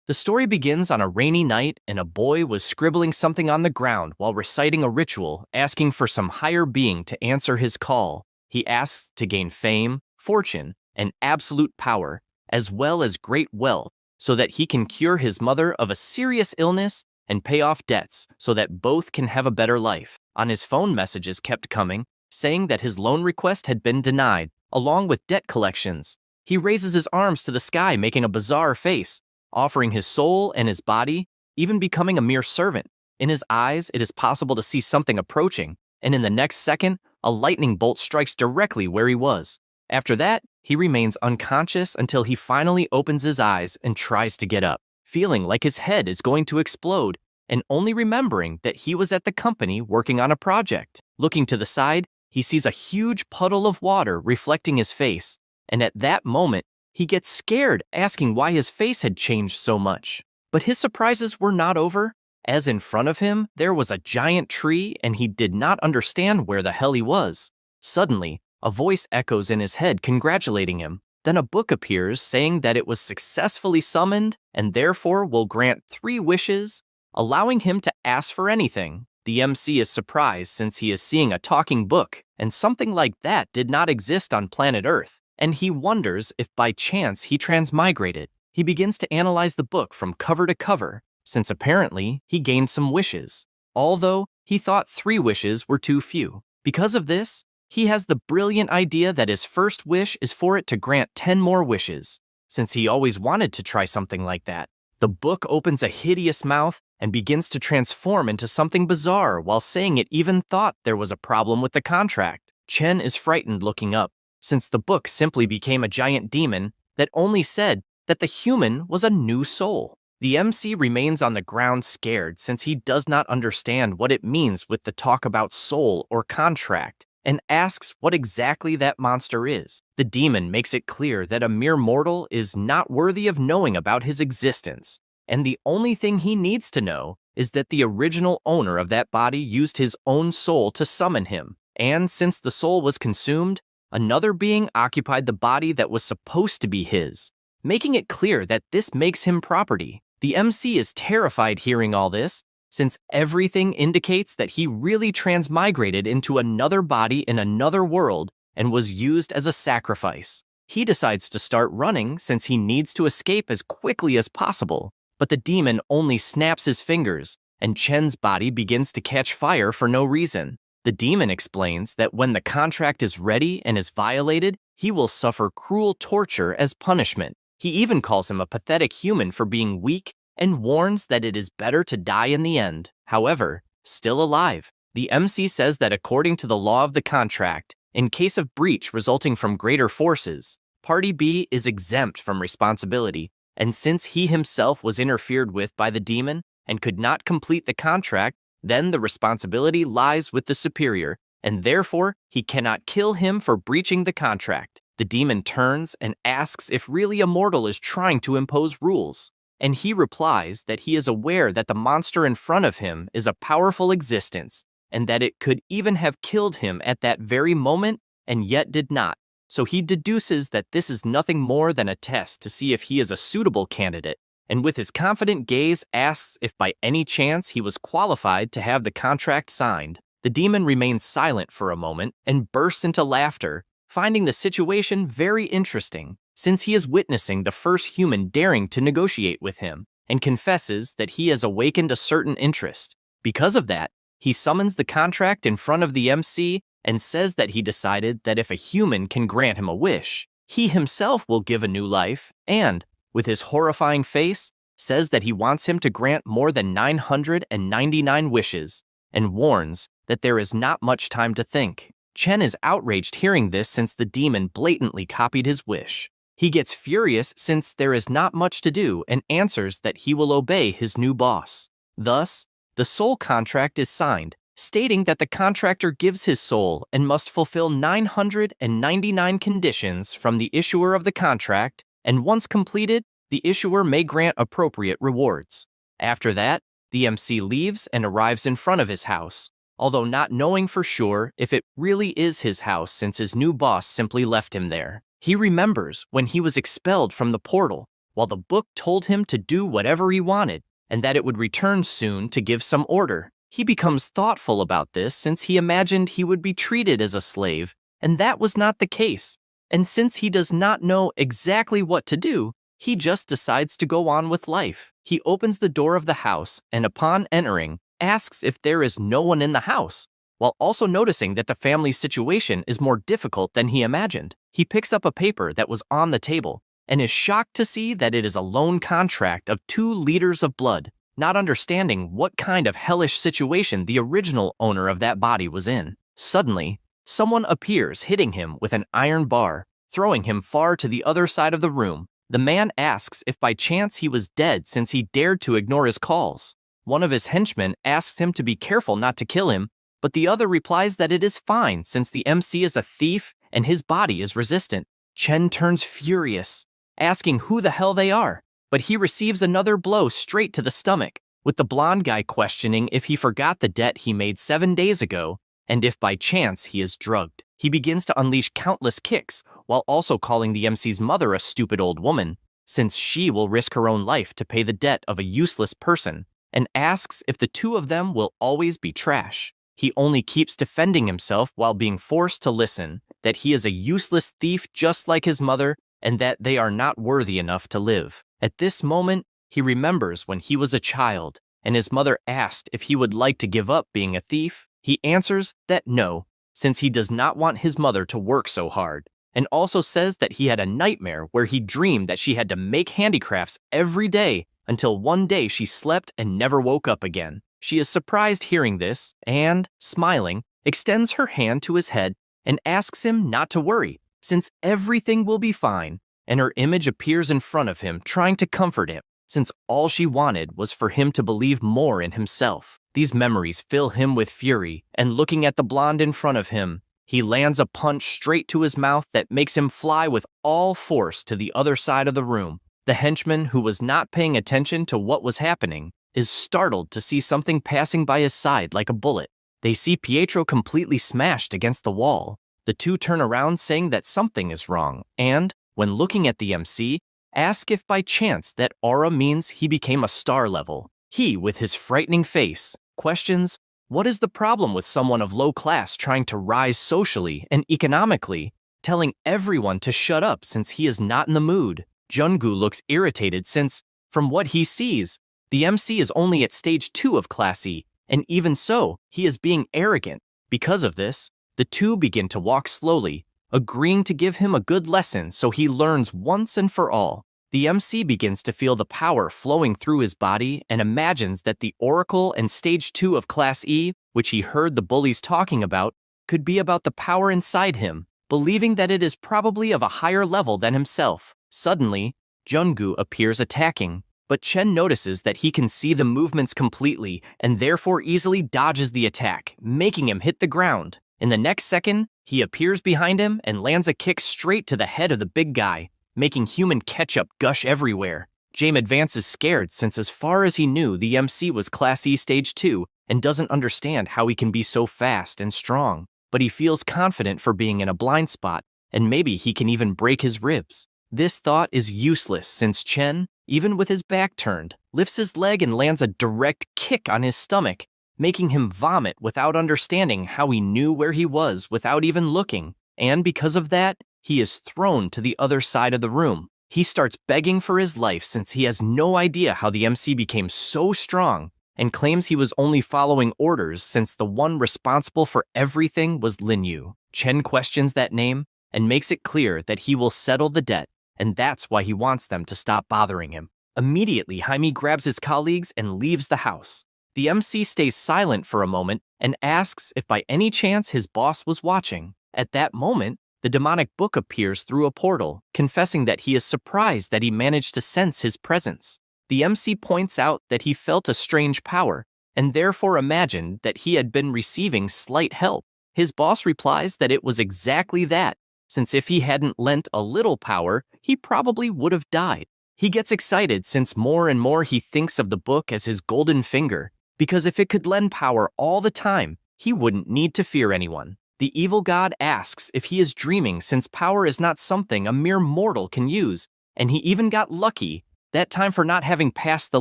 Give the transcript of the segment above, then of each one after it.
The story begins on a rainy night, and a boy was scribbling something on the ground while reciting a ritual, asking for some higher being to answer his call. He asks to gain fame, fortune, and absolute power, as well as great wealth, so that he can cure his mother of a serious illness and pay off debts so that both can have a better life. On his phone, messages kept coming, saying that his loan request had been denied, along with debt collections. He raises his arms to the sky, making a bizarre face, offering his soul and his body, even becoming a mere servant. In his eyes, it is possible to see something approaching, and in the next second, a lightning bolt strikes directly where he was. After that, he remains unconscious until he finally opens his eyes and tries to get up, feeling like his head is going to explode, and only remembering that he was at the company working on a project. Looking to the side, he sees a huge puddle of water reflecting his face, and at that moment, he gets scared, asking why his face had changed so much. But his surprises were not over, as in front of him, there was a giant tree and he did not understand where the hell he was. Suddenly, a voice echoes in his head congratulating him. Then a book appears saying that it was successfully summoned and therefore will grant 3 wishes, allowing him to ask for anything. The MC is surprised since he is seeing a talking book, and something like that did not exist on planet Earth. And he wonders if by chance he transmigrated. He begins to analyze the book from cover to cover, since apparently he gained some wishes, although he thought 3 wishes were too few. Because of this, he has the brilliant idea that his first wish is for it to grant 10 more wishes, since he always wanted to try something like that. The book opens a hideous mouth and begins to transform into something bizarre while saying it even thought there was a problem with the contract. Chen is frightened looking up, since the book simply became a giant demon that only said that the human was a new soul. The MC remains on the ground scared since he does not understand what it means with the talk about soul or contract, and asks what exactly that monster is. The demon makes it clear that a mere mortal is not worthy of knowing about his existence, and the only thing he needs to know is that the original owner of that body used his own soul to summon him, and since the soul was consumed, another being occupied the body that was supposed to be his, making it clear that this makes him property. The MC is terrified hearing all this, since everything indicates that he really transmigrated into another body in another world and was used as a sacrifice. He decides to start running since he needs to escape as quickly as possible, but the demon only snaps his fingers, and Chen's body begins to catch fire for no reason. The demon explains that when the contract is ready and is violated, he will suffer cruel torture as punishment. He even calls him a pathetic human for being weak and warns that it is better to die in the end. However, still alive, the MC says that according to the law of the contract, in case of breach resulting from greater forces, Party B is exempt from responsibility, and since he himself was interfered with by the demon and could not complete the contract, then the responsibility lies with the superior, and therefore he cannot kill him for breaching the contract. The demon turns and asks if really a mortal is trying to impose rules, and he replies that he is aware that the monster in front of him is a powerful existence, and that it could even have killed him at that very moment and yet did not. So he deduces that this is nothing more than a test to see if he is a suitable candidate, and with his confident gaze asks if by any chance he was qualified to have the contract signed. The demon remains silent for a moment and bursts into laughter, finding the situation very interesting, since he is witnessing the first human daring to negotiate with him, and confesses that he has awakened a certain interest. Because of that, he summons the contract in front of the MC and says that he decided that if a human can grant him a wish, he himself will give a new life, and, with his horrifying face, says that he wants him to grant more than 999 wishes, and warns that there is not much time to think. Chen is outraged hearing this since the demon blatantly copied his wish. He gets furious since there is not much to do and answers that he will obey his new boss. Thus, the soul contract is signed, stating that the contractor gives his soul and must fulfill 999 conditions from the issuer of the contract, and once completed, the issuer may grant appropriate rewards. After that, the MC leaves and arrives in front of his house, although not knowing for sure if it really is his house since his new boss simply left him there. He remembers when he was expelled from the portal, while the book told him to do whatever he wanted and that it would return soon to give some order. He becomes thoughtful about this since he imagined he would be treated as a slave, and that was not the case. And since he does not know exactly what to do, he just decides to go on with life. He opens the door of the house and upon entering, asks if there is no one in the house, while also noticing that the family's situation is more difficult than he imagined. He picks up a paper that was on the table and is shocked to see that it is a loan contract of 2 liters of blood, not understanding what kind of hellish situation the original owner of that body was in. Suddenly, someone appears hitting him with an iron bar, throwing him far to the other side of the room. The man asks if by chance he was dead since he dared to ignore his calls. One of his henchmen asks him to be careful not to kill him, but the other replies that it is fine since the MC is a thief and his body is resistant. Chen turns furious, asking who the hell they are, but he receives another blow straight to the stomach, with the blonde guy questioning if he forgot the debt he made 7 days ago and if by chance he is drugged. He begins to unleash countless kicks while also calling the MC's mother a stupid old woman, since she will risk her own life to pay the debt of a useless person, and asks if the two of them will always be trash. He only keeps defending himself while being forced to listen that he is a useless thief just like his mother and that they are not worthy enough to live. At this moment, he remembers when he was a child and his mother asked if he would like to give up being a thief. He answers that no, since he does not want his mother to work so hard, and also says that he had a nightmare where he dreamed that she had to make handicrafts every day until one day she slept and never woke up again. She is surprised hearing this and, smiling, extends her hand to his head and asks him not to worry, since everything will be fine, and her image appears in front of him trying to comfort him, since all she wanted was for him to believe more in himself. These memories fill him with fury, and looking at the blonde in front of him, he lands a punch straight to his mouth that makes him fly with all force to the other side of the room. The henchman, who was not paying attention to what was happening, is startled to see something passing by his side like a bullet. They see Pietro completely smashed against the wall. The two turn around saying that something is wrong, and, when looking at the MC, ask if by chance that aura means he became a star level. He, with his frightening face, questions, what is the problem with someone of low class trying to rise socially and economically, telling everyone to shut up since he is not in the mood. Jungu looks irritated since, from what he sees, the MC is only at stage 2 of Class E, and even so, he is being arrogant. Because of this, the two begin to walk slowly, agreeing to give him a good lesson so he learns once and for all. The MC begins to feel the power flowing through his body and imagines that the Oracle and Stage 2 of Class E, which he heard the bullies talking about, could be about the power inside him, believing that it is probably of a higher level than himself. Suddenly, Jungu appears attacking, but Chen notices that he can see the movements completely and therefore easily dodges the attack, making him hit the ground. In the next second, he appears behind him and lands a kick straight to the head of the big guy, making human ketchup gush everywhere. James advances scared since as far as he knew the MC was Class E Stage 2 and doesn't understand how he can be so fast and strong, but he feels confident for being in a blind spot and maybe he can even break his ribs. This thought is useless since Chen, even with his back turned, lifts his leg and lands a direct kick on his stomach, making him vomit without understanding how he knew where he was without even looking, and because of that, he is thrown to the other side of the room. He starts begging for his life since he has no idea how the MC became so strong and claims he was only following orders since the one responsible for everything was Lin Yu. Chen questions that name and makes it clear that he will settle the debt, and that's why he wants them to stop bothering him. Immediately, Jaime grabs his colleagues and leaves the house. The MC stays silent for a moment and asks if by any chance his boss was watching. At that moment, the demonic book appears through a portal, confessing that he is surprised that he managed to sense his presence. The MC points out that he felt a strange power, and therefore imagined that he had been receiving slight help. His boss replies that it was exactly that, since if he hadn't lent a little power, he probably would have died. He gets excited since more and more he thinks of the book as his golden finger, because if it could lend power all the time, he wouldn't need to fear anyone. The evil god asks if he is dreaming since power is not something a mere mortal can use, And he even got lucky, that time for not having passed the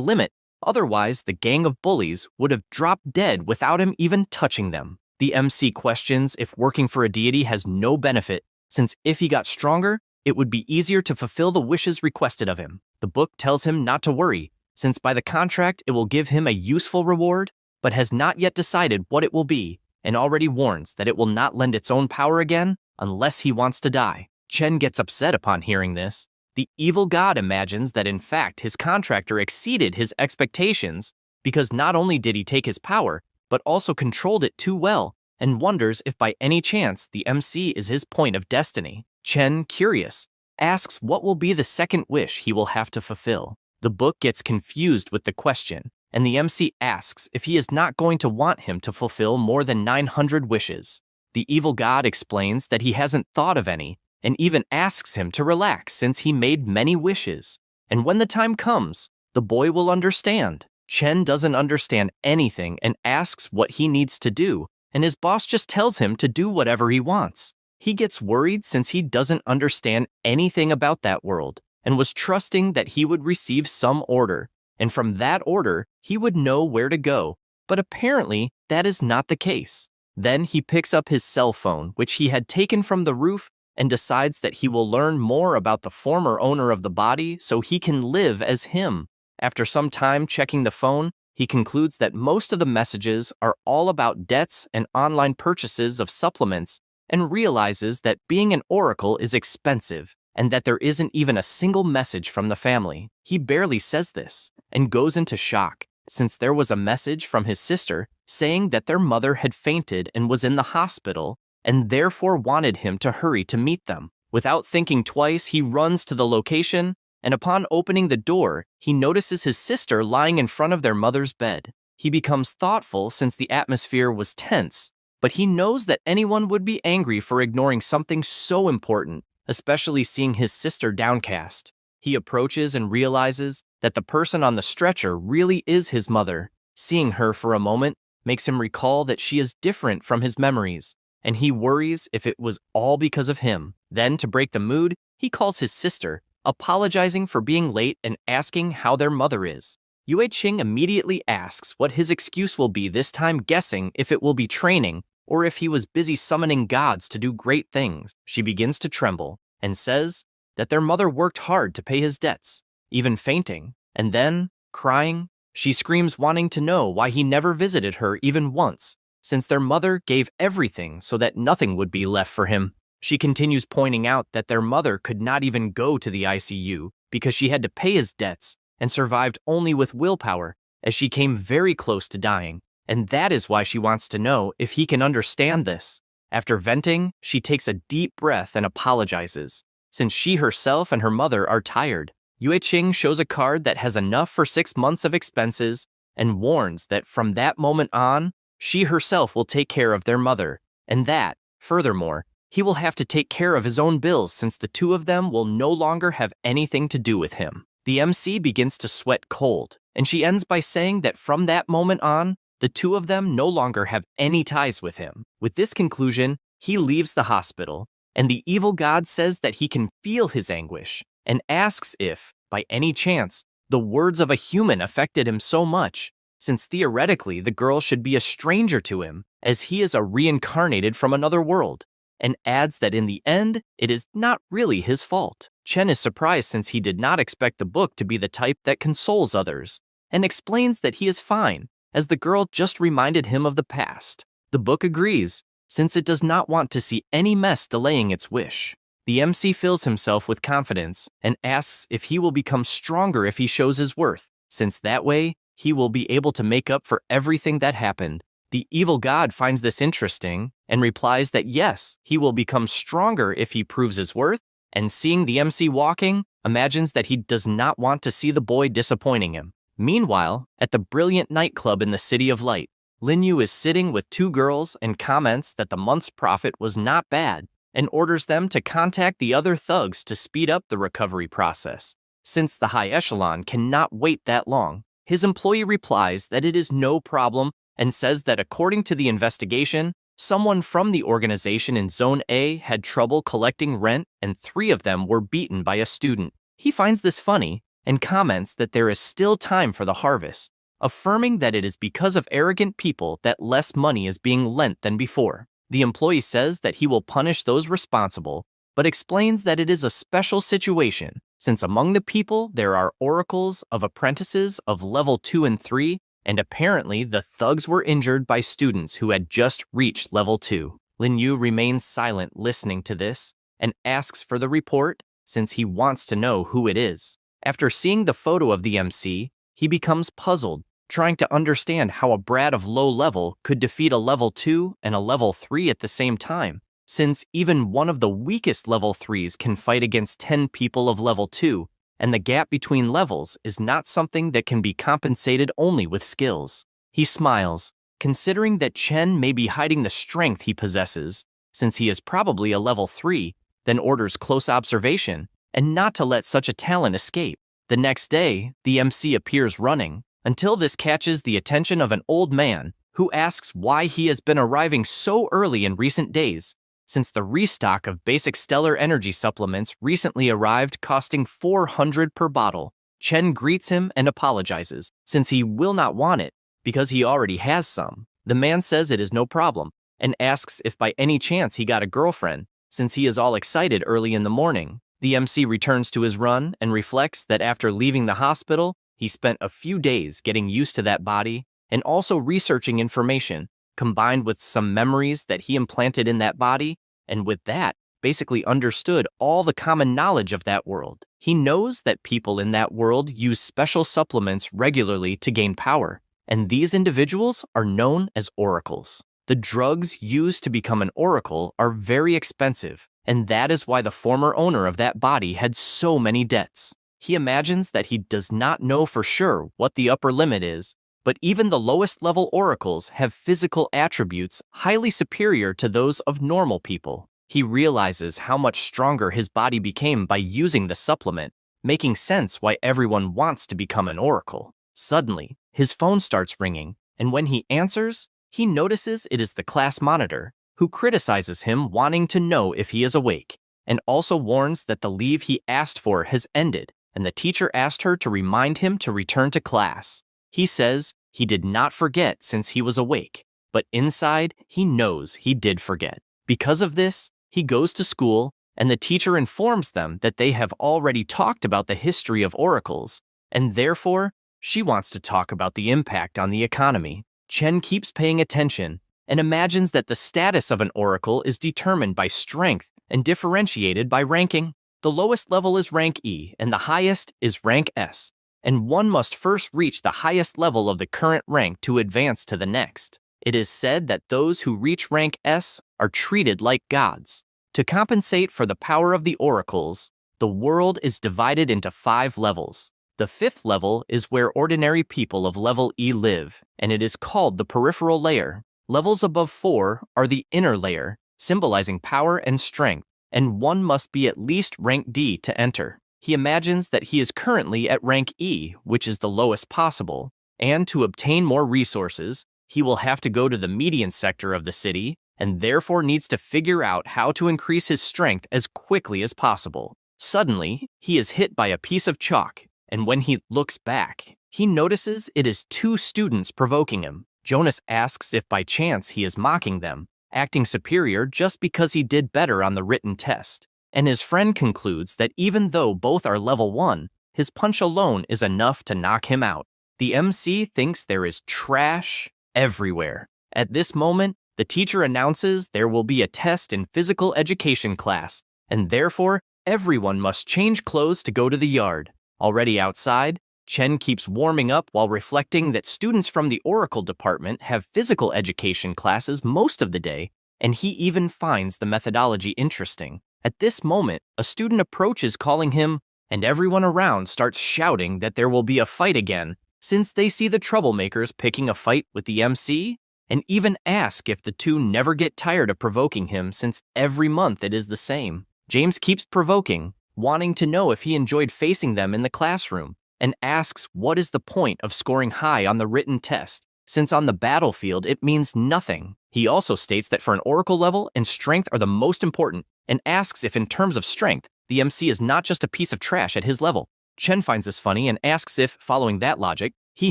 limit. Otherwise, the gang of bullies would have dropped dead without him even touching them. The MC questions if working for a deity has no benefit, since if he got stronger, it would be easier to fulfill the wishes requested of him. The book tells him not to worry, since by the contract it will give him a useful reward, but has not yet decided what it will be, and already warns that it will not lend its own power again unless he wants to die. Chen gets upset upon hearing this. The evil god imagines that in fact his contractor exceeded his expectations because not only did he take his power, but also controlled it too well, and wonders if by any chance the MC is his point of destiny. Chen, curious, asks what will be the second wish he will have to fulfill. The book gets confused with the question, and the MC asks if he is not going to want him to fulfill more than 900 wishes. The evil god explains that he hasn't thought of any, and even asks him to relax since he made many wishes. And when the time comes, the boy will understand. Chen doesn't understand anything and asks what he needs to do, and his boss just tells him to do whatever he wants. He gets worried since he doesn't understand anything about that world, and was trusting that he would receive some order, and from that order, he would know where to go, but apparently that is not the case. Then he picks up his cell phone, which he had taken from the roof, and decides that he will learn more about the former owner of the body so he can live as him. After some time checking the phone, he concludes that most of the messages are all about debts and online purchases of supplements, and realizes that being an oracle is expensive, and that there isn't even a single message from the family. He barely says this, and goes into shock, since there was a message from his sister saying that their mother had fainted and was in the hospital, and therefore wanted him to hurry to meet them. Without thinking twice, he runs to the location, and upon opening the door, he notices his sister lying in front of their mother's bed. He becomes thoughtful since the atmosphere was tense, but he knows that anyone would be angry for ignoring something so important, especially seeing his sister downcast. He approaches and realizes that the person on the stretcher really is his mother. Seeing her for a moment makes him recall that she is different from his memories, and he worries if it was all because of him. Then, to break the mood, he calls his sister, apologizing for being late and asking how their mother is. Yue Qing immediately asks what his excuse will be, this time guessing if it will be training or if he was busy summoning gods to do great things. She begins to tremble and says that their mother worked hard to pay his debts, even fainting, and then, crying, she screams wanting to know why he never visited her even once, since their mother gave everything so that nothing would be left for him. She continues pointing out that their mother could not even go to the ICU because she had to pay his debts and survived only with willpower, as she came very close to dying, and that is why she wants to know if he can understand this. After venting, she takes a deep breath and apologizes, since she herself and her mother are tired. Yue Qing shows a card that has enough for 6 months of expenses and warns that from that moment on, she herself will take care of their mother, and that, furthermore, he will have to take care of his own bills since the two of them will no longer have anything to do with him. The MC begins to sweat cold, and she ends by saying that from that moment on, the two of them no longer have any ties with him. With this conclusion, he leaves the hospital, and the evil god says that he can feel his anguish, and asks if, by any chance, the words of a human affected him so much, since theoretically the girl should be a stranger to him, as he is a reincarnated from another world, and adds that in the end, it is not really his fault. Chen is surprised since he did not expect the book to be the type that consoles others, and explains that he is fine, as the girl just reminded him of the past. The book agrees, since it does not want to see any mess delaying its wish. The MC fills himself with confidence and asks if he will become stronger if he shows his worth, since that way, he will be able to make up for everything that happened. The evil god finds this interesting and replies that yes, he will become stronger if he proves his worth, and seeing the MC walking, imagines that he does not want to see the boy disappointing him. Meanwhile, at the brilliant nightclub in the City of Light, Lin Yu is sitting with two girls and comments that the month's profit was not bad, and orders them to contact the other thugs to speed up the recovery process, since the high echelon cannot wait that long. His employee replies that it is no problem and says that according to the investigation, someone from the organization in Zone A had trouble collecting rent and 3 of them were beaten by a student. He finds this funny and comments that there is still time for the harvest, affirming that it is because of arrogant people that less money is being lent than before. The employee says that he will punish those responsible, but explains that it is a special situation since among the people there are oracles of apprentices of level 2 and 3, and apparently the thugs were injured by students who had just reached level 2. Lin Yu remains silent listening to this and asks for the report since he wants to know who it is. After seeing the photo of the MC, he becomes puzzled, trying to understand how a brat of low level could defeat a level 2 and a level 3 at the same time, since even one of the weakest level 3s can fight against 10 people of level 2, and the gap between levels is not something that can be compensated only with skills. He smiles, considering that Chen may be hiding the strength he possesses, since he is probably a level 3, then orders close observation and not to let such a talent escape. The next day, the MC appears running, until this catches the attention of an old man who asks why he has been arriving so early in recent days, since the restock of basic stellar energy supplements recently arrived costing 400 per bottle. Chen greets him and apologizes, since he will not want it, because he already has some. The man says it is no problem, and asks if by any chance he got a girlfriend, since he is all excited early in the morning. The MC returns to his run and reflects that after leaving the hospital, he spent a few days getting used to that body and also researching information, combined with some memories that he implanted in that body, and with that, basically understood all the common knowledge of that world. He knows that people in that world use special supplements regularly to gain power, and these individuals are known as oracles. The drugs used to become an oracle are very expensive, and that is why the former owner of that body had so many debts. He imagines that he does not know for sure what the upper limit is, but even the lowest level oracles have physical attributes highly superior to those of normal people. He realizes how much stronger his body became by using the supplement, making sense why everyone wants to become an oracle. Suddenly, his phone starts ringing, and when he answers, he notices it is the class monitor, who criticizes him wanting to know if he is awake, and also warns that the leave he asked for has ended, and the teacher asked her to remind him to return to class. He says he did not forget since he was awake, but inside he knows he did forget. Because of this, he goes to school, and the teacher informs them that they have already talked about the history of oracles, and therefore, she wants to talk about the impact on the economy. Chen keeps paying attention and imagines that the status of an oracle is determined by strength and differentiated by ranking. The lowest level is rank E, and the highest is rank S, and one must first reach the highest level of the current rank to advance to the next. It is said that those who reach rank S are treated like gods. To compensate for the power of the oracles, the world is divided into 5 levels. The 5th level is where ordinary people of level E live, and it is called the peripheral layer. Levels above 4 are the inner layer, symbolizing power and strength, and one must be at least rank D to enter. He imagines that he is currently at rank E, which is the lowest possible, and to obtain more resources, he will have to go to the median sector of the city, and therefore needs to figure out how to increase his strength as quickly as possible. Suddenly, he is hit by a piece of chalk, and when he looks back, he notices it is 2 students provoking him. Jonas asks if by chance he is mocking them, acting superior just because he did better on the written test. And his friend concludes that even though both are level 1, his punch alone is enough to knock him out. The MC thinks there is trash everywhere. At this moment, the teacher announces there will be a test in physical education class, and therefore everyone must change clothes to go to the yard. Already outside, Chen keeps warming up while reflecting that students from the Oracle department have physical education classes most of the day, and he even finds the methodology interesting. At this moment, a student approaches calling him, and everyone around starts shouting that there will be a fight again, since they see the troublemakers picking a fight with the MC, and even ask if the 2 never get tired of provoking him since every month it is the same. James keeps provoking, wanting to know if he enjoyed facing them in the classroom, and asks what is the point of scoring high on the written test, since on the battlefield it means nothing. He also states that for an oracle level and strength are the most important, and asks if in terms of strength, The MC is not just a piece of trash at his level. Chen finds this funny and asks if, following that logic, he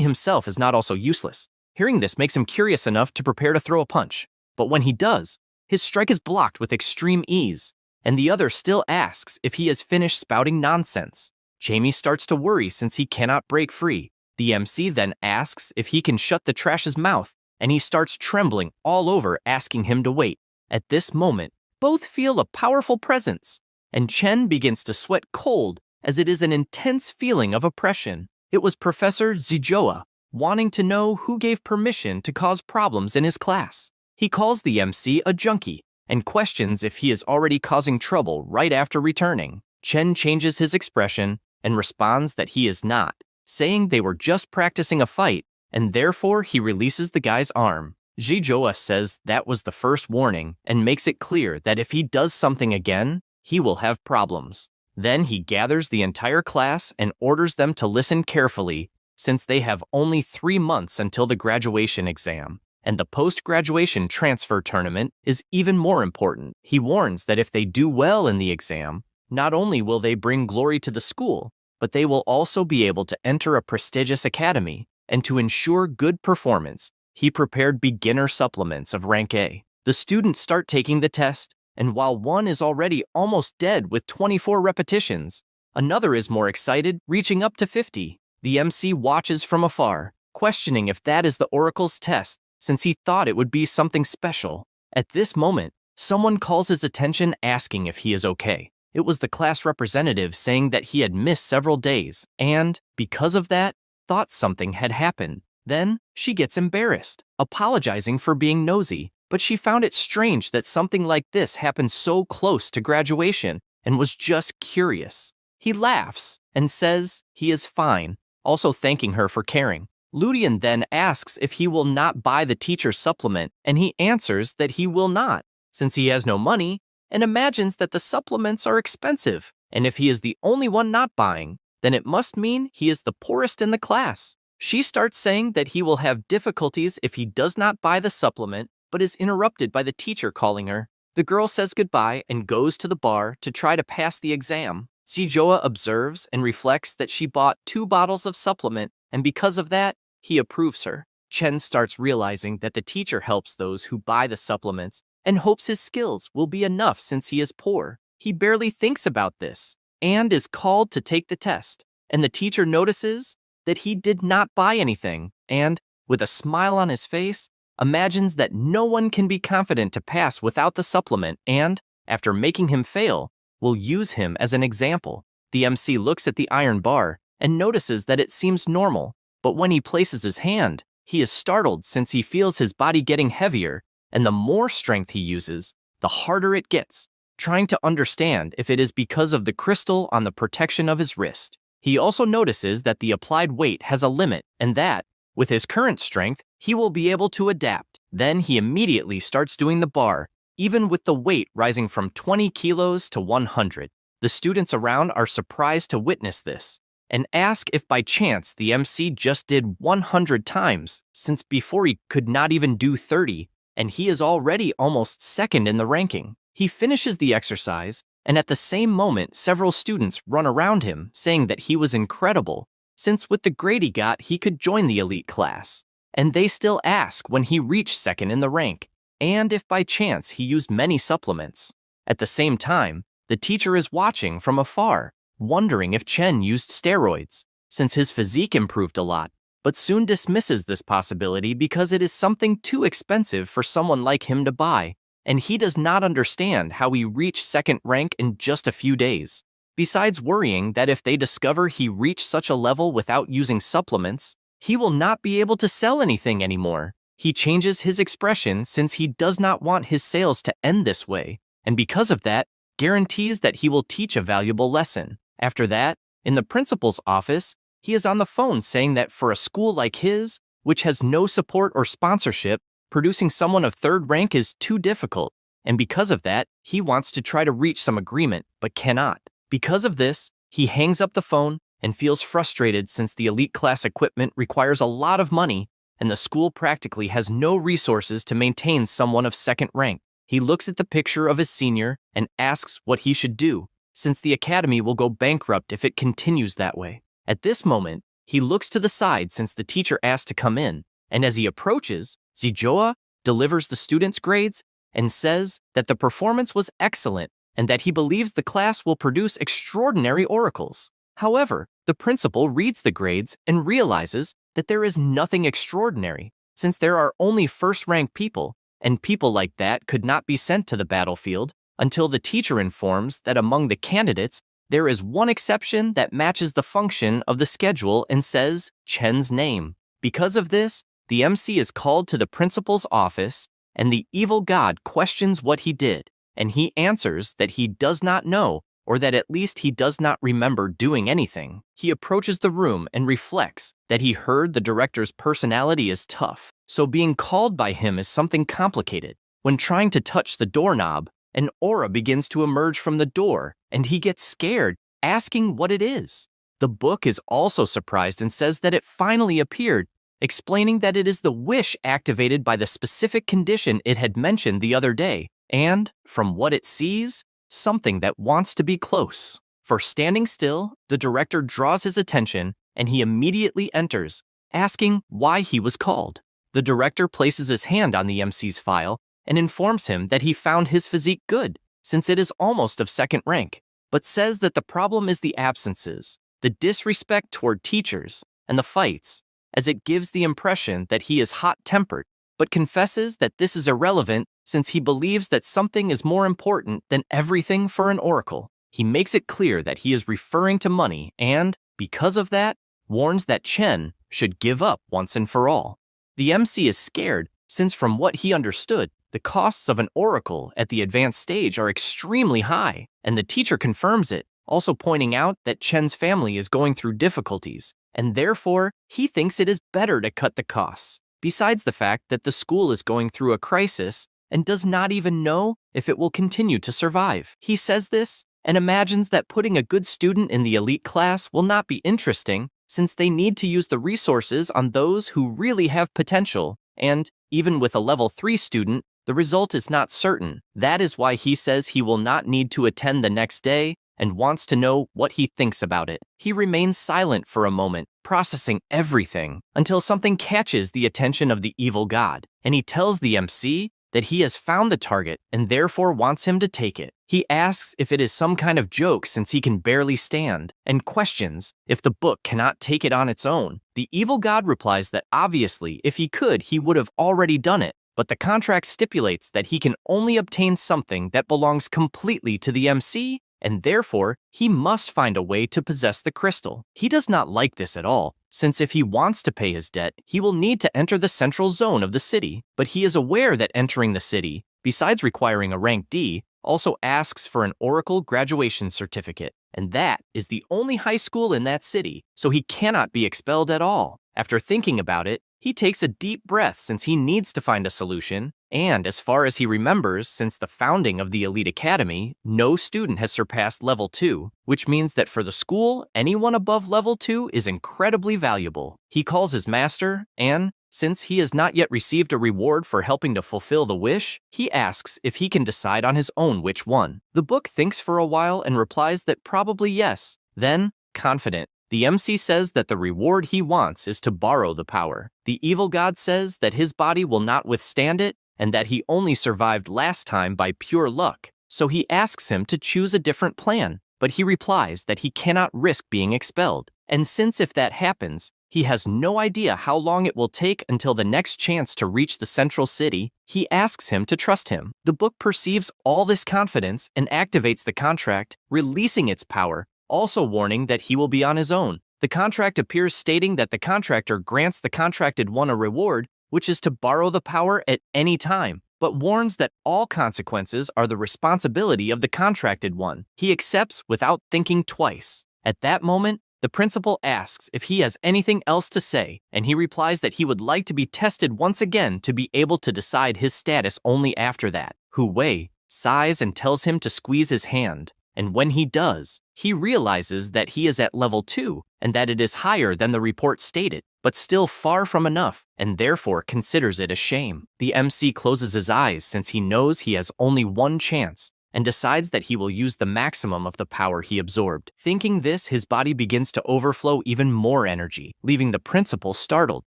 himself is not also useless. Hearing this makes him curious enough to prepare to throw a punch. But when he does, his strike is blocked with extreme ease, and the other still asks if he has finished spouting nonsense. Jamie starts to worry since he cannot break free. The MC then asks if he can shut the trash's mouth, and he starts trembling all over, asking him to wait. At this moment, both feel a powerful presence, and Chen begins to sweat cold as it is an intense feeling of oppression. It was Professor Zijoa, wanting to know who gave permission to cause problems in his class. He calls the MC a junkie and questions if he is already causing trouble right after returning. Chen changes his expression and responds that he is not, saying they were just practicing a fight, and therefore he releases the guy's arm. Zijoa says that was the first warning and makes it clear that if he does something again, he will have problems. Then he gathers the entire class and orders them to listen carefully, since they have only 3 months until the graduation exam, and the post-graduation transfer tournament is even more important. He warns that if they do well in the exam, not only will they bring glory to the school, but they will also be able to enter a prestigious academy, and to ensure good performance, he prepared beginner supplements of rank A. The students start taking the test, and while one is already almost dead with 24 repetitions, another is more excited, reaching up to 50. The MC watches from afar, questioning if that is the Oracle's test, since he thought it would be something special. At this moment, someone calls his attention asking if he is okay. It was the class representative saying that he had missed several days, and, because of that, thought something had happened. Then, she gets embarrassed, apologizing for being nosy, but she found it strange that something like this happened so close to graduation, and was just curious. He laughs and says he is fine, also thanking her for caring. Ludian then asks if he will not buy the teacher's supplement, and he answers that he will not, since he has no money, and imagines that the supplements are expensive, and if he is the only one not buying, then it must mean he is the poorest in the class. She starts saying that he will have difficulties if he does not buy the supplement, but is interrupted by the teacher calling her. The girl says goodbye and goes to the bar to try to pass the exam. Zijoa observes and reflects that she bought 2 bottles of supplement, and because of that, he approves her. Chen starts realizing that the teacher helps those who buy the supplements and hopes his skills will be enough since he is poor. He barely thinks about this and is called to take the test, and the teacher notices that he did not buy anything and, with a smile on his face, imagines that no one can be confident to pass without the supplement and, after making him fail, will use him as an example. The MC looks at the iron bar and notices that it seems normal, but when he places his hand, he is startled since he feels his body getting heavier, and the more strength he uses, the harder it gets, trying to understand if it is because of the crystal on the protection of his wrist. He also notices that the applied weight has a limit and that, with his current strength, he will be able to adapt. Then he immediately starts doing the bar, even with the weight rising from 20 kilos to 100. The students around are surprised to witness this and ask if by chance the MC just did 100 times, since before he could not even do 30, and he is already almost second in the ranking. He finishes the exercise, and at the same moment several students run around him saying that he was incredible, since with the grade he got he could join the elite class. And they still ask when he reached second in the rank, and if by chance he used many supplements. At the same time, the teacher is watching from afar, wondering if Chen used steroids, since his physique improved a lot, but soon dismisses this possibility because it is something too expensive for someone like him to buy, and he does not understand how he reached second rank in just a few days. Besides worrying that if they discover he reached such a level without using supplements, he will not be able to sell anything anymore. He changes his expression since he does not want his sales to end this way, and because of that, guarantees that he will teach a valuable lesson. After that, in the principal's office, he is on the phone saying that for a school like his, which has no support or sponsorship, producing someone of third rank is too difficult, and because of that, he wants to try to reach some agreement, but cannot. Because of this, he hangs up the phone and feels frustrated since the elite class equipment requires a lot of money, and the school practically has no resources to maintain someone of second rank. He looks at the picture of his senior and asks what he should do, since the academy will go bankrupt if it continues that way. At this moment, he looks to the side since the teacher asked to come in, and as he approaches, Zijoa delivers the students' grades and says that the performance was excellent and that he believes the class will produce extraordinary oracles. However, the principal reads the grades and realizes that there is nothing extraordinary, since there are only first-rank people, and people like that could not be sent to the battlefield until the teacher informs that among the candidates, there is one exception that matches the function of the schedule and says Chen's name. Because of this, the MC is called to the principal's office, and the evil god questions what he did, and he answers that he does not know, or that at least he does not remember doing anything. He approaches the room and reflects that he heard the director's personality is tough, so being called by him is something complicated. When trying to touch the doorknob, an aura begins to emerge from the door, and he gets scared, asking what it is. The book is also surprised and says that it finally appeared, explaining that it is the wish activated by the specific condition it had mentioned the other day, and, from what it sees, something that wants to be close. For standing still, the director draws his attention, and he immediately enters, asking why he was called. The director places his hand on the MC's file and informs him that he found his physique good, since it is almost of second rank, but says that the problem is the absences, the disrespect toward teachers, and the fights, as it gives the impression that he is hot-tempered, but confesses that this is irrelevant since he believes that something is more important than everything for an oracle. He makes it clear that he is referring to money and, because of that, warns that Chen should give up once and for all. The MC is scared since from what he understood, the costs of an oracle at the advanced stage are extremely high, and the teacher confirms it, also pointing out that Chen's family is going through difficulties, and therefore he thinks it is better to cut the costs, besides the fact that the school is going through a crisis and does not even know if it will continue to survive. He says this and imagines that putting a good student in the elite class will not be interesting, since they need to use the resources on those who really have potential, and, even with a level 3 student, the result is not certain. That is why he says he will not need to attend the next day and wants to know what he thinks about it. He remains silent for a moment, processing everything, until something catches the attention of the evil god, and he tells the MC that he has found the target and therefore wants him to take it. He asks if it is some kind of joke since he can barely stand, and questions if the book cannot take it on its own. The evil god replies that obviously, if he could, he would have already done it, but the contract stipulates that he can only obtain something that belongs completely to the MC, and therefore, he must find a way to possess the crystal. He does not like this at all, since if he wants to pay his debt, he will need to enter the central zone of the city, but he is aware that entering the city, besides requiring a rank D, also asks for an Oracle graduation certificate, and that is the only high school in that city, so he cannot be expelled at all. After thinking about it, he takes a deep breath since he needs to find a solution, and as far as he remembers, since the founding of the Elite Academy, no student has surpassed level 2, which means that for the school, anyone above level 2 is incredibly valuable. He calls his master, and, since he has not yet received a reward for helping to fulfill the wish, he asks if he can decide on his own which one. The book thinks for a while and replies that probably yes. Then, confident, the MC says that the reward he wants is to borrow the power. The evil god says that his body will not withstand it, and that he only survived last time by pure luck, so he asks him to choose a different plan, but he replies that he cannot risk being expelled, and since if that happens, he has no idea how long it will take until the next chance to reach the central city, he asks him to trust him. The book perceives all this confidence and activates the contract, releasing its power, also warning that he will be on his own. The contract appears stating that the contractor grants the contracted one a reward, which is to borrow the power at any time, but warns that all consequences are the responsibility of the contracted one. He accepts without thinking twice. At that moment, the principal asks if he has anything else to say, and he replies that he would like to be tested once again to be able to decide his status only after that. Hu Wei sighs and tells him to squeeze his hand, and when he does, he realizes that he is at level 2 and that it is higher than the report stated, but still far from enough, and therefore considers it a shame. The MC closes his eyes since he knows he has only one chance, and decides that he will use the maximum of the power he absorbed. Thinking this, his body begins to overflow even more energy, leaving the principal startled,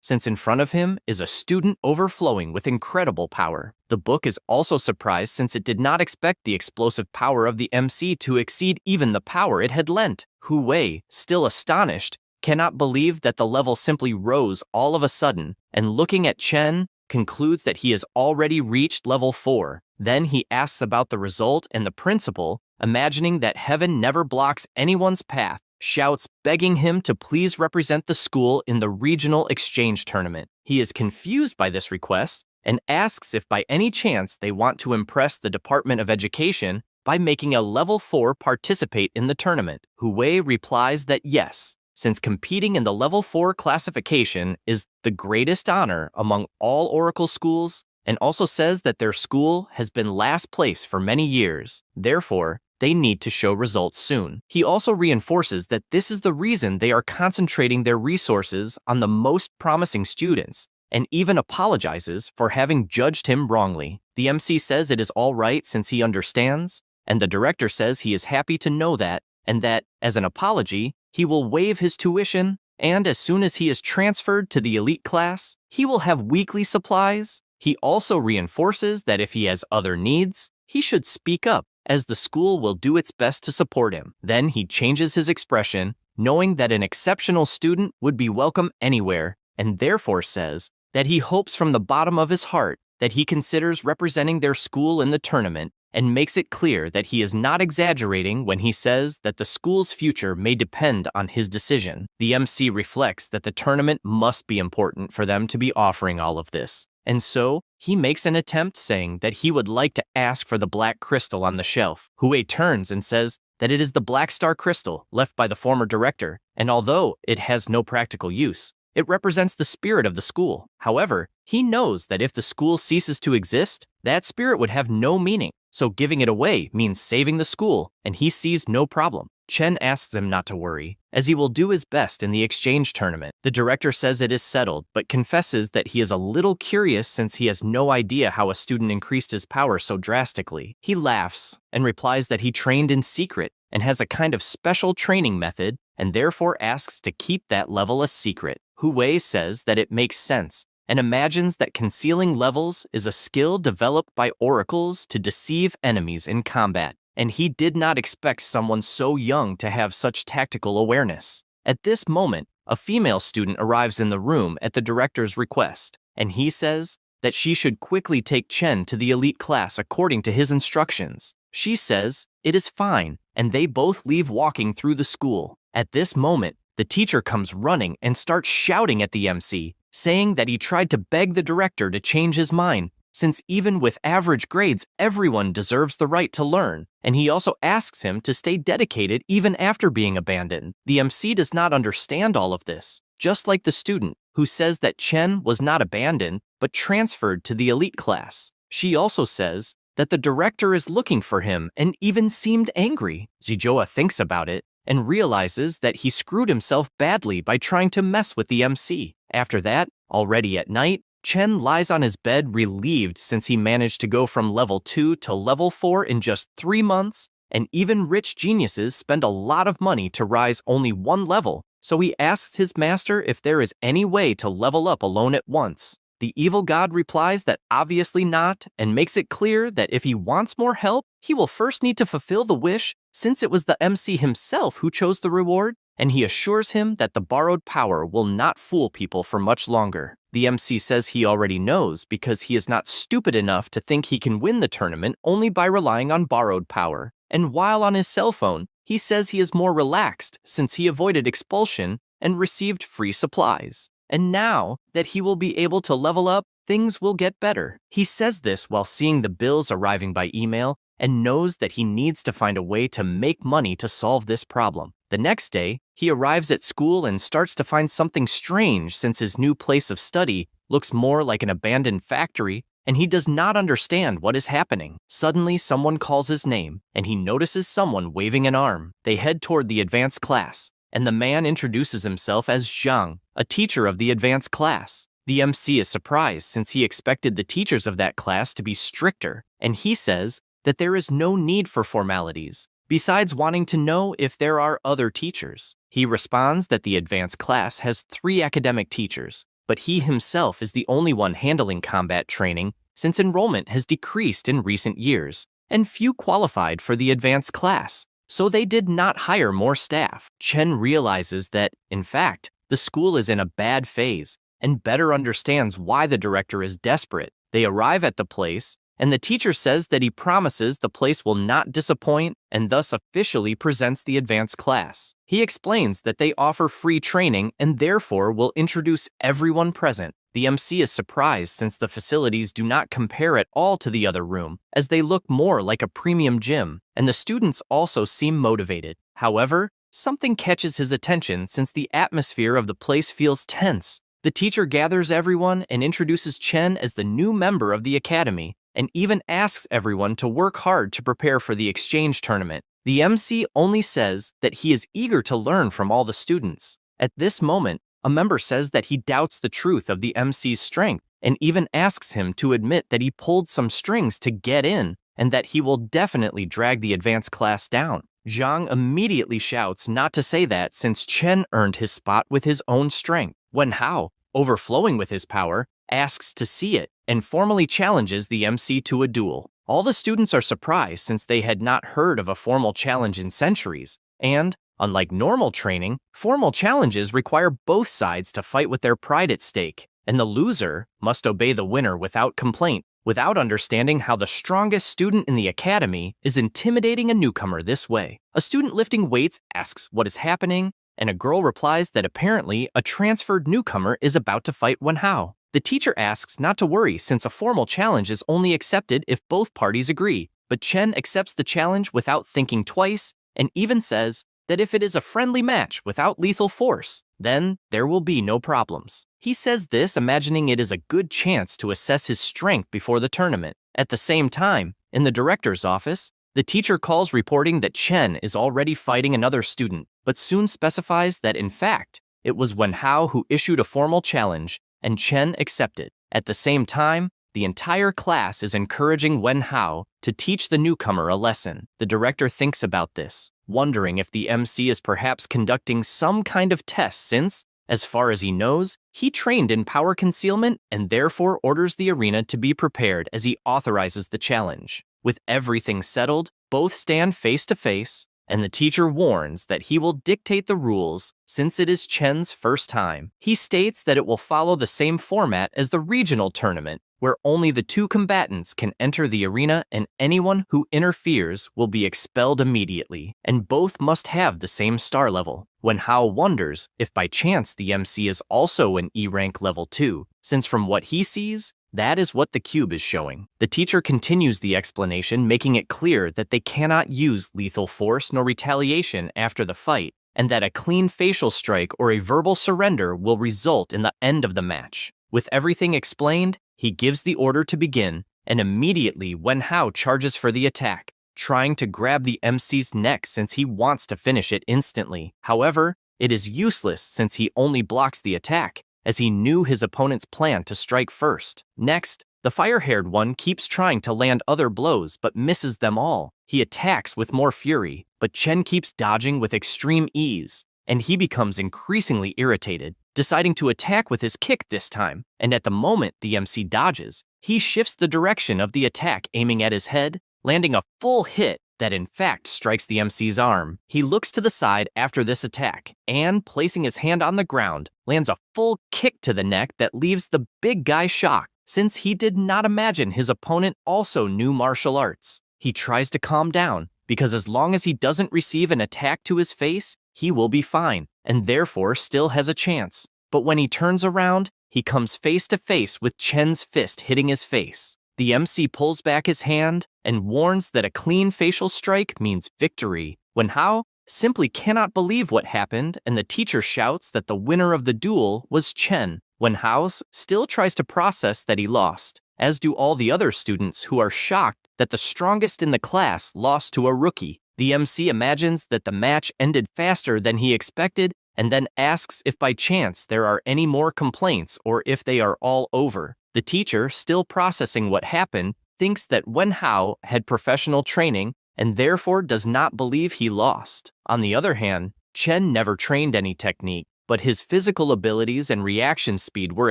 since in front of him is a student overflowing with incredible power. The book is also surprised since it did not expect the explosive power of the MC to exceed even the power it had lent. Hu Wei, still astonished, cannot believe that the level simply rose all of a sudden, and looking at Chen, concludes that he has already reached level 4. Then he asks about the result, and the principal, imagining that heaven never blocks anyone's path, shouts, begging him to please represent the school in the regional exchange tournament. He is confused by this request and asks if by any chance they want to impress the Department of Education by making a level 4 participate in the tournament. Hu Wei replies that yes, since competing in the level 4 classification is the greatest honor among all Oracle schools, and also says that their school has been last place for many years. Therefore, they need to show results soon. He also reinforces that this is the reason they are concentrating their resources on the most promising students, and even apologizes for having judged him wrongly. The MC says it is all right since he understands, and the director says he is happy to know that, and that, as an apology, he will waive his tuition, and as soon as he is transferred to the elite class, he will have weekly supplies. He also reinforces that if he has other needs, he should speak up, as the school will do its best to support him. Then he changes his expression, knowing that an exceptional student would be welcome anywhere, and therefore says that he hopes from the bottom of his heart that he considers representing their school in the tournament, and makes it clear that he is not exaggerating when he says that the school's future may depend on his decision. The MC reflects that the tournament must be important for them to be offering all of this, and so he makes an attempt saying that he would like to ask for the black crystal on the shelf. Hu Wei turns and says that it is the black star crystal left by the former director, and although it has no practical use, it represents the spirit of the school. However, he knows that if the school ceases to exist, that spirit would have no meaning, so giving it away means saving the school, and he sees no problem. Chen asks him not to worry, as he will do his best in the exchange tournament. The director says it is settled, but confesses that he is a little curious since he has no idea how a student increased his power so drastically. He laughs and replies that he trained in secret and has a kind of special training method, and therefore asks to keep that level a secret. Hu Wei says that it makes sense, and imagines that concealing levels is a skill developed by oracles to deceive enemies in combat, and he did not expect someone so young to have such tactical awareness. At this moment, a female student arrives in the room at the director's request, and he says that she should quickly take Chen to the elite class according to his instructions. She says it is fine, and they both leave walking through the school. At this moment, the teacher comes running and starts shouting at the MC, saying that he tried to beg the director to change his mind, since even with average grades, everyone deserves the right to learn, and he also asks him to stay dedicated even after being abandoned. The MC does not understand all of this, just like the student, who says that Chen was not abandoned, but transferred to the elite class. She also says that the director is looking for him and even seemed angry. Zijoa thinks about it and realizes that he screwed himself badly by trying to mess with the MC. After that, already at night, Chen lies on his bed relieved since he managed to go from level 2 to level 4 in just 3 months, and even rich geniuses spend a lot of money to rise only 1 level, so he asks his master if there is any way to level up alone at once. The evil god replies that obviously not, and makes it clear that if he wants more help, he will first need to fulfill the wish, since it was the MC himself who chose the reward, and he assures him that the borrowed power will not fool people for much longer. The MC says he already knows because he is not stupid enough to think he can win the tournament only by relying on borrowed power, and while on his cell phone, he says he is more relaxed since he avoided expulsion and received free supplies. And now that he will be able to level up, things will get better. He says this while seeing the bills arriving by email and knows that he needs to find a way to make money to solve this problem. The next day, he arrives at school and starts to find something strange since his new place of study looks more like an abandoned factory, and he does not understand what is happening. Suddenly, someone calls his name, and he notices someone waving an arm. They head toward the advanced class, and the man introduces himself as Zhang, a teacher of the advanced class. The MC is surprised since he expected the teachers of that class to be stricter, and he says that there is no need for formalities, besides wanting to know if there are other teachers. He responds that the advanced class has 3 academic teachers, but he himself is the only one handling combat training since enrollment has decreased in recent years, and few qualified for the advanced class, so they did not hire more staff. Chen realizes that, in fact, the school is in a bad phase and better understands why the director is desperate. They arrive at the place, and the teacher says that he promises the place will not disappoint and thus officially presents the advanced class. He explains that they offer free training and therefore will introduce everyone present. The MC is surprised since the facilities do not compare at all to the other room, as they look more like a premium gym, and the students also seem motivated. However, something catches his attention since the atmosphere of the place feels tense. The teacher gathers everyone and introduces Chen as the new member of the academy, and even asks everyone to work hard to prepare for the exchange tournament. The MC only says that he is eager to learn from all the students. At this moment, a member says that he doubts the truth of the MC's strength and even asks him to admit that he pulled some strings to get in and that he will definitely drag the advanced class down. Zhang immediately shouts not to say that since Chen earned his spot with his own strength. Wen Hao, overflowing with his power, asks to see it and formally challenges the MC to a duel. All the students are surprised since they had not heard of a formal challenge in centuries, and, unlike normal training, formal challenges require both sides to fight with their pride at stake, and the loser must obey the winner without complaint, without understanding how the strongest student in the academy is intimidating a newcomer this way. A student lifting weights asks what is happening, and a girl replies that apparently a transferred newcomer is about to fight Wen Hao. The teacher asks not to worry since a formal challenge is only accepted if both parties agree, but Chen accepts the challenge without thinking twice and even says that if it is a friendly match without lethal force, then there will be no problems. He says this imagining it is a good chance to assess his strength before the tournament. At the same time, in the director's office, the teacher calls reporting that Chen is already fighting another student, but soon specifies that in fact, it was Wen Hao who issued a formal challenge and Chen accepted. At the same time, the entire class is encouraging Wen Hao to teach the newcomer a lesson. The director thinks about this, wondering if the MC is perhaps conducting some kind of test since, as far as he knows, he trained in power concealment and therefore orders the arena to be prepared as he authorizes the challenge. With everything settled, both stand face to face, and the teacher warns that he will dictate the rules since it is Chen's first time. He states that it will follow the same format as the regional tournament, where only the 2 combatants can enter the arena and anyone who interferes will be expelled immediately, and both must have the same star level. Wen Hao wonders if by chance the MC is also an E-rank level 2, since from what he sees, that is what the cube is showing. The teacher continues the explanation, making it clear that they cannot use lethal force nor retaliation after the fight, and that a clean facial strike or a verbal surrender will result in the end of the match. With everything explained, he gives the order to begin, and immediately Wen Hao charges for the attack, trying to grab the MC's neck since he wants to finish it instantly. However, it is useless since he only blocks the attack, as he knew his opponent's plan to strike first. Next, the fire-haired one keeps trying to land other blows but misses them all. He attacks with more fury, but Chen keeps dodging with extreme ease, and he becomes increasingly irritated, deciding to attack with his kick this time, and at the moment the MC dodges, he shifts the direction of the attack aiming at his head, landing a full hit that in fact strikes the MC's arm. He looks to the side after this attack, and placing his hand on the ground, lands a full kick to the neck that leaves the big guy shocked, since he did not imagine his opponent also knew martial arts. He tries to calm down, because as long as he doesn't receive an attack to his face, he will be fine, and therefore still has a chance. But when he turns around, he comes face to face with Chen's fist hitting his face. The MC pulls back his hand and warns that a clean facial strike means victory. Wen Hao simply cannot believe what happened, and the teacher shouts that the winner of the duel was Chen. Wen Hao still tries to process that he lost, as do all the other students who are shocked that the strongest in the class lost to a rookie. The MC imagines that the match ended faster than he expected and then asks if by chance there are any more complaints or if they are all over. The teacher, still processing what happened, thinks that Wen Hao had professional training and therefore does not believe he lost. On the other hand, Chen never trained any technique, but his physical abilities and reaction speed were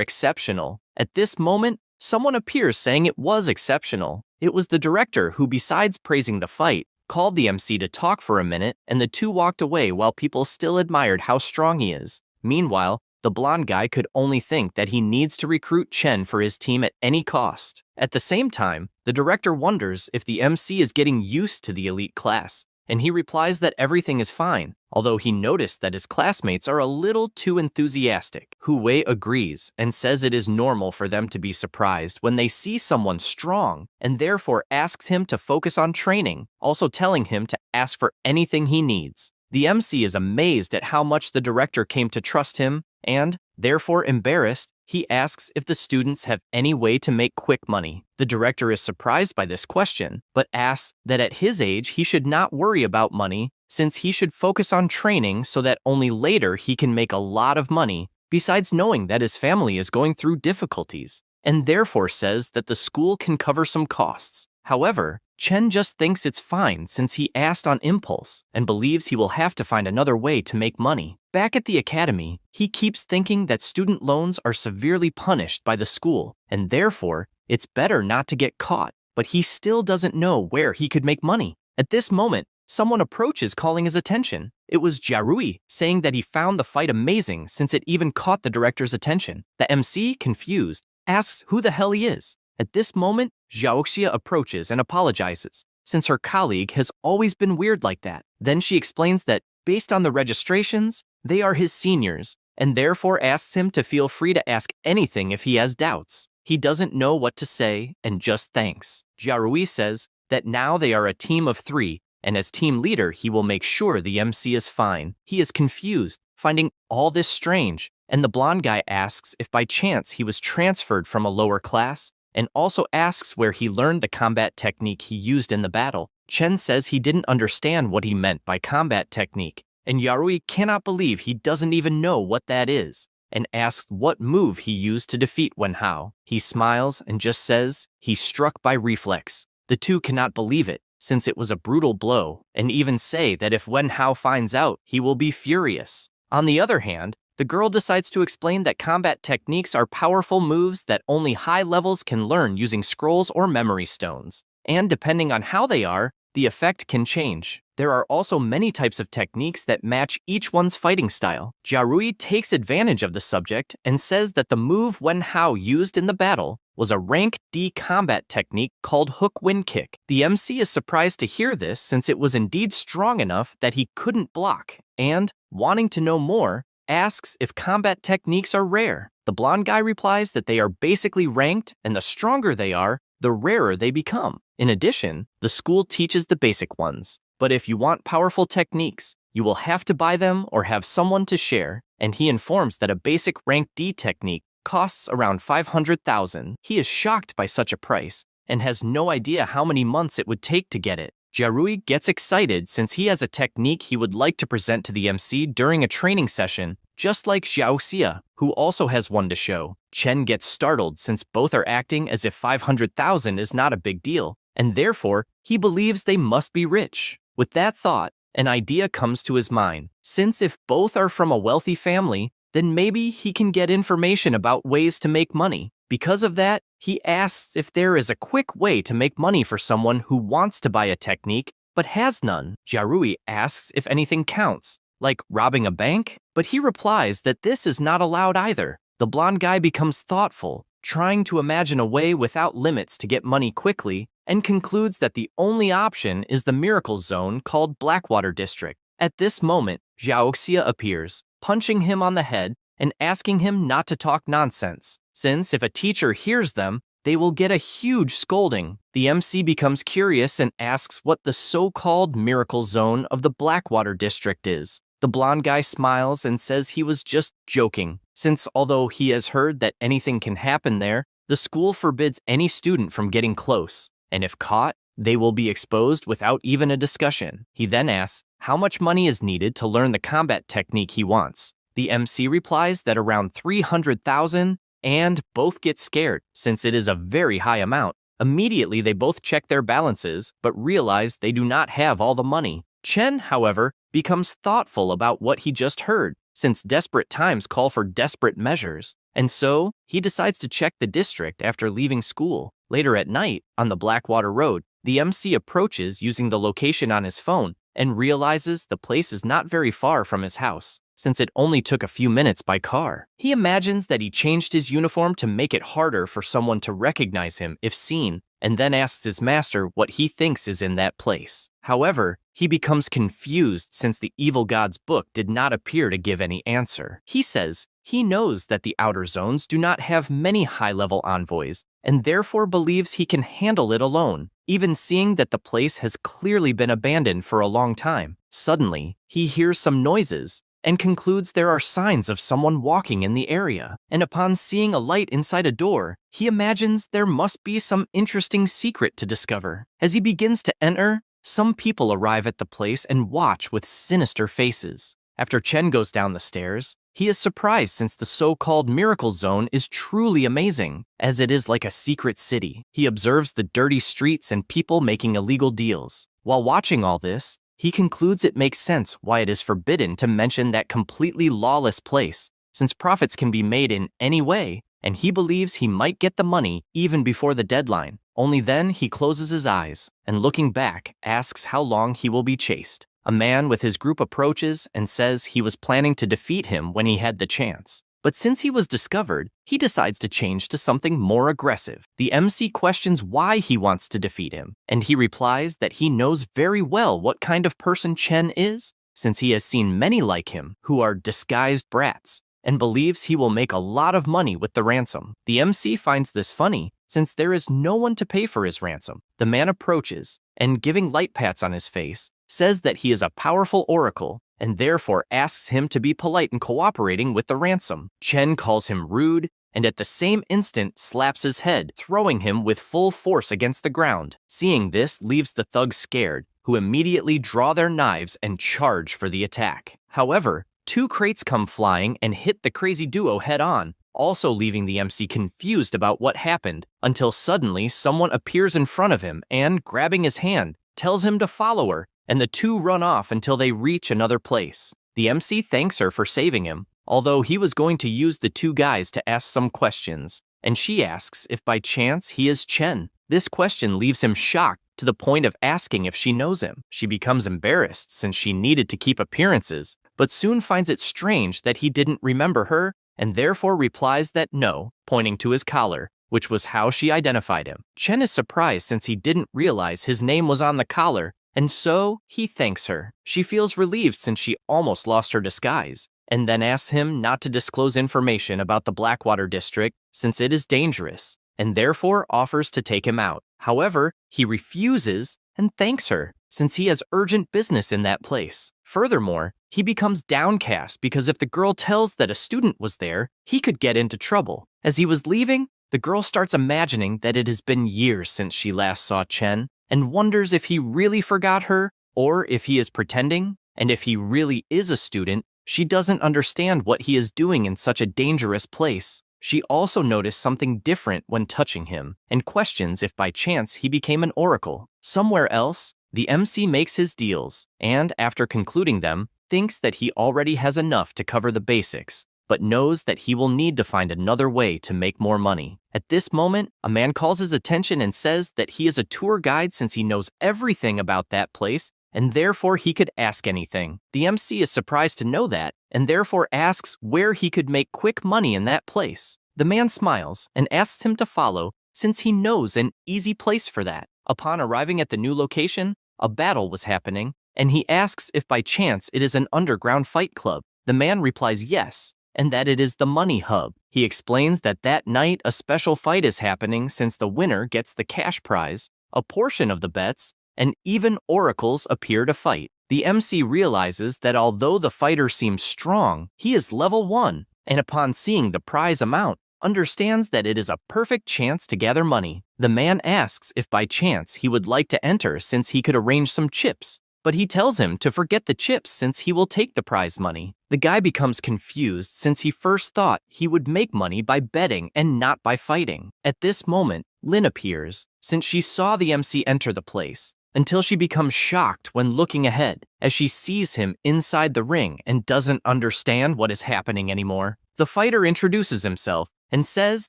exceptional. At this moment, someone appears saying it was exceptional. It was the director who, besides praising the fight, called the MC to talk for a minute, and the two walked away while people still admired how strong he is. Meanwhile, the blonde guy could only think that he needs to recruit Chen for his team at any cost. At the same time, the director wonders if the MC is getting used to the elite class, and he replies that everything is fine, although he noticed that his classmates are a little too enthusiastic. Hu Wei agrees and says it is normal for them to be surprised when they see someone strong, and therefore asks him to focus on training, also telling him to ask for anything he needs. The MC is amazed at how much the director came to trust him, and, therefore embarrassed, he asks if the students have any way to make quick money. The director is surprised by this question, but asks that at his age he should not worry about money, since he should focus on training so that only later he can make a lot of money, besides knowing that his family is going through difficulties, and therefore says that the school can cover some costs. However, Chen just thinks it's fine since he asked on impulse and believes he will have to find another way to make money. Back at the academy, he keeps thinking that student loans are severely punished by the school, and therefore, it's better not to get caught, but he still doesn't know where he could make money. At this moment, someone approaches calling his attention. It was Jiarui, saying that he found the fight amazing since it even caught the director's attention. The MC, confused, asks who the hell he is. At this moment, Xiaoxia approaches and apologizes, since her colleague has always been weird like that. Then she explains that, based on the registrations, they are his seniors, and therefore asks him to feel free to ask anything if he has doubts. He doesn't know what to say and just thanks. Jiarui says that now they are a team of 3, and as team leader, he will make sure the MC is fine. He is confused, finding all this strange, and the blonde guy asks if by chance he was transferred from a lower class, and also asks where he learned the combat technique he used in the battle. Chen says he didn't understand what he meant by combat technique, and Yarui cannot believe he doesn't even know what that is, and asks what move he used to defeat Wen Hao. He smiles and just says he struck by reflex. The two cannot believe it, since it was a brutal blow, and even say that if Wen Hao finds out, he will be furious. On the other hand, the girl decides to explain that combat techniques are powerful moves that only high levels can learn using scrolls or memory stones, and depending on how they are, the effect can change. There are also many types of techniques that match each one's fighting style. Jiarui takes advantage of the subject and says that the move Wen Hao used in the battle was a rank D combat technique called hook wind kick. The MC is surprised to hear this since it was indeed strong enough that he couldn't block, and, wanting to know more, asks if combat techniques are rare. The blonde guy replies that they are basically ranked, and the stronger they are, the rarer they become. In addition, the school teaches the basic ones, but if you want powerful techniques, you will have to buy them or have someone to share, and he informs that a basic rank D technique costs around 500,000. He is shocked by such a price, and has no idea how many months it would take to get it. Jiarui gets excited since he has a technique he would like to present to the MC during a training session, just like Xiaoxia, who also has one to show. Chen gets startled since both are acting as if 500,000 is not a big deal, and therefore, he believes they must be rich. With that thought, an idea comes to his mind, since if both are from a wealthy family, then maybe he can get information about ways to make money. Because of that, he asks if there is a quick way to make money for someone who wants to buy a technique but has none. Jiarui asks if anything counts, like robbing a bank, but he replies that this is not allowed either. The blonde guy becomes thoughtful, trying to imagine a way without limits to get money quickly, and concludes that the only option is the miracle zone called Blackwater District. At this moment, Xiaoxia appears, punching him on the head and asking him not to talk nonsense, since if a teacher hears them, they will get a huge scolding. The MC becomes curious and asks what the so-called miracle zone of the Blackwater District is. The blonde guy smiles and says he was just joking, since although he has heard that anything can happen there, the school forbids any student from getting close, and if caught, they will be exposed without even a discussion. He then asks how much money is needed to learn the combat technique he wants. The MC replies that around 300,000, and both get scared since it is a very high amount. Immediately, they both check their balances, but realize they do not have all the money. Chen, however, becomes thoughtful about what he just heard, since desperate times call for desperate measures. And so, he decides to check the district after leaving school. Later at night, on the Blackwater Road, the MC approaches using the location on his phone and realizes the place is not very far from his house, since it only took a few minutes by car. He imagines that he changed his uniform to make it harder for someone to recognize him if seen, and then asks his master what he thinks is in that place. However, he becomes confused since the evil god's book did not appear to give any answer. He says he knows that the outer zones do not have many high-level envoys, and therefore believes he can handle it alone, even seeing that the place has clearly been abandoned for a long time. Suddenly, he hears some noises and concludes there are signs of someone walking in the area. And upon seeing a light inside a door, he imagines there must be some interesting secret to discover. As he begins to enter, some people arrive at the place and watch with sinister faces. After Chen goes down the stairs, he is surprised since the so-called miracle zone is truly amazing, as it is like a secret city. He observes the dirty streets and people making illegal deals. While watching all this, he concludes it makes sense why it is forbidden to mention that completely lawless place, since profits can be made in any way, and he believes he might get the money even before the deadline. Only then he closes his eyes, and looking back, asks how long he will be chased. A man with his group approaches and says he was planning to defeat him when he had the chance. But since he was discovered, he decides to change to something more aggressive. The MC questions why he wants to defeat him, and he replies that he knows very well what kind of person Chen is, since he has seen many like him who are disguised brats, and believes he will make a lot of money with the ransom. The MC finds this funny, since there is no one to pay for his ransom. The man approaches, and giving light pats on his face, says that he is a powerful oracle, and therefore asks him to be polite in cooperating with the ransom. Chen calls him rude, and at the same instant slaps his head, throwing him with full force against the ground. Seeing this leaves the thugs scared, who immediately draw their knives and charge for the attack. However, 2 crates come flying and hit the crazy duo head-on, also leaving the MC confused about what happened, until suddenly someone appears in front of him and, grabbing his hand, tells him to follow her, and the 2 run off until they reach another place. The MC thanks her for saving him, although he was going to use the 2 guys to ask some questions, and she asks if by chance he is Chen. This question leaves him shocked to the point of asking if she knows him. She becomes embarrassed since she needed to keep appearances, but soon finds it strange that he didn't remember her, and therefore replies that no, pointing to his collar, which was how she identified him. Chen is surprised since he didn't realize his name was on the collar, and so he thanks her. She feels relieved since she almost lost her disguise, and then asks him not to disclose information about the Blackwater district since it is dangerous, and therefore offers to take him out. However, he refuses and thanks her since he has urgent business in that place. Furthermore, he becomes downcast because if the girl tells that a student was there, he could get into trouble. As he was leaving, the girl starts imagining that it has been years since she last saw Chen, and wonders if he really forgot her, or if he is pretending, and if he really is a student, she doesn't understand what he is doing in such a dangerous place. She also noticed something different when touching him, and questions if by chance he became an oracle. Somewhere else, the MC makes his deals, and after concluding them, thinks that he already has enough to cover the basics, but knows that he will need to find another way to make more money. At this moment, a man calls his attention and says that he is a tour guide since he knows everything about that place, and therefore he could ask anything. The MC is surprised to know that, and therefore asks where he could make quick money in that place. The man smiles and asks him to follow, since he knows an easy place for that. Upon arriving at the new location, a battle was happening, and he asks if by chance it is an underground fight club. The man replies yes, and that it is the Money Hub. He explains that that night a special fight is happening since the winner gets the cash prize, a portion of the bets, and even oracles appear to fight. The MC realizes that although the fighter seems strong, he is level 1, and upon seeing the prize amount, understands that it is a perfect chance to gather money. The man asks if by chance he would like to enter since he could arrange some chips, but he tells him to forget the chips since he will take the prize money. The guy becomes confused since he first thought he would make money by betting and not by fighting. At this moment, Lin appears, since she saw the MC enter the place, until she becomes shocked when looking ahead, as she sees him inside the ring and doesn't understand what is happening anymore. The fighter introduces himself and says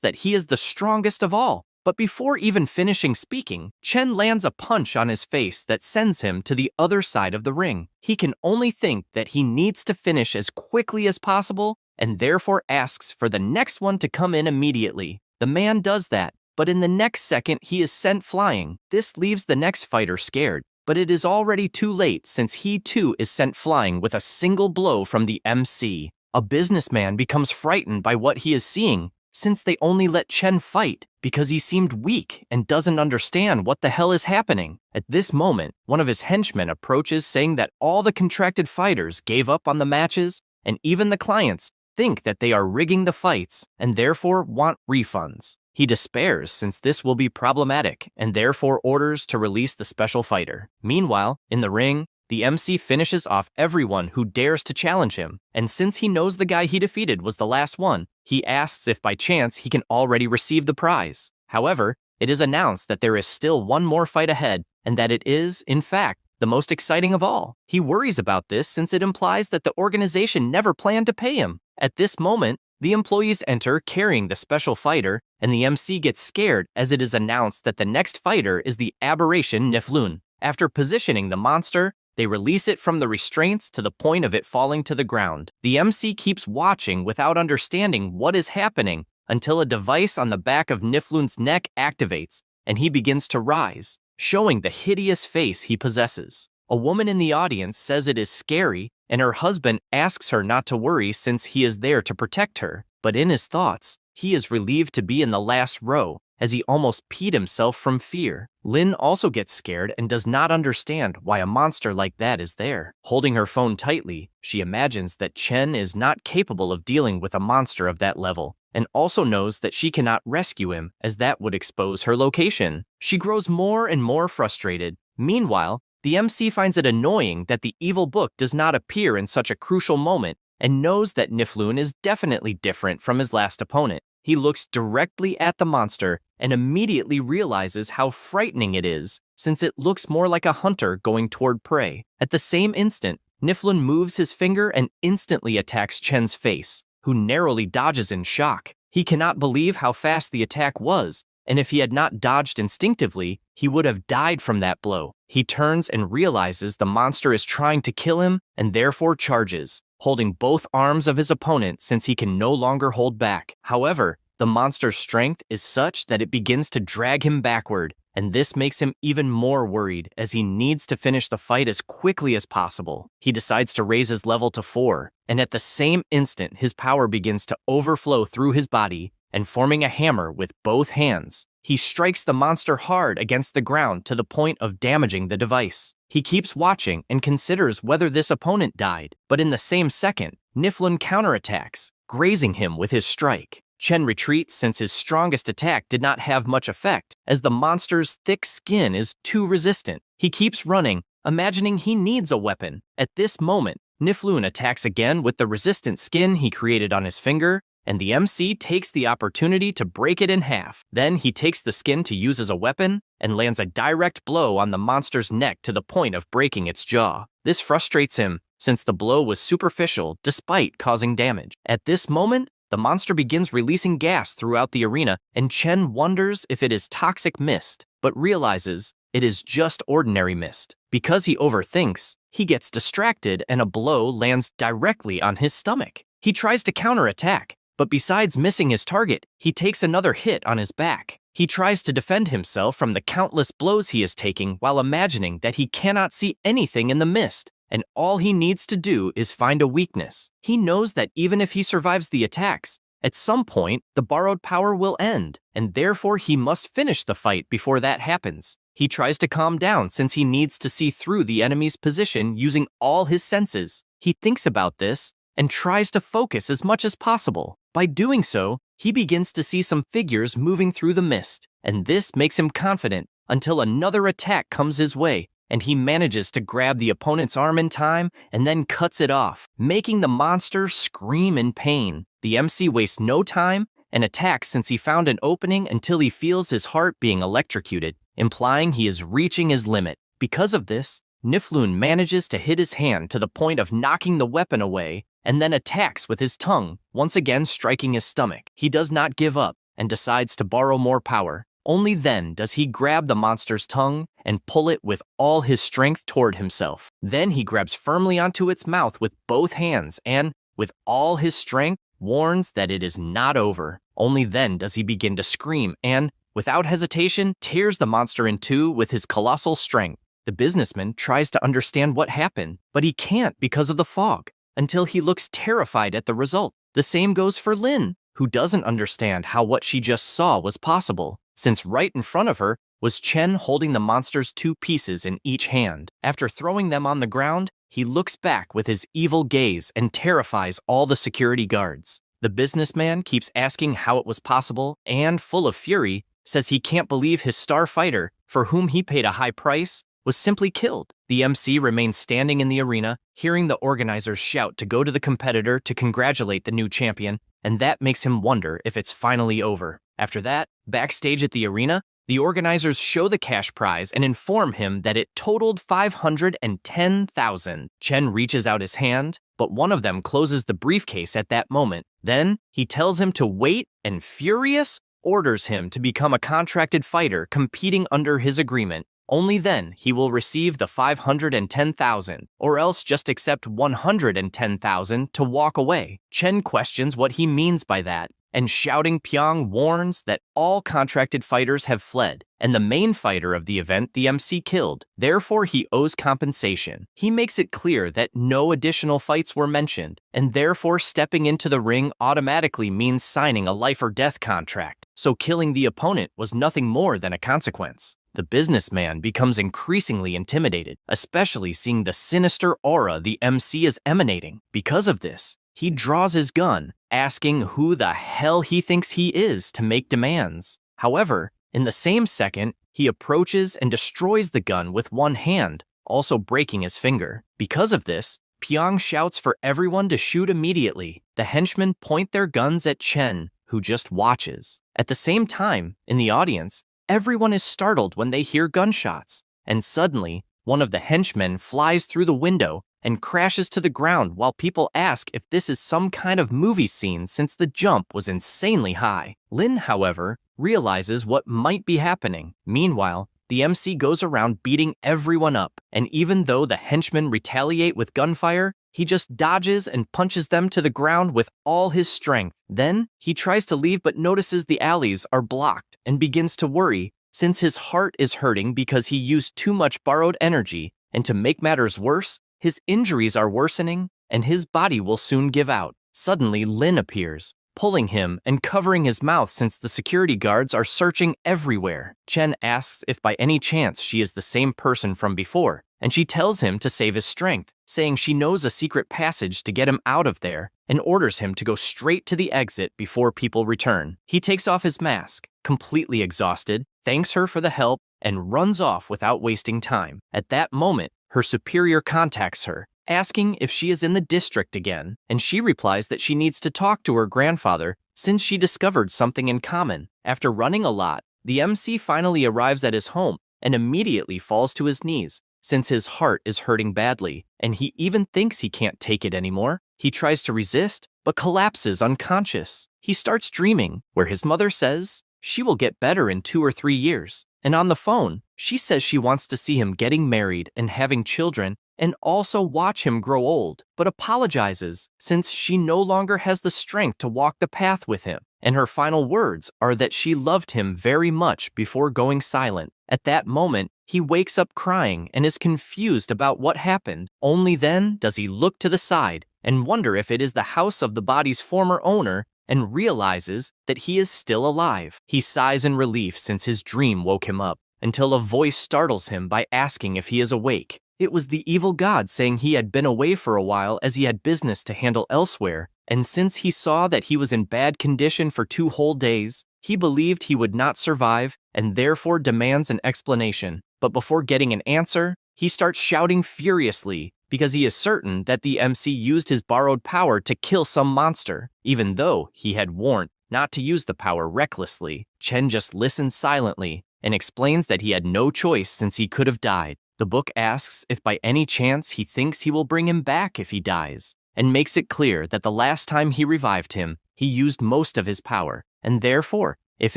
that he is the strongest of all, but before even finishing speaking, Chen lands a punch on his face that sends him to the other side of the ring. He can only think that he needs to finish as quickly as possible and therefore asks for the next one to come in immediately. The man does that, but in the next second he is sent flying. This leaves the next fighter scared, but it is already too late since he too is sent flying with a single blow from the MC. A businessman becomes frightened by what he is seeing, since they only let Chen fight because he seemed weak and doesn't understand what the hell is happening. At this moment, one of his henchmen approaches saying that all the contracted fighters gave up on the matches, and even the clients think that they are rigging the fights and therefore want refunds. He despairs since this will be problematic and therefore orders to release the special fighter. Meanwhile, in the ring, the MC finishes off everyone who dares to challenge him, and since he knows the guy he defeated was the last one, he asks if by chance he can already receive the prize. However, it is announced that there is still one more fight ahead, and that it is, in fact, the most exciting of all. He worries about this since it implies that the organization never planned to pay him. At this moment, the employees enter carrying the special fighter, and the MC gets scared as it is announced that the next fighter is the aberration Niflun. After positioning the monster, they release it from the restraints to the point of it falling to the ground. The MC keeps watching without understanding what is happening until a device on the back of Niflun's neck activates, and he begins to rise, showing the hideous face he possesses. A woman in the audience says it is scary, and her husband asks her not to worry since he is there to protect her. But in his thoughts, he is relieved to be in the last row, as he almost peed himself from fear. Lin also gets scared and does not understand why a monster like that is there. Holding her phone tightly, she imagines that Chen is not capable of dealing with a monster of that level, and also knows that she cannot rescue him as that would expose her location. She grows more and more frustrated. Meanwhile, the MC finds it annoying that the evil book does not appear in such a crucial moment and knows that Niflun is definitely different from his last opponent. He looks directly at the monster and immediately realizes how frightening it is, since it looks more like a hunter going toward prey. At the same instant, Niflun moves his finger and instantly attacks Chen's face, who narrowly dodges in shock. He cannot believe how fast the attack was, and if he had not dodged instinctively, he would have died from that blow. He turns and realizes the monster is trying to kill him and therefore charges, holding both arms of his opponent since he can no longer hold back. However, the monster's strength is such that it begins to drag him backward, and this makes him even more worried as he needs to finish the fight as quickly as possible. He decides to raise his level to 4, and at the same instant his power begins to overflow through his body, and forming a hammer with both hands, he strikes the monster hard against the ground to the point of damaging the device. He keeps watching and considers whether this opponent died, but in the same second, Niflun counterattacks, grazing him with his strike. Chen retreats since his strongest attack did not have much effect, as the monster's thick skin is too resistant. He keeps running, imagining he needs a weapon. At this moment, Niflun attacks again with the resistant skin he created on his finger, and the MC takes the opportunity to break it in half. Then he takes the skin to use as a weapon and lands a direct blow on the monster's neck to the point of breaking its jaw. This frustrates him, since the blow was superficial despite causing damage. At this moment, the monster begins releasing gas throughout the arena, and Chen wonders if it is toxic mist, but realizes it is just ordinary mist. Because he overthinks, he gets distracted and a blow lands directly on his stomach. He tries to counterattack, but besides missing his target, he takes another hit on his back. He tries to defend himself from the countless blows he is taking while imagining that he cannot see anything in the mist, and all he needs to do is find a weakness. He knows that even if he survives the attacks, at some point the borrowed power will end, and therefore he must finish the fight before that happens. He tries to calm down since he needs to see through the enemy's position using all his senses. He thinks about this and tries to focus as much as possible. By doing so, he begins to see some figures moving through the mist, and this makes him confident until another attack comes his way, and he manages to grab the opponent's arm in time and then cuts it off, making the monster scream in pain. The MC wastes no time and attacks since he found an opening until he feels his heart being electrocuted, implying he is reaching his limit. Because of this, Niflun manages to hit his hand to the point of knocking the weapon away and then attacks with his tongue, once again striking his stomach. He does not give up and decides to borrow more power. Only then does he grab the monster's tongue and pull it with all his strength toward himself. Then he grabs firmly onto its mouth with both hands and, with all his strength, warns that it is not over. Only then does he begin to scream and, without hesitation, tears the monster in two with his colossal strength. The businessman tries to understand what happened, but he can't because of the fog, until he looks terrified at the result. The same goes for Lin, who doesn't understand how what she just saw was possible, since right in front of her was Chen holding the monster's two pieces in each hand. After throwing them on the ground, he looks back with his evil gaze and terrifies all the security guards. The businessman keeps asking how it was possible and, full of fury, says he can't believe his star fighter, for whom he paid a high price, was simply killed. The MC remains standing in the arena, hearing the organizers shout to go to the competitor to congratulate the new champion, and that makes him wonder if it's finally over. After that, backstage at the arena, the organizers show the cash prize and inform him that it totaled 510,000. Chen reaches out his hand, but one of them closes the briefcase at that moment. Then, he tells him to wait and, furious, orders him to become a contracted fighter competing under his agreement. Only then he will receive the 510,000, or else just accept 110,000 to walk away. Chen questions what he means by that, and shouting Pyong warns that all contracted fighters have fled, and the main fighter of the event the MC killed. Therefore, he owes compensation. He makes it clear that no additional fights were mentioned, and therefore stepping into the ring automatically means signing a life or death contract, so killing the opponent was nothing more than a consequence. The businessman becomes increasingly intimidated, especially seeing the sinister aura the MC is emanating. Because of this, he draws his gun, asking who the hell he thinks he is to make demands. However, in the same second, he approaches and destroys the gun with one hand, also breaking his finger. Because of this, Pyong shouts for everyone to shoot immediately. The henchmen point their guns at Chen, who just watches. At the same time, in the audience, everyone is startled when they hear gunshots, and suddenly, one of the henchmen flies through the window and crashes to the ground while people ask if this is some kind of movie scene since the jump was insanely high. Lin, however, realizes what might be happening. Meanwhile, the MC goes around beating everyone up, and even though the henchmen retaliate with gunfire, he just dodges and punches them to the ground with all his strength. Then, he tries to leave but notices the alleys are blocked and begins to worry, since his heart is hurting because he used too much borrowed energy, and to make matters worse, his injuries are worsening, and his body will soon give out. Suddenly, Lin appears, pulling him and covering his mouth since the security guards are searching everywhere. Chen asks if by any chance she is the same person from before, and she tells him to save his strength, saying she knows a secret passage to get him out of there, and orders him to go straight to the exit before people return. He takes off his mask, completely exhausted, thanks her for the help, and runs off without wasting time. At that moment, her superior contacts her, asking if she is in the district again, and she replies that she needs to talk to her grandfather since she discovered something in common. After running a lot, the MC finally arrives at his home and immediately falls to his knees, since his heart is hurting badly, and he even thinks he can't take it anymore. He tries to resist, but collapses unconscious. He starts dreaming, where his mother says she will get better in 2 or 3 years, and on the phone, she says she wants to see him getting married and having children, and also watch him grow old, but apologizes since she no longer has the strength to walk the path with him. And her final words are that she loved him very much before going silent. At that moment, he wakes up crying and is confused about what happened. Only then does he look to the side and wonder if it is the house of the body's former owner, and realizes that he is still alive. He sighs in relief since his dream woke him up, until a voice startles him by asking if he is awake. It was the evil god saying he had been away for a while as he had business to handle elsewhere, and since he saw that he was in bad condition for 2 whole days, he believed he would not survive and therefore demands an explanation. But before getting an answer, he starts shouting furiously because he is certain that the MC used his borrowed power to kill some monster, even though he had warned not to use the power recklessly. Chen just listens silently and explains that he had no choice since he could have died. The book asks if by any chance he thinks he will bring him back if he dies, and makes it clear that the last time he revived him, he used most of his power, and therefore, if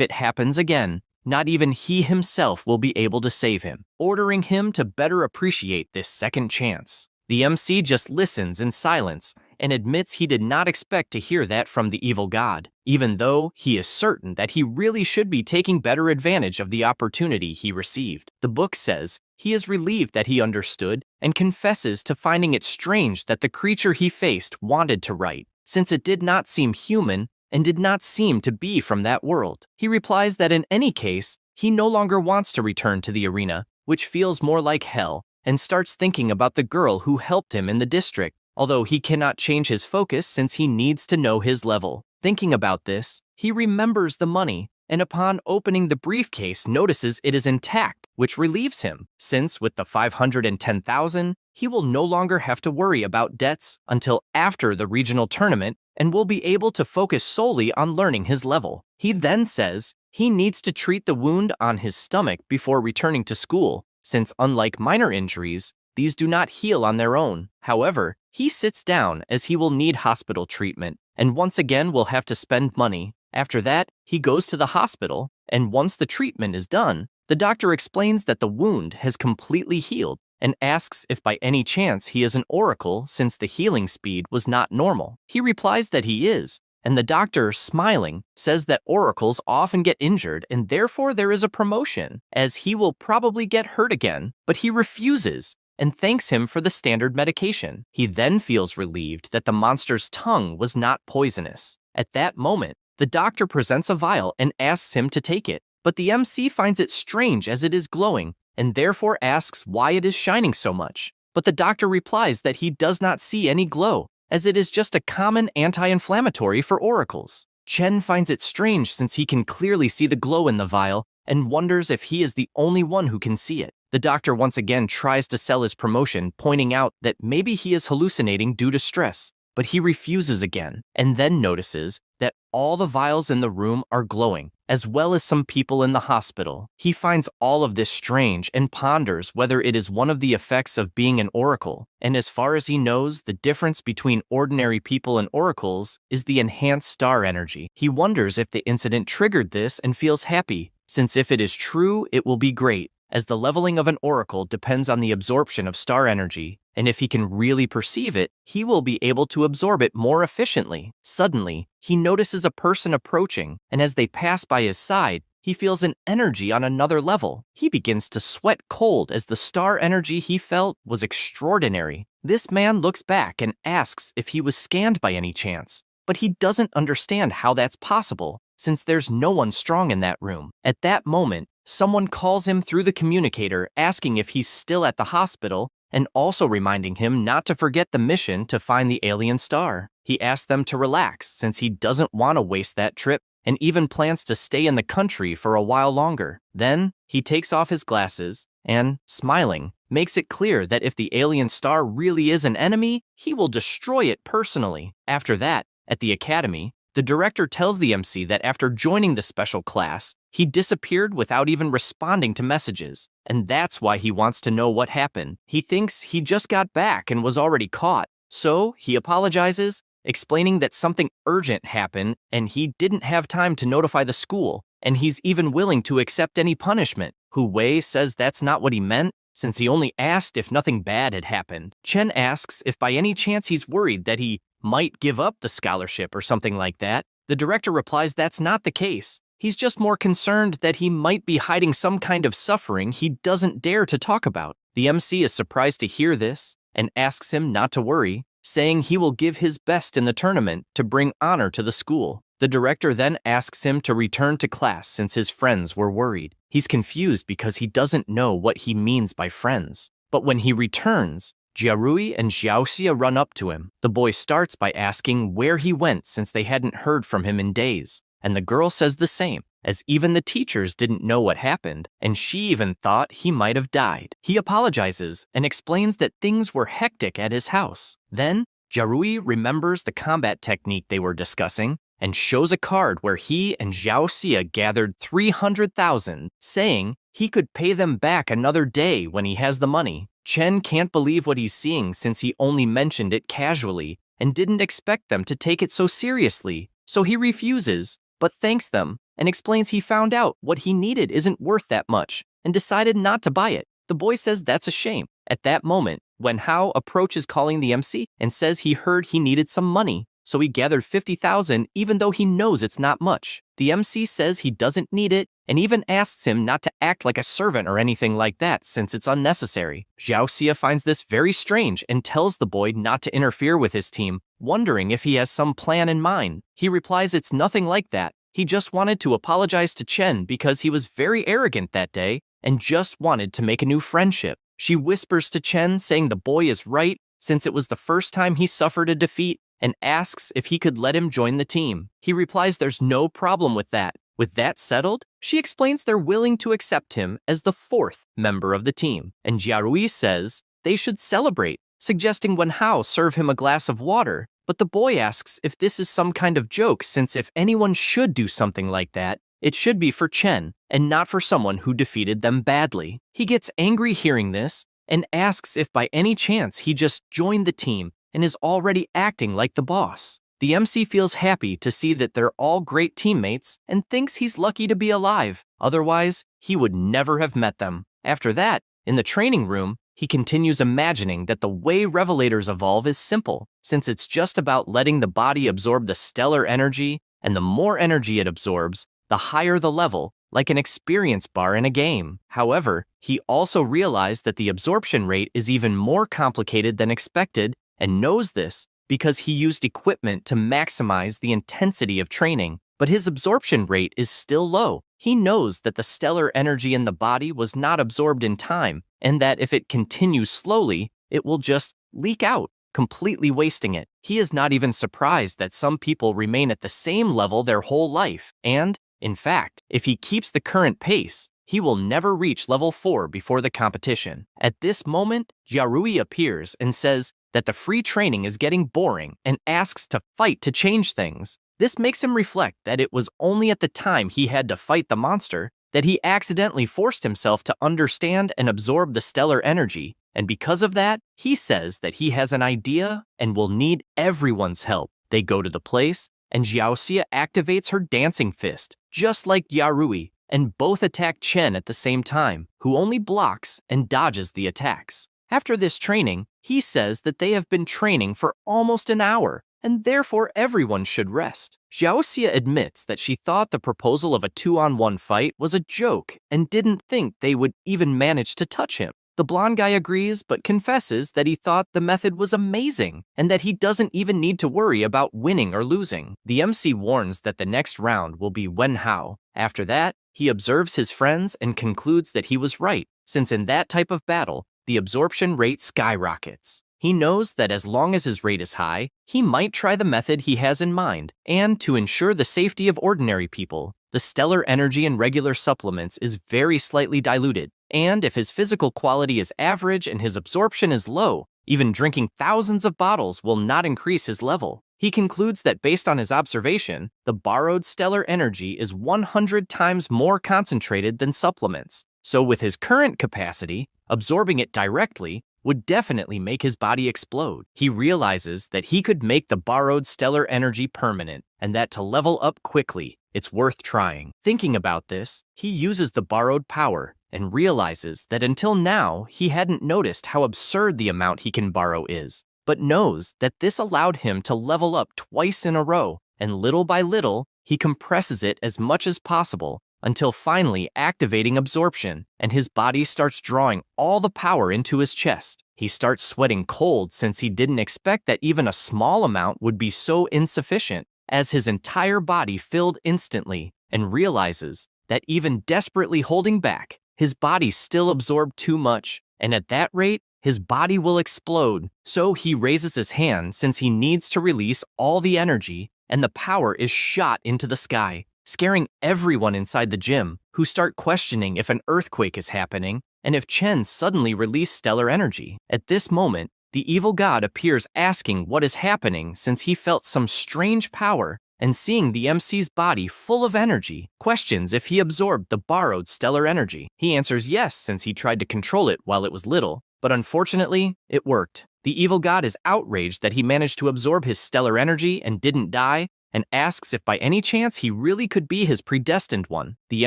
it happens again, not even he himself will be able to save him, ordering him to better appreciate this second chance. The MC just listens in silence and admits he did not expect to hear that from the evil god, even though he is certain that he really should be taking better advantage of the opportunity he received. The book says he is relieved that he understood and confesses to finding it strange that the creature he faced wanted to write, since it did not seem human and did not seem to be from that world. He replies that in any case, he no longer wants to return to the arena, which feels more like hell, and starts thinking about the girl who helped him in the district, although he cannot change his focus since he needs to know his level. Thinking about this, he remembers the money, and upon opening the briefcase notices it is intact, which relieves him, since with the 510,000, he will no longer have to worry about debts until after the regional tournament and will be able to focus solely on learning his level. He then says he needs to treat the wound on his stomach before returning to school, since unlike minor injuries, these do not heal on their own. However, he sits down as he will need hospital treatment and once again will have to spend money. After that, he goes to the hospital, and once the treatment is done, the doctor explains that the wound has completely healed and asks if by any chance he is an oracle since the healing speed was not normal. He replies that he is, and the doctor, smiling, says that oracles often get injured and therefore there is a promotion, as he will probably get hurt again, but he refuses and thanks him for the standard medication. He then feels relieved that the monster's tongue was not poisonous. At that moment, the doctor presents a vial and asks him to take it, but the MC finds it strange as it is glowing and therefore asks why it is shining so much. But the doctor replies that he does not see any glow, as it is just a common anti-inflammatory for oracles. Chen finds it strange since he can clearly see the glow in the vial and wonders if he is the only one who can see it. The doctor once again tries to sell his promotion, pointing out that maybe he is hallucinating due to stress, but he refuses again, and then notices that all the vials in the room are glowing, as well as some people in the hospital. He finds all of this strange and ponders whether it is one of the effects of being an oracle, and as far as he knows, the difference between ordinary people and oracles is the enhanced star energy. He wonders if the incident triggered this and feels happy, since if it is true, it will be great, as the leveling of an oracle depends on the absorption of star energy, and if he can really perceive it, he will be able to absorb it more efficiently. Suddenly, he notices a person approaching, and as they pass by his side, he feels an energy on another level. He begins to sweat cold as the star energy he felt was extraordinary. This man looks back and asks if he was scanned by any chance, but he doesn't understand how that's possible, since there's no one strong in that room. At that moment, someone calls him through the communicator asking if he's still at the hospital and also reminding him not to forget the mission to find the alien star. He asks them to relax since he doesn't want to waste that trip and even plans to stay in the country for a while longer. Then, he takes off his glasses and, smiling, makes it clear that if the alien star really is an enemy, he will destroy it personally. After that, at the academy, the director tells the MC that after joining the special class, he disappeared without even responding to messages, and that's why he wants to know what happened. He thinks he just got back and was already caught, so he apologizes, explaining that something urgent happened and he didn't have time to notify the school, and he's even willing to accept any punishment. Hu Wei says that's not what he meant, since he only asked if nothing bad had happened. Chen asks if by any chance he's worried that he might give up the scholarship or something like that. The director replies that's not the case. He's just more concerned that he might be hiding some kind of suffering he doesn't dare to talk about. The MC is surprised to hear this and asks him not to worry, saying he will give his best in the tournament to bring honor to the school. The director then asks him to return to class since his friends were worried. He's confused because he doesn't know what he means by friends. But when he returns, Jiarui and Xiaoxia run up to him. The boy starts by asking where he went since they hadn't heard from him in days, and the girl says the same, as even the teachers didn't know what happened, and she even thought he might have died. He apologizes and explains that things were hectic at his house. Then, Jiarui remembers the combat technique they were discussing and shows a card where he and Xiao Xia gathered 300,000, saying he could pay them back another day when he has the money. Chen can't believe what he's seeing since he only mentioned it casually and didn't expect them to take it so seriously, so he refuses, but thanks them and explains he found out what he needed isn't worth that much and decided not to buy it. The boy says that's a shame. At that moment, Wen Hao approaches calling the MC and says he heard he needed some money, so he gathered 50,000 even though he knows it's not much. The MC says he doesn't need it and even asks him not to act like a servant or anything like that since it's unnecessary. Xiao Xia finds this very strange and tells the boy not to interfere with his team, wondering if he has some plan in mind. He replies it's nothing like that. He just wanted to apologize to Chen because he was very arrogant that day and just wanted to make a new friendship. She whispers to Chen saying the boy is right since it was the first time he suffered a defeat and asks if he could let him join the team. He replies there's no problem with that. With that settled, she explains they're willing to accept him as the 4th member of the team, and Jiarui says they should celebrate, suggesting Wen Hao serve him a glass of water, but the boy asks if this is some kind of joke since if anyone should do something like that, it should be for Chen and not for someone who defeated them badly. He gets angry hearing this and asks if by any chance he just joined the team and is already acting like the boss. The MC feels happy to see that they're all great teammates and thinks he's lucky to be alive. Otherwise, he would never have met them. After that, in the training room, he continues imagining that the way revelators evolve is simple, since it's just about letting the body absorb the stellar energy, and the more energy it absorbs, the higher the level, like an experience bar in a game. However, he also realized that the absorption rate is even more complicated than expected and knows this because he used equipment to maximize the intensity of training, but his absorption rate is still low. He knows that the stellar energy in the body was not absorbed in time, and that if it continues slowly, it will just leak out, completely wasting it. He is not even surprised that some people remain at the same level their whole life, and, in fact, if he keeps the current pace, he will never reach level 4 before the competition. At this moment, Jiarui appears and says that the free training is getting boring and asks to fight to change things. This makes him reflect that it was only at the time he had to fight the monster that he accidentally forced himself to understand and absorb the stellar energy, and because of that, he says that he has an idea and will need everyone's help. They go to the place, and Xiao Xia activates her dancing fist, just like Jiarui, and both attack Chen at the same time, who only blocks and dodges the attacks. After this training, he says that they have been training for almost an hour, and therefore everyone should rest. Xiao Xia admits that she thought the proposal of a 2-on-1 fight was a joke and didn't think they would even manage to touch him. The blonde guy agrees but confesses that he thought the method was amazing and that he doesn't even need to worry about winning or losing. The MC warns that the next round will be Wen Hao. After that, he observes his friends and concludes that he was right, since in that type of battle, the absorption rate skyrockets. He knows that as long as his rate is high, he might try the method he has in mind, and to ensure the safety of ordinary people, the stellar energy in regular supplements is very slightly diluted, and if his physical quality is average and his absorption is low, even drinking thousands of bottles will not increase his level. He concludes that based on his observation, the borrowed stellar energy is 100 times more concentrated than supplements, so with his current capacity, absorbing it directly would definitely make his body explode. He realizes that he could make the borrowed stellar energy permanent, and that to level up quickly, it's worth trying. Thinking about this, he uses the borrowed power and realizes that until now, he hadn't noticed how absurd the amount he can borrow is, but knows that this allowed him to level up twice in a row, and little by little, he compresses it as much as possible until finally activating absorption, and his body starts drawing all the power into his chest. He starts sweating cold since he didn't expect that even a small amount would be so insufficient, as his entire body filled instantly, and realizes that even desperately holding back, his body still absorbed too much, and at that rate, his body will explode. So he raises his hand since he needs to release all the energy, and the power is shot into the sky, scaring everyone inside the gym, who start questioning if an earthquake is happening and if Chen suddenly released stellar energy. At this moment, the evil god appears asking what is happening since he felt some strange power and seeing the MC's body full of energy, questions if he absorbed the borrowed stellar energy. He answers yes since he tried to control it while it was little, but unfortunately, it worked. The evil god is outraged that he managed to absorb his stellar energy and didn't die, and asks if by any chance he really could be his predestined one. The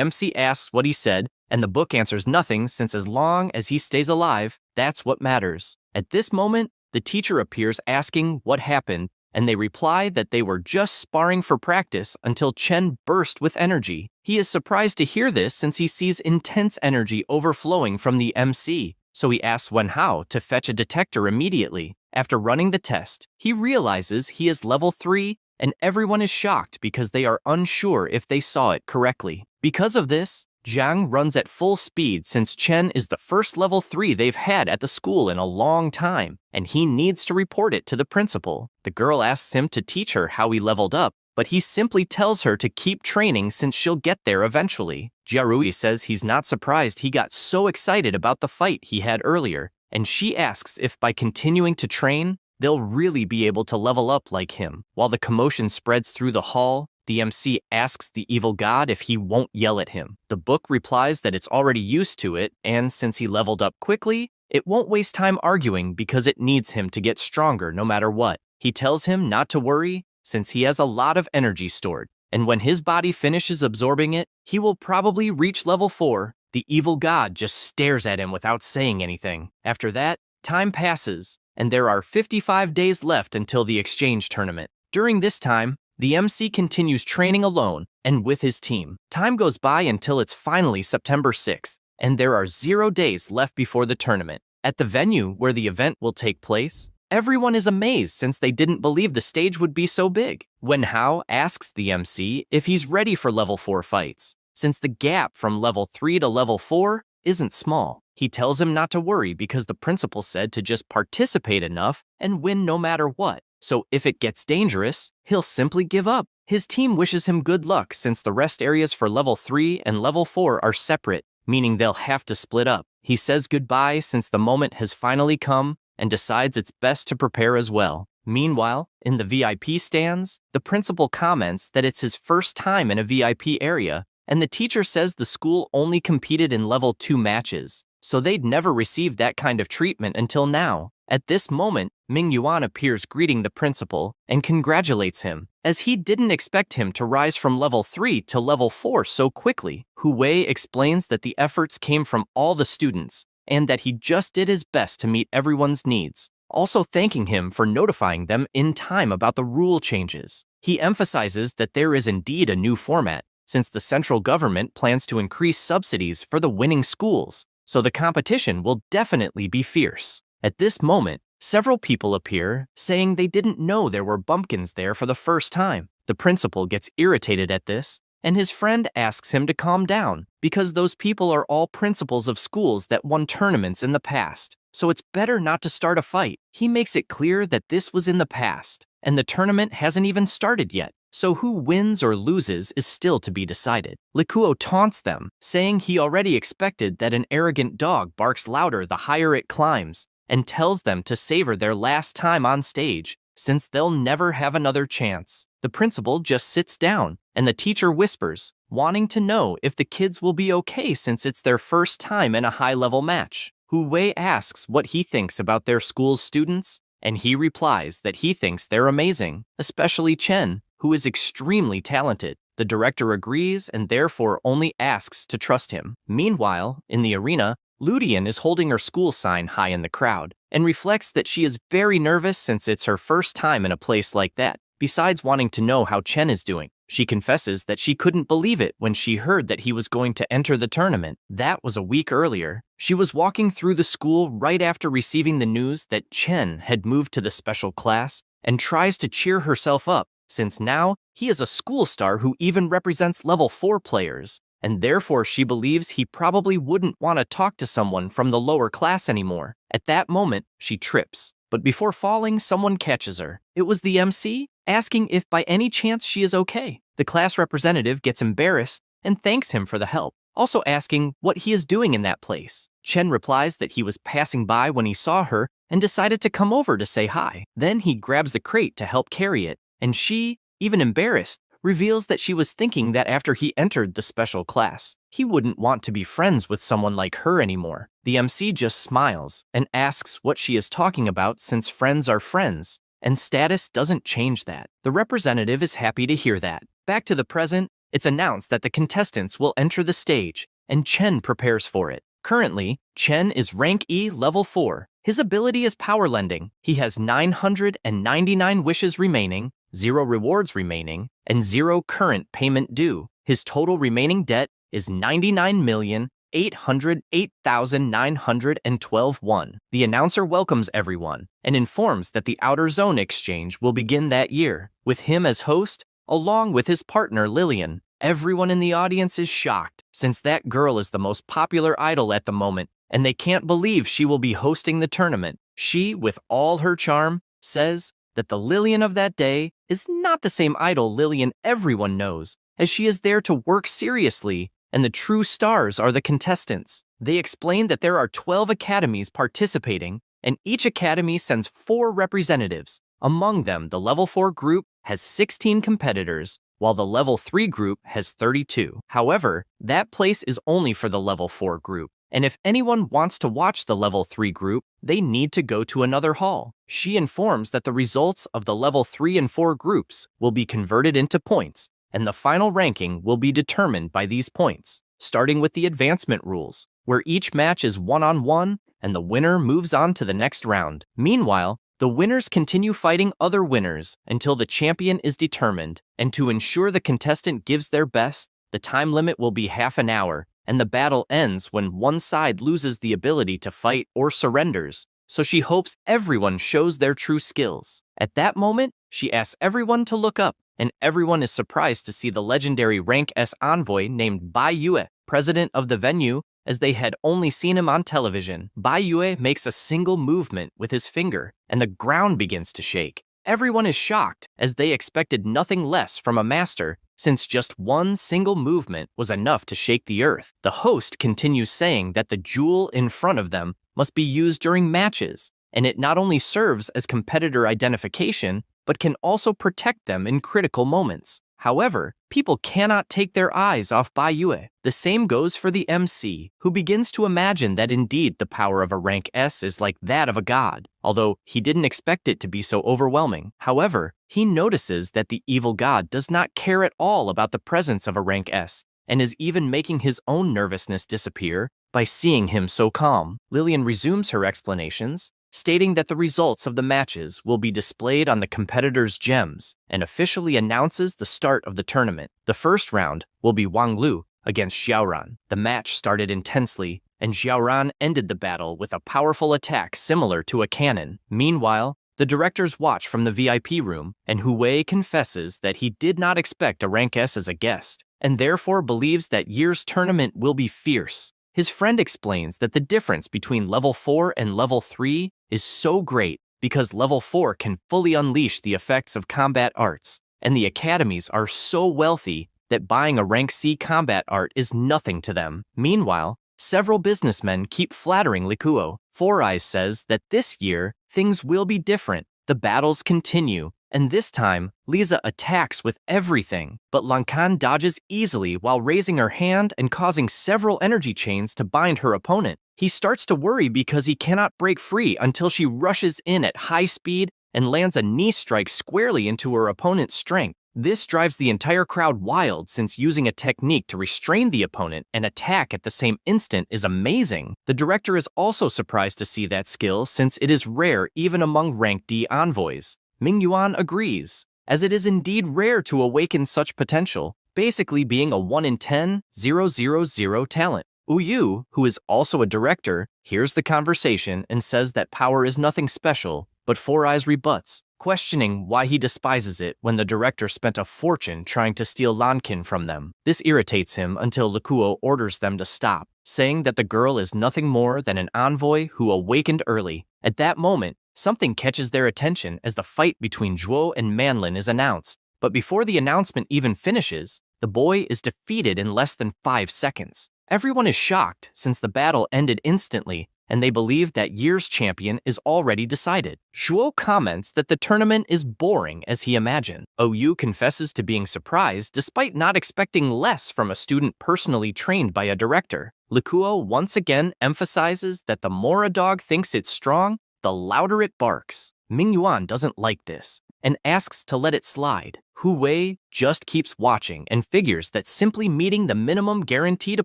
MC asks what he said, and the book answers nothing since as long as he stays alive, that's what matters. At this moment, the teacher appears asking what happened, and they reply that they were just sparring for practice until Chen burst with energy. He is surprised to hear this since he sees intense energy overflowing from the MC, so he asks Wenhao to fetch a detector immediately. After running the test, he realizes he is level 3, and everyone is shocked because they are unsure if they saw it correctly. Because of this, Jiang runs at full speed since Chen is the first level 3 they've had at the school in a long time, and he needs to report it to the principal. The girl asks him to teach her how he leveled up, but he simply tells her to keep training since she'll get there eventually. Jiarui says he's not surprised he got so excited about the fight he had earlier, and she asks if by continuing to train, they'll really be able to level up like him. While the commotion spreads through the hall, the MC asks the evil god if he won't yell at him. The book replies that it's already used to it, and since he leveled up quickly, it won't waste time arguing because it needs him to get stronger no matter what. He tells him not to worry, since he has a lot of energy stored, and when his body finishes absorbing it, he will probably reach level 4. The evil god just stares at him without saying anything. After that, time passes, and there are 55 days left until the exchange tournament. During this time, the MC continues training alone and with his team. Time goes by until it's finally September 6th, and there are 0 days left before the tournament. At the venue where the event will take place, everyone is amazed since they didn't believe the stage would be so big. Wenhao asks the MC if he's ready for level 4 fights, since the gap from level 3 to level 4 isn't small. He tells him not to worry because the principal said to just participate enough and win no matter what. So if it gets dangerous, he'll simply give up. His team wishes him good luck since the rest areas for level 3 and level 4 are separate, meaning they'll have to split up. He says goodbye since the moment has finally come and decides it's best to prepare as well. Meanwhile, in the VIP stands, the principal comments that it's his first time in a VIP area, and the teacher says the school only competed in level 2 matches, so they'd never received that kind of treatment until now. At this moment, Ming Yuan appears greeting the principal and congratulates him, as he didn't expect him to rise from level 3 to level 4 so quickly. Hu Wei explains that the efforts came from all the students, and that he just did his best to meet everyone's needs, also thanking him for notifying them in time about the rule changes. He emphasizes that there is indeed a new format, since the central government plans to increase subsidies for the winning schools, so the competition will definitely be fierce. At this moment, several people appear, saying they didn't know there were bumpkins there for the first time. The principal gets irritated at this, and his friend asks him to calm down, because those people are all principals of schools that won tournaments in the past, so it's better not to start a fight. He makes it clear that this was in the past, and the tournament hasn't even started yet, so who wins or loses is still to be decided. Likuo taunts them, saying he already expected that an arrogant dog barks louder the higher it climbs, and tells them to savor their last time on stage, since they'll never have another chance. The principal just sits down, and the teacher whispers, wanting to know if the kids will be okay since it's their first time in a high-level match. Hu Wei asks what he thinks about their school's students, and he replies that he thinks they're amazing, especially Chen, who is extremely talented. The director agrees and therefore only asks to trust him. Meanwhile, in the arena, Ludian is holding her school sign high in the crowd and reflects that she is very nervous since it's her first time in a place like that. Besides wanting to know how Chen is doing, she confesses that she couldn't believe it when she heard that he was going to enter the tournament. That was a week earlier. She was walking through the school right after receiving the news that Chen had moved to the special class and tries to cheer herself up, since now he is a school star who even represents level 4 players, and therefore she believes he probably wouldn't want to talk to someone from the lower class anymore. At that moment, she trips, but before falling, someone catches her. It was the MC, asking if by any chance she is okay. The class representative gets embarrassed and thanks him for the help, also asking what he is doing in that place. Chen replies that he was passing by when he saw her and decided to come over to say hi. Then he grabs the crate to help carry it, and she, even embarrassed, reveals that she was thinking that after he entered the special class, he wouldn't want to be friends with someone like her anymore. The MC just smiles and asks what she is talking about since friends are friends, and status doesn't change that. The representative is happy to hear that. Back to the present, it's announced that the contestants will enter the stage, and Chen prepares for it. Currently, Chen is rank E level 4. His ability is power lending. He has 999 wishes remaining, 0 rewards remaining, and 0 current payment due. His total remaining debt is 99,808,912 won. The announcer welcomes everyone and informs that the Outer Zone exchange will begin that year, with him as host, along with his partner Lillian. Everyone in the audience is shocked, since that girl is the most popular idol at the moment, and they can't believe she will be hosting the tournament. She, with all her charm, says that the Lillian of that day is not the same idol Lillian everyone knows, as she is there to work seriously, and the true stars are the contestants. They explain that there are 12 academies participating, and each academy sends 4 representatives. Among them, the level 4 group has 16 competitors, while the level 3 group has 32. However, that place is only for the level 4 group, and if anyone wants to watch the level 3 group, they need to go to another hall. She informs that the results of the level 3 and 4 groups will be converted into points, and the final ranking will be determined by these points, starting with the advancement rules, where each match is one-on-one, and the winner moves on to the next round. Meanwhile, the winners continue fighting other winners until the champion is determined, and to ensure the contestant gives their best, the time limit will be half an hour, and the battle ends when one side loses the ability to fight or surrenders, so she hopes everyone shows their true skills. At that moment, she asks everyone to look up, and everyone is surprised to see the legendary Rank S envoy named Bai Yue, president of the venue, as they had only seen him on television. Bai Yue makes a single movement with his finger, and the ground begins to shake. Everyone is shocked, as they expected nothing less from a master, since just one single movement was enough to shake the earth. The host continues saying that the jewel in front of them must be used during matches, and it not only serves as competitor identification, but can also protect them in critical moments. However, people cannot take their eyes off Bai Yue. The same goes for the MC, who begins to imagine that indeed the power of a rank S is like that of a god, although he didn't expect it to be so overwhelming. However, he notices that the evil god does not care at all about the presence of a rank S, and is even making his own nervousness disappear by seeing him so calm. Lillian resumes her explanations, stating that the results of the matches will be displayed on the competitors' gems, and officially announces the start of the tournament. The first round will be Wang Lu against Xiaoran. The match started intensely, and Xiaoran ended the battle with a powerful attack similar to a cannon. Meanwhile, the directors watch from the VIP room, and Hu confesses that he did not expect a rank S as a guest, and therefore believes that year's tournament will be fierce. His friend explains that the difference between level 4 and level 3 is so great because level 4 can fully unleash the effects of combat arts, and the academies are so wealthy that buying a rank C combat art is nothing to them. Meanwhile, several businessmen keep flattering Likuo. Four Eyes says that this year, things will be different. The battles continue, and this time, Lisa attacks with everything, but Lankan dodges easily while raising her hand and causing several energy chains to bind her opponent. He starts to worry because he cannot break free until she rushes in at high speed and lands a knee strike squarely into her opponent's strength. This drives the entire crowd wild since using a technique to restrain the opponent and attack at the same instant is amazing. The director is also surprised to see that skill since it is rare even among rank D envoys. Ming Yuan agrees, as it is indeed rare to awaken such potential, basically being a 1 in 10, 000 talent. Yu, who is also a director, hears the conversation and says that power is nothing special, but Four Eyes rebuts, questioning why he despises it when the director spent a fortune trying to steal Lankin from them. This irritates him until Likuo orders them to stop, saying that the girl is nothing more than an envoy who awakened early. At that moment, something catches their attention as the fight between Zhuo and Manlin is announced. But before the announcement even finishes, the boy is defeated in less than 5 seconds. Everyone is shocked since the battle ended instantly, and they believe that year's champion is already decided. Shuo comments that the tournament is boring as he imagined. OU confesses to being surprised despite not expecting less from a student personally trained by a director. Likuo once again emphasizes that the more a dog thinks it's strong, the louder it barks. Mingyuan doesn't like this and asks to let it slide. Hu Wei just keeps watching and figures that simply meeting the minimum guarantee to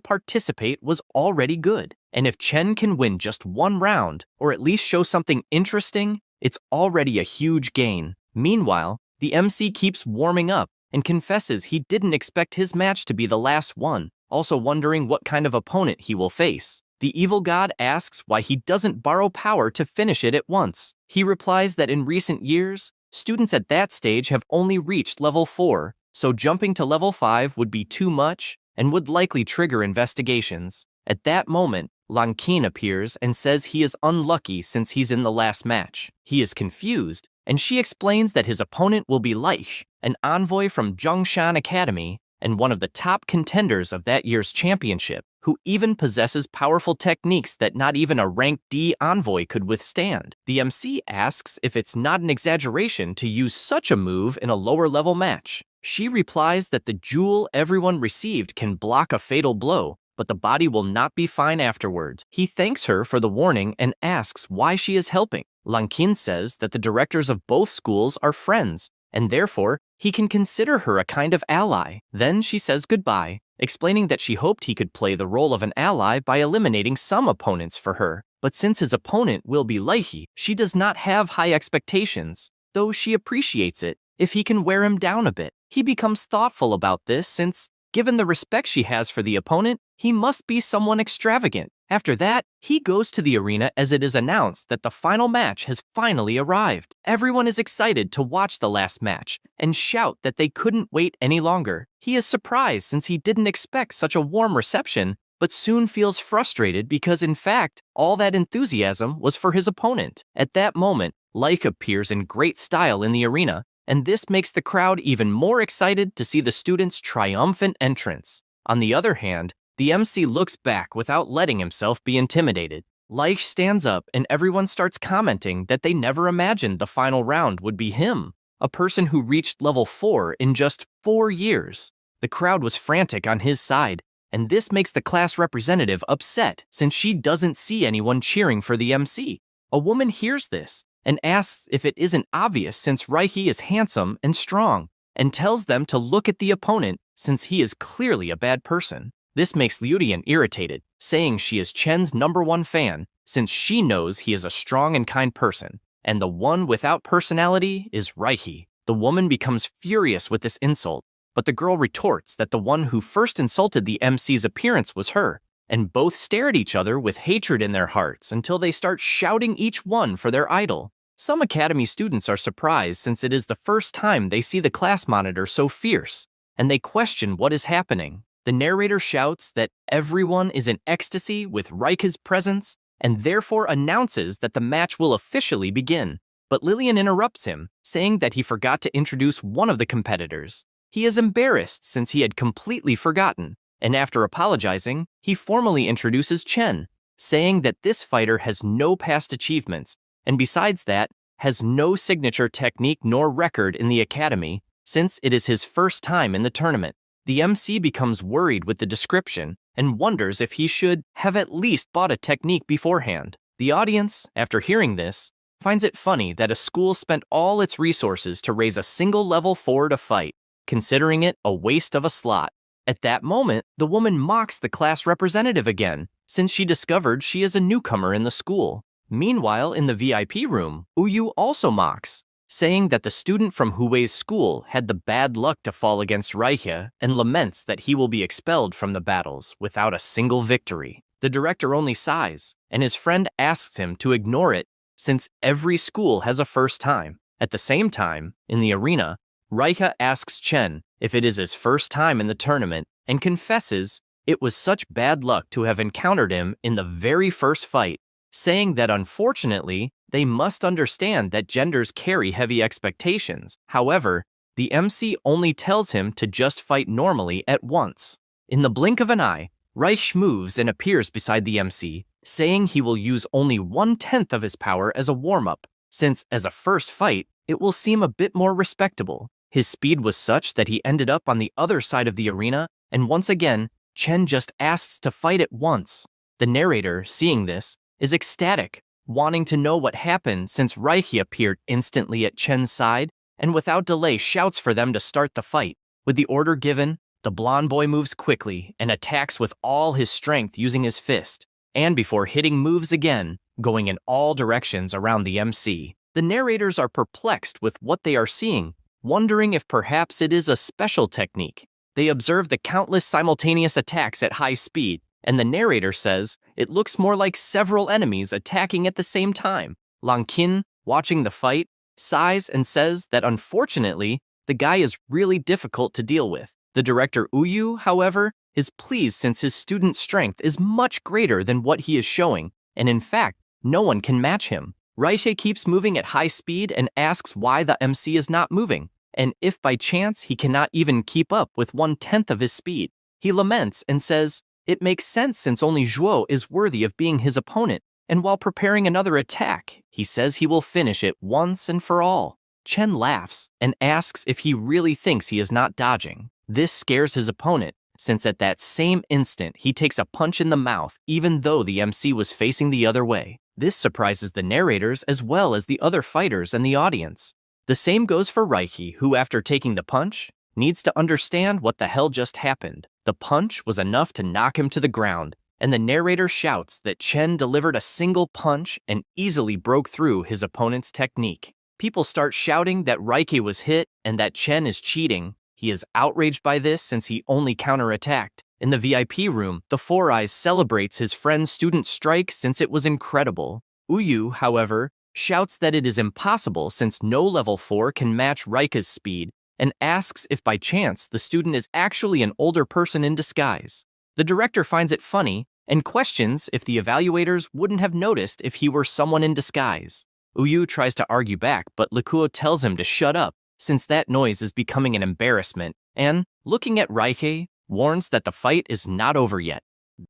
participate was already good. And if Chen can win just one round, or at least show something interesting, it's already a huge gain. Meanwhile, the MC keeps warming up and confesses he didn't expect his match to be the last one, also wondering what kind of opponent he will face. The evil god asks why he doesn't borrow power to finish it at once. He replies that in recent years, students at that stage have only reached level 4, so jumping to level 5 would be too much and would likely trigger investigations. At that moment, Lan Qin appears and says he is unlucky since he's in the last match. He is confused, and she explains that his opponent will be Leich, an envoy from Zhongshan Academy and one of the top contenders of that year's championship, who even possesses powerful techniques that not even a rank D envoy could withstand. The MC asks if it's not an exaggeration to use such a move in a lower-level match. She replies that the jewel everyone received can block a fatal blow, but the body will not be fine afterward. He thanks her for the warning and asks why she is helping. Lan Qin says that the directors of both schools are friends, and therefore, he can consider her a kind of ally. Then she says goodbye, explaining that she hoped he could play the role of an ally by eliminating some opponents for her. But since his opponent will be Leihi, she does not have high expectations, though she appreciates it if he can wear him down a bit. He becomes thoughtful about this since, given the respect she has for the opponent, he must be someone extravagant. After that, he goes to the arena as it is announced that the final match has finally arrived. Everyone is excited to watch the last match and shout that they couldn't wait any longer. He is surprised since he didn't expect such a warm reception, but soon feels frustrated because in fact, all that enthusiasm was for his opponent. At that moment, Leich appears in great style in the arena, and this makes the crowd even more excited to see the students' triumphant entrance. On the other hand, the MC looks back without letting himself be intimidated. Leich stands up and everyone starts commenting that they never imagined the final round would be him, a person who reached level 4 in just 4 years. The crowd was frantic on his side, and this makes the class representative upset since she doesn't see anyone cheering for the MC. A woman hears this and asks if it isn't obvious since Reihi is handsome and strong, and tells them to look at the opponent since he is clearly a bad person. This makes Liudian irritated, saying she is Chen's #1 fan since she knows he is a strong and kind person, and the one without personality is Reihi. The woman becomes furious with this insult, but the girl retorts that the one who first insulted the MC's appearance was her, and both stare at each other with hatred in their hearts until they start shouting each one for their idol. Some academy students are surprised since it is the first time they see the class monitor so fierce, and they question what is happening. The narrator shouts that everyone is in ecstasy with Reich's presence and therefore announces that the match will officially begin. But Lillian interrupts him, saying that he forgot to introduce one of the competitors. He is embarrassed since he had completely forgotten, and after apologizing, he formally introduces Chen, saying that this fighter has no past achievements, and besides that, has no signature technique nor record in the academy, since it is his first time in the tournament. The MC becomes worried with the description and wonders if he should have at least bought a technique beforehand. The audience, after hearing this, finds it funny that a school spent all its resources to raise a single level 4 to fight, considering it a waste of a slot. At that moment, the woman mocks the class representative again, since she discovered she is a newcomer in the school. Meanwhile, in the VIP room, Uyu also mocks, saying that the student from Huwei's school had the bad luck to fall against Reiche and laments that he will be expelled from the battles without a single victory. The director only sighs, and his friend asks him to ignore it since every school has a first time. At the same time, in the arena, Reiche asks Chen if it is his first time in the tournament and confesses it was such bad luck to have encountered him in the very first fight, saying that unfortunately, they must understand that genders carry heavy expectations. However, the MC only tells him to just fight normally at once. In the blink of an eye, Reich moves and appears beside the MC, saying he will use only 1/10 of his power as a warm-up, since as a first fight, it will seem a bit more respectable. His speed was such that he ended up on the other side of the arena, and once again, Chen just asks to fight at once. The narrator, seeing this, is ecstatic, wanting to know what happened since Reiki appeared instantly at Chen's side, and without delay shouts for them to start the fight. With the order given, the blonde boy moves quickly and attacks with all his strength using his fist, and before hitting moves again, going in all directions around the MC. The narrators are perplexed with what they are seeing, wondering if perhaps it is a special technique. They observe the countless simultaneous attacks at high speed, and the narrator says it looks more like several enemies attacking at the same time. Lan Qin, watching the fight, sighs and says that unfortunately, the guy is really difficult to deal with. The director Uyu, however, is pleased since his student's strength is much greater than what he is showing, and in fact, no one can match him. Reiche keeps moving at high speed and asks why the MC is not moving, and if by chance he cannot even keep up with 1/10 of his speed. He laments and says, it makes sense since only Zhuo is worthy of being his opponent, and while preparing another attack, he says he will finish it once and for all. Chen laughs and asks if he really thinks he is not dodging. This scares his opponent, since at that same instant he takes a punch in the mouth even though the MC was facing the other way. This surprises the narrators as well as the other fighters and the audience. The same goes for Reiki, who after taking the punch, needs to understand what the hell just happened. The punch was enough to knock him to the ground, and the narrator shouts that Chen delivered a single punch and easily broke through his opponent's technique. People start shouting that Reiki was hit and that Chen is cheating. He is outraged by this since he only counterattacked. In the VIP room, the Four Eyes celebrates his friend's student strike since it was incredible. Uyu, however, shouts that it is impossible since no level 4 can match Reika's speed, and asks if by chance the student is actually an older person in disguise. The director finds it funny and questions if the evaluators wouldn't have noticed if he were someone in disguise. Uyu tries to argue back, but Likuo tells him to shut up since that noise is becoming an embarrassment, and, looking at Reike, warns that the fight is not over yet.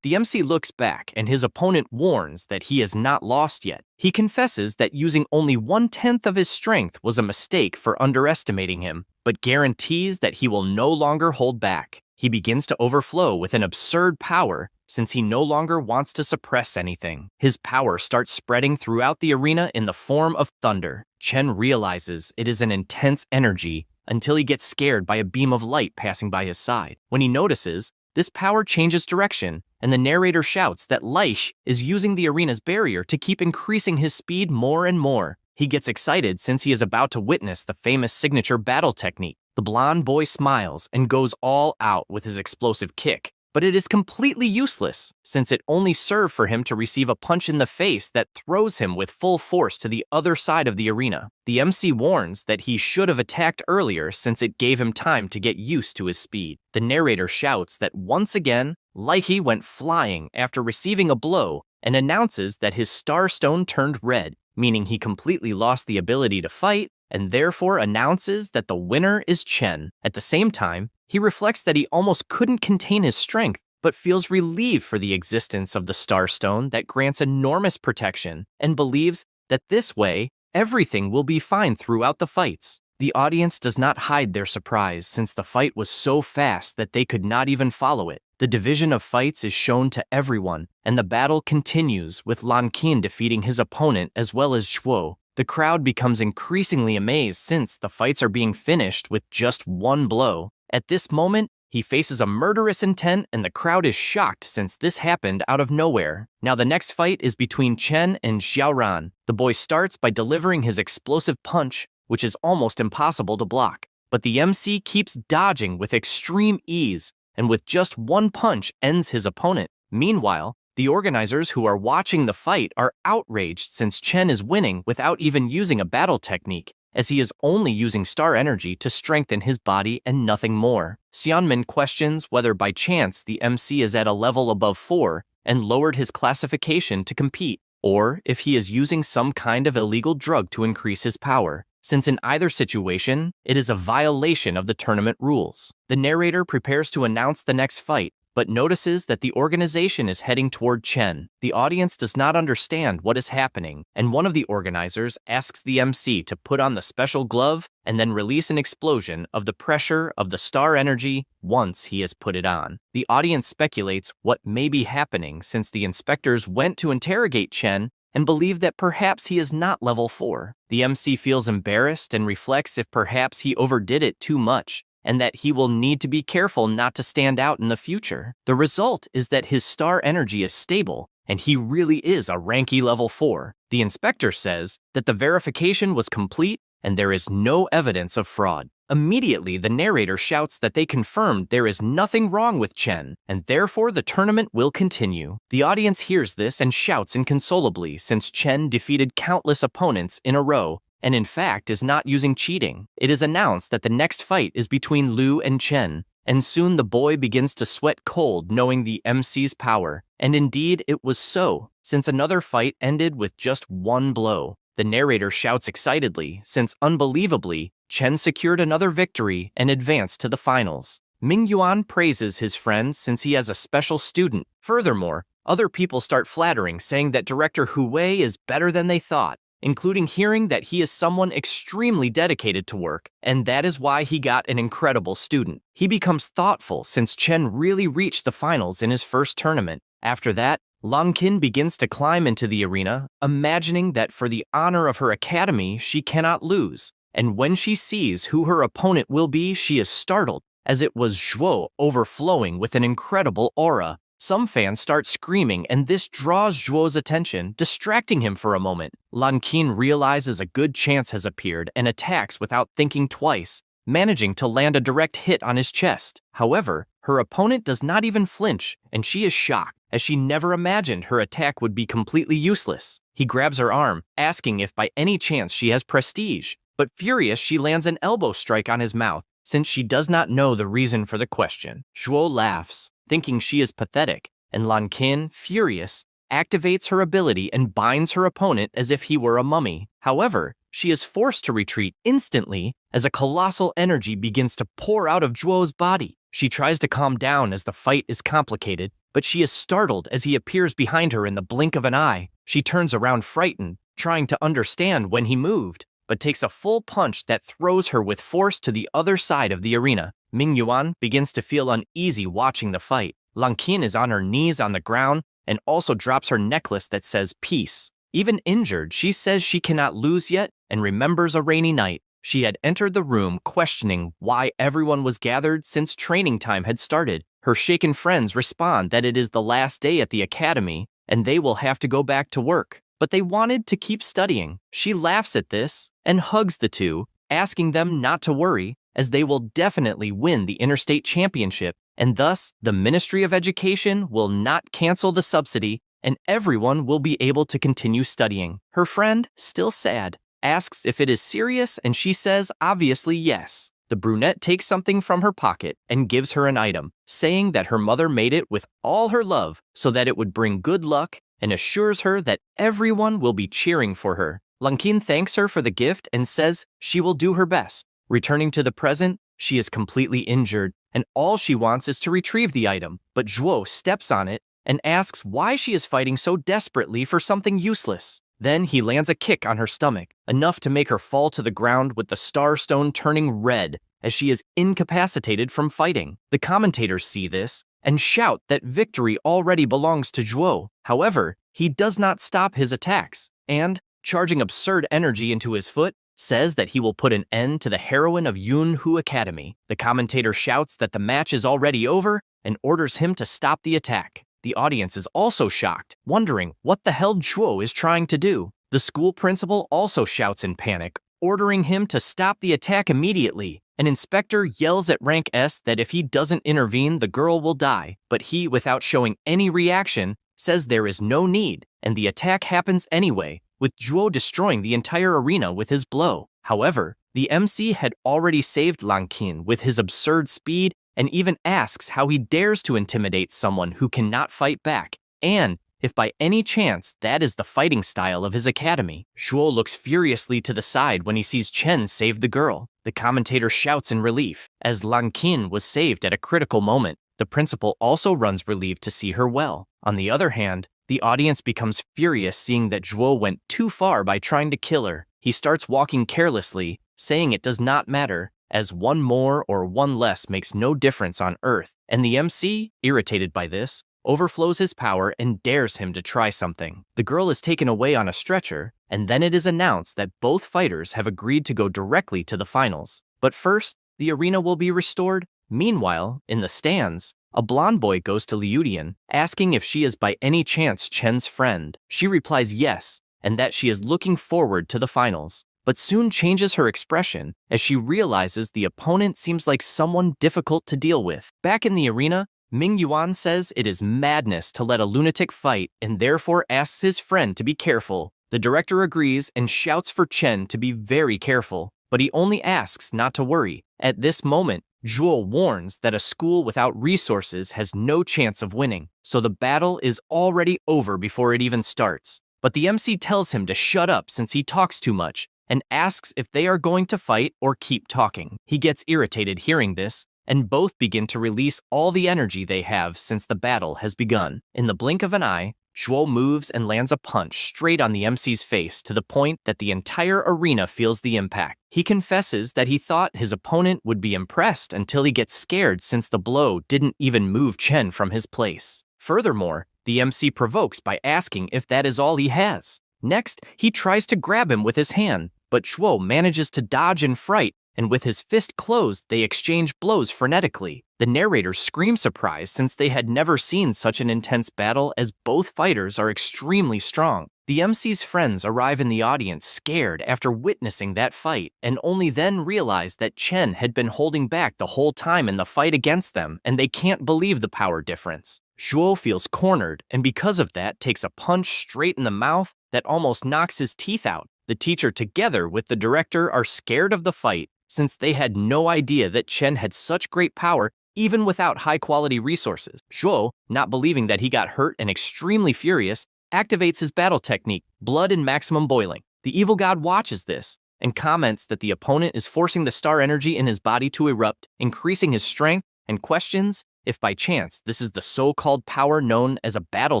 The MC looks back and his opponent warns that he has not lost yet. He confesses that using only 1/10 of his strength was a mistake for underestimating him, but guarantees that he will no longer hold back. He begins to overflow with an absurd power since he no longer wants to suppress anything. His power starts spreading throughout the arena in the form of thunder. Chen realizes it is an intense energy until he gets scared by a beam of light passing by his side. When he notices, this power changes direction, and the narrator shouts that Leish is using the arena's barrier to keep increasing his speed more and more. He gets excited since he is about to witness the famous signature battle technique. The blonde boy smiles and goes all out with his explosive kick, but it is completely useless since it only served for him to receive a punch in the face that throws him with full force to the other side of the arena. The MC warns that he should have attacked earlier since it gave him time to get used to his speed. The narrator shouts that once again, Leihi went flying after receiving a blow and announces that his star stone turned red, meaning he completely lost the ability to fight, and therefore announces that the winner is Chen. At the same time, he reflects that he almost couldn't contain his strength, but feels relieved for the existence of the Star Stone that grants enormous protection, and believes that this way, everything will be fine throughout the fights. The audience does not hide their surprise since the fight was so fast that they could not even follow it. The division of fights is shown to everyone, and the battle continues with Lan Qin defeating his opponent as well as Zhuo. The crowd becomes increasingly amazed since the fights are being finished with just one blow. At this moment, he faces a murderous intent and the crowd is shocked since this happened out of nowhere. Now the next fight is between Chen and Xiaoran. The boy starts by delivering his explosive punch, which is almost impossible to block. But the MC keeps dodging with extreme ease, and with just one punch ends his opponent. Meanwhile, the organizers who are watching the fight are outraged since Chen is winning without even using a battle technique, as he is only using star energy to strengthen his body and nothing more. Xianmin questions whether by chance the MC is at a level above 4 and lowered his classification to compete, or if he is using some kind of illegal drug to increase his power, since in either situation, it is a violation of the tournament rules. The narrator prepares to announce the next fight, but notices that the organization is heading toward Chen. The audience does not understand what is happening, and one of the organizers asks the MC to put on the special glove and then release an explosion of the pressure of the star energy once he has put it on. The audience speculates what may be happening since the inspectors went to interrogate Chen and believe that perhaps he is not level 4. The MC feels embarrassed and reflects if perhaps he overdid it too much, and that he will need to be careful not to stand out in the future. The result is that his star energy is stable, and he really is a ranky level 4. The inspector says that the verification was complete and there is no evidence of fraud. Immediately, the narrator shouts that they confirmed there is nothing wrong with Chen, and therefore the tournament will continue. The audience hears this and shouts inconsolably since Chen defeated countless opponents in a row, and in fact is not using cheating. It is announced that the next fight is between Liu and Chen, and soon the boy begins to sweat cold knowing the MC's power. And indeed, it was so, since another fight ended with just one blow. The narrator shouts excitedly, since unbelievably, Chen secured another victory and advanced to the finals. Ming Yuan praises his friend since he has a special student. Furthermore, other people start flattering, saying that director Hu Wei is better than they thought, including hearing that he is someone extremely dedicated to work, and that is why he got an incredible student. He becomes thoughtful since Chen really reached the finals in his first tournament. After that, Lang Qin begins to climb into the arena, imagining that for the honor of her academy, she cannot lose. And when she sees who her opponent will be, she is startled, as it was Zhuo overflowing with an incredible aura. Some fans start screaming, and this draws Zhuo's attention, distracting him for a moment. Lan Qin realizes a good chance has appeared and attacks without thinking twice, managing to land a direct hit on his chest. However, her opponent does not even flinch, and she is shocked, as she never imagined her attack would be completely useless. He grabs her arm, asking if by any chance she has prestige, but furious she lands an elbow strike on his mouth, since she does not know the reason for the question. Zhuo laughs, thinking she is pathetic, and Lan Qin, furious, activates her ability and binds her opponent as if he were a mummy. However, she is forced to retreat instantly as a colossal energy begins to pour out of Zhuo's body. She tries to calm down as the fight is complicated, but she is startled as he appears behind her in the blink of an eye. She turns around frightened, trying to understand when he moved, but takes a full punch that throws her with force to the other side of the arena. Ming Yuan begins to feel uneasy watching the fight. Lang Qin is on her knees on the ground and also drops her necklace that says peace. Even injured, she says she cannot lose yet and remembers a rainy night. She had entered the room questioning why everyone was gathered since training time had started. Her shaken friends respond that it is the last day at the academy and they will have to go back to work, but they wanted to keep studying. She laughs at this and hugs the two, asking them not to worry, as they will definitely win the interstate championship, and thus the Ministry of Education will not cancel the subsidy and everyone will be able to continue studying. Her friend, still sad, asks if it is serious, and she says obviously yes. The brunette takes something from her pocket and gives her an item, saying that her mother made it with all her love so that it would bring good luck, and assures her that everyone will be cheering for her. Lang Qin thanks her for the gift and says she will do her best. Returning to the present, she is completely injured, and all she wants is to retrieve the item, but Zhuo steps on it and asks why she is fighting so desperately for something useless. Then he lands a kick on her stomach, enough to make her fall to the ground with the star stone turning red as she is incapacitated from fighting. The commentators see this and shout that victory already belongs to Zhuo. However, he does not stop his attacks, and, charging absurd energy into his foot, says that he will put an end to the heroine of Yunhu Academy. The commentator shouts that the match is already over and orders him to stop the attack. The audience is also shocked, wondering what the hell Zhuo is trying to do. The school principal also shouts in panic, ordering him to stop the attack immediately. An inspector yells at Rank S that if he doesn't intervene, the girl will die, but he, without showing any reaction, says there is no need, and the attack happens anyway, with Zhuo destroying the entire arena with his blow. However, the MC had already saved Lang Qin with his absurd speed and even asks how he dares to intimidate someone who cannot fight back, and if by any chance that is the fighting style of his academy. Zhuo looks furiously to the side when he sees Chen save the girl. The commentator shouts in relief, as Lang Qin was saved at a critical moment. The principal also runs relieved to see her well. On the other hand, the audience becomes furious seeing that Zhuo went too far by trying to kill her. He starts walking carelessly, saying it does not matter, as one more or one less makes no difference on Earth, and the MC, irritated by this, overflows his power and dares him to try something. The girl is taken away on a stretcher, and then it is announced that both fighters have agreed to go directly to the finals. But first, the arena will be restored. Meanwhile, in the stands, a blonde boy goes to Liudian, asking if she is by any chance Chen's friend. She replies yes, and that she is looking forward to the finals, but soon changes her expression as she realizes the opponent seems like someone difficult to deal with. Back in the arena, Ming Yuan says it is madness to let a lunatic fight and therefore asks his friend to be careful. The director agrees and shouts for Chen to be very careful, but he only asks not to worry. At this moment, Zhuo warns that a school without resources has no chance of winning, so the battle is already over before it even starts. But the MC tells him to shut up since he talks too much, and asks if they are going to fight or keep talking. He gets irritated hearing this, and both begin to release all the energy they have since the battle has begun. In the blink of an eye, Zhuo moves and lands a punch straight on the MC's face to the point that the entire arena feels the impact. He confesses that he thought his opponent would be impressed until he gets scared since the blow didn't even move Chen from his place. Furthermore, the MC provokes by asking if that is all he has. Next, he tries to grab him with his hand, but Zhuo manages to dodge in fright, and with his fist closed, they exchange blows frenetically. The narrators scream surprise since they had never seen such an intense battle as both fighters are extremely strong. The MC's friends arrive in the audience scared after witnessing that fight, and only then realize that Chen had been holding back the whole time in the fight against them, and they can't believe the power difference. Zhuo feels cornered, and because of that takes a punch straight in the mouth that almost knocks his teeth out. The teacher together with the director are scared of the fight, since they had no idea that Chen had such great power even without high-quality resources. Zhuo, not believing that he got hurt and extremely furious, activates his battle technique, blood and maximum boiling. The evil god watches this and comments that the opponent is forcing the star energy in his body to erupt, increasing his strength, and questions if by chance this is the so-called power known as a battle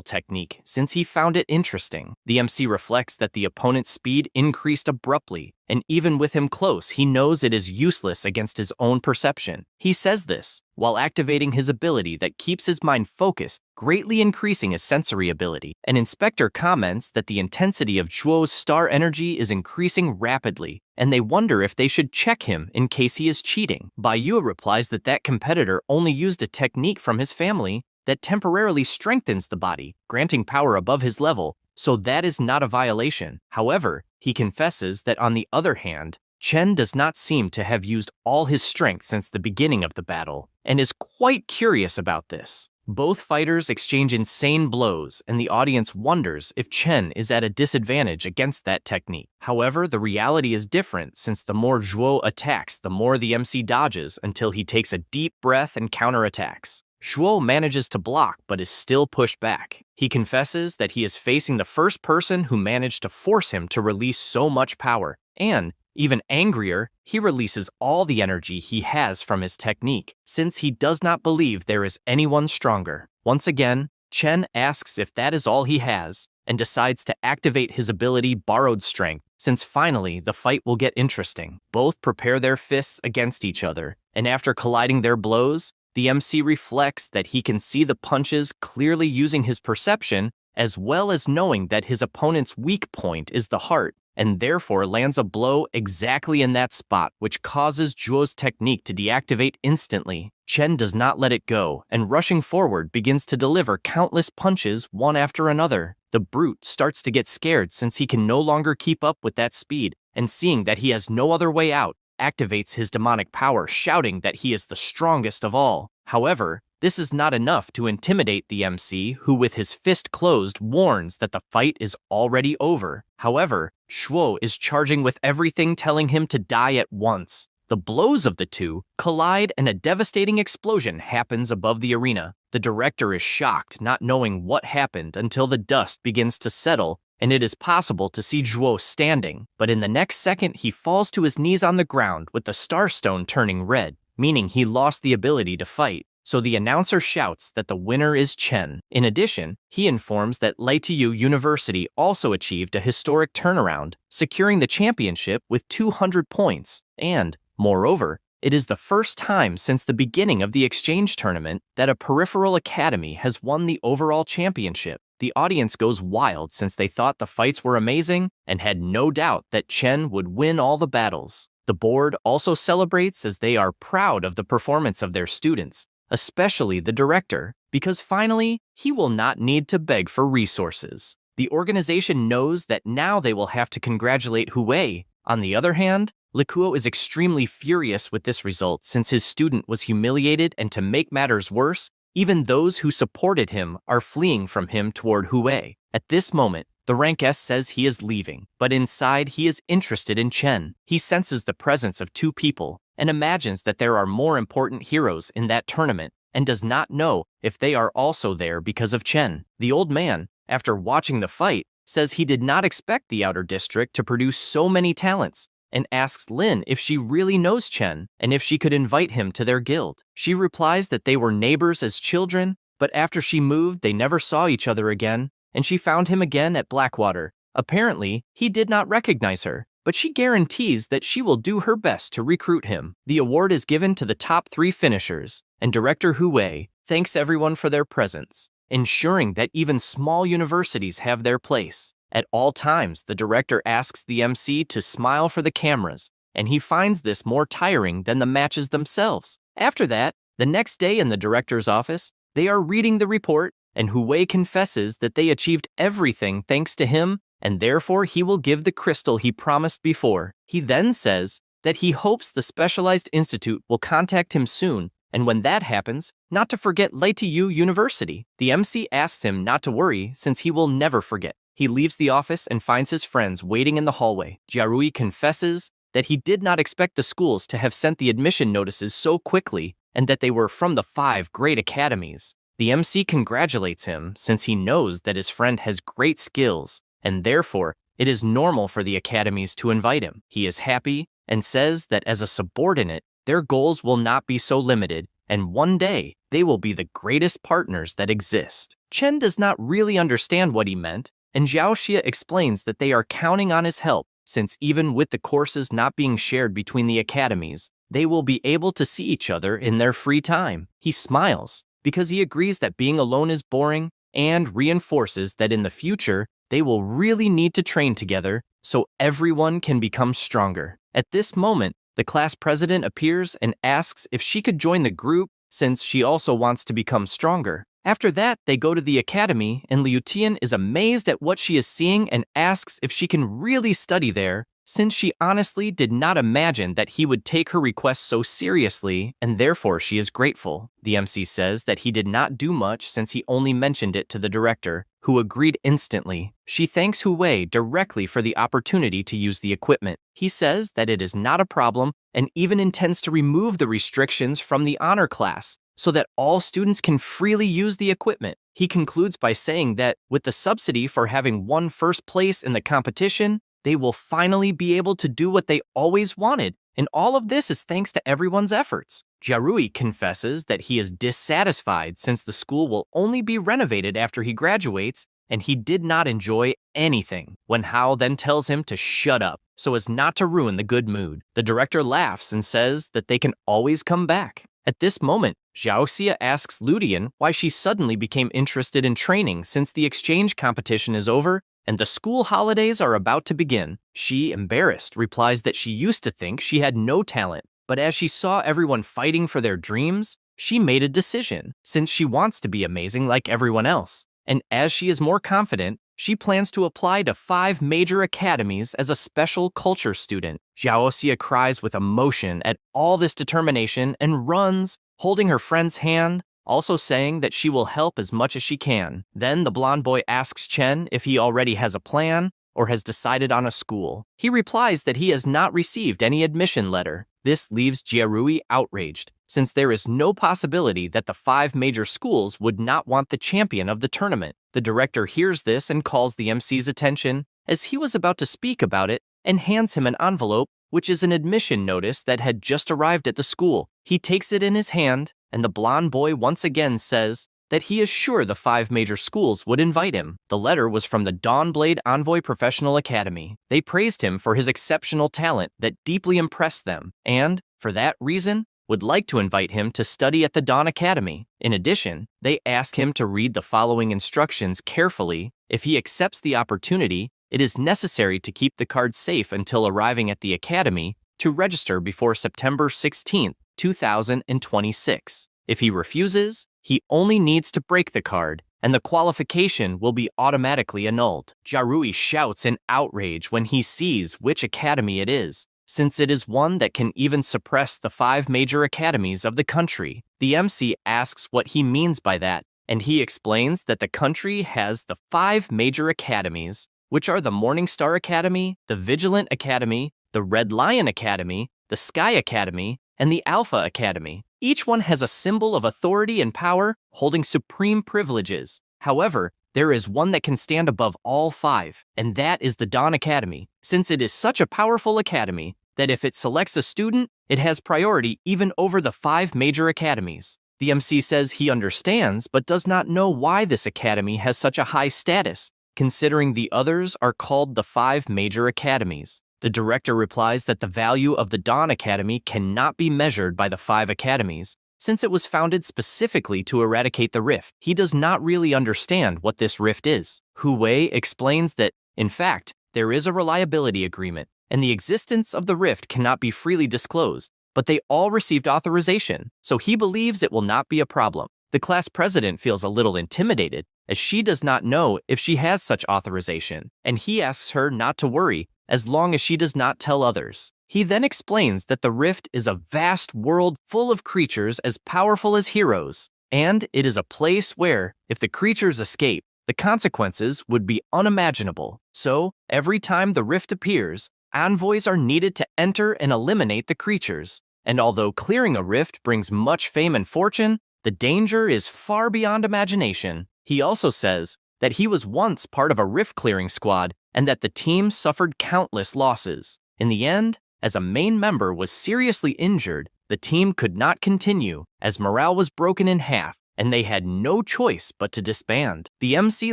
technique, since he found it interesting. The MC reflects that the opponent's speed increased abruptly, and even with him close, he knows it is useless against his own perception. He says this while activating his ability that keeps his mind focused, greatly increasing his sensory ability. An inspector comments that the intensity of Zhuo's star energy is increasing rapidly, and they wonder if they should check him in case he is cheating. Baiyu replies that that competitor only used a technique from his family that temporarily strengthens the body, granting power above his level, so that is not a violation. However, he confesses that on the other hand, Chen does not seem to have used all his strength since the beginning of the battle, and is quite curious about this. Both fighters exchange insane blows, and the audience wonders if Chen is at a disadvantage against that technique. However, the reality is different since the more Zhuo attacks, the more the MC dodges until he takes a deep breath and counterattacks. Zhuo manages to block but is still pushed back. He confesses that he is facing the first person who managed to force him to release so much power, and even angrier, he releases all the energy he has from his technique, since he does not believe there is anyone stronger. Once again, Chen asks if that is all he has, and decides to activate his ability Borrowed Strength, since finally the fight will get interesting. Both prepare their fists against each other, and after colliding their blows, the MC reflects that he can see the punches clearly using his perception, as well as knowing that his opponent's weak point is the heart, and therefore lands a blow exactly in that spot, which causes Zhuo's technique to deactivate instantly. Chen does not let it go, and rushing forward begins to deliver countless punches one after another. The brute starts to get scared since he can no longer keep up with that speed, and seeing that he has no other way out, activates his demonic power, shouting that he is the strongest of all. However, this is not enough to intimidate the MC, who with his fist closed warns that the fight is already over. However, Zhuo is charging with everything, telling him to die at once. The blows of the two collide and a devastating explosion happens above the arena. The director is shocked, not knowing what happened until the dust begins to settle and it is possible to see Zhuo standing, but in the next second he falls to his knees on the ground with the Starstone turning red, meaning he lost the ability to fight. so the announcer shouts that the winner is Chen. In addition, he informs that Leitiyu University also achieved a historic turnaround, securing the championship with 200 points, and, moreover, it is the first time since the beginning of the exchange tournament that a peripheral academy has won the overall championship. The audience goes wild since they thought the fights were amazing and had no doubt that Chen would win all the battles. The board also celebrates as they are proud of the performance of their students, especially the director, because finally, he will not need to beg for resources. The organization knows that now they will have to congratulate Hui. On the other hand, Likuo is extremely furious with this result since his student was humiliated, and to make matters worse, even those who supported him are fleeing from him toward Hui. At this moment, the rank S says he is leaving, but inside he is interested in Chen. He senses the presence of two people and imagines that there are more important heroes in that tournament and does not know if they are also there because of Chen. The old man, after watching the fight, says he did not expect the outer district to produce so many talents, and asks Lin if she really knows Chen and if she could invite him to their guild. She replies that they were neighbors as children, but after she moved they never saw each other again, and she found him again at Blackwater. Apparently, he did not recognize her, but she guarantees that she will do her best to recruit him. The award is given to the top 3 finishers, and Director Hui thanks everyone for their presence, ensuring that even small universities have their place. At all times, the director asks the MC to smile for the cameras, and he finds this more tiring than the matches themselves. After that, the next day in the director's office, they are reading the report, and Hui confesses that they achieved everything thanks to him, and therefore he will give the crystal he promised before. He then says that he hopes the Specialized Institute will contact him soon, and when that happens, not to forget Leitiyu University. The MC asks him not to worry since he will never forget. He leaves the office and finds his friends waiting in the hallway. Jiarui confesses that he did not expect the schools to have sent the admission notices so quickly and that they were from the 5 great academies. The MC congratulates him since he knows that his friend has great skills, and therefore it is normal for the academies to invite him. He is happy and says that as a subordinate, their goals will not be so limited, and one day they will be the greatest partners that exist. Chen does not really understand what he meant, and Zhao Xia explains that they are counting on his help, since even with the courses not being shared between the academies, they will be able to see each other in their free time. He smiles, because he agrees that being alone is boring, and reinforces that in the future, they will really need to train together so everyone can become stronger. At this moment, the class president appears and asks if she could join the group since she also wants to become stronger. After that, they go to the academy, and Liu Tian is amazed at what she is seeing and asks if she can really study there, since she honestly did not imagine that he would take her request so seriously, and therefore she is grateful. The MC says that he did not do much since he only mentioned it to the director, who agreed instantly. She thanks Hui directly for the opportunity to use the equipment. He says that it is not a problem and even intends to remove the restrictions from the honor class, so that all students can freely use the equipment. He concludes by saying that with the subsidy for having won first place in the competition, they will finally be able to do what they always wanted, and all of this is thanks to everyone's efforts. Jiarui confesses that he is dissatisfied since the school will only be renovated after he graduates, and he did not enjoy anything. When Hao then tells him to shut up so as not to ruin the good mood, the director laughs and says that they can always come back. At this moment, Zhao Xia asks Ludian why she suddenly became interested in training since the exchange competition is over and the school holidays are about to begin. She, embarrassed, replies that she used to think she had no talent, but as she saw everyone fighting for their dreams, she made a decision, since she wants to be amazing like everyone else. And as she is more confident, she plans to apply to 5 major academies as a special culture student. Zhao Xia cries with emotion at all this determination and runs, holding her friend's hand, also saying that she will help as much as she can. Then the blonde boy asks Chen if he already has a plan or has decided on a school. He replies that he has not received any admission letter. This leaves Jiarui outraged, since there is no possibility that the 5 major schools would not want the champion of the tournament. The director hears this and calls the MC's attention, as he was about to speak about it, and hands him an envelope, which is an admission notice that had just arrived at the school. He takes it in his hand, and the blonde boy once again says that he is sure the 5 major schools would invite him. The letter was from the Dawnblade Envoy Professional Academy. They praised him for his exceptional talent that deeply impressed them, and, for that reason, would like to invite him to study at the Dawn Academy. In addition, they ask him to read the following instructions carefully. If he accepts the opportunity, it is necessary to keep the card safe until arriving at the academy to register before September 16, 2026. If he refuses, he only needs to break the card, and the qualification will be automatically annulled. Jarui shouts in outrage when he sees which academy it is, since it is one that can even suppress the 5 major academies of the country. The MC asks what he means by that, and he explains that the country has the 5 major academies, which are the Morning Star Academy, the Vigilant Academy, the Red Lion Academy, the Sky Academy, and the Alpha Academy. Each one has a symbol of authority and power, holding supreme privileges. However, there is one that can stand above all 5, and that is the Dawn Academy, since it is such a powerful academy that if it selects a student, it has priority even over the 5 major academies. The MC says he understands, but does not know why this academy has such a high status, considering the others are called the 5 major academies. The director replies that the value of the Dawn Academy cannot be measured by the 5 academies, since it was founded specifically to eradicate the rift. He does not really understand what this rift is. Hu Wei explains that, in fact, there is a reliability agreement, and the existence of the rift cannot be freely disclosed, but they all received authorization, so he believes it will not be a problem. The class president feels a little intimidated, as she does not know if she has such authorization, and he asks her not to worry, as long as she does not tell others. He then explains that the rift is a vast world full of creatures as powerful as heroes, and it is a place where, if the creatures escape, the consequences would be unimaginable. So, every time the rift appears, envoys are needed to enter and eliminate the creatures. And although clearing a rift brings much fame and fortune, the danger is far beyond imagination. He also says that he was once part of a rift-clearing squad and that the team suffered countless losses. In the end, as a main member was seriously injured, the team could not continue as morale was broken in half and they had no choice but to disband. The MC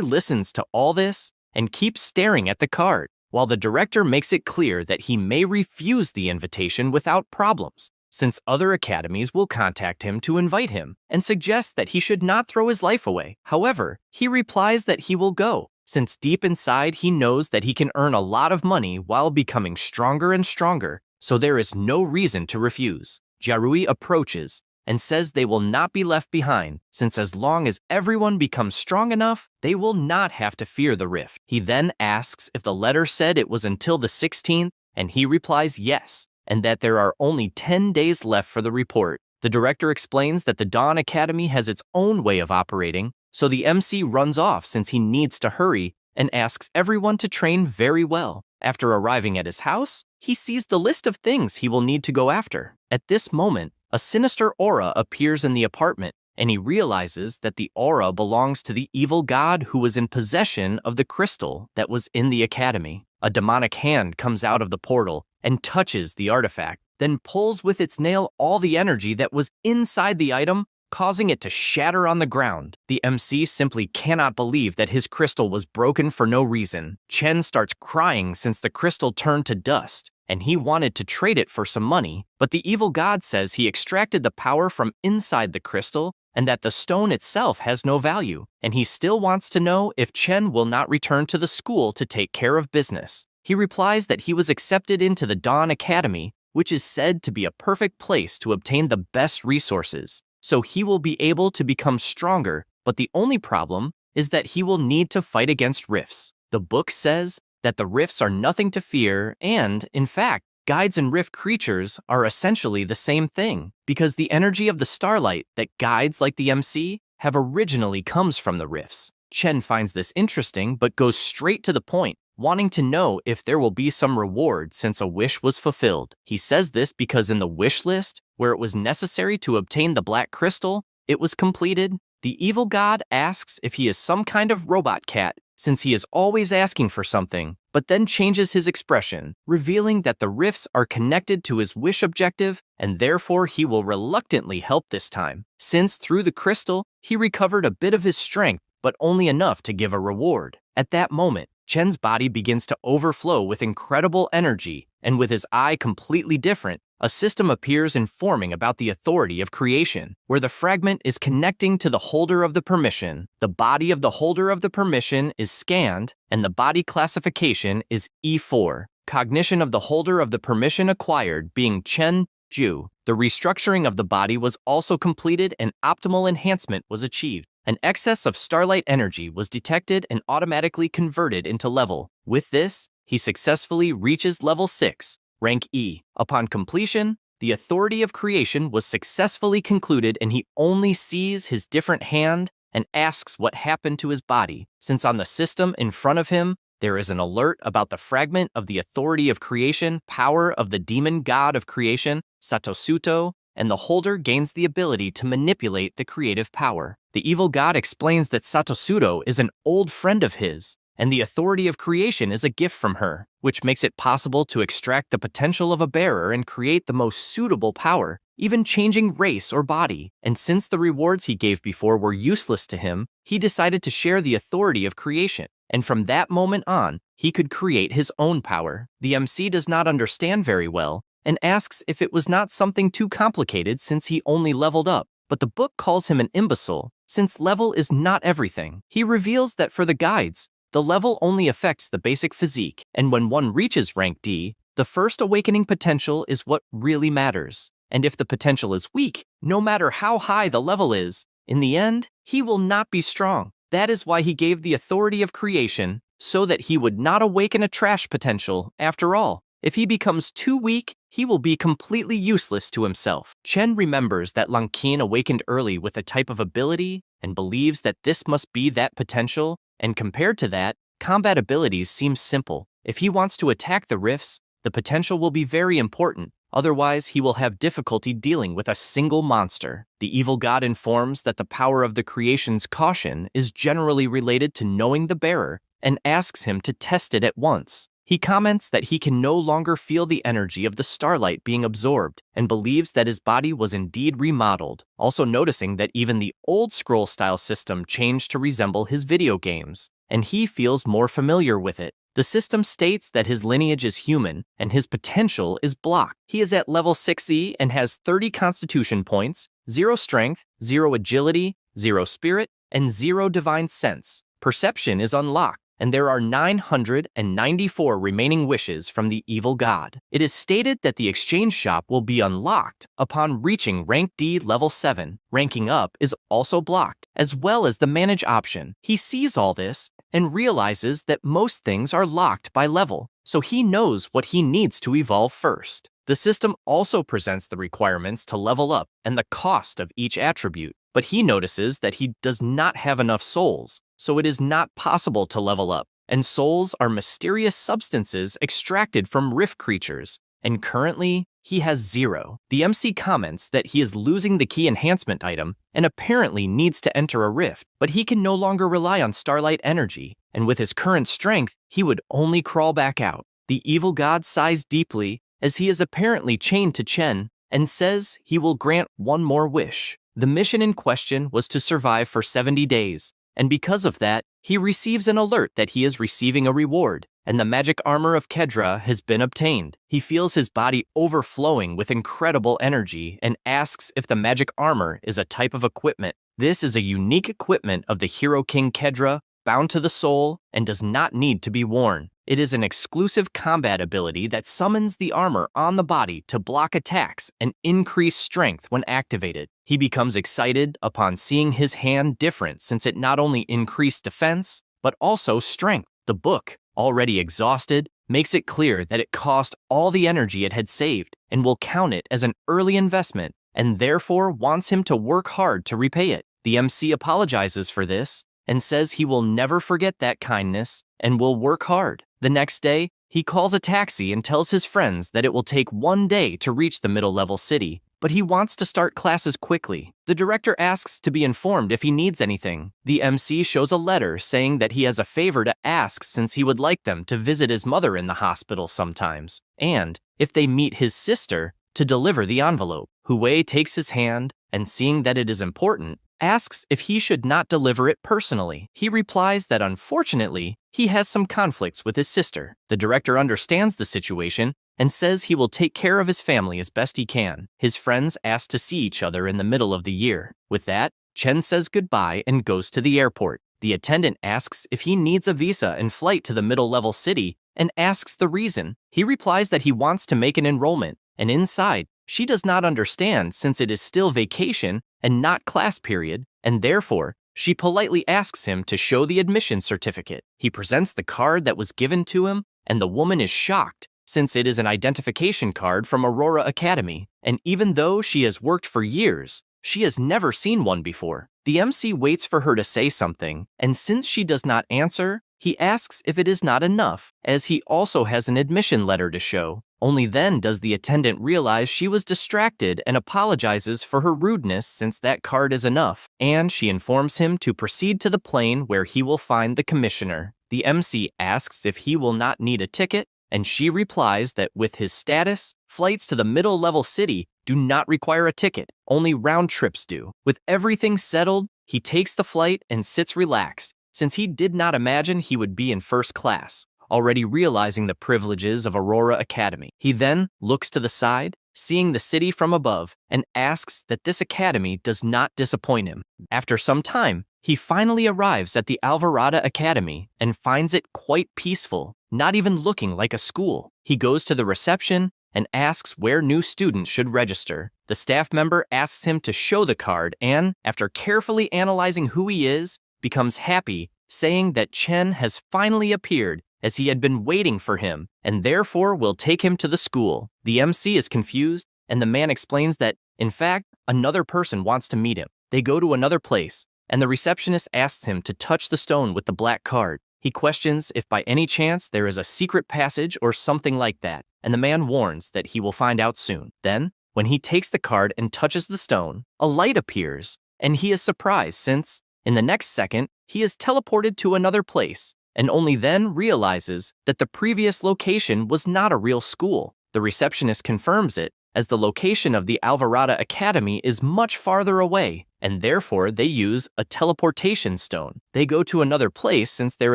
listens to all this and keeps staring at the card, while the director makes it clear that he may refuse the invitation without problems, since other academies will contact him to invite him and suggest that he should not throw his life away. However, he replies that he will go, since deep inside he knows that he can earn a lot of money while becoming stronger and stronger, so there is no reason to refuse. Jarui approaches and says they will not be left behind, since as long as everyone becomes strong enough, they will not have to fear the rift. He then asks if the letter said it was until the 16th, and he replies yes, and that there are only 10 days left for the report. The director explains that the Dawn Academy has its own way of operating, so the MC runs off since he needs to hurry and asks everyone to train very well. After arriving at his house, he sees the list of things he will need to go after. At this moment, a sinister aura appears in the apartment, and he realizes that the aura belongs to the evil god who was in possession of the crystal that was in the academy. A demonic hand comes out of the portal and touches the artifact, then pulls with its nail all the energy that was inside the item, causing it to shatter on the ground. The MC simply cannot believe that his crystal was broken for no reason. Chen starts crying since the crystal turned to dust, and he wanted to trade it for some money, but the evil god says he extracted the power from inside the crystal and that the stone itself has no value, and he still wants to know if Chen will not return to the school to take care of business. He replies that he was accepted into the Dawn Academy, which is said to be a perfect place to obtain the best resources, so he will be able to become stronger, but the only problem is that he will need to fight against rifts. The book says that the rifts are nothing to fear, and, in fact, guides and rift creatures are essentially the same thing, because the energy of the starlight that guides like the MC have originally comes from the rifts. Chen finds this interesting but goes straight to the point, wanting to know if there will be some reward since a wish was fulfilled. He says this because in the wish list, where it was necessary to obtain the black crystal, it was completed. The evil god asks if he is some kind of robot cat since he is always asking for something, but then changes his expression, revealing that the rifts are connected to his wish objective, and therefore he will reluctantly help this time, since through the crystal, he recovered a bit of his strength, but only enough to give a reward. At that moment, Chen's body begins to overflow with incredible energy, and with his eye completely different, a system appears informing about the authority of creation, where the fragment is connecting to the holder of the permission. The body of the holder of the permission is scanned, and the body classification is E4. Cognition of the holder of the permission acquired being Chen Ju. The restructuring of the body was also completed and optimal enhancement was achieved. An excess of starlight energy was detected and automatically converted into level. With this, he successfully reaches level 6, rank E. Upon completion, the authority of creation was successfully concluded and he only sees his different hand and asks what happened to his body, since on the system in front of him, there is an alert about the fragment of the authority of creation, power of the demon god of creation, Satosuto, and the holder gains the ability to manipulate the creative power. The evil god explains that Satosuto is an old friend of his, and the authority of creation is a gift from her, which makes it possible to extract the potential of a bearer and create the most suitable power, even changing race or body. And since the rewards he gave before were useless to him, he decided to share the authority of creation, and from that moment on, he could create his own power. The MC does not understand very well, and asks if it was not something too complicated since he only leveled up, but the book calls him an imbecile, since level is not everything. He reveals that for the guides, the level only affects the basic physique, and when one reaches rank D, the first awakening potential is what really matters. And if the potential is weak, no matter how high the level is, in the end, he will not be strong. That is why he gave the authority of creation, so that he would not awaken a trash potential. After all, if he becomes too weak, he will be completely useless to himself. Chen remembers that Lang Qian awakened early with a type of ability and believes that this must be that potential, and compared to that, combat abilities seem simple. If he wants to attack the rifts, the potential will be very important, otherwise he will have difficulty dealing with a single monster. The evil god informs that the power of the creation's caution is generally related to knowing the bearer and asks him to test it at once. He comments that he can no longer feel the energy of the starlight being absorbed and believes that his body was indeed remodeled, also noticing that even the old scroll-style system changed to resemble his video games, and he feels more familiar with it. The system states that his lineage is human and his potential is blocked. He is at level 6E and has 30 constitution points, 0 strength, 0 agility, 0 spirit, and 0 divine sense. Perception is unlocked, and there are 994 remaining wishes from the evil god. It is stated that the exchange shop will be unlocked upon reaching rank D level 7. Ranking up is also blocked, as well as the manage option. He sees all this and realizes that most things are locked by level, so he knows what he needs to evolve first. The system also presents the requirements to level up and the cost of each attribute, but he notices that he does not have enough souls, so it is not possible to level up, and souls are mysterious substances extracted from rift creatures, and currently, he has 0. The MC comments that he is losing the key enhancement item and apparently needs to enter a rift, but he can no longer rely on starlight energy, and with his current strength, he would only crawl back out. The evil god sighs deeply as he is apparently chained to Chen and says he will grant one more wish. The mission in question was to survive for 70 days, and because of that, he receives an alert that he is receiving a reward, and the magic armor of Kedra has been obtained. He feels his body overflowing with incredible energy and asks if the magic armor is a type of equipment. This is a unique equipment of the Hero King Kedra, bound to the soul, and does not need to be worn. It is an exclusive combat ability that summons the armor on the body to block attacks and increase strength when activated. He becomes excited upon seeing his hand different since it not only increased defense, but also strength. The book, already exhausted, makes it clear that it cost all the energy it had saved and will count it as an early investment and therefore wants him to work hard to repay it. The MC apologizes for this and says he will never forget that kindness and will work hard. The next day, he calls a taxi and tells his friends that it will take 1 day to reach the middle-level city, but he wants to start classes quickly. The director asks to be informed if he needs anything. The MC shows a letter saying that he has a favor to ask since he would like them to visit his mother in the hospital sometimes, and, if they meet his sister, to deliver the envelope. Hui takes his hand, and seeing that it is important, asks if he should not deliver it personally. He replies that unfortunately, he has some conflicts with his sister. The director understands the situation and says he will take care of his family as best he can. His friends ask to see each other in the middle of the year. With that, Chen says goodbye and goes to the airport. The attendant asks if he needs a visa and flight to the middle-level city and asks the reason. He replies that he wants to make an enrollment, and inside, she does not understand since it is still vacation and not class period, and therefore, she politely asks him to show the admission certificate. He presents the card that was given to him, and the woman is shocked since it is an identification card from Aurora Academy, and even though she has worked for years, she has never seen one before. The MC waits for her to say something, and since she does not answer, he asks if it is not enough, as he also has an admission letter to show. Only then does the attendant realize she was distracted and apologizes for her rudeness since that card is enough, and she informs him to proceed to the plane where he will find the commissioner. The MC asks if he will not need a ticket, and she replies that with his status, flights to the middle-level city do not require a ticket, only round trips do. With everything settled, he takes the flight and sits relaxed, since he did not imagine he would be in first class, already realizing the privileges of Aurora Academy. He then looks to the side, seeing the city from above, and asks that this academy does not disappoint him. After some time, he finally arrives at the Alvarada Academy and finds it quite peaceful, not even looking like a school. He goes to the reception and asks where new students should register. The staff member asks him to show the card and, after carefully analyzing who he is, becomes happy, saying that Chen has finally appeared as he had been waiting for him and therefore will take him to the school. The MC is confused, and the man explains that, in fact, another person wants to meet him. They go to another place, and the receptionist asks him to touch the stone with the black card. He questions if by any chance there is a secret passage or something like that, and the man warns that he will find out soon. Then, when he takes the card and touches the stone, a light appears, and he is surprised since, in the next second, he is teleported to another place, and only then realizes that the previous location was not a real school. The receptionist confirms it, as the location of the Alvarada Academy is much farther away, and therefore they use a teleportation stone. They go to another place since there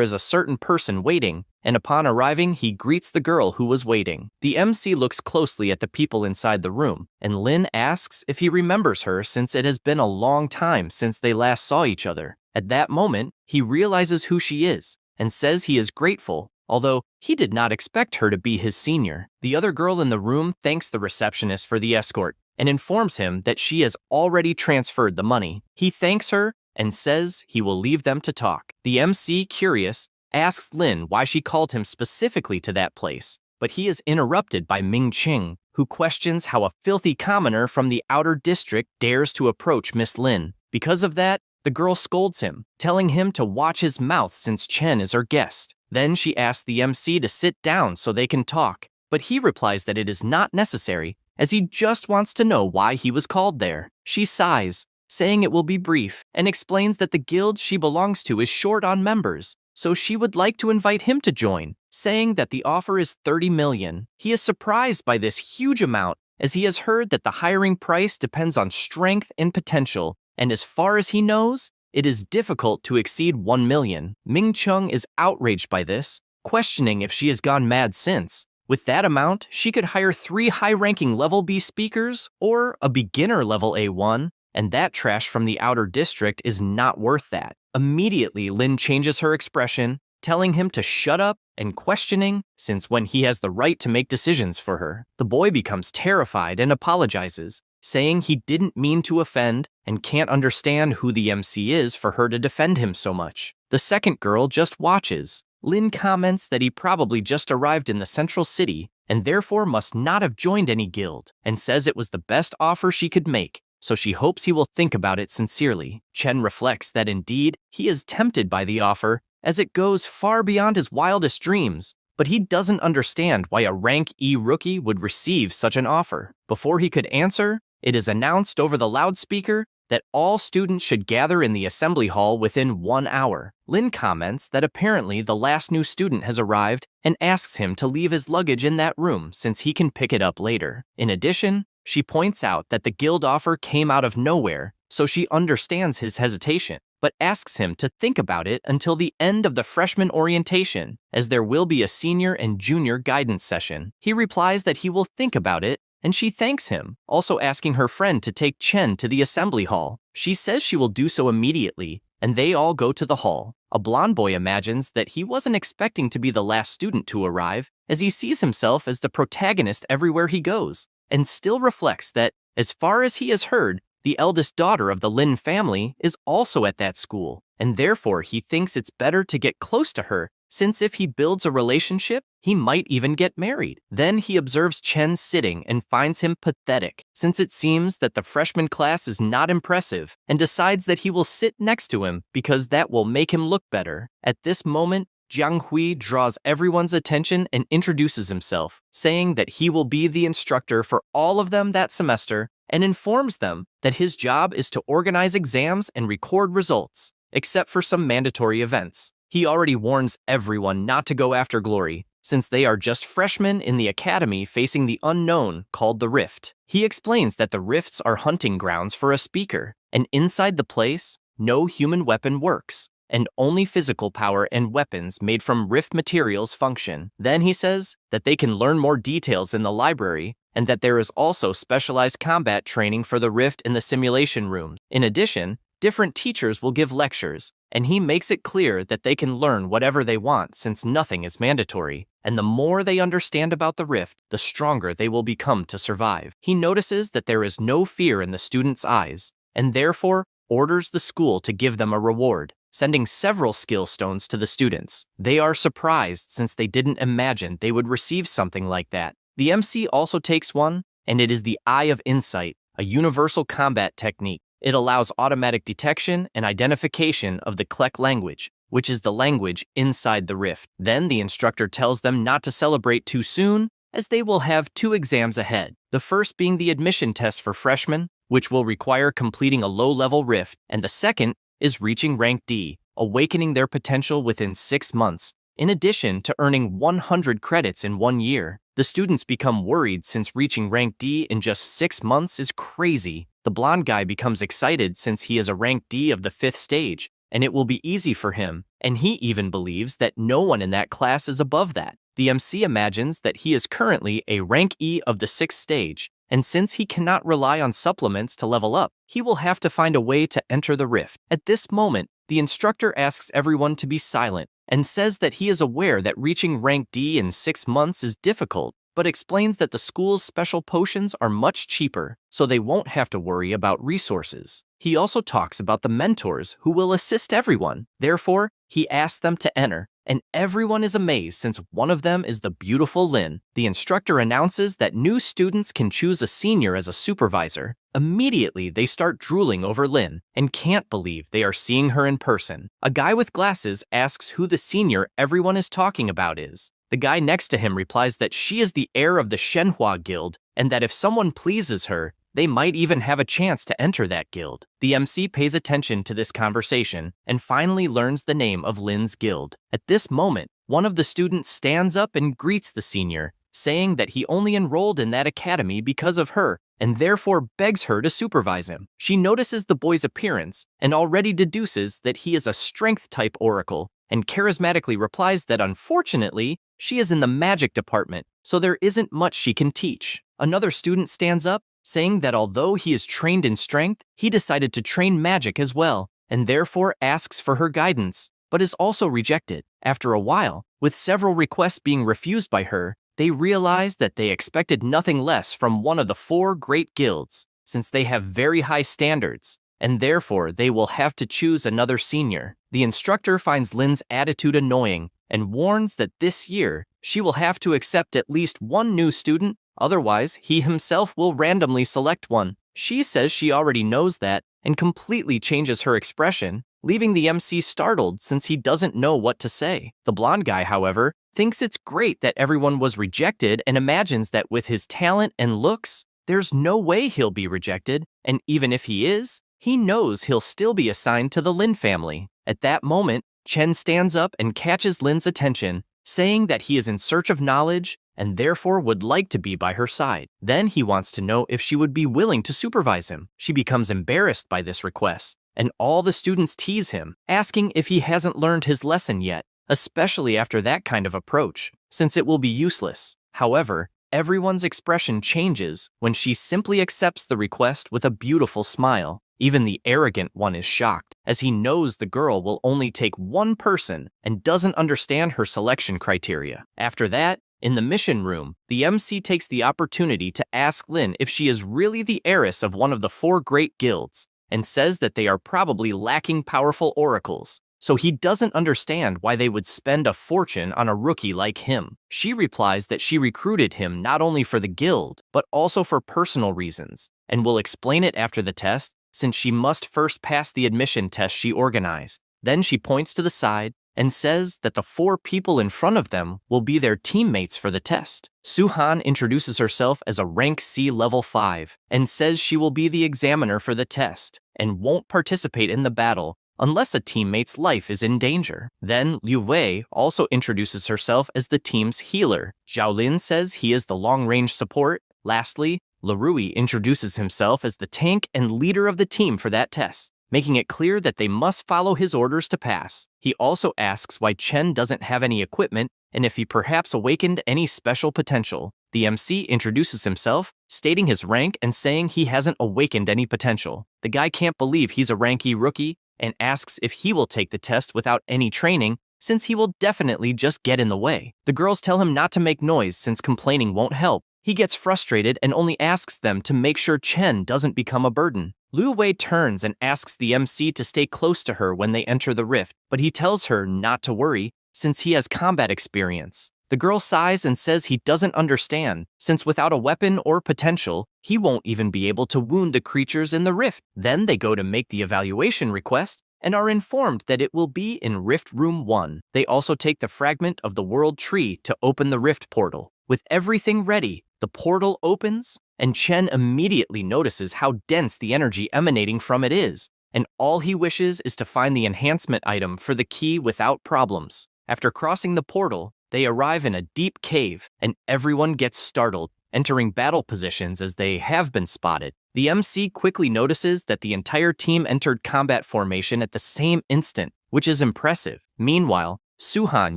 is a certain person waiting, and upon arriving he greets the girl who was waiting. The MC looks closely at the people inside the room, and Lin asks if he remembers her since it has been a long time since they last saw each other. At that moment, he realizes who she is, and says he is grateful, although he did not expect her to be his senior. The other girl in the room thanks the receptionist for the escort and informs him that she has already transferred the money. He thanks her and says he will leave them to talk. The MC, curious, asks Lin why she called him specifically to that place, but he is interrupted by Ming Qing, who questions how a filthy commoner from the outer district dares to approach Miss Lin. Because of that, the girl scolds him, telling him to watch his mouth since Chen is her guest. Then she asks the MC to sit down so they can talk, but he replies that it is not necessary, as he just wants to know why he was called there. She sighs, saying it will be brief, and explains that the guild she belongs to is short on members, so she would like to invite him to join, saying that the offer is 30 million. He is surprised by this huge amount, as he has heard that the hiring price depends on strength and potential, and as far as he knows, it is difficult to exceed 1 million. Ming Chung is outraged by this, questioning if she has gone mad since. With that amount, she could hire 3 high-ranking level B speakers or a beginner level A1, and that trash from the outer district is not worth that. Immediately, Lin changes her expression, telling him to shut up and questioning since when he has the right to make decisions for her. The boy becomes terrified and apologizes, saying he didn't mean to offend and can't understand who the MC is for her to defend him so much. The second girl just watches. Lin comments that he probably just arrived in the central city and therefore must not have joined any guild, and says it was the best offer she could make, so she hopes he will think about it sincerely. Chen reflects that indeed he is tempted by the offer, as it goes far beyond his wildest dreams, but he doesn't understand why a rank E rookie would receive such an offer. Before he could answer, It is announced over the loudspeaker that all students should gather in the assembly hall within 1 hour. Lin comments that apparently the last new student has arrived and asks him to leave his luggage in that room since he can pick it up later. In addition, she points out that the guild offer came out of nowhere, so she understands his hesitation, but asks him to think about it until the end of the freshman orientation, as there will be a senior and junior guidance session. He replies that he will think about it, and she thanks him, also asking her friend to take Chen to the assembly hall. She says she will do so immediately, and they all go to the hall. A blonde boy imagines that he wasn't expecting to be the last student to arrive, as he sees himself as the protagonist everywhere he goes, and still reflects that, as far as he has heard, the eldest daughter of the Lin family is also at that school, and therefore he thinks it's better to get close to her, since if he builds a relationship, he might even get married. Then he observes Chen sitting and finds him pathetic, since it seems that the freshman class is not impressive, and decides that he will sit next to him because that will make him look better. At this moment, Jiang Hui draws everyone's attention and introduces himself, saying that he will be the instructor for all of them that semester, and informs them that his job is to organize exams and record results, except for some mandatory events. He already warns everyone not to go after glory, since they are just freshmen in the academy facing the unknown called the Rift. He explains that the Rifts are hunting grounds for a speaker, and inside the place, no human weapon works, and only physical power and weapons made from Rift materials function. Then he says that they can learn more details in the library, and that there is also specialized combat training for the Rift in the simulation room. In addition, different teachers will give lectures, and he makes it clear that they can learn whatever they want since nothing is mandatory, and the more they understand about the Rift, the stronger they will become to survive. He notices that there is no fear in the students' eyes, and therefore orders the school to give them a reward, sending several skill stones to the students. They are surprised since they didn't imagine they would receive something like that. The MC also takes one, and it is the Eye of Insight, a universal combat technique. It allows automatic detection and identification of the Klek language, which is the language inside the Rift. Then the instructor tells them not to celebrate too soon, as they will have 2 exams ahead. The first being the admission test for freshmen, which will require completing a low-level Rift, and the second is reaching rank D, awakening their potential within 6 months, in addition to earning 100 credits in 1 year. The students become worried since reaching rank D in just 6 months is crazy. The blonde guy becomes excited since he is a rank D of the 5th stage, and it will be easy for him, and he even believes that no one in that class is above that. The MC imagines that he is currently a rank E of the 6th stage, and since he cannot rely on supplements to level up, he will have to find a way to enter the Rift. At this moment, the instructor asks everyone to be silent, and says that he is aware that reaching rank D in 6 months is difficult, but explains that the school's special potions are much cheaper, so they won't have to worry about resources. He also talks about the mentors who will assist everyone. Therefore, he asks them to enter, and everyone is amazed since one of them is the beautiful Lin. The instructor announces that new students can choose a senior as a supervisor. Immediately, they start drooling over Lin and can't believe they are seeing her in person. A guy with glasses asks who the senior everyone is talking about is. The guy next to him replies that she is the heir of the Shenhua Guild, and that if someone pleases her, they might even have a chance to enter that guild. The MC pays attention to this conversation and finally learns the name of Lin's guild. At this moment, one of the students stands up and greets the senior, saying that he only enrolled in that academy because of her, and therefore begs her to supervise him. She notices the boy's appearance and already deduces that he is a strength-type oracle, and charismatically replies that unfortunately, she is in the magic department, so there isn't much she can teach. Another student stands up, saying that although he is trained in strength, he decided to train magic as well, and therefore asks for her guidance, but is also rejected. After a while, with several requests being refused by her, they realize that they expected nothing less from one of the 4 great guilds, since they have very high standards, and therefore they will have to choose another senior. The instructor finds Lin's attitude annoying and warns that this year she will have to accept at least 1 new student, otherwise he himself will randomly select one. She says she already knows that and completely changes her expression, leaving the MC startled since he doesn't know what to say. The blonde guy, however, thinks it's great that everyone was rejected and imagines that with his talent and looks, There's no way he'll be rejected, and even if he is, he knows he'll still be assigned to the Lin family. At that moment, Chen stands up and catches Lin's attention, saying that he is in search of knowledge and therefore would like to be by her side. Then he wants to know if she would be willing to supervise him. She becomes embarrassed by this request, and all the students tease him, asking if he hasn't learned his lesson yet, especially after that kind of approach, since it will be useless. However, everyone's expression changes when she simply accepts the request with a beautiful smile. Even the arrogant one is shocked, as he knows the girl will only take one person and doesn't understand her selection criteria. After that, in the mission room, the MC takes the opportunity to ask Lin if she is really the heiress of one of the 4 great guilds, and says that they are probably lacking powerful oracles, so he doesn't understand why they would spend a fortune on a rookie like him. She replies that she recruited him not only for the guild, but also for personal reasons, and will explain it after the test, since she must first pass the admission test she organized. Then she points to the side and says that the 4 people in front of them will be their teammates for the test. Suhan introduces herself as a rank C level 5 and says she will be the examiner for the test and won't participate in the battle unless a teammate's life is in danger. Then Liu Wei also introduces herself as the team's healer. Zhao Lin says he is the long-range support. Lastly, Larui introduces himself as the tank and leader of the team for that test, making it clear that they must follow his orders to pass. He also asks why Chen doesn't have any equipment and if he perhaps awakened any special potential. The MC introduces himself, stating his rank and saying he hasn't awakened any potential. The guy can't believe he's a rank E rookie and asks if he will take the test without any training, since he will definitely just get in the way. The girls tell him not to make noise since complaining won't help. He gets frustrated and only asks them to make sure Chen doesn't become a burden. Liu Wei turns and asks the MC to stay close to her when they enter the rift, but he tells her not to worry since he has combat experience. The girl sighs and says he doesn't understand, since without a weapon or potential, he won't even be able to wound the creatures in the rift. Then they go to make the evaluation request and are informed that it will be in Rift Room 1. They also take the fragment of the World Tree to open the rift portal. With everything ready, the portal opens, and Chen immediately notices how dense the energy emanating from it is, and all he wishes is to find the enhancement item for the key without problems. After crossing the portal, they arrive in a deep cave, and everyone gets startled, entering battle positions as they have been spotted. The MC quickly notices that the entire team entered combat formation at the same instant, which is impressive. Meanwhile, Suhan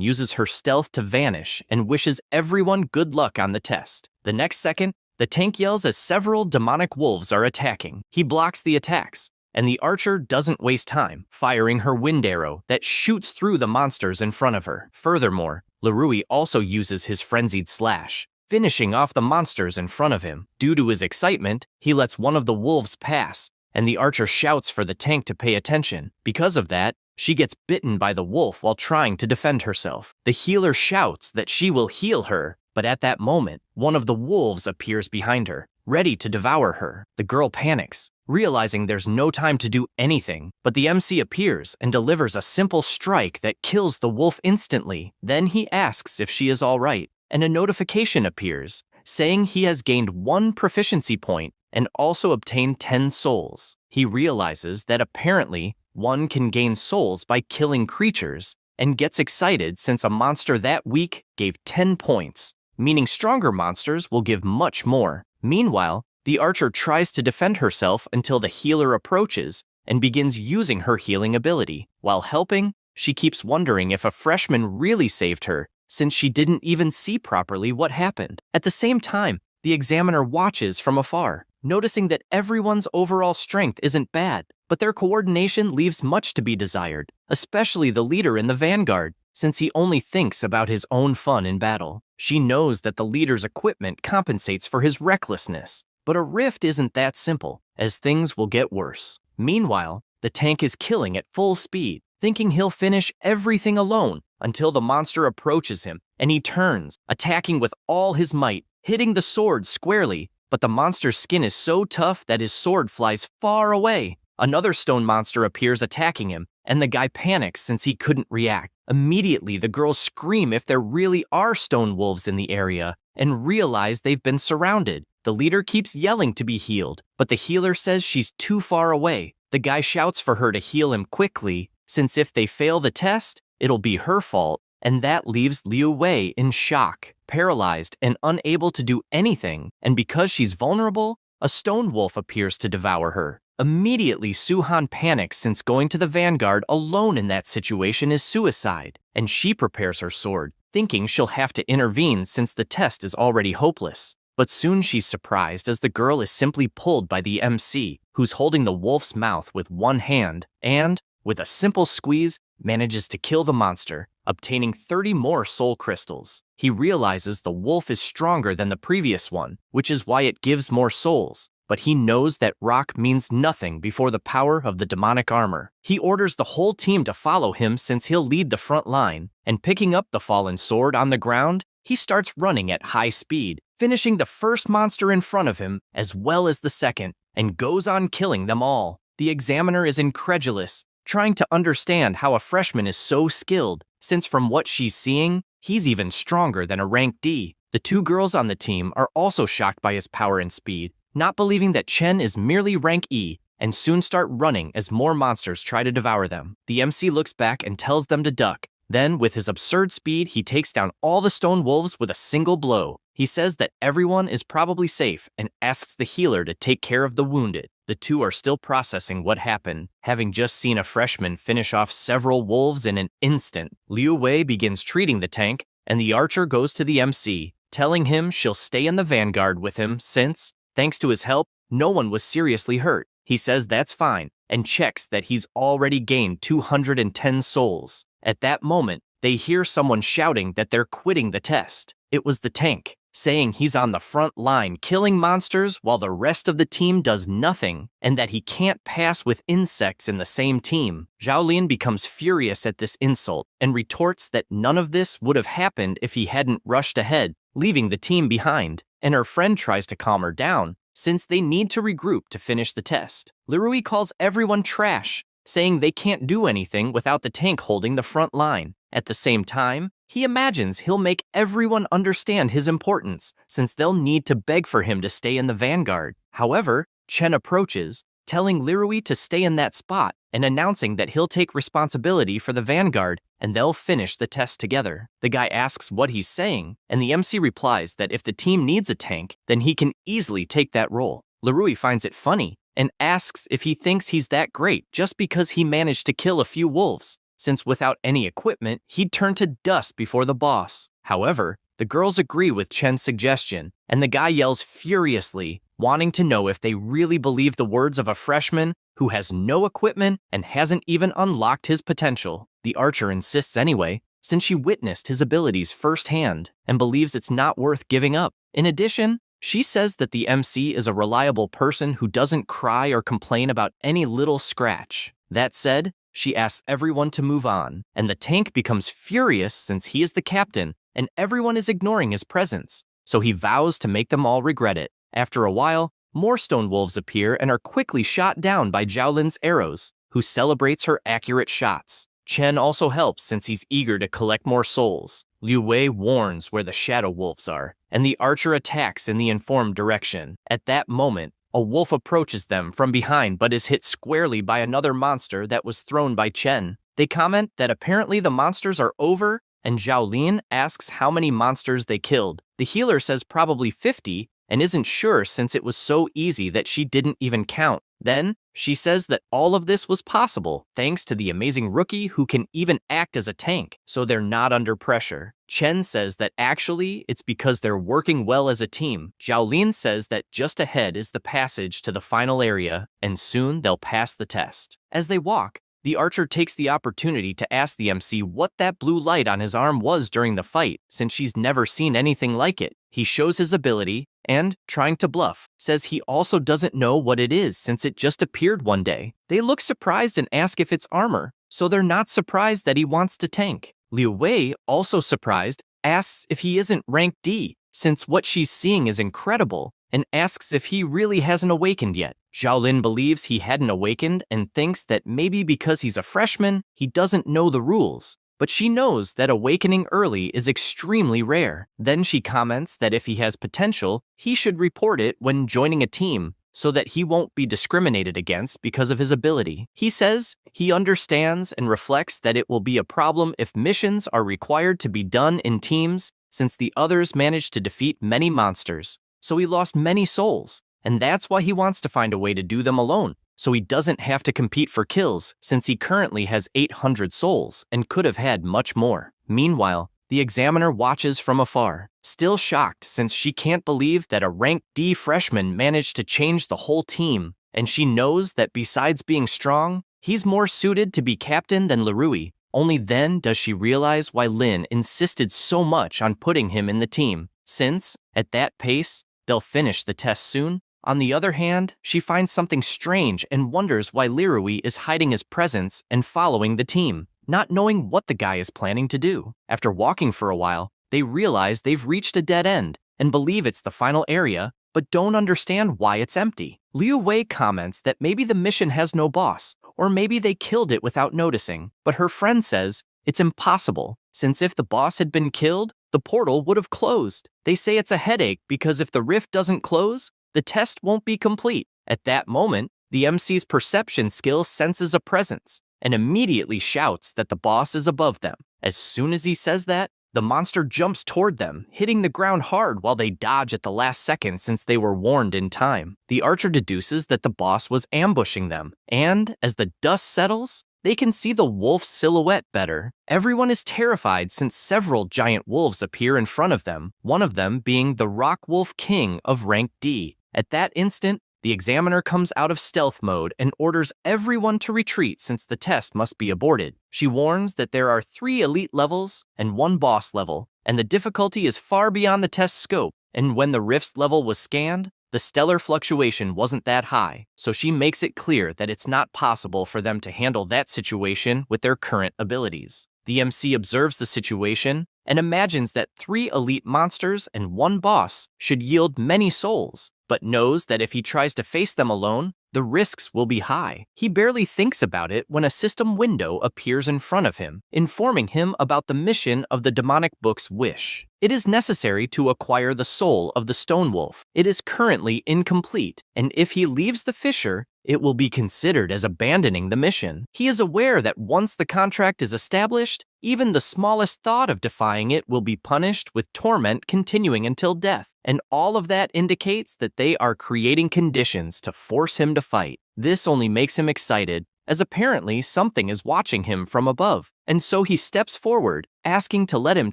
uses her stealth to vanish and wishes everyone good luck on the test. The next second, the tank yells as several demonic wolves are attacking. He blocks the attacks, and the archer doesn't waste time, firing her wind arrow that shoots through the monsters in front of her. Furthermore, Larui also uses his frenzied slash, finishing off the monsters in front of him. Due to his excitement, he lets one of the wolves pass, and the archer shouts for the tank to pay attention. Because of that, she gets bitten by the wolf while trying to defend herself. The healer shouts that she will heal her, but at that moment, one of the wolves appears behind her, ready to devour her. The girl panics, realizing there's no time to do anything, but the MC appears and delivers a simple strike that kills the wolf instantly. Then he asks if she is all right, and a notification appears, saying he has gained 1 proficiency point and also obtained 10 souls. He realizes that apparently one can gain souls by killing creatures, and gets excited since a monster that week gave 10 points, meaning stronger monsters will give much more. Meanwhile, the archer tries to defend herself until the healer approaches and begins using her healing ability. While helping, she keeps wondering if a freshman really saved her, since she didn't even see properly what happened. At the same time, the examiner watches from afar, noticing that everyone's overall strength isn't bad, but their coordination leaves much to be desired, especially the leader in the vanguard, since he only thinks about his own fun in battle. She knows that the leader's equipment compensates for his recklessness, but a rift isn't that simple, as things will get worse. Meanwhile, the tank is killing at full speed, thinking he'll finish everything alone until the monster approaches him, and he turns, attacking with all his might, hitting the sword squarely, but the monster's skin is so tough that his sword flies far away. Another stone monster appears attacking him, and the guy panics since he couldn't react. Immediately, the girls scream if there really are stone wolves in the area and realize they've been surrounded. The leader keeps yelling to be healed, but the healer says she's too far away. The guy shouts for her to heal him quickly, since if they fail the test, it'll be her fault, and that leaves Liu Wei in shock, paralyzed, and unable to do anything, and because she's vulnerable, a stone wolf appears to devour her. Immediately, Suhan panics since going to the vanguard alone in that situation is suicide, and she prepares her sword, thinking she'll have to intervene since the test is already hopeless. But soon she's surprised as the girl is simply pulled by the MC, who's holding the wolf's mouth with one hand and, with a simple squeeze, manages to kill the monster, obtaining 30 more soul crystals. He realizes the wolf is stronger than the previous one, which is why it gives more souls, but he knows that rock means nothing before the power of the demonic armor. He orders the whole team to follow him since he'll lead the front line, and picking up the fallen sword on the ground, he starts running at high speed, finishing the first monster in front of him as well as the second, and goes on killing them all. The examiner is incredulous, trying to understand how a freshman is so skilled, since from what she's seeing, he's even stronger than a rank D. The two girls on the team are also shocked by his power and speed, not believing that Chen is merely rank E, and soon start running as more monsters try to devour them. The MC looks back and tells them to duck. Then, with his absurd speed, he takes down all the stone wolves with a single blow. He says that everyone is probably safe and asks the healer to take care of the wounded. The two are still processing what happened, having just seen a freshman finish off several wolves in an instant. Liu Wei begins treating the tank, and the archer goes to the MC, telling him she'll stay in the vanguard with him since, thanks to his help, no one was seriously hurt. He says that's fine, and checks that he's already gained 210 souls. At that moment, they hear someone shouting that they're quitting the test. It was the tank, saying he's on the front line killing monsters while the rest of the team does nothing, and that he can't pass with insects in the same team. Zhaolin becomes furious at this insult and retorts that none of this would have happened if he hadn't rushed ahead, leaving the team behind, and her friend tries to calm her down, since they need to regroup to finish the test. Lirui calls everyone trash, saying they can't do anything without the tank holding the front line. At the same time, he imagines he'll make everyone understand his importance, since they'll need to beg for him to stay in the vanguard. However, Chen approaches, telling Lirui to stay in that spot and announcing that he'll take responsibility for the vanguard and they'll finish the test together. The guy asks what he's saying, and the MC replies that if the team needs a tank, then he can easily take that role. Lirui finds it funny and asks if he thinks he's that great just because he managed to kill a few wolves, since without any equipment, he'd turn to dust before the boss. However, the girls agree with Chen's suggestion, and the guy yells furiously, wanting to know if they really believe the words of a freshman who has no equipment and hasn't even unlocked his potential. The archer insists anyway, since she witnessed his abilities firsthand and believes it's not worth giving up. In addition, she says that the MC is a reliable person who doesn't cry or complain about any little scratch. That said, she asks everyone to move on, and the tank becomes furious since he is the captain and everyone is ignoring his presence, so he vows to make them all regret it. After a while, more stone wolves appear and are quickly shot down by Zhaolin's arrows, who celebrates her accurate shots. Chen also helps since he's eager to collect more souls. Liu Wei warns where the shadow wolves are, and the archer attacks in the informed direction. At that moment, a wolf approaches them from behind but is hit squarely by another monster that was thrown by Chen. They comment that apparently the monsters are over, and Zhaolin asks how many monsters they killed. The healer says probably 50, and isn't sure since it was so easy that she didn't even count. Then, she says that all of this was possible thanks to the amazing rookie who can even act as a tank, so they're not under pressure. Chen says that actually it's because they're working well as a team. Zhaolin says that just ahead is the passage to the final area, and soon they'll pass the test. As they walk, the archer takes the opportunity to ask the MC what that blue light on his arm was during the fight, since she's never seen anything like it. He shows his ability, and, trying to bluff, says he also doesn't know what it is since it just appeared one day. They look surprised and ask if it's armor, so they're not surprised that he wants to tank. Liu Wei, also surprised, asks if he isn't rank D, since what she's seeing is incredible, and asks if he really hasn't awakened yet. Zhaolin believes he hadn't awakened and thinks that maybe because he's a freshman, he doesn't know the rules. but she knows that awakening early is extremely rare. Then she comments that if he has potential, he should report it when joining a team, so that he won't be discriminated against because of his ability. He says he understands and reflects that it will be a problem if missions are required to be done in teams, since the others managed to defeat many monsters, so he lost many souls, and that's why he wants to find a way to do them alone, so he doesn't have to compete for kills, since he currently has 800 souls and could have had much more. Meanwhile, the examiner watches from afar, still shocked since she can't believe that a rank D freshman managed to change the whole team, and she knows that besides being strong, he's more suited to be captain than Lerui. Only then does she realize why Lin insisted so much on putting him in the team, since, at that pace, they'll finish the test soon. On the other hand, she finds something strange and wonders why Lerui is hiding his presence and following the team, not knowing what the guy is planning to do. After walking for a while, they realize they've reached a dead end and believe it's the final area, but don't understand why it's empty. Liu Wei comments that maybe the mission has no boss, or maybe they killed it without noticing, but her friend says it's impossible, since if the boss had been killed, the portal would have closed. They say it's a headache because if the rift doesn't close, the test won't be complete. At that moment, the MC's perception skill senses a presence and immediately shouts that the boss is above them. As soon as he says that, the monster jumps toward them, hitting the ground hard while they dodge at the last second since they were warned in time. The archer deduces that the boss was ambushing them, and as the dust settles, they can see the wolf's silhouette better. Everyone is terrified since several giant wolves appear in front of them, one of them being the Rock Wolf King of rank D. At that instant, the examiner comes out of stealth mode and orders everyone to retreat since the test must be aborted. She warns that there are 3 elite levels and 1 boss level, and the difficulty is far beyond the test scope, and when the rift's level was scanned, the stellar fluctuation wasn't that high, so she makes it clear that it's not possible for them to handle that situation with their current abilities. The MC observes the situation and imagines that 3 elite monsters and 1 boss should yield many souls, but knows that if he tries to face them alone, the risks will be high. He barely thinks about it when a system window appears in front of him, informing him about the mission of the demonic book's wish. It is necessary to acquire the soul of the stone wolf. It is currently incomplete, and if he leaves the fissure, it will be considered as abandoning the mission. He is aware that once the contract is established, even the smallest thought of defying it will be punished with torment continuing until death, and all of that indicates that they are creating conditions to force him to fight. This only makes him excited, as apparently something is watching him from above, and so he steps forward, asking to let him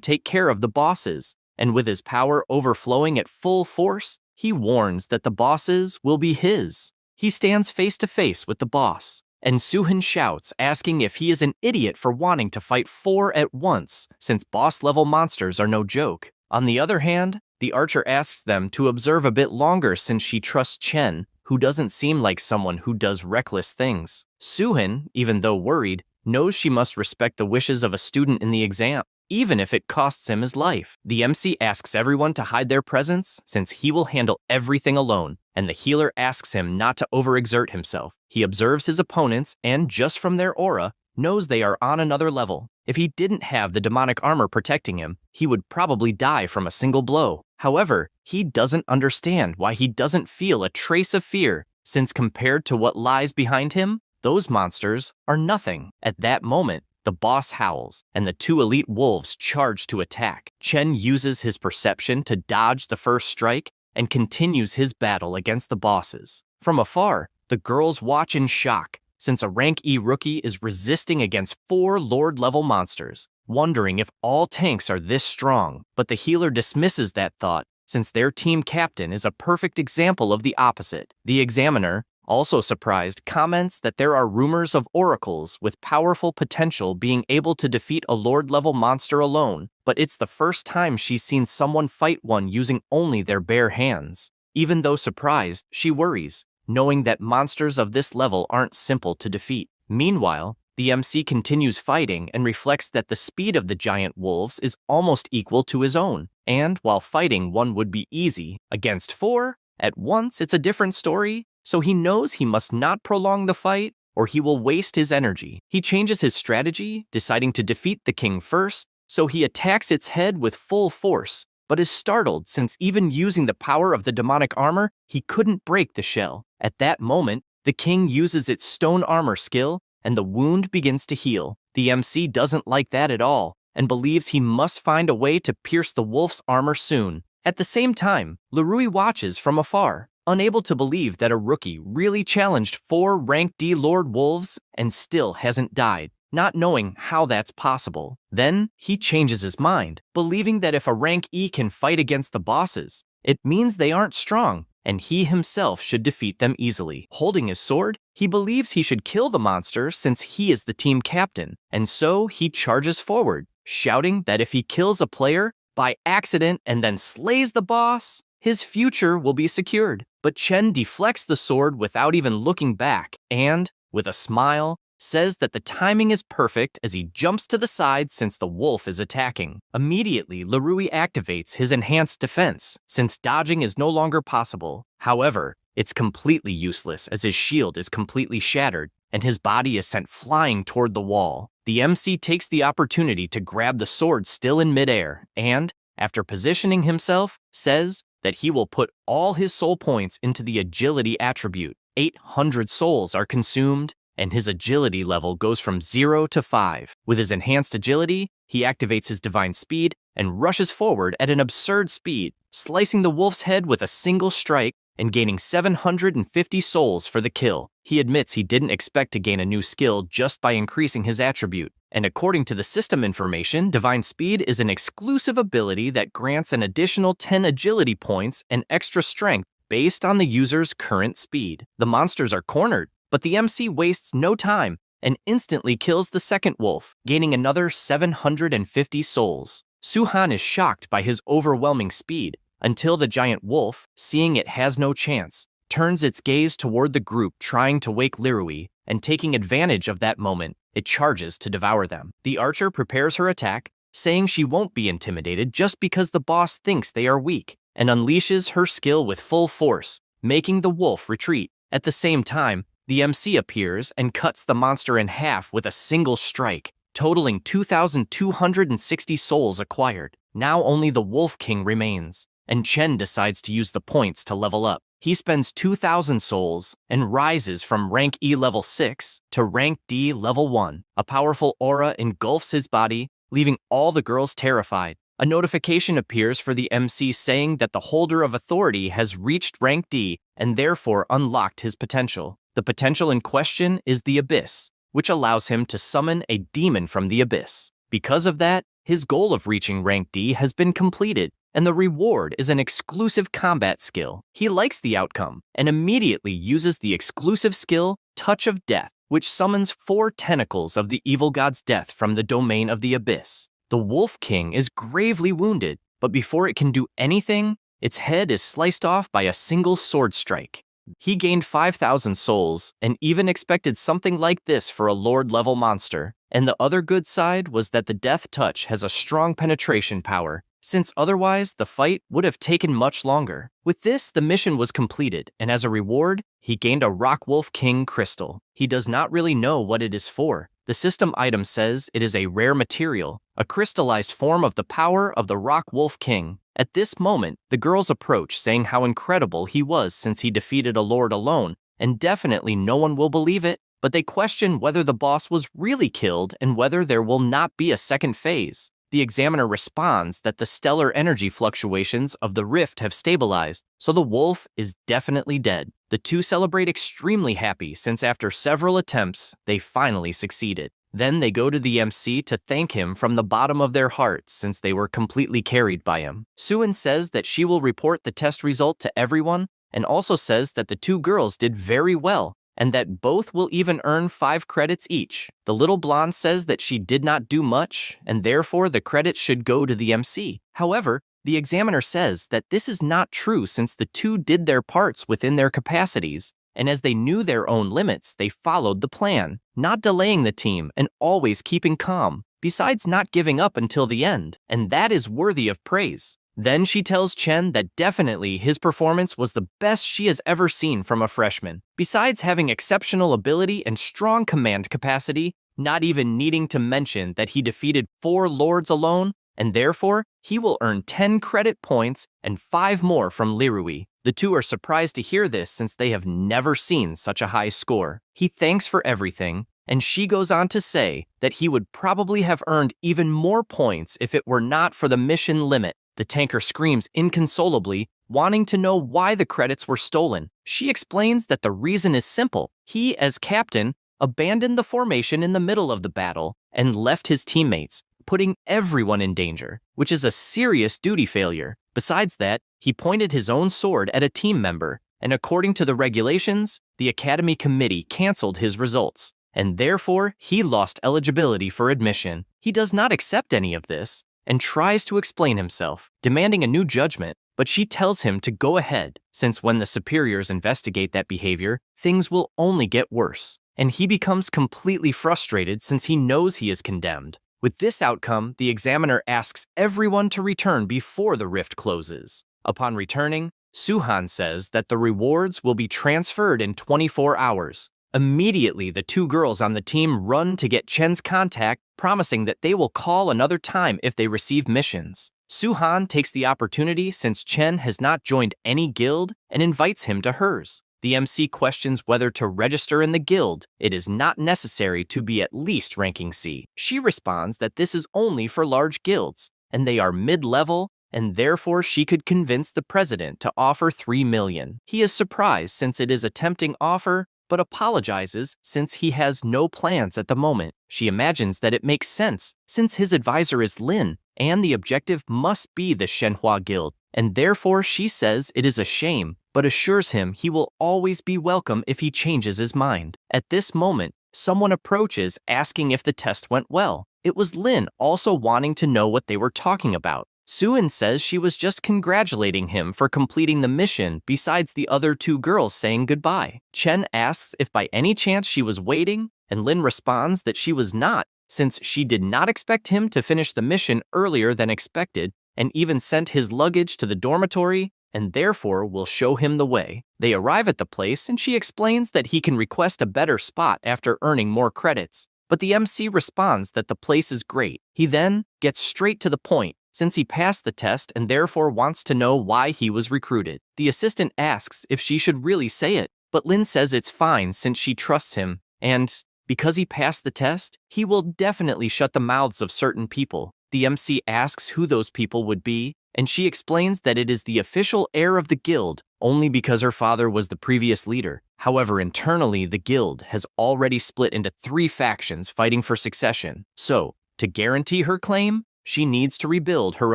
take care of the bosses, and with his power overflowing at full force, he warns that the bosses will be his. He stands face to face with the boss, and Suhin shouts, asking if he is an idiot for wanting to fight 4 at once, since boss-level monsters are no joke. On the other hand, the archer asks them to observe a bit longer since she trusts Chen, who doesn't seem like someone who does reckless things. Suhin, even though worried, knows she must respect the wishes of a student in the exam, even if it costs him his life. The MC asks everyone to hide their presence since he will handle everything alone, and the healer asks him not to overexert himself. He observes his opponents and, just from their aura, knows they are on another level. If he didn't have the demonic armor protecting him, he would probably die from a single blow. However, he doesn't understand why he doesn't feel a trace of fear, since compared to what lies behind him, those monsters are nothing. At that moment, the boss howls, and the 2 elite wolves charge to attack. Chen uses his perception to dodge the first strike and continues his battle against the bosses. From afar, the girls watch in shock, since a rank E rookie is resisting against 4 Lord-level monsters, wondering if all tanks are this strong, but the healer dismisses that thought, since their team captain is a perfect example of the opposite. The examiner, also surprised, comments that there are rumors of oracles with powerful potential being able to defeat a Lord-level monster alone, but it's the first time she's seen someone fight one using only their bare hands. Even though surprised, she worries, knowing that monsters of this level aren't simple to defeat. Meanwhile, the MC continues fighting and reflects that the speed of the giant wolves is almost equal to his own, and while fighting one would be easy, against 4 at once it's a different story, so he knows he must not prolong the fight or he will waste his energy. He changes his strategy, deciding to defeat the king first, so he attacks its head with full force, but is startled since even using the power of the demonic armor, he couldn't break the shell. At that moment, the king uses its stone armor skill, and the wound begins to heal. The MC doesn't like that at all, and believes he must find a way to pierce the wolf's armor soon. At the same time, Lerui watches from afar, unable to believe that a rookie really challenged 4 rank D Lord Wolves and still hasn't died, not knowing how that's possible. Then, he changes his mind, believing that if a rank E can fight against the bosses, it means they aren't strong, and he himself should defeat them easily. Holding his sword, he believes he should kill the monster since he is the team captain, and so he charges forward, shouting that if he kills a player by accident and then slays the boss, his future will be secured. But Chen deflects the sword without even looking back and, with a smile, says that the timing is perfect as he jumps to the side since the wolf is attacking. Immediately, Lerui activates his enhanced defense, since dodging is no longer possible. However, it's completely useless as his shield is completely shattered and his body is sent flying toward the wall. The MC takes the opportunity to grab the sword still in midair and, after positioning himself, says that he will put all his soul points into the agility attribute. 800 souls are consumed, and his agility level goes from 0 to 5. With his enhanced agility, he activates his divine speed and rushes forward at an absurd speed, slicing the wolf's head with a single strike and gaining 750 souls for the kill. He admits he didn't expect to gain a new skill just by increasing his attribute, and according to the system information, Divine Speed is an exclusive ability that grants an additional 10 agility points and extra strength based on the user's current speed. The monsters are cornered, but the MC wastes no time and instantly kills the second wolf, gaining another 750 souls. Suhan is shocked by his overwhelming speed, until the giant wolf, seeing it has no chance, turns its gaze toward the group trying to wake Lerui, and taking advantage of that moment, it charges to devour them. The archer prepares her attack, saying she won't be intimidated just because the boss thinks they are weak, and unleashes her skill with full force, making the wolf retreat. At the same time, the MC appears and cuts the monster in half with a single strike, totaling 2,260 souls acquired. Now only the Wolf King remains, and Chen decides to use the points to level up. He spends 2,000 souls and rises from rank E level 6 to rank D level 1. A powerful aura engulfs his body, leaving all the girls terrified. A notification appears for the MC saying that the holder of authority has reached rank D and therefore unlocked his potential. The potential in question is the Abyss, which allows him to summon a demon from the Abyss. Because of that, his goal of reaching rank D has been completed, and the reward is an exclusive combat skill. He likes the outcome and immediately uses the exclusive skill Touch of Death, which summons 4 tentacles of the evil god's death from the domain of the Abyss. The Wolf King is gravely wounded, but before it can do anything, its head is sliced off by a single sword strike. He gained 5,000 souls and even expected something like this for a Lord-level monster. And the other good side was that the Death Touch has a strong penetration power, since otherwise the fight would have taken much longer. With this, the mission was completed, and as a reward, he gained a Rock Wolf King crystal. He does not really know what it is for. The system item says it is a rare material, a crystallized form of the power of the Rock Wolf King. At this moment, the girls approach saying how incredible he was since he defeated a lord alone, and definitely no one will believe it, but they question whether the boss was really killed and whether there will not be a second phase. The examiner responds that the stellar energy fluctuations of the rift have stabilized, so the wolf is definitely dead. The two celebrate extremely happy since after several attempts, they finally succeeded. Then they go to the MC to thank him from the bottom of their hearts since they were completely carried by him. Suin says that she will report the test result to everyone and also says that the two girls did very well and that both will even earn 5 credits each. The little blonde says that she did not do much and therefore the credits should go to the MC. However, the examiner says that this is not true since the two did their parts within their capacities, and as they knew their own limits, they followed the plan, not delaying the team and always keeping calm, besides not giving up until the end, and that is worthy of praise. Then she tells Chen that definitely his performance was the best she has ever seen from a freshman. Besides having exceptional ability and strong command capacity, not even needing to mention that he defeated 4 lords alone, and therefore he will earn 10 credit points and 5 more from Lirui. The two are surprised to hear this since they have never seen such a high score. He thanks for everything, and she goes on to say that he would probably have earned even more points if it were not for the mission limit. The tanker screams inconsolably, wanting to know why the credits were stolen. She explains that the reason is simple. He, as captain, abandoned the formation in the middle of the battle and left his teammates, putting everyone in danger, which is a serious duty failure. Besides that, he pointed his own sword at a team member, and according to the regulations, the Academy Committee canceled his results, and therefore he lost eligibility for admission. He does not accept any of this, and tries to explain himself, demanding a new judgment, but she tells him to go ahead, since when the superiors investigate that behavior, things will only get worse, and he becomes completely frustrated since he knows he is condemned. With this outcome, the examiner asks everyone to return before the rift closes. Upon returning, Suhan says that the rewards will be transferred in 24 hours. Immediately, the 2 girls on the team run to get Chen's contact, promising that they will call another time if they receive missions. Suhan takes the opportunity since Chen has not joined any guild and invites him to hers. The MC questions whether to register in the guild. It is not necessary to be at least ranking C. She responds that this is only for large guilds, and they are mid-level, and therefore she could convince the president to offer 3 million. He is surprised since it is a tempting offer, but apologizes since he has no plans at the moment. She imagines that it makes sense since his advisor is Lin, and the objective must be the Shenhua Guild, and therefore she says it is a shame, but assures him he will always be welcome if he changes his mind. At this moment, someone approaches asking if the test went well. It was Lin also wanting to know what they were talking about. Suin says she was just congratulating him for completing the mission besides the other 2 girls saying goodbye. Chen asks if by any chance she was waiting, and Lin responds that she was not, since she did not expect him to finish the mission earlier than expected, and even sent his luggage to the dormitory, and therefore will show him the way. They arrive at the place and she explains that he can request a better spot after earning more credits, but the MC responds that the place is great. He then gets straight to the point, since he passed the test and therefore wants to know why he was recruited. The assistant asks if she should really say it, but Lin says it's fine since she trusts him, and because he passed the test, he will definitely shut the mouths of certain people. The MC asks who those people would be, and she explains that it is the official heir of the guild, only because her father was the previous leader. However, internally, the guild has already split into 3 factions fighting for succession. So, to guarantee her claim, she needs to rebuild her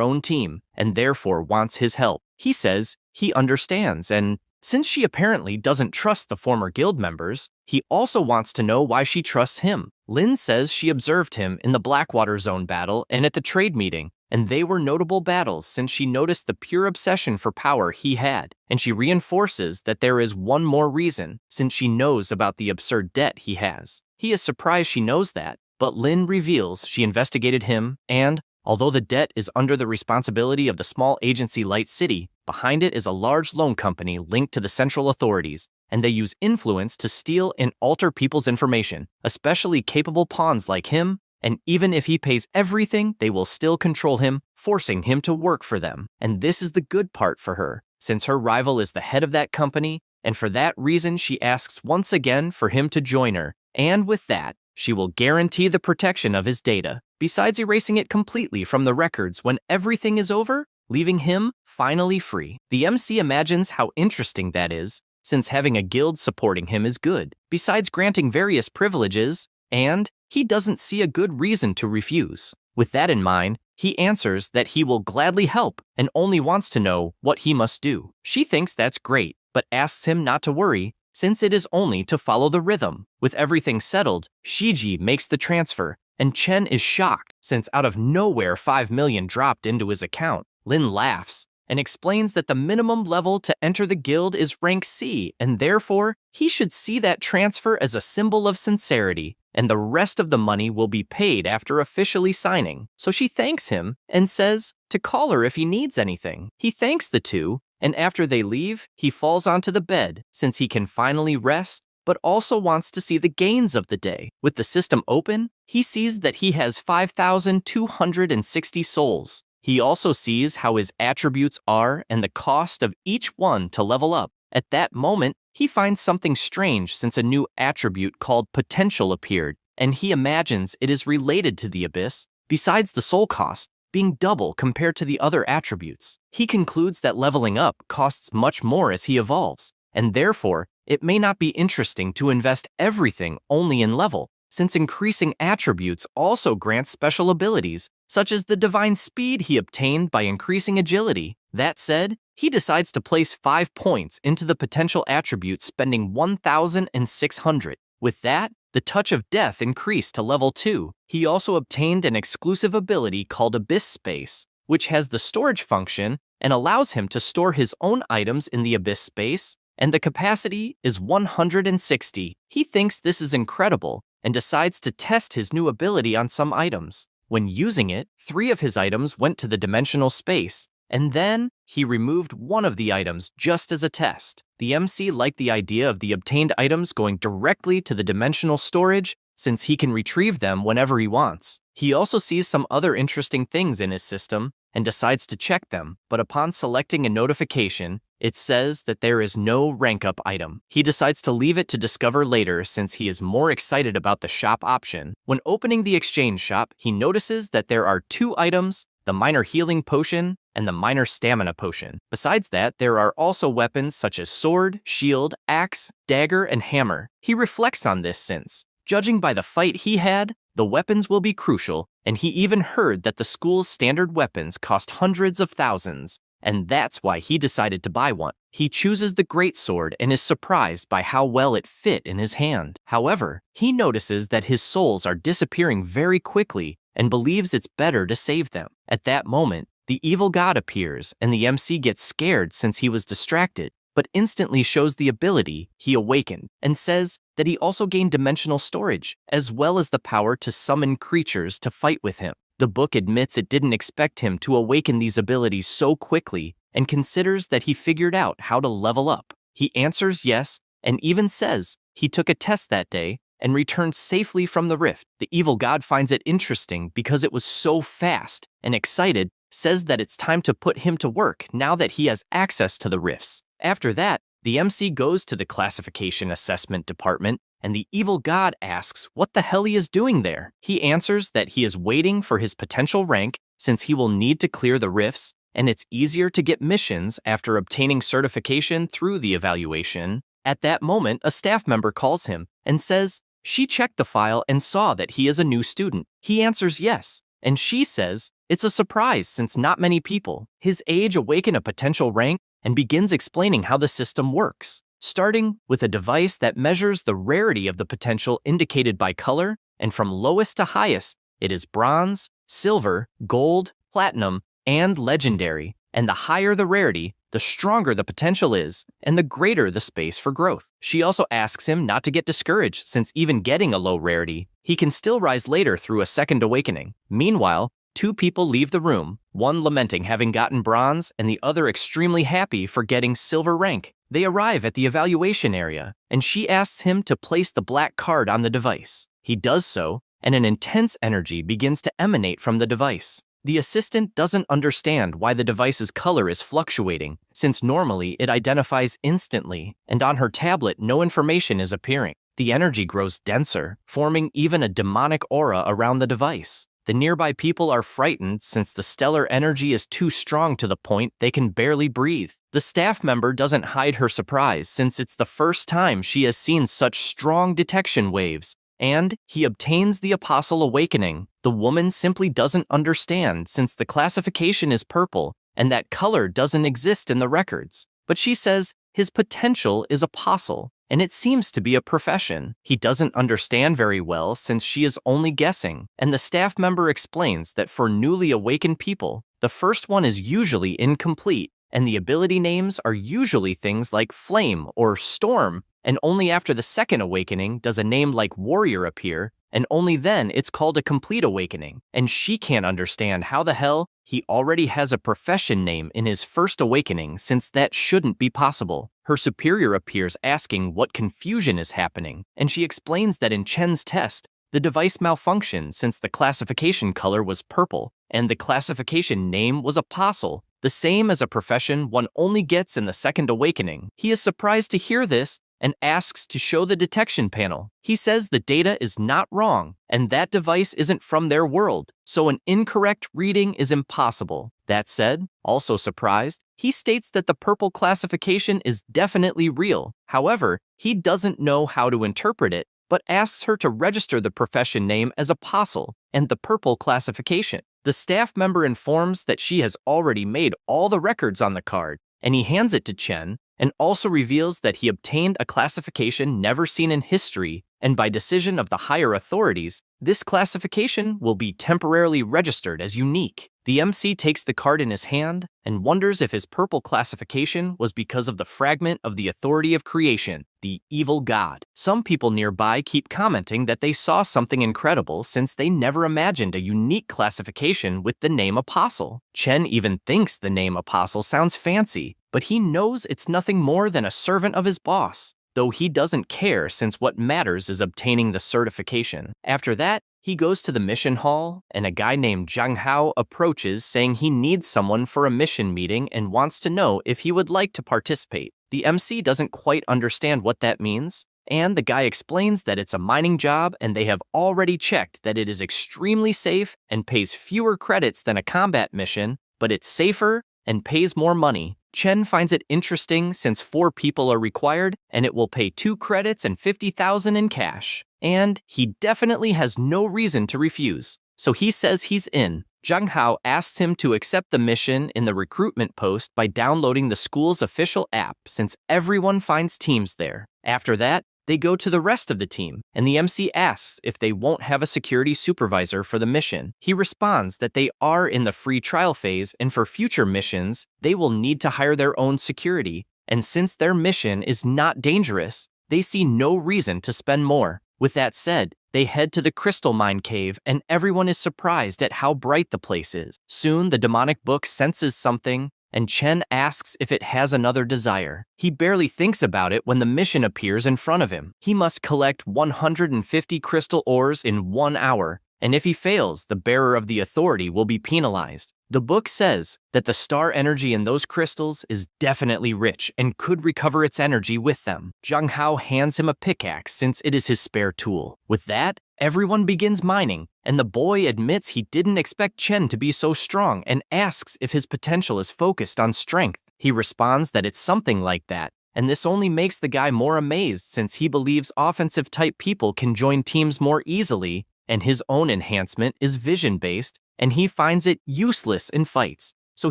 own team, and therefore wants his help. He says he understands, and since she apparently doesn't trust the former guild members, he also wants to know why she trusts him. Lin says she observed him in the Blackwater Zone battle and at the trade meeting, and they were notable battles since she noticed the pure obsession for power he had, and she reinforces that there is one more reason, since she knows about the absurd debt he has. He is surprised she knows that, but Lin reveals she investigated him, and although the debt is under the responsibility of the small agency Light City, behind it is a large loan company linked to the central authorities, and they use influence to steal and alter people's information, especially capable pawns like him, and even if he pays everything, they will still control him, forcing him to work for them. And this is the good part for her, since her rival is the head of that company, and for that reason she asks once again for him to join her, and with that, she will guarantee the protection of his data, besides erasing it completely from the records when everything is over, leaving him finally free. The MC imagines how interesting that is, since having a guild supporting him is good, besides granting various privileges, and he doesn't see a good reason to refuse. With that in mind, he answers that he will gladly help and only wants to know what he must do. She thinks that's great, but asks him not to worry, since it is only to follow the rhythm. With everything settled, Shiji makes the transfer, and Chen is shocked, since out of nowhere 5 million dropped into his account. Lin laughs, and explains that the minimum level to enter the guild is rank C, and therefore, he should see that transfer as a symbol of sincerity, and the rest of the money will be paid after officially signing. So she thanks him and says to call her if he needs anything. He thanks the two, and after they leave, he falls onto the bed since he can finally rest, but also wants to see the gains of the day. With the system open, he sees that he has 5,260 souls. He also sees how his attributes are and the cost of each one to level up. At that moment, he finds something strange since a new attribute called potential appeared, and he imagines it is related to the abyss, besides the soul cost being double compared to the other attributes. He concludes that leveling up costs much more as he evolves, and therefore, it may not be interesting to invest everything only in level, since increasing attributes also grants special abilities, such as the divine speed he obtained by increasing agility. That said, he decides to place 5 points into the potential attribute, spending 1,600. With that, the touch of death increased to level 2. He also obtained an exclusive ability called Abyss Space, which has the storage function and allows him to store his own items in the Abyss Space, and the capacity is 160. He thinks this is incredible and decides to test his new ability on some items. When using it, 3 of his items went to the dimensional space, and then he removed one of the items just as a test. The MC liked the idea of the obtained items going directly to the dimensional storage since he can retrieve them whenever he wants. He also sees some other interesting things in his system and decides to check them, but upon selecting a notification, it says that there is no rank-up item. He decides to leave it to discover later since he is more excited about the shop option. When opening the exchange shop, he notices that there are 2 items, the minor healing potion and the minor stamina potion. Besides that, there are also weapons such as sword, shield, axe, dagger, and hammer. He reflects on this since, judging by the fight he had, the weapons will be crucial, and he even heard that the school's standard weapons cost hundreds of thousands, and that's why he decided to buy one. He chooses the greatsword and is surprised by how well it fit in his hand. However, he notices that his souls are disappearing very quickly and believes it's better to save them. At that moment, the evil god appears and the MC gets scared since he was distracted, but instantly shows the ability he awakened and says that he also gained dimensional storage, as well as the power to summon creatures to fight with him. The book admits it didn't expect him to awaken these abilities so quickly and considers that he figured out how to level up. He answers yes and even says he took a test that day and returned safely from the rift. The evil god finds it interesting because it was so fast and excited, says that it's time to put him to work now that he has access to the rifts. After that, the MC goes to the classification assessment department and the evil god asks what the hell he is doing there. He answers that he is waiting for his potential rank since he will need to clear the rifts, and it's easier to get missions after obtaining certification through the evaluation. At that moment, a staff member calls him and says she checked the file and saw that he is a new student. He answers yes, and she says it's a surprise since not many people his age awaken a potential rank and begins explaining how the system works, starting with a device that measures the rarity of the potential indicated by color, and from lowest to highest, it is bronze, silver, gold, platinum, and legendary, and the higher the rarity, the stronger the potential is, and the greater the space for growth. She also asks him not to get discouraged since even getting a low rarity, he can still rise later through a second awakening. Meanwhile, 2 people leave the room, one lamenting having gotten bronze and the other extremely happy for getting silver rank. They arrive at the evaluation area, and she asks him to place the black card on the device. He does so, and an intense energy begins to emanate from the device. The assistant doesn't understand why the device's color is fluctuating, since normally it identifies instantly, and on her tablet no information is appearing. The energy grows denser, forming even a demonic aura around the device. The nearby people are frightened since the stellar energy is too strong to the point they can barely breathe. The staff member doesn't hide her surprise since it's the first time she has seen such strong detection waves, and he obtains the Apostle Awakening. The woman simply doesn't understand since the classification is purple and that color doesn't exist in the records. But she says his potential is Apostle, and it seems to be a profession. He doesn't understand very well since she is only guessing, and the staff member explains that for newly awakened people, the first one is usually incomplete, and the ability names are usually things like Flame or Storm, and only after the second awakening does a name like Warrior appear, and only then it's called a complete awakening. And she can't understand how the hell he already has a profession name in his first awakening, since that shouldn't be possible. Her superior appears asking what confusion is happening, and she explains that in Chen's test, the device malfunctioned since the classification color was purple, and the classification name was Apostle, the same as a profession one only gets in the second awakening. He is surprised to hear this and asks to show the detection panel. He says the data is not wrong, and that device isn't from their world, so an incorrect reading is impossible. That said, also surprised, he states that the purple classification is definitely real. However, he doesn't know how to interpret it, but asks her to register the profession name as Apostle and the purple classification. The staff member informs that she has already made all the records on the card, and he hands it to Chen, and also reveals that he obtained a classification never seen in history, and by decision of the higher authorities, this classification will be temporarily registered as unique. The MC takes the card in his hand and wonders if his purple classification was because of the fragment of the authority of creation, the evil god. Some people nearby keep commenting that they saw something incredible since they never imagined a unique classification with the name Apostle. Chen even thinks the name Apostle sounds fancy, but he knows it's nothing more than a servant of his boss, though he doesn't care since what matters is obtaining the certification. After that, he goes to the mission hall, and a guy named Zhang Hao approaches saying he needs someone for a mission meeting and wants to know if he would like to participate. The MC doesn't quite understand what that means, and the guy explains that it's a mining job and they have already checked that it is extremely safe and pays fewer credits than a combat mission, but it's safer and pays more money. Chen finds it interesting since 4 people are required and it will pay 2 credits and 50,000 in cash. And he definitely has no reason to refuse, so he says he's in. Zhang Hao asks him to accept the mission in the recruitment post by downloading the school's official app since everyone finds teams there. After that, they go to the rest of the team, and the MC asks if they won't have a security supervisor for the mission. He responds that they are in the free trial phase, and for future missions, they will need to hire their own security, and since their mission is not dangerous, they see no reason to spend more. With that said, they head to the crystal mine cave, and everyone is surprised at how bright the place is. Soon, the demonic book senses something, and Chen asks if it has another desire. He barely thinks about it when the mission appears in front of him. He must collect 150 crystal ores in 1 hour, and if he fails, the bearer of the authority will be penalized. The book says that the star energy in those crystals is definitely rich and could recover its energy with them. Zhang Hao hands him a pickaxe since it is his spare tool. With that, everyone begins mining, and the boy admits he didn't expect Chen to be so strong and asks if his potential is focused on strength. He responds that it's something like that, and this only makes the guy more amazed since he believes offensive-type people can join teams more easily, and his own enhancement is vision-based, and he finds it useless in fights, so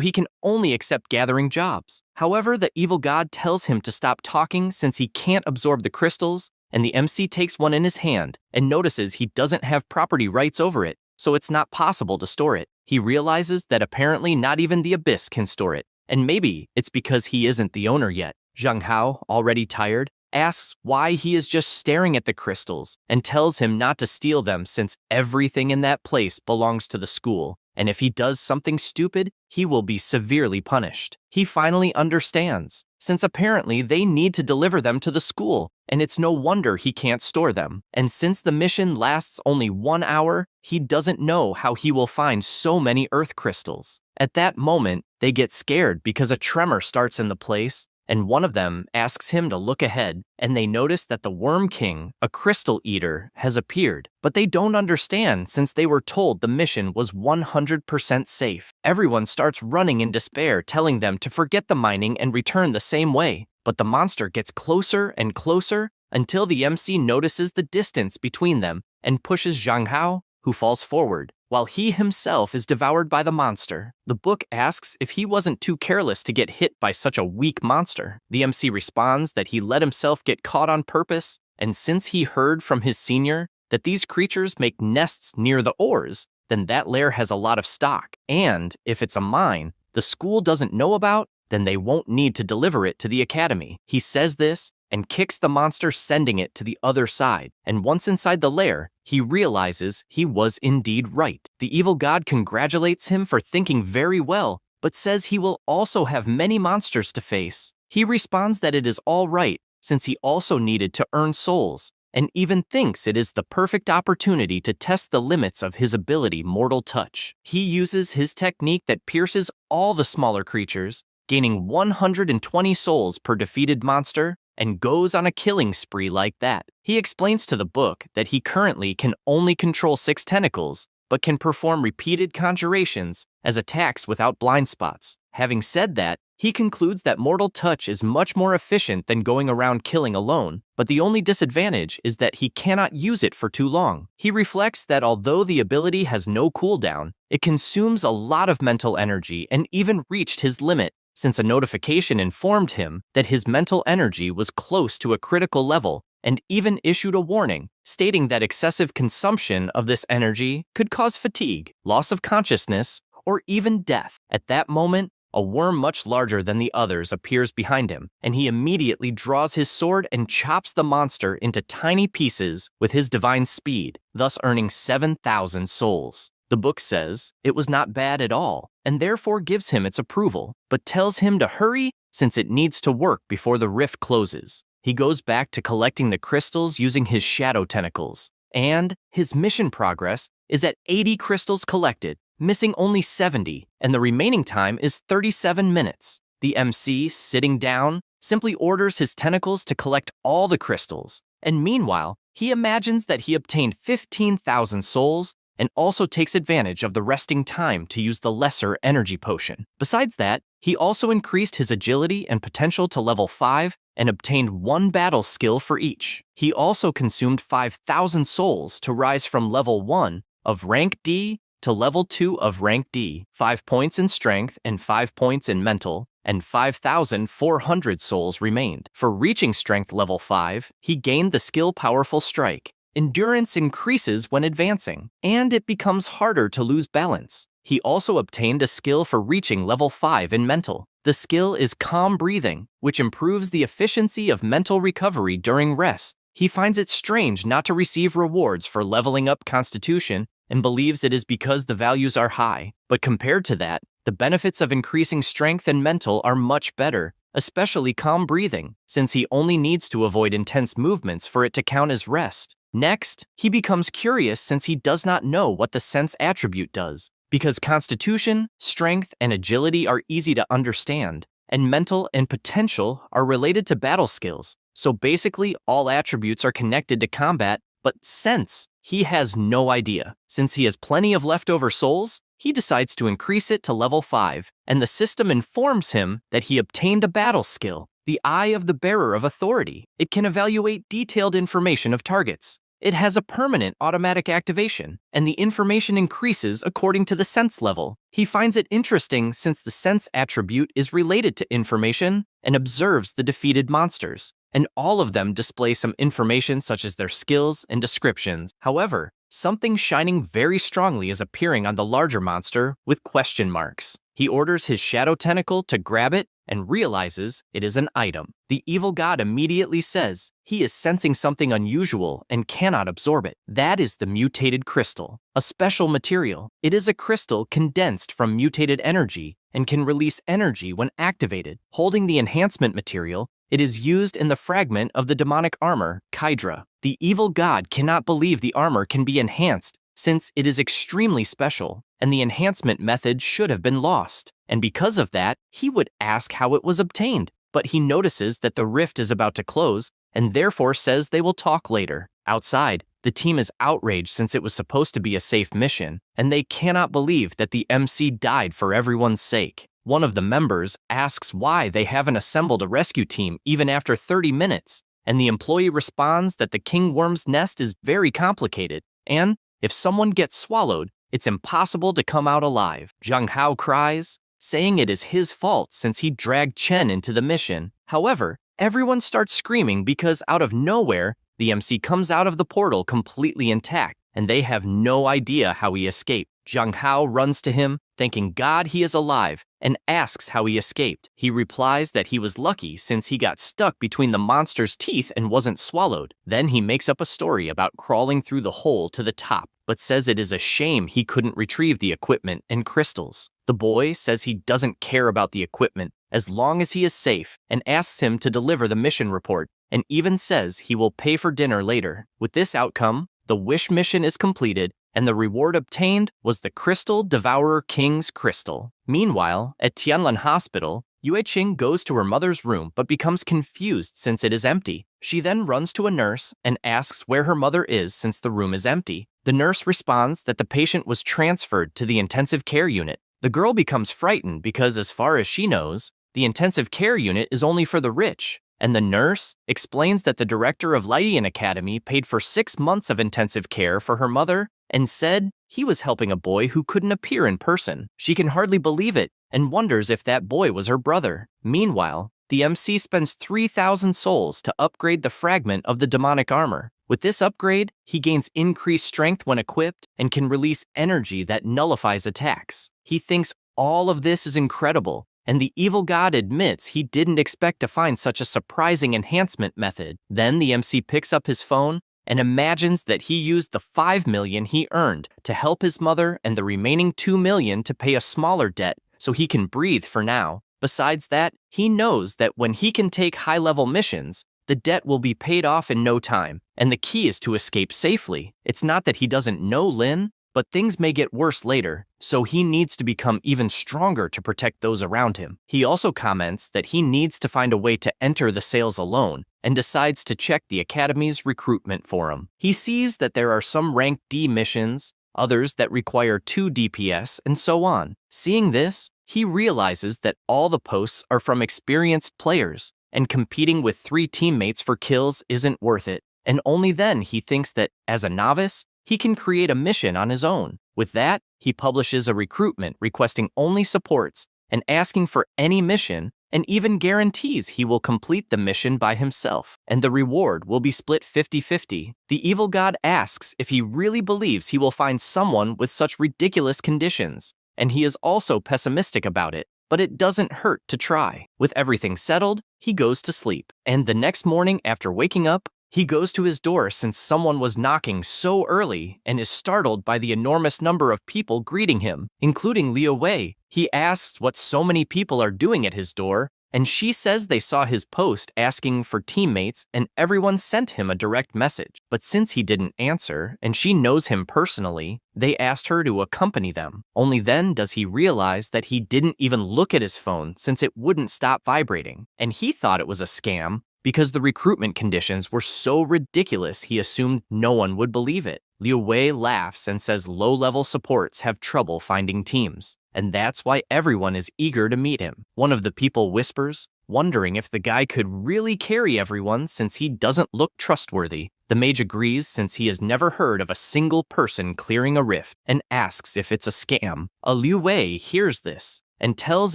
he can only accept gathering jobs. However, the evil god tells him to stop talking since he can't absorb the crystals, and the MC takes one in his hand and notices he doesn't have property rights over it, so it's not possible to store it. He realizes that apparently not even the Abyss can store it, and maybe it's because he isn't the owner yet. Zhang Hao, already tired, asks why he is just staring at the crystals and tells him not to steal them since everything in that place belongs to the school, and if he does something stupid, he will be severely punished. He finally understands, since apparently they need to deliver them to the school, and it's no wonder he can't store them. And since the mission lasts only 1 hour, he doesn't know how he will find so many earth crystals. At that moment, they get scared because a tremor starts in the place, and one of them asks him to look ahead, and they notice that the Worm King, a crystal eater, has appeared. But they don't understand since they were told the mission was 100% safe. Everyone starts running in despair, telling them to forget the mining and return the same way. But the monster gets closer and closer until the MC notices the distance between them and pushes Zhang Hao, who falls forward, while he himself is devoured by the monster. The book asks if he wasn't too careless to get hit by such a weak monster. The MC responds that he let himself get caught on purpose, and since he heard from his senior that these creatures make nests near the ores, then that lair has a lot of stock, and if it's a mine the school doesn't know about, then they won't need to deliver it to the academy. He says this and kicks the monster, sending it to the other side. And once inside the lair, he realizes he was indeed right. The evil god congratulates him for thinking very well, but says he will also have many monsters to face. He responds that it is all right, since he also needed to earn souls, and even thinks it is the perfect opportunity to test the limits of his ability, Mortal Touch. He uses his technique that pierces all the smaller creatures, gaining 120 souls per defeated monster, and goes on a killing spree like that. He explains to the book that he currently can only control 6 tentacles, but can perform repeated conjurations as attacks without blind spots. Having said that, he concludes that Mortal Touch is much more efficient than going around killing alone, but the only disadvantage is that he cannot use it for too long. He reflects that although the ability has no cooldown, it consumes a lot of mental energy and even reached his limit, since a notification informed him that his mental energy was close to a critical level and even issued a warning, stating that excessive consumption of this energy could cause fatigue, loss of consciousness, or even death. At that moment, a worm much larger than the others appears behind him, and he immediately draws his sword and chops the monster into tiny pieces with his divine speed, thus earning 7,000 souls. The book says it was not bad at all, and therefore gives him its approval, but tells him to hurry since it needs to work before the rift closes. He goes back to collecting the crystals using his shadow tentacles, and his mission progress is at 80 crystals collected, missing only 70, and the remaining time is 37 minutes. The MC, sitting down, simply orders his tentacles to collect all the crystals, and meanwhile, he imagines that he obtained 15,000 souls and also takes advantage of the resting time to use the lesser energy potion. Besides that, he also increased his agility and potential to level 5 and obtained 1 battle skill for each. He also consumed 5,000 souls to rise from level 1 of rank D to level 2 of rank D, 5 points in strength and 5 points in mental, and 5,400 souls remained. For reaching strength level 5, he gained the skill Powerful Strike. Endurance increases when advancing, and it becomes harder to lose balance. He also obtained a skill for reaching level 5 in mental. The skill is Calm Breathing, which improves the efficiency of mental recovery during rest. He finds it strange not to receive rewards for leveling up Constitution and believes it is because the values are high, but compared to that, the benefits of increasing strength and mental are much better, especially Calm Breathing, since he only needs to avoid intense movements for it to count as rest. Next, he becomes curious since he does not know what the sense attribute does, because Constitution, Strength, and Agility are easy to understand, and Mental and Potential are related to battle skills, so basically all attributes are connected to combat, but Sense, he has no idea. Since he has plenty of leftover souls, he decides to increase it to level 5, and the system informs him that he obtained a battle skill, the Eye of the Bearer of Authority. It can evaluate detailed information of targets. It has a permanent automatic activation, and the information increases according to the sense level. He finds it interesting since the sense attribute is related to information and observes the defeated monsters, and all of them display some information such as their skills and descriptions. However, something shining very strongly is appearing on the larger monster with question marks. He orders his shadow tentacle to grab it and realizes it is an item. The evil god immediately says he is sensing something unusual and cannot absorb it. That is the mutated crystal, a special material. It is a crystal condensed from mutated energy and can release energy when activated. Holding the enhancement material, it is used in the fragment of the demonic armor, Kydra. The evil god cannot believe the armor can be enhanced since it is extremely special, and the enhancement method should have been lost. And because of that, he would ask how it was obtained, but he notices that the rift is about to close and therefore says they will talk later. Outside, the team is outraged since it was supposed to be a safe mission, and they cannot believe that the MC died for everyone's sake. One of the members asks why they haven't assembled a rescue team even after 30 minutes, and the employee responds that the king worm's nest is very complicated, and if someone gets swallowed, it's impossible to come out alive. Zhang Hao cries, saying it is his fault since he dragged Chen into the mission. However, everyone starts screaming because out of nowhere, the MC comes out of the portal completely intact, and they have no idea how he escaped. Zhang Hao runs to him, thanking God he is alive, and asks how he escaped. He replies that he was lucky since he got stuck between the monster's teeth and wasn't swallowed. Then he makes up a story about crawling through the hole to the top, but says it is a shame he couldn't retrieve the equipment and crystals. The boy says he doesn't care about the equipment as long as he is safe, and asks him to deliver the mission report, and even says he will pay for dinner later. With this outcome, the wish mission is completed, and the reward obtained was the Crystal Devourer King's Crystal. Meanwhile, at Tianlin Hospital, Yue Qing goes to her mother's room but becomes confused since it is empty. She then runs to a nurse and asks where her mother is since the room is empty. The nurse responds that the patient was transferred to the intensive care unit. The girl becomes frightened because, as far as she knows, the intensive care unit is only for the rich. And the nurse explains that the director of Lydian Academy paid for 6 months of intensive care for her mother and said he was helping a boy who couldn't appear in person. She can hardly believe it and wonders if that boy was her brother. Meanwhile, the MC spends 3,000 souls to upgrade the fragment of the demonic armor. With this upgrade, he gains increased strength when equipped and can release energy that nullifies attacks. He thinks all of this is incredible, and the evil god admits he didn't expect to find such a surprising enhancement method. Then the MC picks up his phone and imagines that he used the 5 million he earned to help his mother and the remaining 2 million to pay a smaller debt so he can breathe for now. Besides that, he knows that when he can take high-level missions, the debt will be paid off in no time, and the key is to escape safely. It's not that he doesn't know Lin, but things may get worse later, so he needs to become even stronger to protect those around him. He also comments that he needs to find a way to enter the sales alone, and decides to check the Academy's recruitment forum. He sees that there are some rank D missions, others that require 2 DPS, and so on. Seeing this, he realizes that all the posts are from experienced players, and competing with 3 teammates for kills isn't worth it. And only then he thinks that, as a novice, he can create a mission on his own. With that, he publishes a recruitment requesting only supports and asking for any mission, and even guarantees he will complete the mission by himself, and the reward will be split 50-50. The evil god asks if he really believes he will find someone with such ridiculous conditions, and he is also pessimistic about it, but it doesn't hurt to try. With everything settled, he goes to sleep, and the next morning after waking up, he goes to his door since someone was knocking so early and is startled by the enormous number of people greeting him, including Liu Wei. He asks what so many people are doing at his door, and she says they saw his post asking for teammates and everyone sent him a direct message. But since he didn't answer and she knows him personally, they asked her to accompany them. Only then does he realize that he didn't even look at his phone since it wouldn't stop vibrating, and he thought it was a scam because the recruitment conditions were so ridiculous he assumed no one would believe it. Liu Wei laughs and says low-level supports have trouble finding teams, and that's why everyone is eager to meet him. One of the people whispers, wondering if the guy could really carry everyone since he doesn't look trustworthy. The mage agrees since he has never heard of a single person clearing a rift and asks if it's a scam. Liu Wei hears this and tells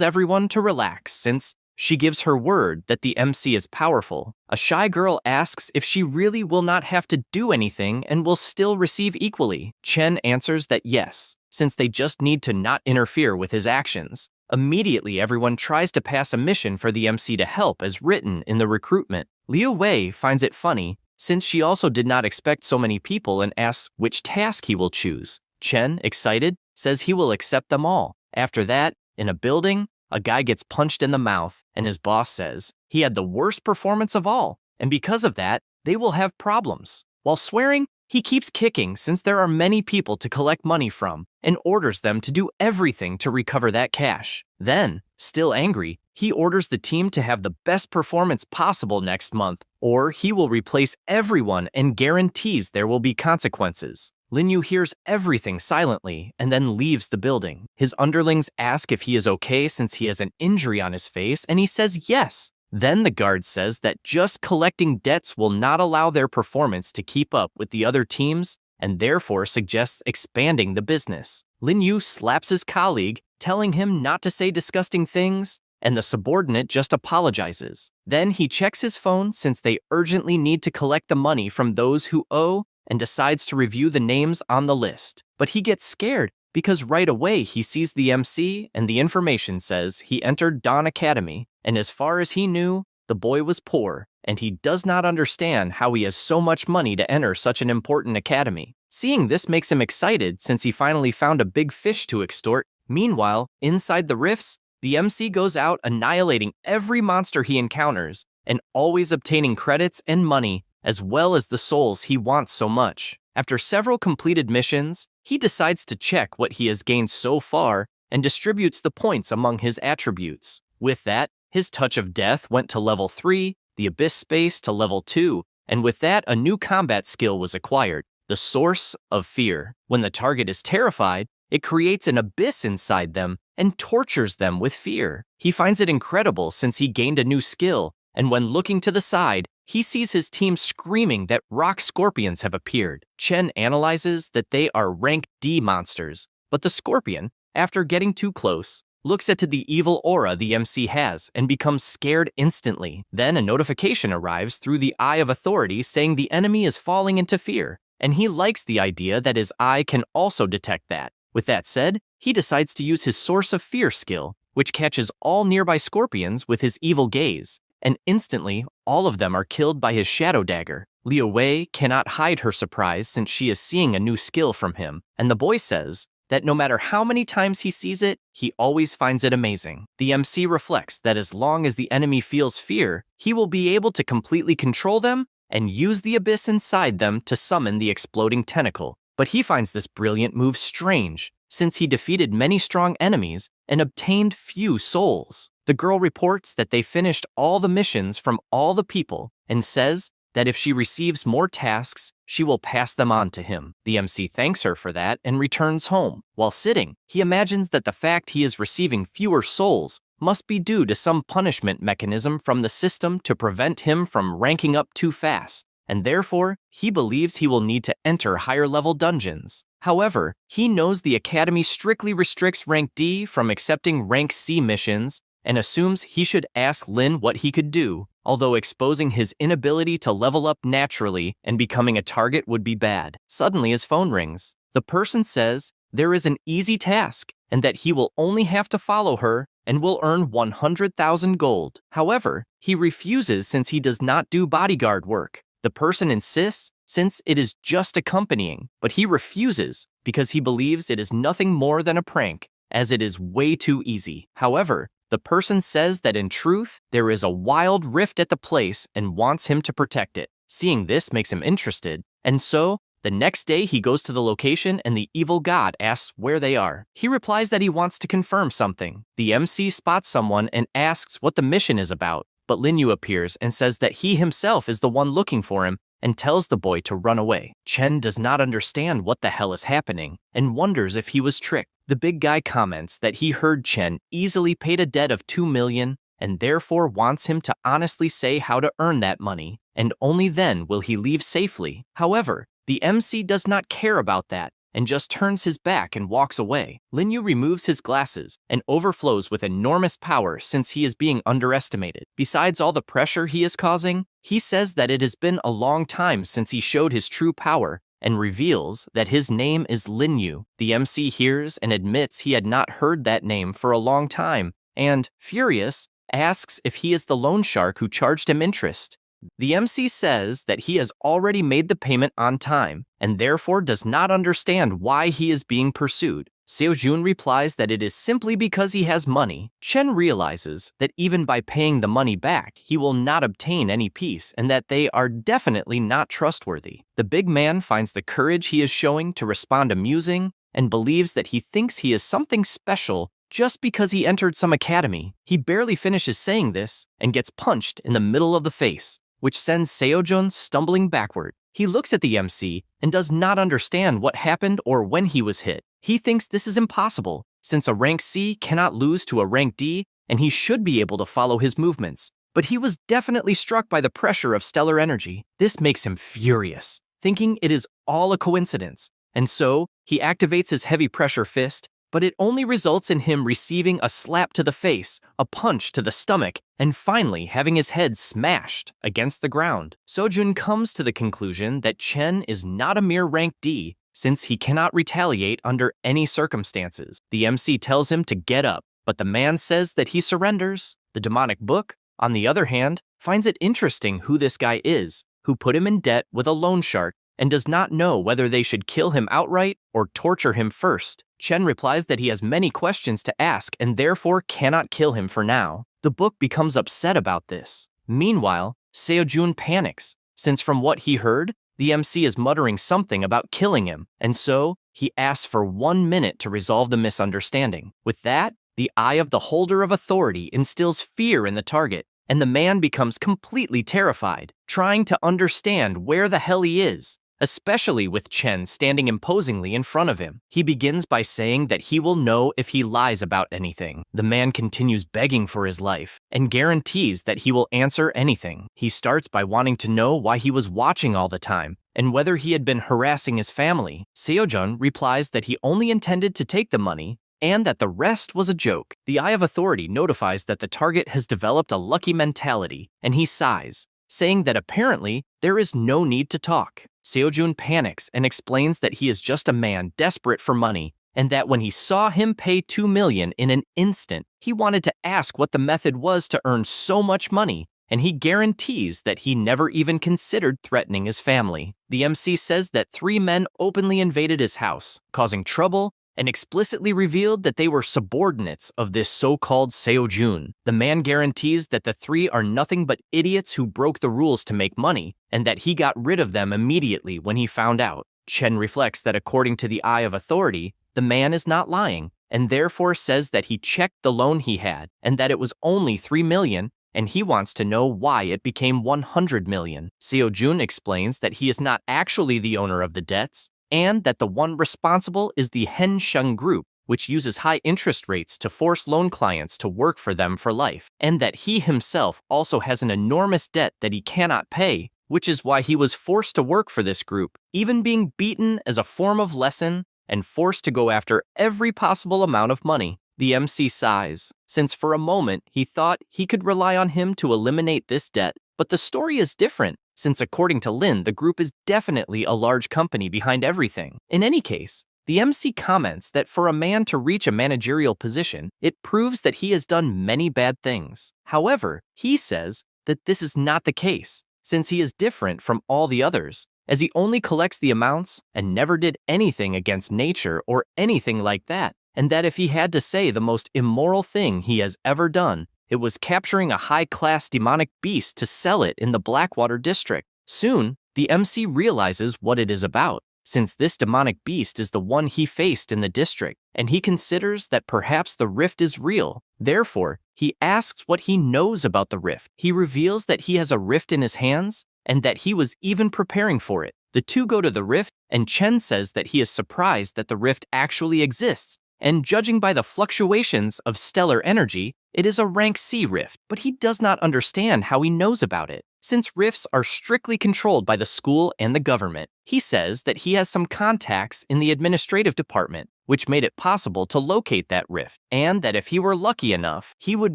everyone to relax since she gives her word that the MC is powerful. A shy girl asks if she really will not have to do anything and will still receive equally. Chen answers that yes, since they just need to not interfere with his actions. Immediately, everyone tries to pass a mission for the MC to help as written in the recruitment. Liu Wei finds it funny since she also did not expect so many people and asks which task he will choose. Chen, excited, says he will accept them all. After that, in a building, a guy gets punched in the mouth, and his boss says he had the worst performance of all, and because of that, they will have problems. While swearing, he keeps kicking since there are many people to collect money from, and orders them to do everything to recover that cash. Then, still angry, he orders the team to have the best performance possible next month, or he will replace everyone and guarantees there will be consequences. Lin Yu hears everything silently and then leaves the building. His underlings ask if he is okay since he has an injury on his face, and he says yes. Then the guard says that just collecting debts will not allow their performance to keep up with the other teams, and therefore suggests expanding the business. Lin Yu slaps his colleague, telling him not to say disgusting things, and the subordinate just apologizes. Then he checks his phone since they urgently need to collect the money from those who owe, and decides to review the names on the list. But he gets scared because right away he sees the MC and the information says he entered Dawn Academy, and as far as he knew, the boy was poor, and he does not understand how he has so much money to enter such an important academy. Seeing this makes him excited since he finally found a big fish to extort. Meanwhile, inside the rifts, the MC goes out annihilating every monster he encounters and always obtaining credits and money as well as the souls he wants so much. After several completed missions, he decides to check what he has gained so far and distributes the points among his attributes. With that, his Touch of Death went to level 3, the Abyss Space to level 2, and with that a new combat skill was acquired, the Source of Fear. When the target is terrified, it creates an abyss inside them and tortures them with fear. He finds it incredible since he gained a new skill, and when looking to the side, he sees his team screaming that rock scorpions have appeared. Chen analyzes that they are rank D monsters, but the scorpion, after getting too close, looks into the evil aura the MC has and becomes scared instantly. Then a notification arrives through the Eye of Authority saying the enemy is falling into fear, and he likes the idea that his eye can also detect that. With that said, he decides to use his Source of Fear skill, which catches all nearby scorpions with his evil gaze, and instantly, all of them are killed by his shadow dagger. Liu Wei cannot hide her surprise since she is seeing a new skill from him, and the boy says that no matter how many times he sees it, he always finds it amazing. The MC reflects that as long as the enemy feels fear, he will be able to completely control them and use the abyss inside them to summon the exploding tentacle. But he finds this brilliant move strange, since he defeated many strong enemies and obtained few souls. The girl reports that they finished all the missions from all the people and says that if she receives more tasks, she will pass them on to him. The MC thanks her for that and returns home. While sitting, he imagines that the fact he is receiving fewer souls must be due to some punishment mechanism from the system to prevent him from ranking up too fast, and therefore, he believes he will need to enter higher-level dungeons. However, he knows the Academy strictly restricts rank D from accepting rank C missions and assumes he should ask Lin what he could do, although exposing his inability to level up naturally and becoming a target would be bad. Suddenly his phone rings. The person says there is an easy task and that he will only have to follow her and will earn 100,000 gold. However, he refuses since he does not do bodyguard work. The person insists since it is just accompanying, but he refuses because he believes it is nothing more than a prank, as it is way too easy. However, the person says that in truth, there is a wild rift at the place and wants him to protect it. Seeing this makes him interested, and so, the next day he goes to the location and the evil god asks where they are. He replies that he wants to confirm something. The MC spots someone and asks what the mission is about, but Lin Yu appears and says that he himself is the one looking for him and tells the boy to run away. Chen does not understand what the hell is happening and wonders if he was tricked. The big guy comments that he heard Chen easily paid a debt of 2 million and therefore wants him to honestly say how to earn that money, and only then will he leave safely. However, the MC does not care about that and just turns his back and walks away. Lin Yu removes his glasses and overflows with enormous power since he is being underestimated. Besides all the pressure he is causing, he says that it has been a long time since he showed his true power and reveals that his name is Lin Yu. The MC hears and admits he had not heard that name for a long time and, furious, asks if he is the loan shark who charged him interest. The MC says that he has already made the payment on time and therefore does not understand why he is being pursued. Seo Jun replies that it is simply because he has money. Chen realizes that even by paying the money back, he will not obtain any peace and that they are definitely not trustworthy. The big man finds the courage he is showing to respond amusing and believes that he thinks he is something special just because he entered some academy. He barely finishes saying this and gets punched in the middle of the face, which sends Seojun stumbling backward. He looks at the MC and does not understand what happened or when he was hit. He thinks this is impossible, since a rank C cannot lose to a rank D, and he should be able to follow his movements. But he was definitely struck by the pressure of stellar energy. This makes him furious, thinking it is all a coincidence. And so, he activates his heavy pressure fist, but it only results in him receiving a slap to the face, a punch to the stomach, and finally having his head smashed against the ground. Sojun comes to the conclusion that Chen is not a mere rank D, since he cannot retaliate under any circumstances. The MC tells him to get up, but the man says that he surrenders. The demonic book, on the other hand, finds it interesting who this guy is, who put him in debt with a loan shark and does not know whether they should kill him outright or torture him first. Chen replies that he has many questions to ask and therefore cannot kill him for now. The book becomes upset about this. Meanwhile, Seojun panics, since from what he heard, the MC is muttering something about killing him, and so he asks for 1 minute to resolve the misunderstanding. With that, the eye of the holder of authority instills fear in the target, and the man becomes completely terrified, trying to understand where the hell he is, especially with Chen standing imposingly in front of him. He begins by saying that he will know if he lies about anything. The man continues begging for his life and guarantees that he will answer anything. He starts by wanting to know why he was watching all the time and whether he had been harassing his family. Seojun replies that he only intended to take the money and that the rest was a joke. The Eye of Authority notifies that the target has developed a lucky mentality, and he sighs, saying that apparently there is no need to talk. Seojun panics and explains that he is just a man desperate for money, and that when he saw him pay 2 million in an instant, he wanted to ask what the method was to earn so much money, and he guarantees that he never even considered threatening his family. The MC says that 3 men openly invaded his house, causing trouble, and explicitly revealed that they were subordinates of this so-called Seojun. The man guarantees that the 3 are nothing but idiots who broke the rules to make money, and that he got rid of them immediately when he found out. Chen reflects that according to the Eye of Authority, the man is not lying, and therefore says that he checked the loan he had, and that it was only 3 million, and he wants to know why it became 100 million. Seojun explains that he is not actually the owner of the debts, and that the one responsible is the Hensheng Group, which uses high interest rates to force loan clients to work for them for life, and that he himself also has an enormous debt that he cannot pay, which is why he was forced to work for this group, even being beaten as a form of lesson and forced to go after every possible amount of money. The MC sighs, since for a moment he thought he could rely on him to eliminate this debt, but the story is different, since according to Lin, the group is definitely a large company behind everything. In any case, the MC comments that for a man to reach a managerial position, it proves that he has done many bad things. However, he says that this is not the case, since he is different from all the others, as he only collects the amounts and never did anything against nature or anything like that, and that if he had to say the most immoral thing he has ever done, it was capturing a high-class demonic beast to sell it in the Blackwater district. Soon, the MC realizes what it is about, since this demonic beast is the one he faced in the district, and he considers that perhaps the rift is real. Therefore, he asks what he knows about the rift. He reveals that he has a rift in his hands, and that he was even preparing for it. The two go to the rift, and Chen says that he is surprised that the rift actually exists, and judging by the fluctuations of stellar energy, it is a rank C rift, but he does not understand how he knows about it, since rifts are strictly controlled by the school and the government. He says that he has some contacts in the administrative department, which made it possible to locate that rift, and that if he were lucky enough, he would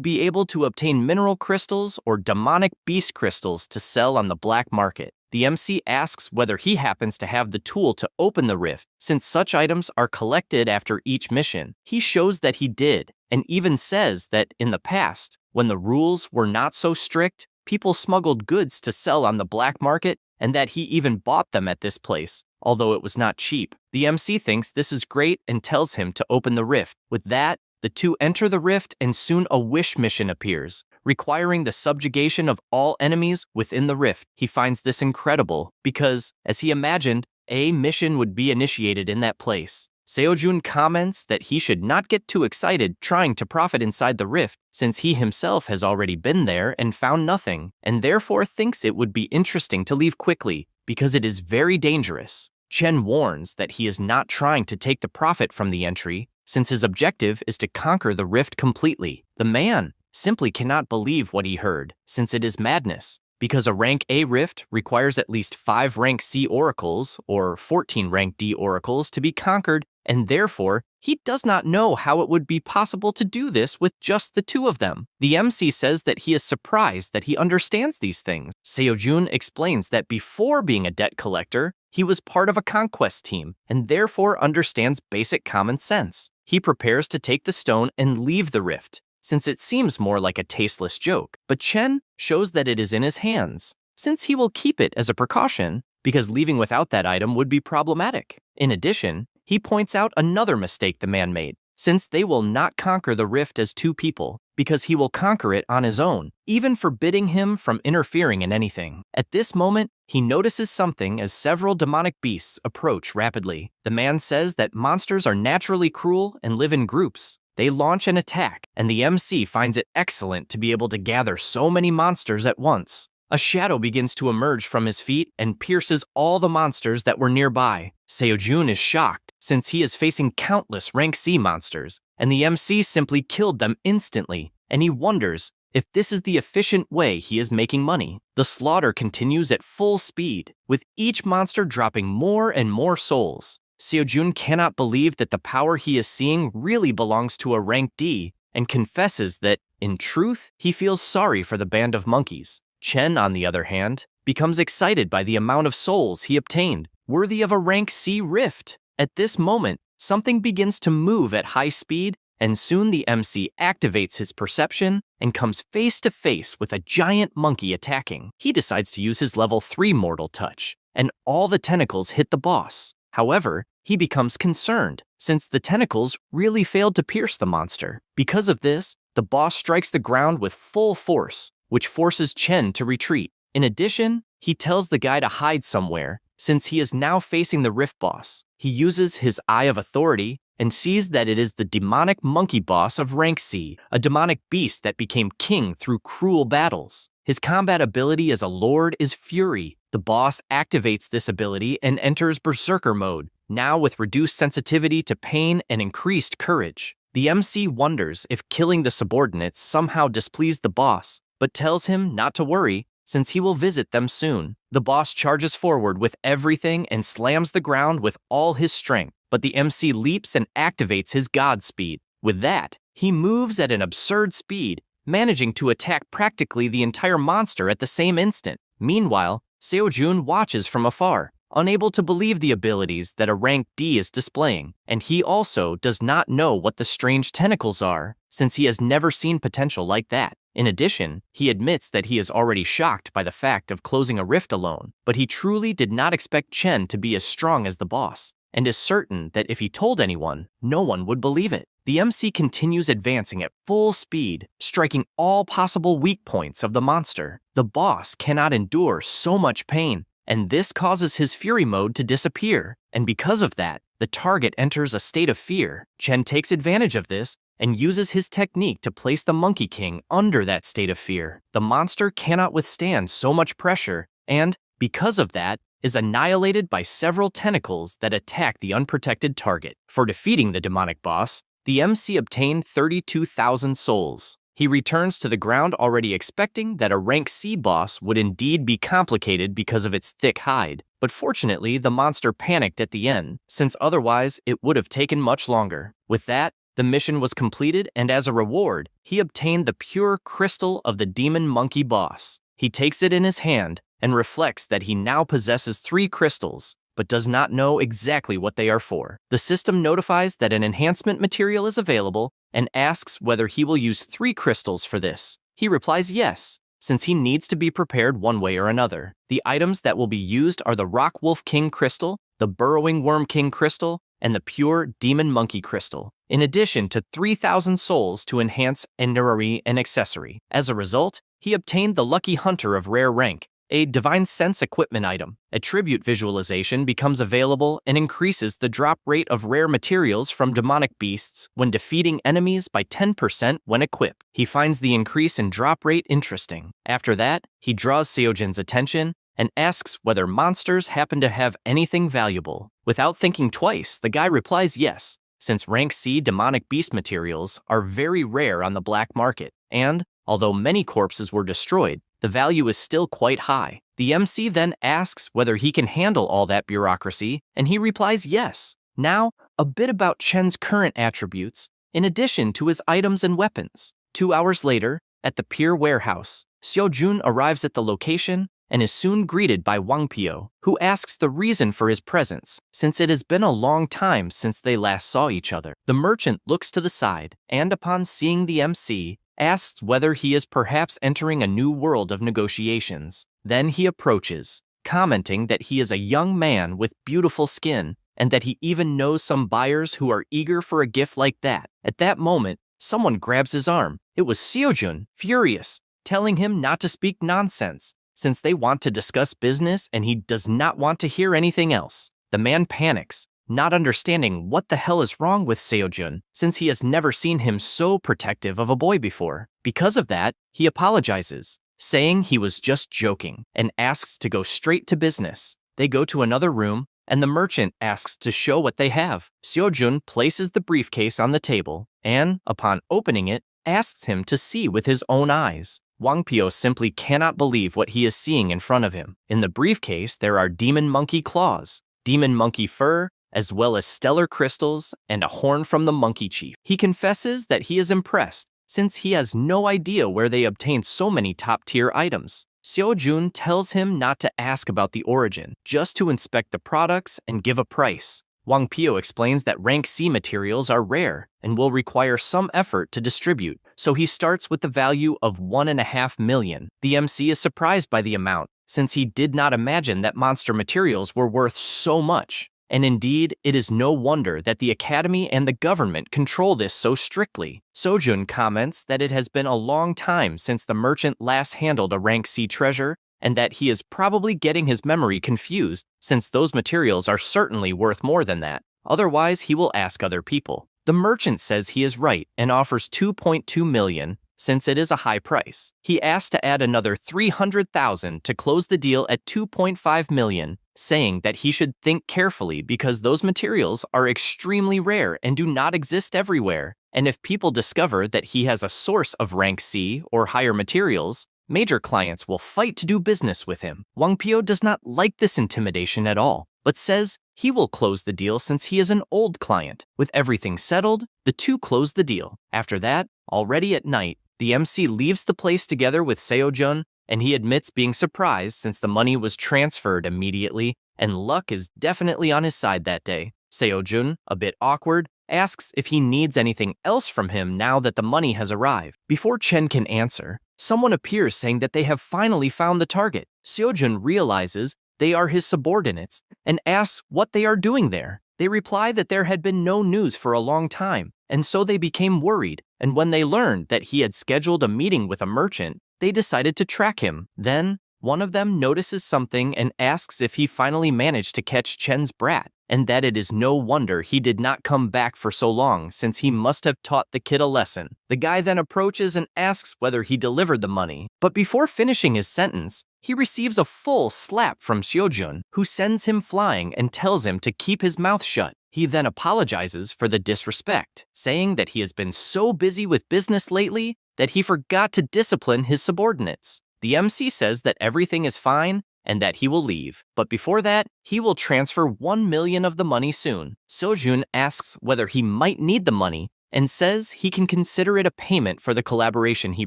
be able to obtain mineral crystals or demonic beast crystals to sell on the black market. The MC asks whether he happens to have the tool to open the rift, since such items are collected after each mission. He shows that he did, and even says that in the past, when the rules were not so strict, people smuggled goods to sell on the black market, and that he even bought them at this place, although it was not cheap. The MC thinks this is great and tells him to open the rift. With that, the two enter the rift, and soon a wish mission appears, requiring the subjugation of all enemies within the rift. He finds this incredible because, as he imagined, a mission would be initiated in that place. Seojun comments that he should not get too excited trying to profit inside the rift, since he himself has already been there and found nothing, and therefore thinks it would be interesting to leave quickly because it is very dangerous. Chen warns that he is not trying to take the profit from the entry, since his objective is to conquer the rift completely. The man simply cannot believe what he heard, since it is madness. because a rank A rift requires at least 5 rank C oracles or 14 rank D oracles to be conquered, and therefore, he does not know how it would be possible to do this with just the 2 of them. The MC says that he is surprised that he understands these things. Seojun explains that before being a debt collector, he was part of a conquest team and therefore understands basic common sense. He prepares to take the stone and leave the rift, since it seems more like a tasteless joke. But Chen shows that it is in his hands, since he will keep it as a precaution, because leaving without that item would be problematic. In addition, he points out another mistake the man made, since they will not conquer the rift as 2 people, because he will conquer it on his own, even forbidding him from interfering in anything. At this moment, he notices something as several demonic beasts approach rapidly. The man says that monsters are naturally cruel and live in groups. They launch an attack, and the MC finds it excellent to be able to gather so many monsters at once. A shadow begins to emerge from his feet and pierces all the monsters that were nearby. Seojun is shocked, since he is facing countless rank C monsters, and the MC simply killed them instantly, and he wonders if this is the efficient way he is making money. The slaughter continues at full speed, with each monster dropping more and more souls. Seojun cannot believe that the power he is seeing really belongs to a rank D, and confesses that, in truth, he feels sorry for the band of monkeys. Chen, on the other hand, becomes excited by the amount of souls he obtained, worthy of a rank C rift. At this moment, something begins to move at high speed, and soon the MC activates his perception and comes face to face with a giant monkey attacking. He decides to use his level 3 mortal touch, and all the tentacles hit the boss. However, he becomes concerned, since the tentacles really failed to pierce the monster. Because of this, the boss strikes the ground with full force, which forces Chen to retreat. In addition, he tells the guy to hide somewhere, since he is now facing the rift boss. He uses his Eye of Authority and sees that it is the demonic monkey boss of rank C, a demonic beast that became king through cruel battles. His combat ability as a lord is Fury. The boss activates this ability and enters Berserker mode, now with reduced sensitivity to pain and increased courage. The MC wonders if killing the subordinates somehow displeased the boss, but tells him not to worry, since he will visit them soon. The boss charges forward with everything and slams the ground with all his strength, but the MC leaps and activates his god speed. With that, he moves at an absurd speed, managing to attack practically the entire monster at the same instant. Meanwhile, Seojun watches from afar, unable to believe the abilities that a rank D is displaying, and he also does not know what the strange tentacles are, since he has never seen potential like that. In addition, he admits that he is already shocked by the fact of closing a rift alone, but he truly did not expect Chen to be as strong as the boss, and is certain that if he told anyone, no one would believe it. The MC continues advancing at full speed, striking all possible weak points of the monster. The boss cannot endure so much pain, and this causes his fury mode to disappear, and because of that, the target enters a state of fear. Chen takes advantage of this and uses his technique to place the Monkey King under that state of fear. The monster cannot withstand so much pressure, and, because of that, is annihilated by several tentacles that attack the unprotected target. For defeating the demonic boss, the MC obtained 32,000 souls. He returns to the ground already expecting that a rank C boss would indeed be complicated because of its thick hide, but fortunately the monster panicked at the end, since otherwise it would have taken much longer. With that, the mission was completed, and as a reward, he obtained the pure crystal of the demon monkey boss. He takes it in his hand and reflects that he now possesses 3 crystals, but does not know exactly what they are for. The system notifies that an enhancement material is available and asks whether he will use 3 crystals for this. He replies yes, since he needs to be prepared one way or another. The items that will be used are the Rock Wolf King crystal, the Burrowing Worm King crystal, and the pure Demon Monkey crystal, in addition to 3,000 souls to enhance itinerary and accessory. As a result, he obtained the Lucky Hunter of rare rank, a Divine Sense equipment item. Attribute visualization becomes available and increases the drop rate of rare materials from demonic beasts when defeating enemies by 10% when equipped. He finds the increase in drop rate interesting. After that, he draws Seojin's attention and asks whether monsters happen to have anything valuable. Without thinking twice, the guy replies yes, since rank C demonic beast materials are very rare on the black market, and, Although many corpses were destroyed, the value is still quite high. The MC then asks whether he can handle all that bureaucracy, and he replies yes. Now, a bit about Chen's current attributes, in addition to his items and weapons. 2 hours later, at the pier warehouse, Seojun arrives at the location and is soon greeted by Wang Pio, who asks the reason for his presence, since it has been a long time since they last saw each other. The merchant looks to the side, and upon seeing the MC, asks whether he is perhaps entering a new world of negotiations. Then he approaches, commenting that he is a young man with beautiful skin, and that he even knows some buyers who are eager for a gift like that. At that moment, someone grabs his arm. It was Seojun, furious, telling him not to speak nonsense, since they want to discuss business and he does not want to hear anything else. The man panics, not understanding what the hell is wrong with Seojun, since he has never seen him so protective of a boy before. Because of that, he apologizes, saying he was just joking, and asks to go straight to business. They go to another room, and the merchant asks to show what they have. Seojun places the briefcase on the table, and, upon opening it, asks him to see with his own eyes. Wang Pio simply cannot believe what he is seeing in front of him. In the briefcase, there are demon monkey claws, demon monkey fur, as well as stellar crystals and a horn from the monkey chief. He confesses that he is impressed, since he has no idea where they obtained so many top-tier items. Seojun tells him not to ask about the origin, just to inspect the products and give a price. Wang Pio explains that rank C materials are rare and will require some effort to distribute, so he starts with the value of 1.5 million. The MC is surprised by the amount, since he did not imagine that monster materials were worth so much. And indeed, it is no wonder that the Academy and the government control this so strictly. Seojun comments that it has been a long time since the merchant last handled a rank C treasure, and that he is probably getting his memory confused, since those materials are certainly worth more than that. Otherwise, he will ask other people. The merchant says he is right and offers 2.2 million, since it is a high price. He asks to add another 300,000 to close the deal at 2.5 million, saying that he should think carefully because those materials are extremely rare and do not exist everywhere. And if people discover that he has a source of rank C or higher materials, major clients will fight to do business with him. Wang Pio does not like this intimidation at all, but says he will close the deal since he is an old client. With everything settled, the two close the deal. After that, already at night, the MC leaves the place together with Seojun, and he admits being surprised since the money was transferred immediately, and luck is definitely on his side that day. Seojun, a bit awkward, asks if he needs anything else from him now that the money has arrived. Before Chen can answer, someone appears saying that they have finally found the target. Seojun realizes they are his subordinates and asks what they are doing there. They reply that there had been no news for a long time, and so they became worried, and when they learned that he had scheduled a meeting with a merchant, they decided to track him. Then, one of them notices something and asks if he finally managed to catch Chen's brat, and that it is no wonder he did not come back for so long since he must have taught the kid a lesson. The guy then approaches and asks whether he delivered the money, but before finishing his sentence, he receives a full slap from Seojun, who sends him flying and tells him to keep his mouth shut. He then apologizes for the disrespect, saying that he has been so busy with business lately that he forgot to discipline his subordinates. The MC says that everything is fine and that he will leave, but before that, he will transfer 1 million of the money soon. Seojun asks whether he might need the money and says he can consider it a payment for the collaboration he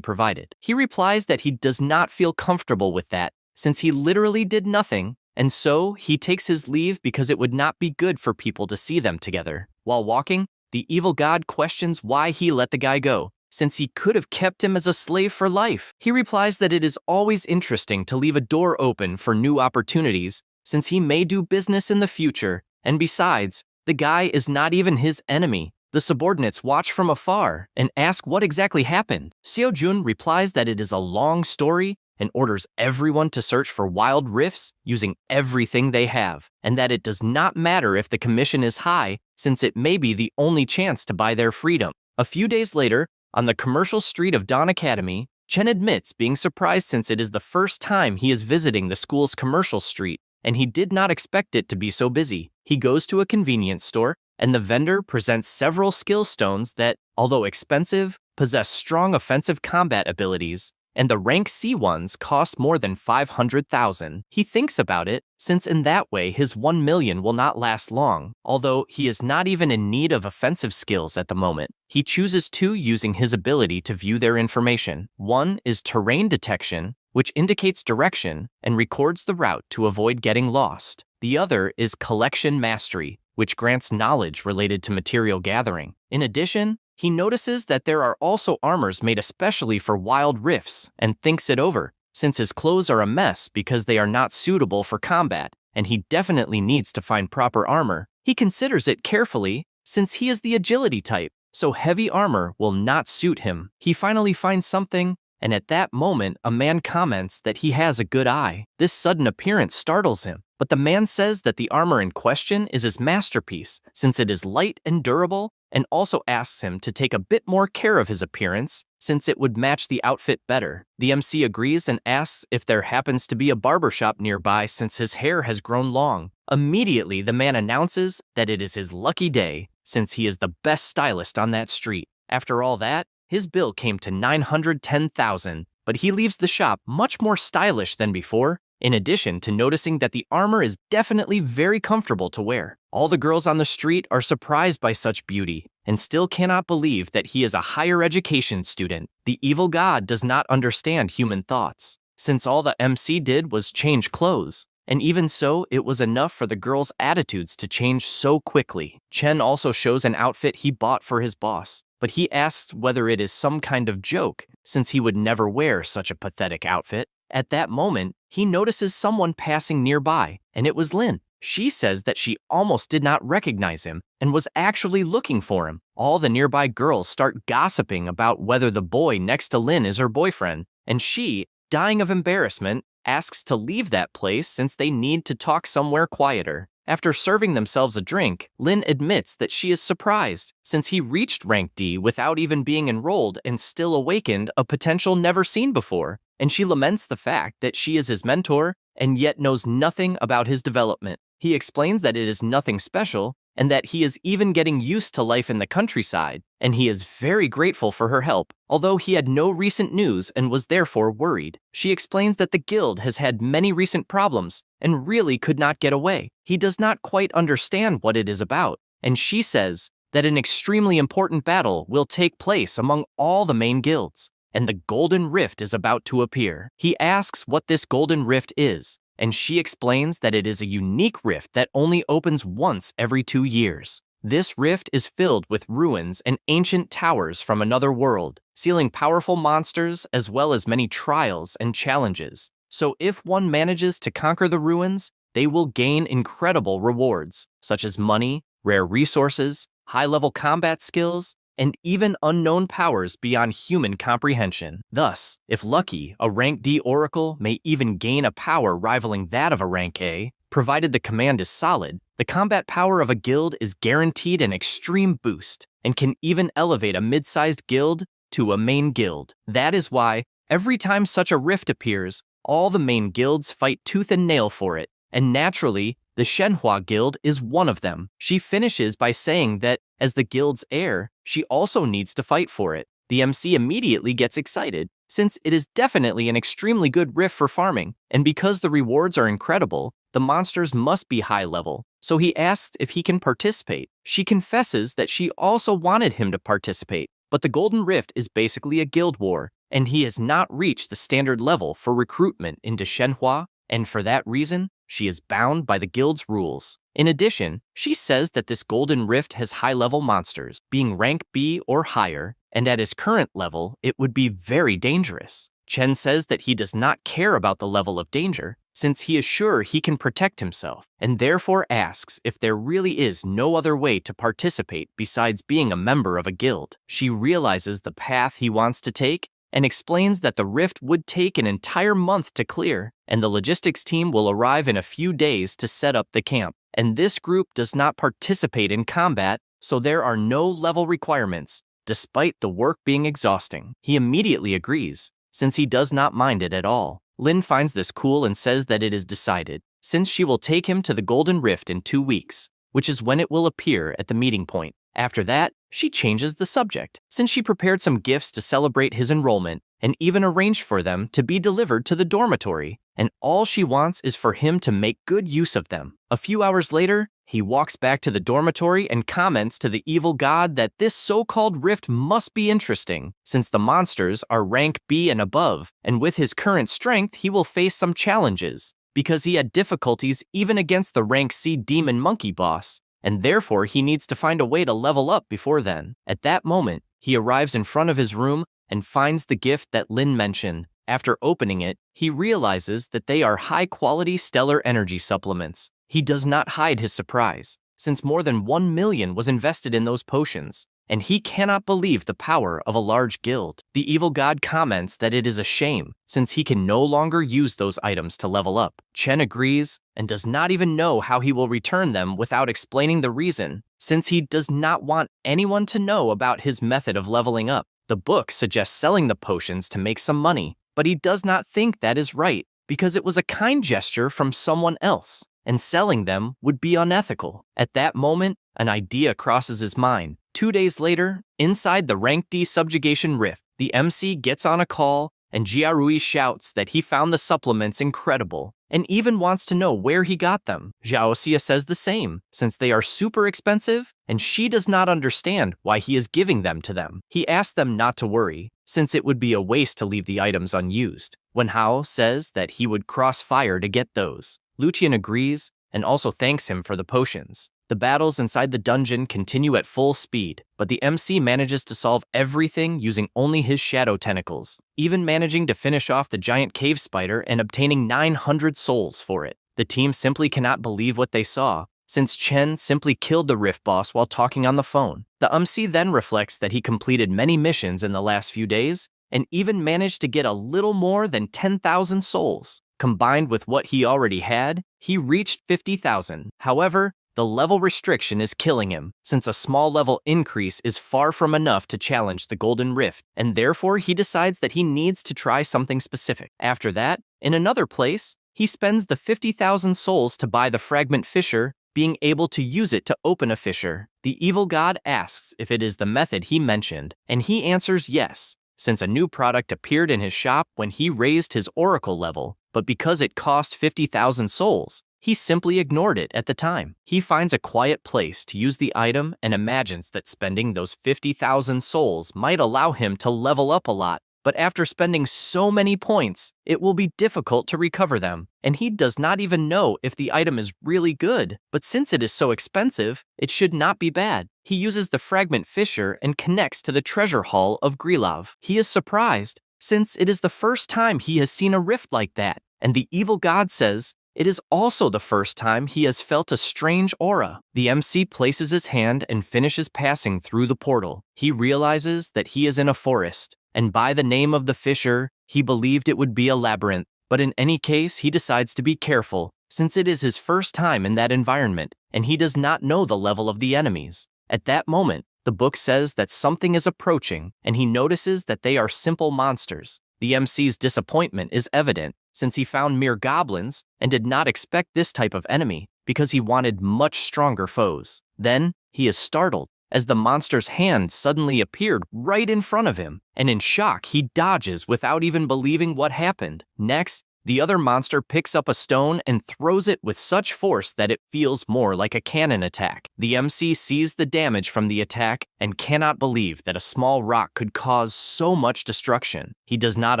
provided. He replies that he does not feel comfortable with that, since he literally did nothing, and so he takes his leave because it would not be good for people to see them together. While walking, the evil god questions why he let the guy go, since he could have kept him as a slave for life. He replies that it is always interesting to leave a door open for new opportunities, since he may do business in the future, and besides, the guy is not even his enemy. The subordinates watch from afar and ask what exactly happened. Seojun replies that it is a long story and orders everyone to search for wild rifts using everything they have, and that it does not matter if the commission is high, since it may be the only chance to buy their freedom. A few days later, on the commercial street of Dawn Academy, Chen admits being surprised since it is the first time he is visiting the school's commercial street, and he did not expect it to be so busy. He goes to a convenience store, and the vendor presents several skill stones that, although expensive, possess strong offensive combat abilities, and the rank C ones cost more than 500,000. He thinks about it, since in that way his 1 million will not last long. Although he is not even in need of offensive skills at the moment, he chooses two using his ability to view their information. One is terrain detection, which indicates direction and records the route to avoid getting lost. The other is collection mastery, which grants knowledge related to material gathering. In addition, he notices that there are also armors made especially for wild rifts and thinks it over, since his clothes are a mess because they are not suitable for combat, and he definitely needs to find proper armor. He considers it carefully, since he is the agility type, so heavy armor will not suit him. He finally finds something, and at that moment a man comments that he has a good eye. This sudden appearance startles him, but the man says that the armor in question is his masterpiece, since it is light and durable, and also asks him to take a bit more care of his appearance, since it would match the outfit better. The MC agrees and asks if there happens to be a barbershop nearby since his hair has grown long. Immediately, the man announces that it is his lucky day, since he is the best stylist on that street. After all that, his bill came to 910,000, but he leaves the shop much more stylish than before, in addition to noticing that the armor is definitely very comfortable to wear. All the girls on the street are surprised by such beauty and still cannot believe that he is a higher education student. The evil god does not understand human thoughts, since all the MC did was change clothes. And even so, it was enough for the girls' attitudes to change so quickly. Chen also shows an outfit he bought for his boss, but he asks whether it is some kind of joke, since he would never wear such a pathetic outfit. At that moment, he notices someone passing nearby, and it was Lin. She says that she almost did not recognize him and was actually looking for him. All the nearby girls start gossiping about whether the boy next to Lin is her boyfriend, and she, dying of embarrassment, asks to leave that place since they need to talk somewhere quieter. After serving themselves a drink, Lin admits that she is surprised, since he reached rank D without even being enrolled and still awakened a potential never seen before, and she laments the fact that she is his mentor and yet knows nothing about his development. He explains that it is nothing special, and that he is even getting used to life in the countryside, and he is very grateful for her help, although he had no recent news and was therefore worried. She explains that the guild has had many recent problems and really could not get away. He does not quite understand what it is about, and she says that an extremely important battle will take place among all the main guilds, and the Golden Rift is about to appear. He asks what this Golden Rift is, and she explains that it is a unique rift that only opens once every 2 years. This rift is filled with ruins and ancient towers from another world, sealing powerful monsters as well as many trials and challenges. So if one manages to conquer the ruins, they will gain incredible rewards, such as money, rare resources, high-level combat skills, and even unknown powers beyond human comprehension. Thus, if lucky, a rank D oracle may even gain a power rivaling that of a rank A, provided the command is solid. The combat power of a guild is guaranteed an extreme boost, and can even elevate a mid-sized guild to a main guild. That is why, every time such a rift appears, all the main guilds fight tooth and nail for it, and naturally, the Manhwa Guild is one of them. She finishes by saying that, as the guild's heir, she also needs to fight for it. The MC immediately gets excited, since it is definitely an extremely good rift for farming, and because the rewards are incredible, the monsters must be high level, so he asks if he can participate. She confesses that she also wanted him to participate, but the Golden Rift is basically a guild war, and he has not reached the standard level for recruitment into Manhwa, and for that reason, she is bound by the guild's rules. In addition, she says that this Golden Rift has high-level monsters, being rank B or higher, and at his current level, it would be very dangerous. Chen says that he does not care about the level of danger, since he is sure he can protect himself, and therefore asks if there really is no other way to participate besides being a member of a guild. She realizes the path he wants to take, and explains that the rift would take an entire month to clear, and the logistics team will arrive in a few days to set up the camp. And this group does not participate in combat, so there are no level requirements, despite the work being exhausting. He immediately agrees, since he does not mind it at all. Lin finds this cool and says that it is decided, since she will take him to the Golden Rift in 2 weeks, which is when it will appear at the meeting point. After that, she changes the subject, since she prepared some gifts to celebrate his enrollment and even arranged for them to be delivered to the dormitory, and all she wants is for him to make good use of them. A few hours later, he walks back to the dormitory and comments to the evil god that this so-called rift must be interesting, since the monsters are rank B and above, and with his current strength he will face some challenges, because he had difficulties even against the rank C demon monkey boss, and therefore he needs to find a way to level up before then. At that moment, he arrives in front of his room and finds the gift that Lin mentioned. After opening it, he realizes that they are high-quality stellar energy supplements. He does not hide his surprise, since more than 1 million was invested in those potions, and he cannot believe the power of a large guild. The evil god comments that it is a shame, since he can no longer use those items to level up. Chen agrees and does not even know how he will return them without explaining the reason, since he does not want anyone to know about his method of leveling up. The book suggests selling the potions to make some money, but he does not think that is right, because it was a kind gesture from someone else, and selling them would be unethical. At that moment, an idea crosses his mind. 2 days later, inside the Rank D subjugation rift, the MC gets on a call, and Jiarui shouts that he found the supplements incredible, and even wants to know where he got them. Xiaoxia says the same, since they are super expensive, and she does not understand why he is giving them to them. He asks them not to worry, since it would be a waste to leave the items unused. Wen Hao says that he would cross fire to get those. Lucian agrees, and also thanks him for the potions. The battles inside the dungeon continue at full speed, but the MC manages to solve everything using only his shadow tentacles, even managing to finish off the giant cave spider and obtaining 900 souls for it. The team simply cannot believe what they saw, since Chen simply killed the rift boss while talking on the phone. The MC then reflects that he completed many missions in the last few days, and even managed to get a little more than 10,000 souls. Combined with what he already had, he reached 50,000. However, the level restriction is killing him, since a small level increase is far from enough to challenge the Golden Rift, and therefore he decides that he needs to try something specific. After that, in another place, he spends the 50,000 souls to buy the fragment fissure, being able to use it to open a fissure. The evil god asks if it is the method he mentioned, and he answers yes, since a new product appeared in his shop when he raised his oracle level, but because it cost 50,000 souls, he simply ignored it at the time. He finds a quiet place to use the item and imagines that spending those 50,000 souls might allow him to level up a lot, but after spending so many points, it will be difficult to recover them, and he does not even know if the item is really good, but since it is so expensive, it should not be bad. He uses the fragment fissure and connects to the treasure hall of Grilov. He is surprised, since it is the first time he has seen a rift like that, and the evil god says it is also the first time he has felt a strange aura. The MC places his hand and finishes passing through the portal. He realizes that he is in a forest, and by the name of the fissure, he believed it would be a labyrinth, but in any case he decides to be careful, since it is his first time in that environment, and he does not know the level of the enemies. At that moment, the book says that something is approaching, and he notices that they are simple monsters. The MC's disappointment is evident, since he found mere goblins and did not expect this type of enemy, because he wanted much stronger foes. Then, he is startled, as the monster's hand suddenly appeared right in front of him, and in shock he dodges without even believing what happened. Next, the other monster picks up a stone and throws it with such force that it feels more like a cannon attack. The MC sees the damage from the attack and cannot believe that a small rock could cause so much destruction. He does not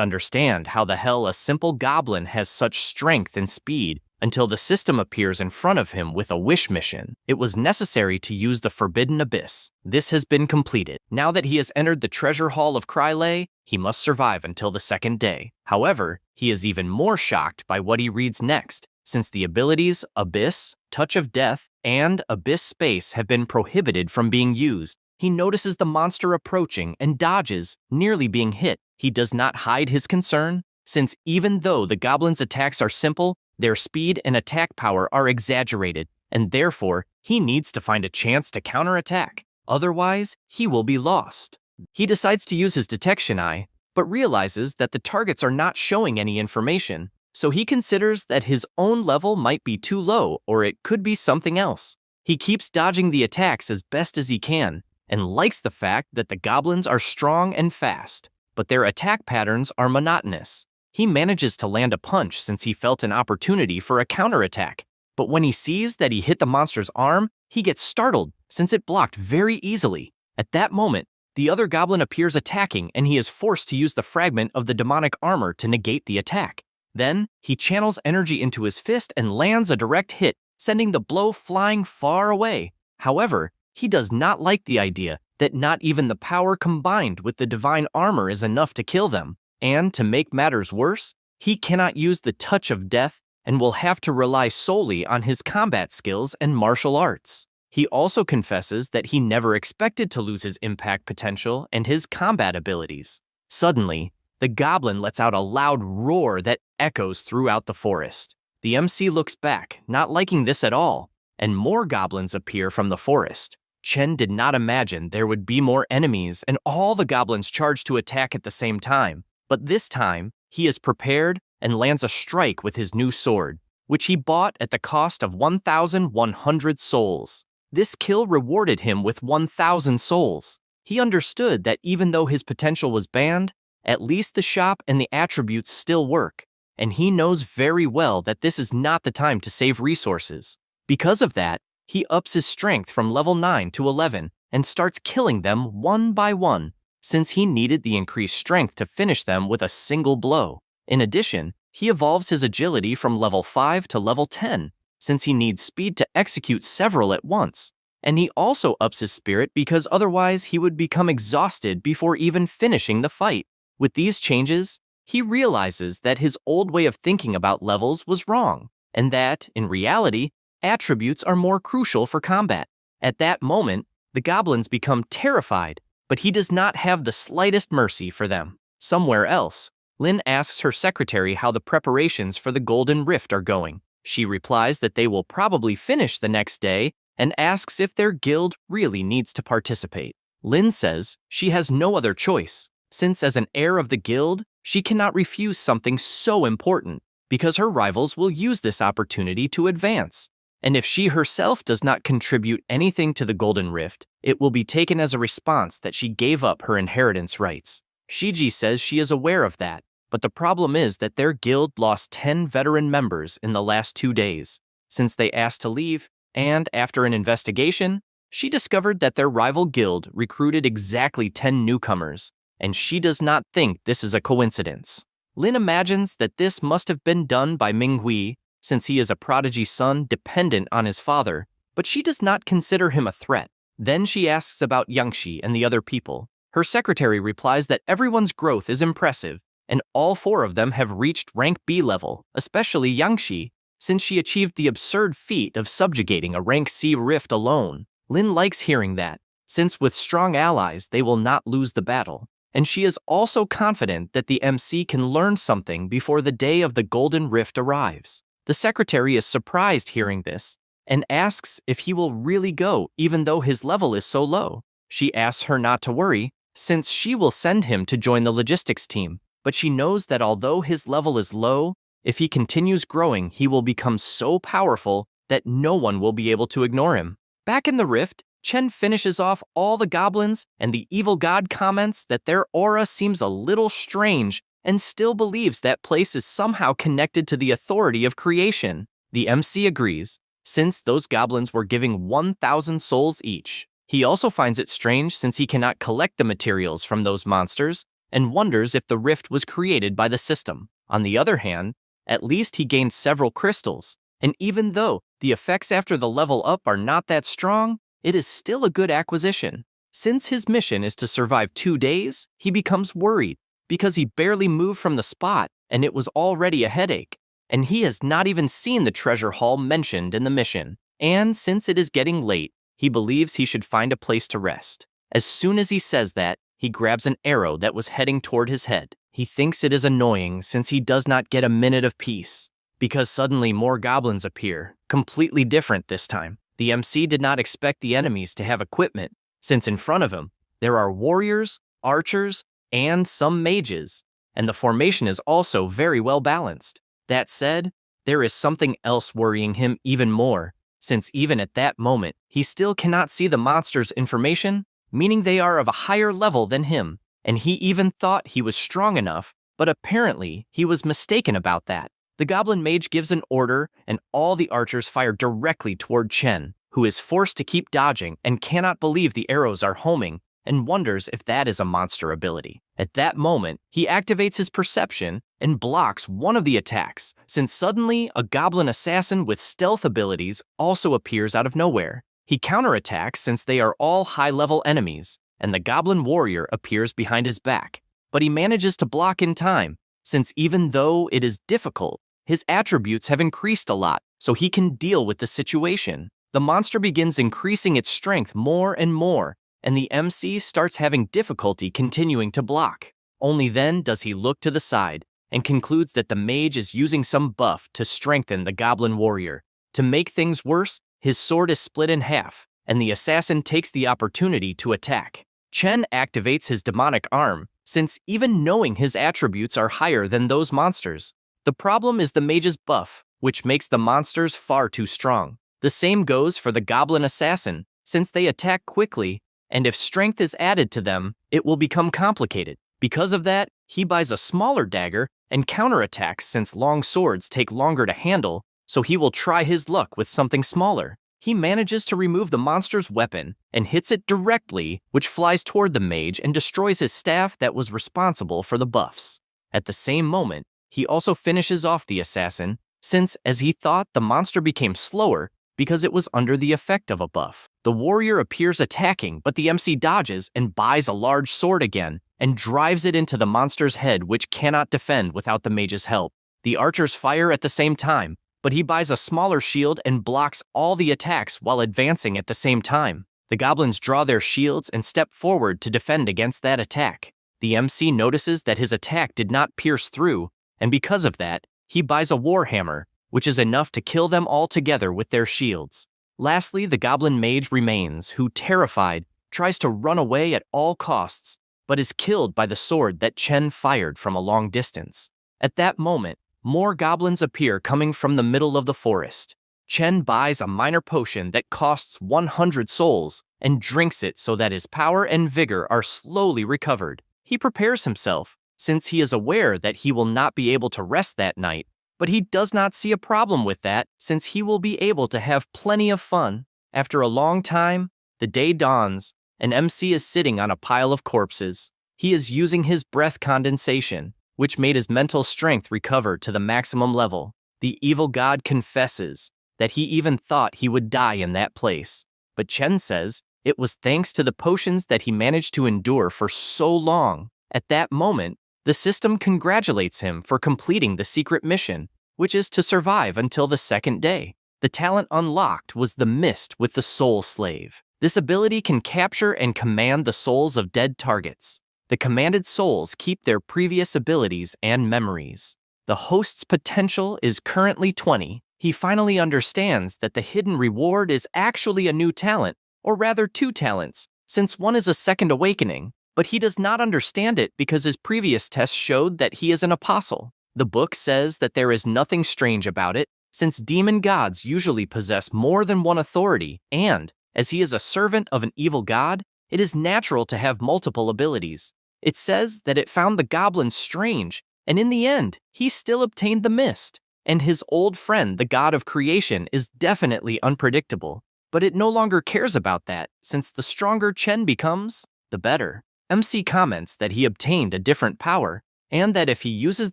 understand how the hell a simple goblin has such strength and speed, until the system appears in front of him with a wish mission. It was necessary to use the Forbidden Abyss. This has been completed. Now that he has entered the treasure hall of Kryle, he must survive until the second day. However, he is even more shocked by what he reads next, since the abilities Abyss, Touch of Death, and Abyss Space have been prohibited from being used. He notices the monster approaching and dodges, nearly being hit. He does not hide his concern, since even though the goblin's attacks are simple, their speed and attack power are exaggerated, and therefore, he needs to find a chance to counterattack. Otherwise, he will be lost. He decides to use his detection eye, but realizes that the targets are not showing any information, so he considers that his own level might be too low, or it could be something else. He keeps dodging the attacks as best as he can, and likes the fact that the goblins are strong and fast, but their attack patterns are monotonous. He manages to land a punch since he felt an opportunity for a counterattack, but when he sees that he hit the monster's arm, he gets startled since it blocked very easily. At that moment, the other goblin appears attacking and he is forced to use the fragment of the demonic armor to negate the attack. Then, he channels energy into his fist and lands a direct hit, sending the blow flying far away. However, he does not like the idea that not even the power combined with the divine armor is enough to kill them. And to make matters worse, he cannot use the touch of death and will have to rely solely on his combat skills and martial arts. He also confesses that he never expected to lose his impact potential and his combat abilities. Suddenly, the goblin lets out a loud roar that echoes throughout the forest. The MC looks back, not liking this at all, and more goblins appear from the forest. Chen did not imagine there would be more enemies and all the goblins charge to attack at the same time. But this time, he is prepared and lands a strike with his new sword, which he bought at the cost of 1,100 souls. This kill rewarded him with 1,000 souls. He understood that even though his potential was banned, at least the shop and the attributes still work, and he knows very well that this is not the time to save resources. Because of that, he ups his strength from level 9 to 11 and starts killing them one by one, since he needed the increased strength to finish them with a single blow. In addition, he evolves his agility from level 5 to level 10, since he needs speed to execute several at once. And he also ups his spirit because otherwise he would become exhausted before even finishing the fight. With these changes, he realizes that his old way of thinking about levels was wrong, and that, in reality, attributes are more crucial for combat. At that moment, the goblins become terrified, but he does not have the slightest mercy for them. Somewhere else, Lin asks her secretary how the preparations for the Golden Rift are going. She replies that they will probably finish the next day and asks if their guild really needs to participate. Lin says she has no other choice, since as an heir of the guild, she cannot refuse something so important, because her rivals will use this opportunity to advance. And if she herself does not contribute anything to the Golden Rift, it will be taken as a response that she gave up her inheritance rights. Shiji says she is aware of that, but the problem is that their guild lost 10 veteran members in the last 2 days, since they asked to leave, and after an investigation, she discovered that their rival guild recruited exactly 10 newcomers, and she does not think this is a coincidence. Lin imagines that this must have been done by Minghui, since he is a prodigy son dependent on his father, but she does not consider him a threat. Then she asks about Yangshi and the other people. Her secretary replies that everyone's growth is impressive, and all 4 of them have reached rank B level, especially Yangshi, since she achieved the absurd feat of subjugating a rank C rift alone. Lin likes hearing that, since with strong allies they will not lose the battle, and she is also confident that the MC can learn something before the day of the Golden Rift arrives. The secretary is surprised hearing this, and asks if he will really go even though his level is so low. She asks her not to worry, since she will send him to join the logistics team, but she knows that although his level is low, if he continues growing, he will become so powerful that no one will be able to ignore him. Back in the rift, Chen finishes off all the goblins, and the evil god comments that their aura seems a little strange and still believes that place is somehow connected to the authority of creation. The MC agrees, since those goblins were giving 1,000 souls each. He also finds it strange since he cannot collect the materials from those monsters and wonders if the rift was created by the system. On the other hand, at least he gained several crystals, and even though the effects after the level up are not that strong, it is still a good acquisition. Since his mission is to survive 2 days, he becomes worried, because he barely moved from the spot and it was already a headache, and he has not even seen the treasure hall mentioned in the mission. And since it is getting late, he believes he should find a place to rest. As soon as he says that, he grabs an arrow that was heading toward his head. He thinks it is annoying since he does not get a minute of peace, because suddenly more goblins appear, completely different this time. The MC did not expect the enemies to have equipment, since in front of him, there are warriors, archers, and some mages, and the formation is also very well balanced. That said, there is something else worrying him even more, since even at that moment, he still cannot see the monster's information. meaning they are of a higher level than him, and he even thought he was strong enough, but apparently he was mistaken about that. The goblin mage gives an order, and all the archers fire directly toward Chen, who is forced to keep dodging and cannot believe the arrows are homing, and wonders if that is a monster ability. At that moment, he activates his perception and blocks one of the attacks, since suddenly a goblin assassin with stealth abilities also appears out of nowhere. He counterattacks since they are all high-level enemies, and the goblin warrior appears behind his back. But he manages to block in time, since even though it is difficult, his attributes have increased a lot, so he can deal with the situation. The monster begins increasing its strength more and more, and the MC starts having difficulty continuing to block. Only then does he look to the side and concludes that the mage is using some buff to strengthen the goblin warrior. To make things worse, his sword is split in half, and the assassin takes the opportunity to attack. Chen activates his demonic arm, since even knowing his attributes are higher than those monsters. The problem is the mage's buff, which makes the monsters far too strong. The same goes for the goblin assassin, since they attack quickly, and if strength is added to them, it will become complicated. Because of that, he buys a smaller dagger and counterattacks since long swords take longer to handle, so he will try his luck with something smaller. He manages to remove the monster's weapon and hits it directly, which flies toward the mage and destroys his staff that was responsible for the buffs. At the same moment, he also finishes off the assassin, since, as he thought, the monster became slower because it was under the effect of a buff. The warrior appears attacking, but the MC dodges and buys a large sword again and drives it into the monster's head, which cannot defend without the mage's help. The archers fire at the same time, but he buys a smaller shield and blocks all the attacks while advancing at the same time. The goblins draw their shields and step forward to defend against that attack. The MC notices that his attack did not pierce through, and because of that, he buys a warhammer, which is enough to kill them all together with their shields. Lastly, the goblin mage remains, who, terrified, tries to run away at all costs, but is killed by the sword that Chen fired from a long distance. At that moment, more goblins appear coming from the middle of the forest. Chen buys a minor potion that costs 100 souls and drinks it so that his power and vigor are slowly recovered. He prepares himself, since he is aware that he will not be able to rest that night, but he does not see a problem with that since he will be able to have plenty of fun. After a long time, the day dawns, and MC is sitting on a pile of corpses. He is using his breath condensation, which made his mental strength recover to the maximum level. The evil god confesses that he even thought he would die in that place, but Chen says it was thanks to the potions that he managed to endure for so long. At that moment, the system congratulates him for completing the secret mission, which is to survive until the second day. The talent unlocked was the Mist with the Soul Slave. This ability can capture and command the souls of dead targets. The commanded souls keep their previous abilities and memories. The host's potential is currently 20. He finally understands that the hidden reward is actually a new talent, or rather 2 talents, since one is a second awakening. But he does not understand it because his previous tests showed that he is an apostle. The book says that there is nothing strange about it, since demon gods usually possess more than one authority, and, as he is a servant of an evil god, it is natural to have multiple abilities. It says that it found the goblins strange, and in the end, he still obtained the Mist, and his old friend, the god of creation, is definitely unpredictable. But it no longer cares about that, since the stronger Chen becomes, the better. MC comments that he obtained a different power, and that if he uses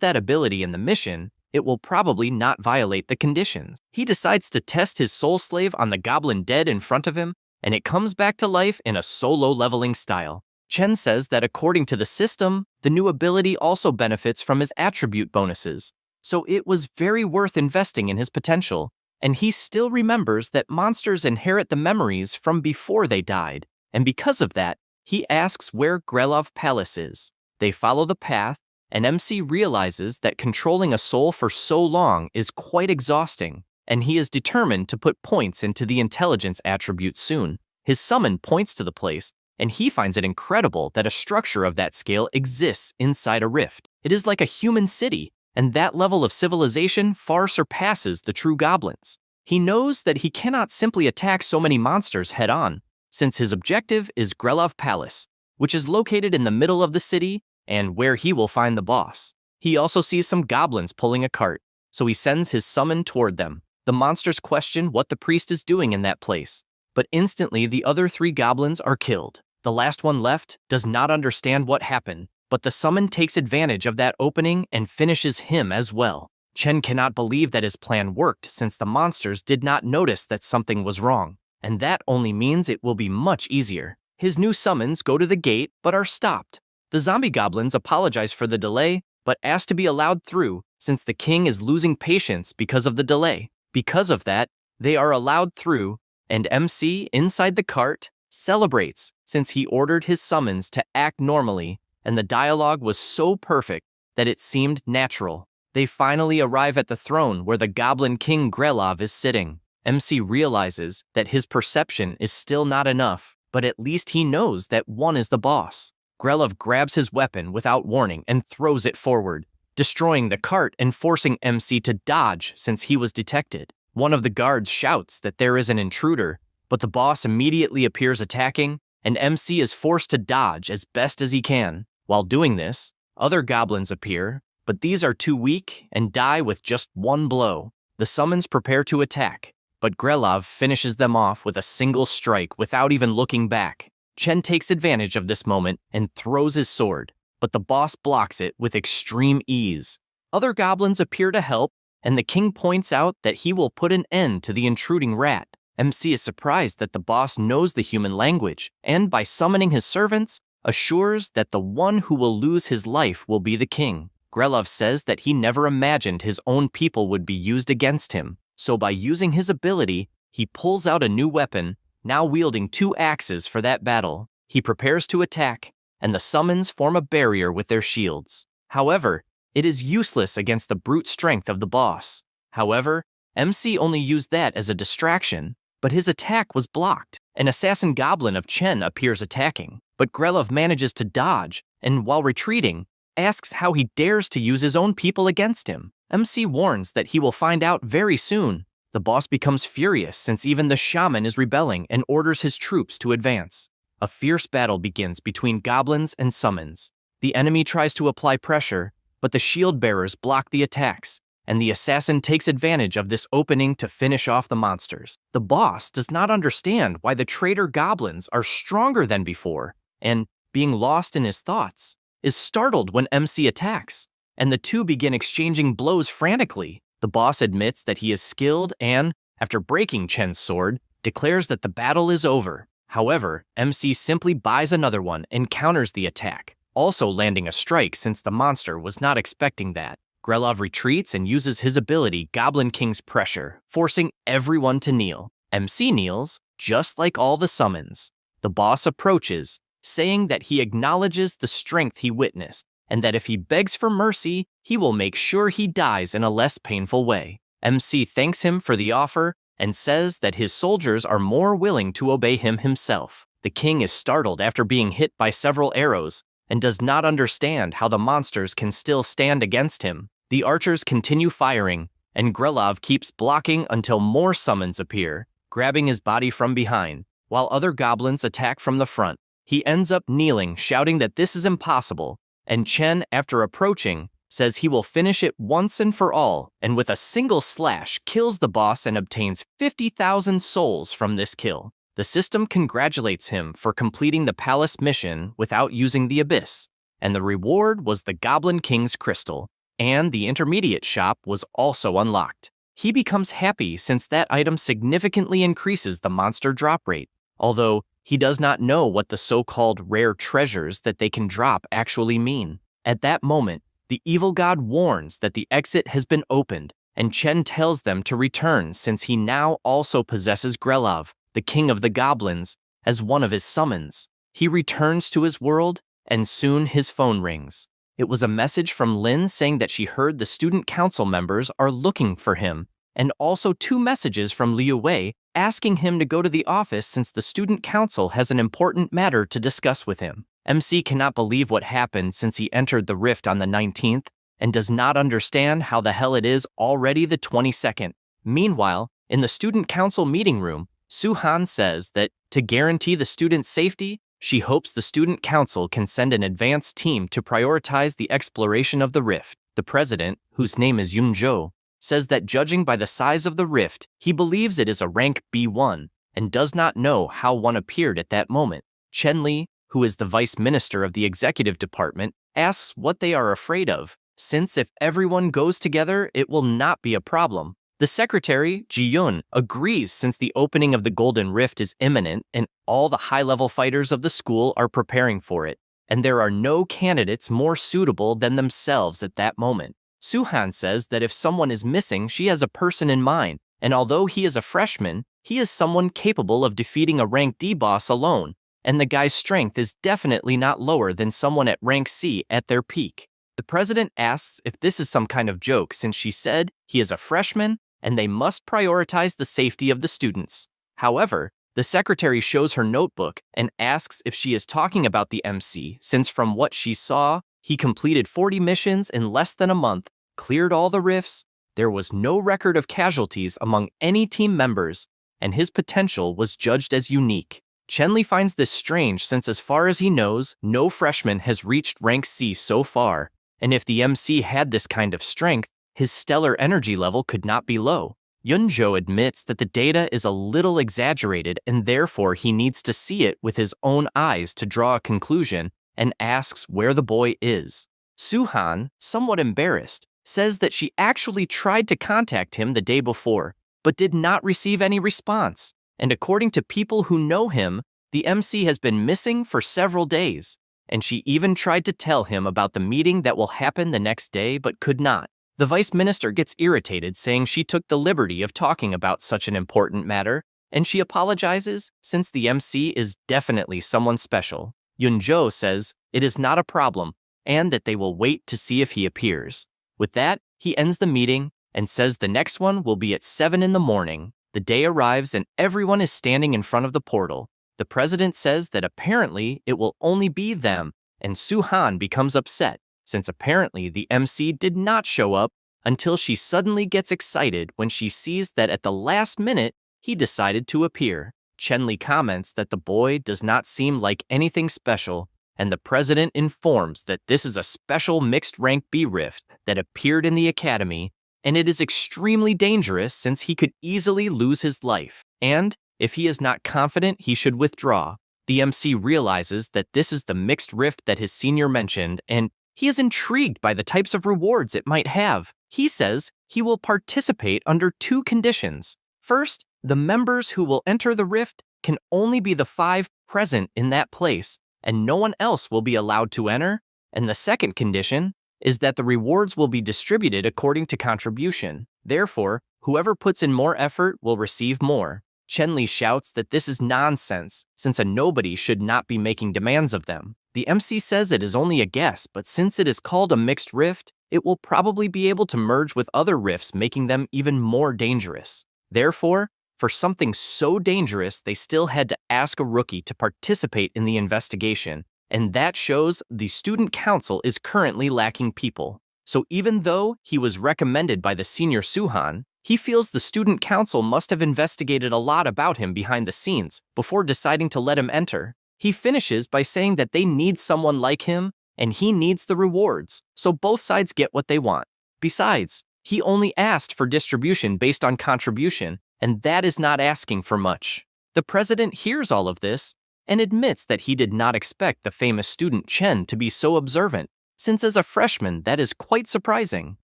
that ability in the mission, it will probably not violate the conditions. He decides to test his soul slave on the goblin dead in front of him, and it comes back to life in a solo leveling style. Chen says that according to the system, the new ability also benefits from his attribute bonuses, so it was very worth investing in his potential, and he still remembers that monsters inherit the memories from before they died, and because of that, he asks where Grelov Palace is. They follow the path, and MC realizes that controlling a soul for so long is quite exhausting, and he is determined to put points into the intelligence attribute soon. His summon points to the place, and he finds it incredible that a structure of that scale exists inside a rift. It is like a human city, and that level of civilization far surpasses the true goblins. He knows that he cannot simply attack so many monsters head-on, since his objective is Grelov Palace, which is located in the middle of the city and where he will find the boss. He also sees some goblins pulling a cart, so he sends his summon toward them. The monsters question what the priest is doing in that place, but instantly the other 3 goblins are killed. The last one left does not understand what happened, but the summon takes advantage of that opening and finishes him as well. Chen cannot believe that his plan worked since the monsters did not notice that something was wrong, and that only means it will be much easier. His new summons go to the gate but are stopped. The zombie goblins apologize for the delay, but ask to be allowed through since the king is losing patience because of the delay. Because of that, they are allowed through, and MC inside the cart celebrates since he ordered his summons to act normally, and the dialogue was so perfect that it seemed natural. They finally arrive at the throne where the Goblin King Grelov is sitting. MC realizes that his perception is still not enough, but at least he knows that one is the boss. Grelov grabs his weapon without warning and throws it forward, destroying the cart and forcing MC to dodge since he was detected. One of the guards shouts that there is an intruder, but the boss immediately appears attacking, and MC is forced to dodge as best as he can. While doing this, other goblins appear, but these are too weak and die with just one blow. The summons prepare to attack, but Grelov finishes them off with a single strike without even looking back. Chen takes advantage of this moment and throws his sword, but the boss blocks it with extreme ease. Other goblins appear to help, and the king points out that he will put an end to the intruding rat. MC is surprised that the boss knows the human language, and by summoning his servants, assures that the one who will lose his life will be the king. Grelov says that he never imagined his own people would be used against him, so by using his ability, he pulls out a new weapon, now wielding 2 axes for that battle. He prepares to attack, and the summons form a barrier with their shields. However, it is useless against the brute strength of the boss. However, MC only used that as a distraction, but his attack was blocked. An assassin goblin of Chen appears attacking, but Grelov manages to dodge, and while retreating, asks how he dares to use his own people against him. MC warns that he will find out very soon. The boss becomes furious since even the shaman is rebelling and orders his troops to advance. A fierce battle begins between goblins and summons. The enemy tries to apply pressure, but the shield bearers block the attacks, and the assassin takes advantage of this opening to finish off the monsters. The boss does not understand why the traitor goblins are stronger than before, and, being lost in his thoughts, is startled when MC attacks, and the two begin exchanging blows frantically. The boss admits that he is skilled and, after breaking Chen's sword, declares that the battle is over. However, MC simply buys another one and counters the attack, also landing a strike since the monster was not expecting that. Grelov retreats and uses his ability Goblin King's Pressure, forcing everyone to kneel. MC kneels, just like all the summons. The boss approaches, saying that he acknowledges the strength he witnessed, and that if he begs for mercy, he will make sure he dies in a less painful way. MC thanks him for the offer and says that his soldiers are more willing to obey him himself. The king is startled after being hit by several arrows and does not understand how the monsters can still stand against him. The archers continue firing, and Grelov keeps blocking until more summons appear, grabbing his body from behind, while other goblins attack from the front. He ends up kneeling, shouting that this is impossible, and Chen, after approaching, says he will finish it once and for all, and with a single slash kills the boss and obtains 50,000 souls from this kill. The system congratulates him for completing the palace mission without using the abyss, and the reward was the Goblin King's Crystal, and the intermediate shop was also unlocked. He becomes happy since that item significantly increases the monster drop rate, although he does not know what the so-called rare treasures that they can drop actually mean. At that moment, the evil god warns that the exit has been opened, and Chen tells them to return since he now also possesses Grelov, the king of the goblins, as one of his summons. He returns to his world, and soon his phone rings. It was a message from Lin saying that she heard the student council members are looking for him, and also 2 messages from Liu Wei asking him to go to the office since the student council has an important matter to discuss with him. MC cannot believe what happened since he entered the rift on the 19th and does not understand how the hell it is already the 22nd. Meanwhile, in the student council meeting room, Suhan says that to guarantee the student's safety, she hopes the student council can send an advanced team to prioritize the exploration of the rift. The president, whose name is Yunjo, says that judging by the size of the rift, he believes it is a rank B1 and does not know how one appeared at that moment. Chen Li, who is the vice minister of the executive department, asks what they are afraid of, since if everyone goes together, it will not be a problem. The secretary, Ji-yun, agrees since the opening of the Golden Rift is imminent and all the high-level fighters of the school are preparing for it, and there are no candidates more suitable than themselves at that moment. Suhan says that if someone is missing, she has a person in mind, and although he is a freshman, he is someone capable of defeating a rank D boss alone, and the guy's strength is definitely not lower than someone at rank C at their peak. The president asks if this is some kind of joke since she said he is a freshman and they must prioritize the safety of the students. However, the secretary shows her notebook and asks if she is talking about the MC since from what she saw, he completed 40 missions in less than a month, cleared all the rifts, there was no record of casualties among any team members, and his potential was judged as unique. Chen Li finds this strange since as far as he knows, no freshman has reached rank C so far, and if the MC had this kind of strength, his stellar energy level could not be low. Yunjo admits that the data is a little exaggerated and therefore he needs to see it with his own eyes to draw a conclusion and asks where the boy is. Suhan, somewhat embarrassed, says that she actually tried to contact him the day before, but did not receive any response. And according to people who know him, the MC has been missing for several days, and she even tried to tell him about the meeting that will happen the next day but could not. The vice minister gets irritated, saying she took the liberty of talking about such an important matter, and she apologizes since the MC is definitely someone special. Yunjo says it is not a problem and that they will wait to see if he appears. With that, he ends the meeting and says the next one will be at 7 in the morning. The day arrives and everyone is standing in front of the portal. The president says that apparently it will only be them, and Suhan becomes upset, since apparently the MC did not show up until she suddenly gets excited when she sees that at the last minute, he decided to appear. Chen Li comments that the boy does not seem like anything special, and the president informs that this is a special mixed rank B rift that appeared in the academy, and it is extremely dangerous since he could easily lose his life, and if he is not confident, he should withdraw. The MC realizes that this is the mixed rift that his senior mentioned, and he is intrigued by the types of rewards it might have. He says he will participate under 2 conditions. First, the members who will enter the rift can only be the 5 present in that place, and no one else will be allowed to enter. And the second condition is that the rewards will be distributed according to contribution. Therefore, whoever puts in more effort will receive more. Chen Li shouts that this is nonsense, since a nobody should not be making demands of them. The MC says it is only a guess, but since it is called a mixed rift, it will probably be able to merge with other rifts, making them even more dangerous. Therefore, for something so dangerous, they still had to ask a rookie to participate in the investigation, and that shows the student council is currently lacking people. So even though he was recommended by the senior Suhan, he feels the student council must have investigated a lot about him behind the scenes before deciding to let him enter. He finishes by saying that they need someone like him, and he needs the rewards, so both sides get what they want. Besides, he only asked for distribution based on contribution, and that is not asking for much. The president hears all of this and admits that he did not expect the famous student Chen to be so observant, since as a freshman that is quite surprising.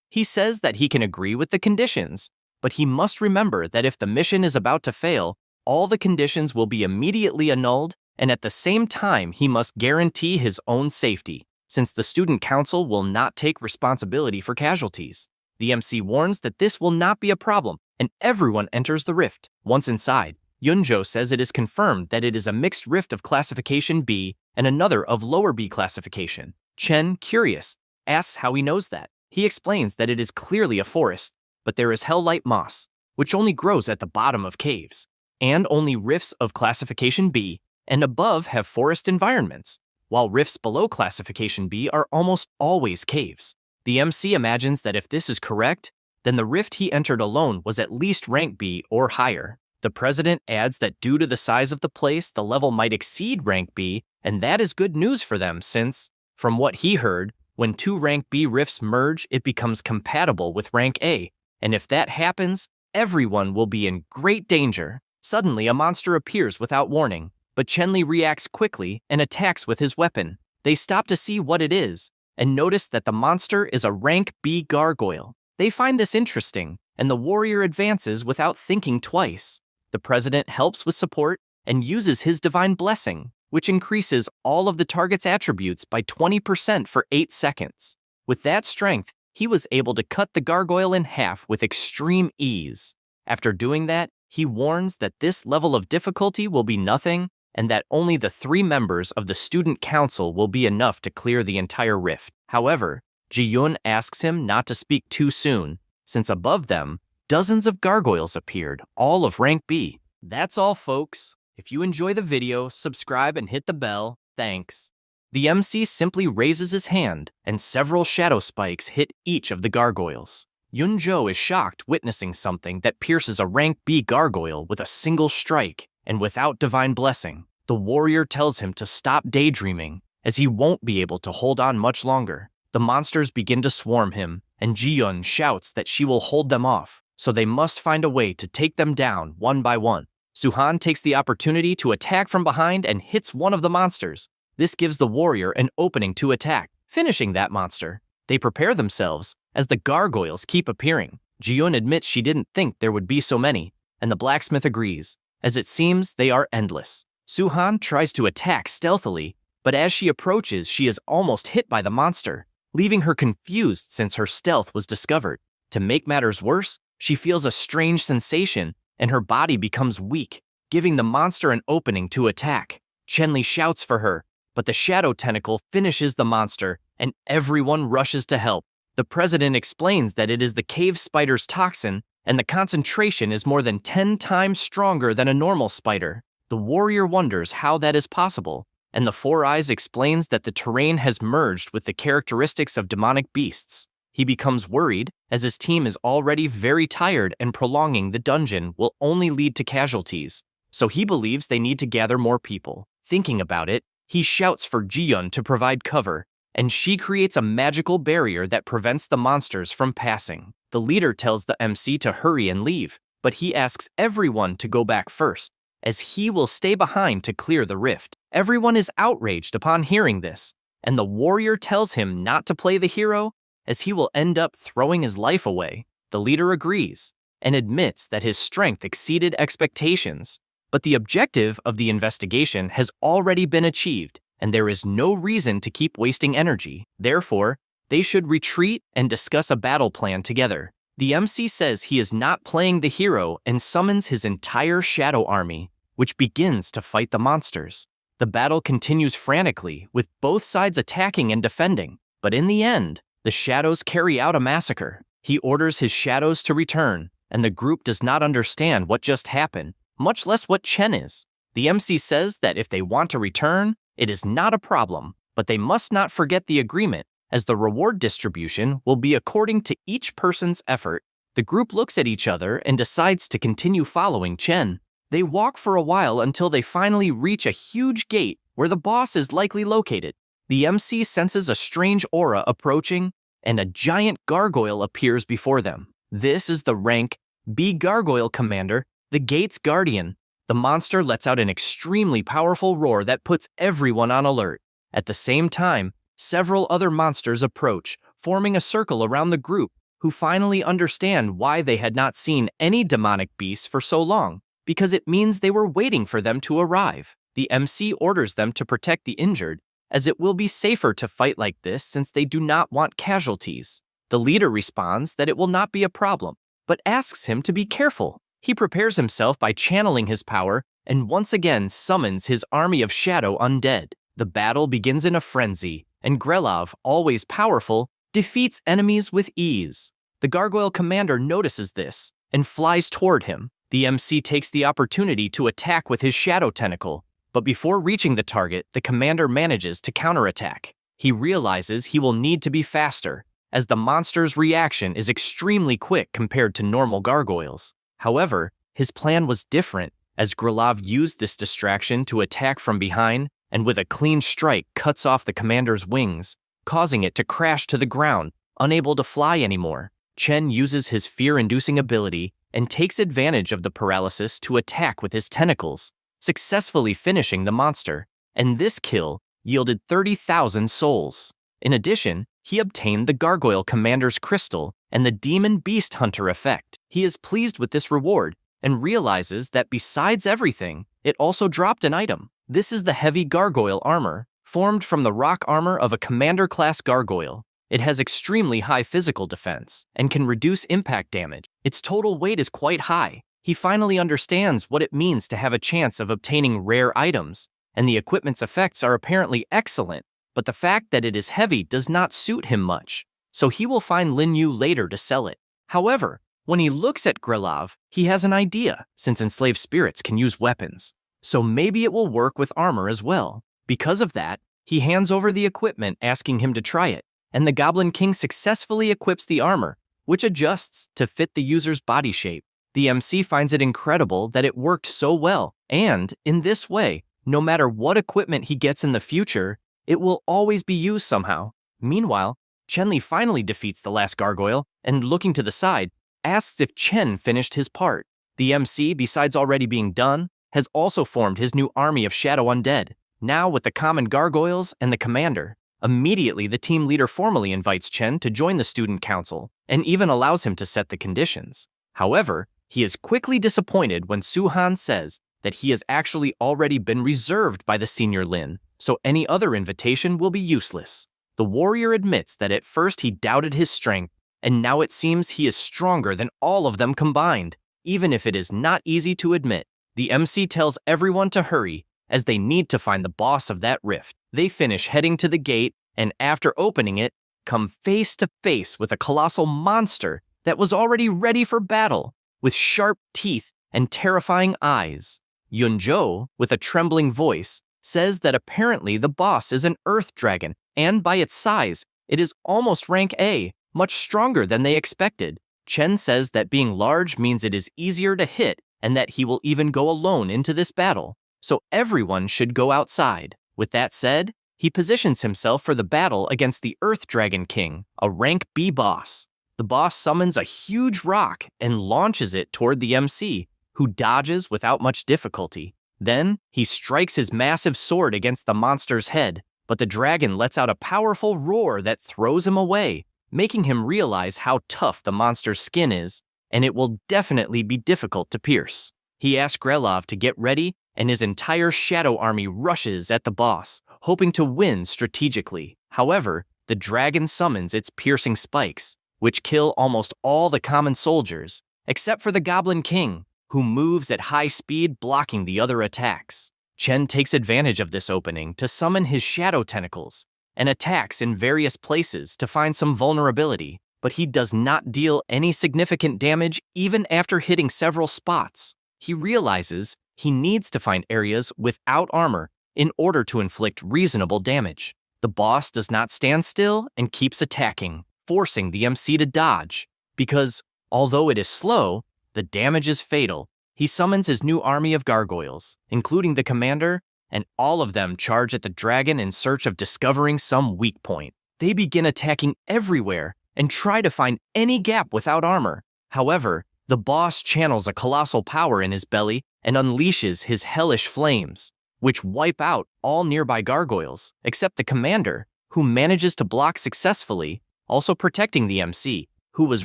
He says that he can agree with the conditions, but he must remember that if the mission is about to fail, all the conditions will be immediately annulled, and at the same time he must guarantee his own safety, since the student council will not take responsibility for casualties. The MC warns that this will not be a problem, and everyone enters the rift. Once inside, Yunjo says it is confirmed that it is a mixed rift of classification B and another of lower B classification. Chen, curious, asks how he knows that. He explains that it is clearly a forest, but there is hell-light moss, which only grows at the bottom of caves, and only rifts of classification B and above have forest environments, while rifts below classification B are almost always caves. The MC imagines that if this is correct, then the rift he entered alone was at least rank B or higher. The president adds that due to the size of the place, the level might exceed rank B, and that is good news for them since, from what he heard, when two rank B rifts merge, it becomes compatible with rank A, and if that happens, everyone will be in great danger. Suddenly, a monster appears without warning, but Chenli reacts quickly and attacks with his weapon. They stop to see what it is, and notice that the monster is a rank B gargoyle. They find this interesting, and the warrior advances without thinking twice. The president helps with support and uses his divine blessing, which increases all of the target's attributes by 20% for 8 seconds. With that strength, he was able to cut the gargoyle in half with extreme ease. After doing that, he warns that this level of difficulty will be nothing and that only the 3 members of the student council will be enough to clear the entire rift. However, Ji-yun asks him not to speak too soon, since above them, dozens of gargoyles appeared, all of rank B. That's all, folks. If you enjoy the video, subscribe and hit the bell. Thanks. The MC simply raises his hand, and several shadow spikes hit each of the gargoyles. Yunjo is shocked witnessing something that pierces a rank B gargoyle with a single strike, and without divine blessing. The warrior tells him to stop daydreaming, as he won't be able to hold on much longer. The monsters begin to swarm him, and Ji-yun shouts that she will hold them off, so they must find a way to take them down one by one. Suhan takes the opportunity to attack from behind and hits one of the monsters. This gives the warrior an opening to attack, finishing that monster. They prepare themselves as the gargoyles keep appearing. Ji-yun admits she didn't think there would be so many, and the blacksmith agrees, as it seems they are endless. Suhan tries to attack stealthily, but as she approaches, she is almost hit by the monster, leaving her confused since her stealth was discovered. To make matters worse, she feels a strange sensation, and her body becomes weak, giving the monster an opening to attack. Chenli shouts for her, but the shadow tentacle finishes the monster, and everyone rushes to help. The president explains that it is the cave spider's toxin, and the concentration is more than 10 times stronger than a normal spider. The warrior wonders how that is possible, and the Four Eyes explains that the terrain has merged with the characteristics of demonic beasts. He becomes worried, as his team is already very tired and prolonging the dungeon will only lead to casualties, so he believes they need to gather more people. Thinking about it, he shouts for Ji-yun to provide cover, and she creates a magical barrier that prevents the monsters from passing. The leader tells the MC to hurry and leave, but he asks everyone to go back first, as he will stay behind to clear the rift. Everyone is outraged upon hearing this, and the warrior tells him not to play the hero, as he will end up throwing his life away. The leader agrees, and admits that his strength exceeded expectations, but the objective of the investigation has already been achieved, and there is no reason to keep wasting energy. Therefore, they should retreat and discuss a battle plan together. The MC says he is not playing the hero and summons his entire shadow army, which begins to fight the monsters. The battle continues frantically, with both sides attacking and defending, but in the end, the shadows carry out a massacre. He orders his shadows to return, and the group does not understand what just happened, much less what Chen is. The MC says that if they want to return, it is not a problem, but they must not forget the agreement, as the reward distribution will be according to each person's effort. The group looks at each other and decides to continue following Chen. They walk for a while until they finally reach a huge gate where the boss is likely located. The MC senses a strange aura approaching, and a giant gargoyle appears before them. This is the rank B gargoyle commander, the gate's guardian. The monster lets out an extremely powerful roar that puts everyone on alert. At the same time, several other monsters approach, forming a circle around the group, who finally understand why they had not seen any demonic beasts for so long, because it means they were waiting for them to arrive. The MC orders them to protect the injured, as it will be safer to fight like this since they do not want casualties. The leader responds that it will not be a problem, but asks him to be careful. He prepares himself by channeling his power and once again summons his army of shadow undead. The battle begins in a frenzy, and Grelov, always powerful, defeats enemies with ease. The gargoyle commander notices this and flies toward him. The MC takes the opportunity to attack with his shadow tentacle, but before reaching the target, the commander manages to counterattack. He realizes he will need to be faster, as the monster's reaction is extremely quick compared to normal gargoyles. However, his plan was different, as Grilov used this distraction to attack from behind and with a clean strike cuts off the commander's wings, causing it to crash to the ground, unable to fly anymore. Chen uses his fear-inducing ability and takes advantage of the paralysis to attack with his tentacles, successfully finishing the monster, and this kill yielded 30,000 souls. In addition, he obtained the Gargoyle Commander's Crystal and the Demon Beast Hunter effect. He is pleased with this reward and realizes that besides everything, it also dropped an item. This is the heavy gargoyle armor, formed from the rock armor of a commander-class gargoyle. It has extremely high physical defense and can reduce impact damage. Its total weight is quite high. He finally understands what it means to have a chance of obtaining rare items, and the equipment's effects are apparently excellent, but the fact that it is heavy does not suit him much, so he will find Lin Yu later to sell it. However, when he looks at Grilov, he has an idea, since enslaved spirits can use weapons. So maybe it will work with armor as well. Because of that, he hands over the equipment asking him to try it, and the Goblin King successfully equips the armor, which adjusts to fit the user's body shape. The MC finds it incredible that it worked so well, and, in this way, no matter what equipment he gets in the future, it will always be used somehow. Meanwhile, Chen finally defeats the last gargoyle, and looking to the side, asks if Chen finished his part. The MC, besides already being done, has also formed his new army of shadow undead, now with the common gargoyles and the commander. Immediately, the team leader formally invites Chen to join the student council, and even allows him to set the conditions. However, he is quickly disappointed when Su-han says that he has actually already been reserved by the senior Lin, so any other invitation will be useless. The warrior admits that at first he doubted his strength, and now it seems he is stronger than all of them combined, even if it is not easy to admit. The MC tells everyone to hurry, as they need to find the boss of that rift. They finish heading to the gate, and after opening it, come face to face with a colossal monster that was already ready for battle, with sharp teeth and terrifying eyes. Yunzhou, with a trembling voice, says that apparently the boss is an earth dragon, and by its size, it is almost rank A, much stronger than they expected. Chen says that being large means it is easier to hit, and that he will even go alone into this battle, so everyone should go outside. With that said, he positions himself for the battle against the Earth Dragon King, a rank B boss. The boss summons a huge rock and launches it toward the MC, who dodges without much difficulty. Then, he strikes his massive sword against the monster's head, but the dragon lets out a powerful roar that throws him away, making him realize how tough the monster's skin is, and it will definitely be difficult to pierce. He asks Grilov to get ready, and his entire shadow army rushes at the boss, hoping to win strategically. However, the dragon summons its piercing spikes, which kill almost all the common soldiers, except for the Goblin King, who moves at high speed, blocking the other attacks. Chen takes advantage of this opening to summon his shadow tentacles, and attacks in various places to find some vulnerability, but he does not deal any significant damage even after hitting several spots. He realizes he needs to find areas without armor in order to inflict reasonable damage. The boss does not stand still and keeps attacking, forcing the MC to dodge, because, although it is slow, the damage is fatal. He summons his new army of gargoyles, including the commander, and all of them charge at the dragon in search of discovering some weak point. They begin attacking everywhere and try to find any gap without armor. However, the boss channels a colossal power in his belly and unleashes his hellish flames, which wipe out all nearby gargoyles, except the commander, who manages to block successfully, also protecting the MC, who was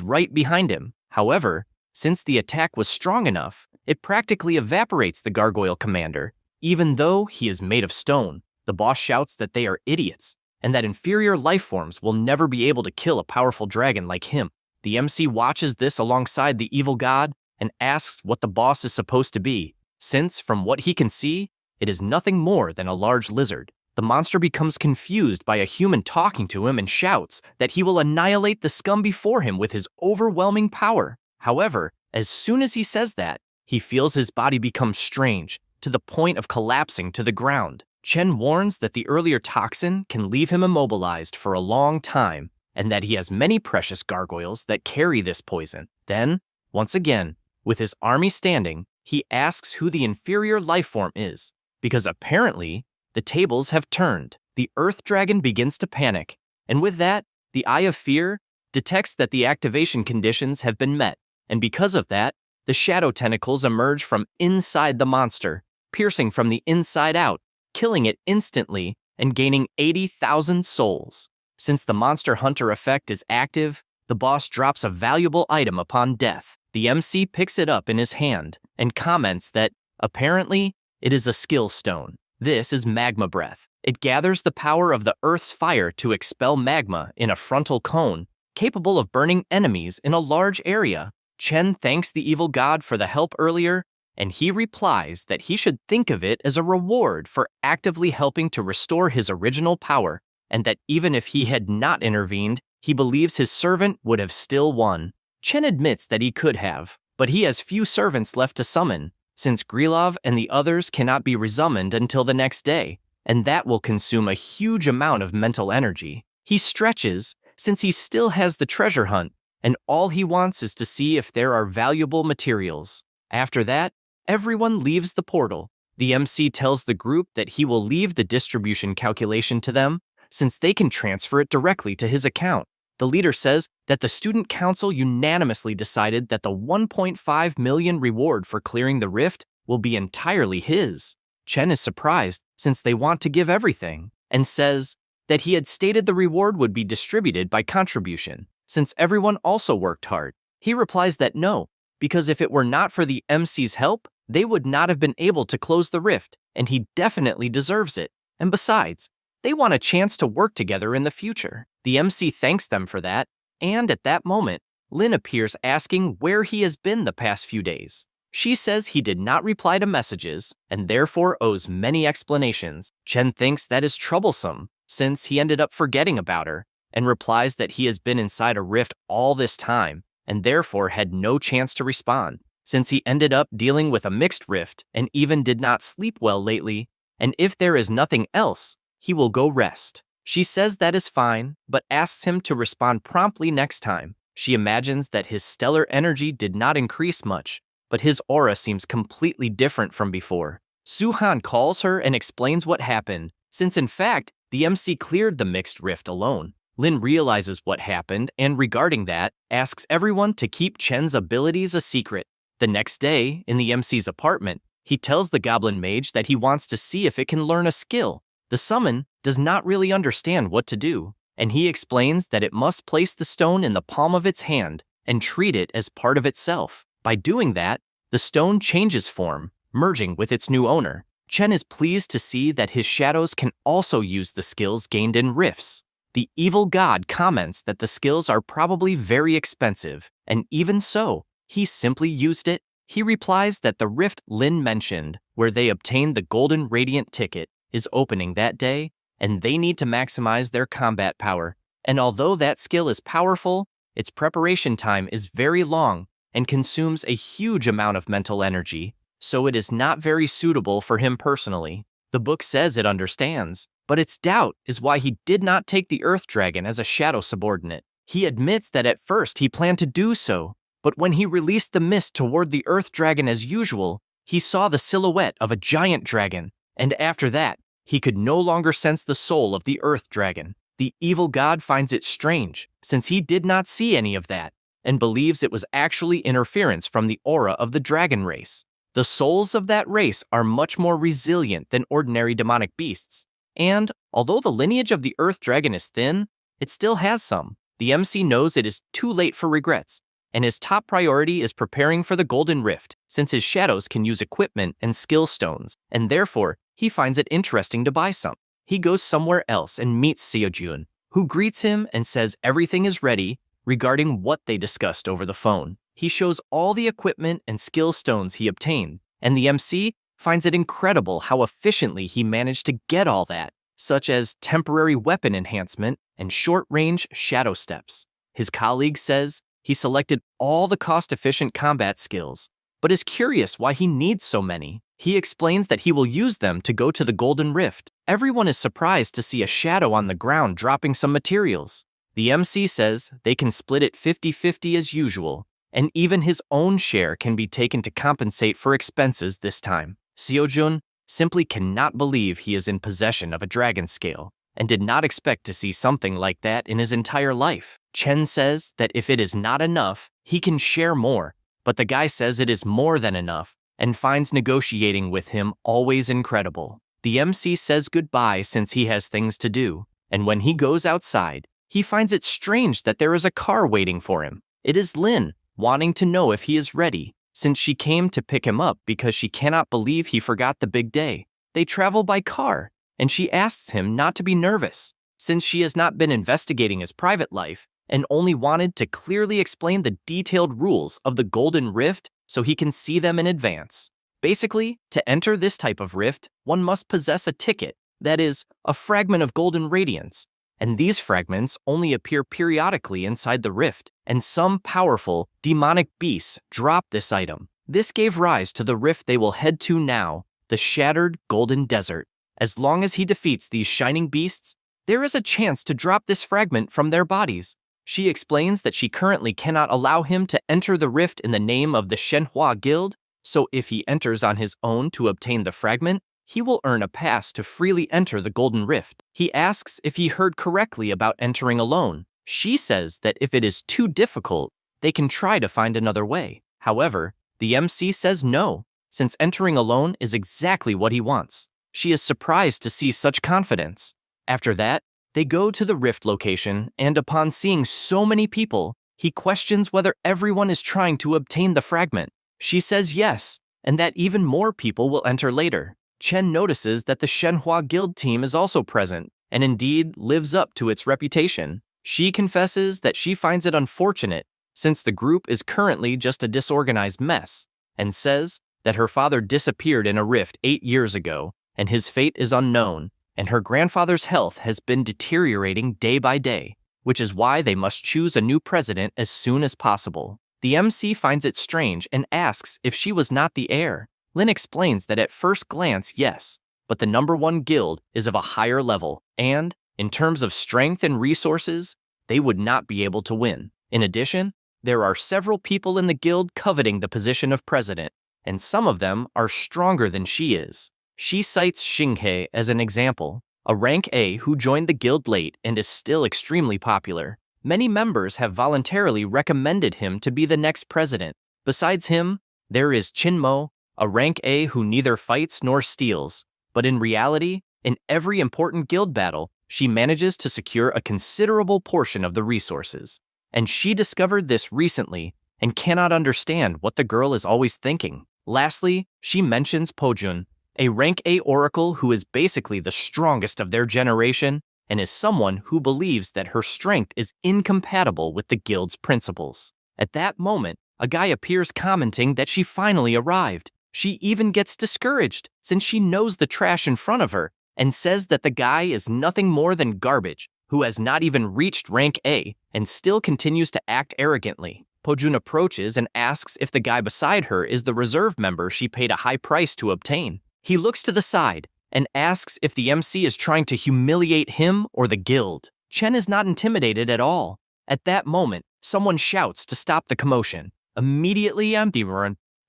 right behind him. However, since the attack was strong enough, it practically evaporates the gargoyle commander, even though he is made of stone. The boss shouts that they are idiots, and that inferior life forms will never be able to kill a powerful dragon like him. The MC watches this alongside the evil god and asks what the boss is supposed to be, since, from what he can see, it is nothing more than a large lizard. The monster becomes confused by a human talking to him and shouts that he will annihilate the scum before him with his overwhelming power. However, as soon as he says that, he feels his body become strange, to the point of collapsing to the ground. Chen warns that the earlier toxin can leave him immobilized for a long time, and that he has many precious gargoyles that carry this poison. Then, once again, With his army standing, he asks who the inferior life form is, because apparently, the tables have turned. The Earth Dragon begins to panic, and with that, the Eye of Fear detects that the activation conditions have been met, and because of that, the shadow tentacles emerge from inside the monster, piercing from the inside out, killing it instantly and gaining 80,000 souls. Since the Monster Hunter effect is active, the boss drops a valuable item upon death. The MC picks it up in his hand and comments that, apparently, it is a skill stone. This is magma breath. It gathers the power of the Earth's fire to expel magma in a frontal cone, capable of burning enemies in a large area. Chen thanks the evil god for the help earlier, and he replies that he should think of it as a reward for actively helping to restore his original power, and that even if he had not intervened, he believes his servant would have still won. Chen admits that he could have, but he has few servants left to summon, since Grilov and the others cannot be resummoned until the next day, and that will consume a huge amount of mental energy. He stretches, since he still has the treasure hunt, and all he wants is to see if there are valuable materials. After that, everyone leaves the portal. The MC tells the group that he will leave the distribution calculation to them, since they can transfer it directly to his account. The leader says that the student council unanimously decided that the 1.5 million reward for clearing the rift will be entirely his. Chen is surprised, since they want to give everything, and says that he had stated the reward would be distributed by contribution, since everyone also worked hard. He replies that no, because if it were not for the MC's help, they would not have been able to close the rift, and he definitely deserves it. And besides, they want a chance to work together in the future. The MC thanks them for that, and at that moment, Lin appears asking where he has been the past few days. She says he did not reply to messages, and therefore owes many explanations. Chen thinks that is troublesome, since he ended up forgetting about her, and replies that he has been inside a rift all this time, and therefore had no chance to respond, since he ended up dealing with a mixed rift and even did not sleep well lately, and if there is nothing else, he will go rest. She says that is fine, but asks him to respond promptly next time. She imagines that his stellar energy did not increase much, but his aura seems completely different from before. Su-han calls her and explains what happened, since in fact, the MC cleared the mixed rift alone. Lin realizes what happened and regarding that, asks everyone to keep Chen's abilities a secret. The next day, in the MC's apartment, he tells the goblin mage that he wants to see if it can learn a skill. The summon does not really understand what to do, and he explains that it must place the stone in the palm of its hand and treat it as part of itself. By doing that, the stone changes form, merging with its new owner. Chen is pleased to see that his shadows can also use the skills gained in rifts. The evil god comments that the skills are probably very expensive, and even so, he simply used it. He replies that the rift Lin mentioned, where they obtained the golden radiant ticket, is opening that day, and they need to maximize their combat power. And although that skill is powerful, its preparation time is very long and consumes a huge amount of mental energy, so it is not very suitable for him personally. The book says it understands, but its doubt is why he did not take the Earth Dragon as a shadow subordinate. He admits that at first he planned to do so, but when he released the mist toward the Earth Dragon as usual, he saw the silhouette of a giant dragon, and after that, he could no longer sense the soul of the Earth Dragon. The evil god finds it strange, since he did not see any of that, and believes it was actually interference from the aura of the dragon race. The souls of that race are much more resilient than ordinary demonic beasts, and although the lineage of the Earth Dragon is thin, it still has some. The MC knows it is too late for regrets, and his top priority is preparing for the Golden Rift, since his shadows can use equipment and skill stones, and therefore, he finds it interesting to buy some. He goes somewhere else and meets Seojun, who greets him and says everything is ready regarding what they discussed over the phone. He shows all the equipment and skill stones he obtained, and the MC finds it incredible how efficiently he managed to get all that, such as temporary weapon enhancement and short-range shadow steps. His colleague says he selected all the cost-efficient combat skills, but is curious why he needs so many. He explains that he will use them to go to the Golden Rift. Everyone is surprised to see a shadow on the ground dropping some materials. The MC says they can split it 50-50 as usual, and even his own share can be taken to compensate for expenses this time. Seojun simply cannot believe he is in possession of a dragon scale, and did not expect to see something like that in his entire life. Chen says that if it is not enough, he can share more, but the guy says it is more than enough, and finds negotiating with him always incredible. The MC says goodbye since he has things to do, and when he goes outside, he finds it strange that there is a car waiting for him. It is Lin, wanting to know if he is ready, since she came to pick him up because she cannot believe he forgot the big day. They travel by car, and she asks him not to be nervous, since she has not been investigating his private life and only wanted to clearly explain the detailed rules of the Golden Rift so he can see them in advance. Basically, to enter this type of rift, one must possess a ticket, that is, a fragment of golden radiance, and these fragments only appear periodically inside the rift, and some powerful, demonic beasts drop this item. This gave rise to the rift they will head to now, the Shattered Golden Desert. As long as he defeats these shining beasts, there is a chance to drop this fragment from their bodies. She explains that she currently cannot allow him to enter the rift in the name of the Manhwa Guild, so if he enters on his own to obtain the fragment, he will earn a pass to freely enter the Golden Rift. He asks if he heard correctly about entering alone. She says that if it is too difficult, they can try to find another way. However, the MC says no, since entering alone is exactly what he wants. She is surprised to see such confidence. After that, they go to the rift location, and upon seeing so many people, he questions whether everyone is trying to obtain the fragment. She says yes, and that even more people will enter later. Chen notices that the Shenhua Guild team is also present, and indeed lives up to its reputation. She confesses that she finds it unfortunate, since the group is currently just a disorganized mess, and says that her father disappeared in a rift 8 years ago, and his fate is unknown, and her grandfather's health has been deteriorating day by day, which is why they must choose a new president as soon as possible. The MC finds it strange and asks if she was not the heir. Lin explains that at first glance, yes, but the #1 guild is of a higher level, and, in terms of strength and resources, they would not be able to win. In addition, there are several people in the guild coveting the position of president, and some of them are stronger than she is. She cites Xinghe as an example, a rank A who joined the guild late and is still extremely popular. Many members have voluntarily recommended him to be the next president. Besides him, there is Chinmo, a rank A who neither fights nor steals, but in reality, in every important guild battle, she manages to secure a considerable portion of the resources. And she discovered this recently and cannot understand what the girl is always thinking. Lastly, she mentions Pojun, a rank A oracle who is basically the strongest of their generation and is someone who believes that her strength is incompatible with the guild's principles. At that moment, a guy appears commenting that she finally arrived. She even gets discouraged since she knows the trash in front of her and says that the guy is nothing more than garbage, who has not even reached rank A and still continues to act arrogantly. Pojun approaches and asks if the guy beside her is the reserve member she paid a high price to obtain. He looks to the side and asks if the MC is trying to humiliate him or the guild. Chen is not intimidated at all. At that moment, someone shouts to stop the commotion. Immediately,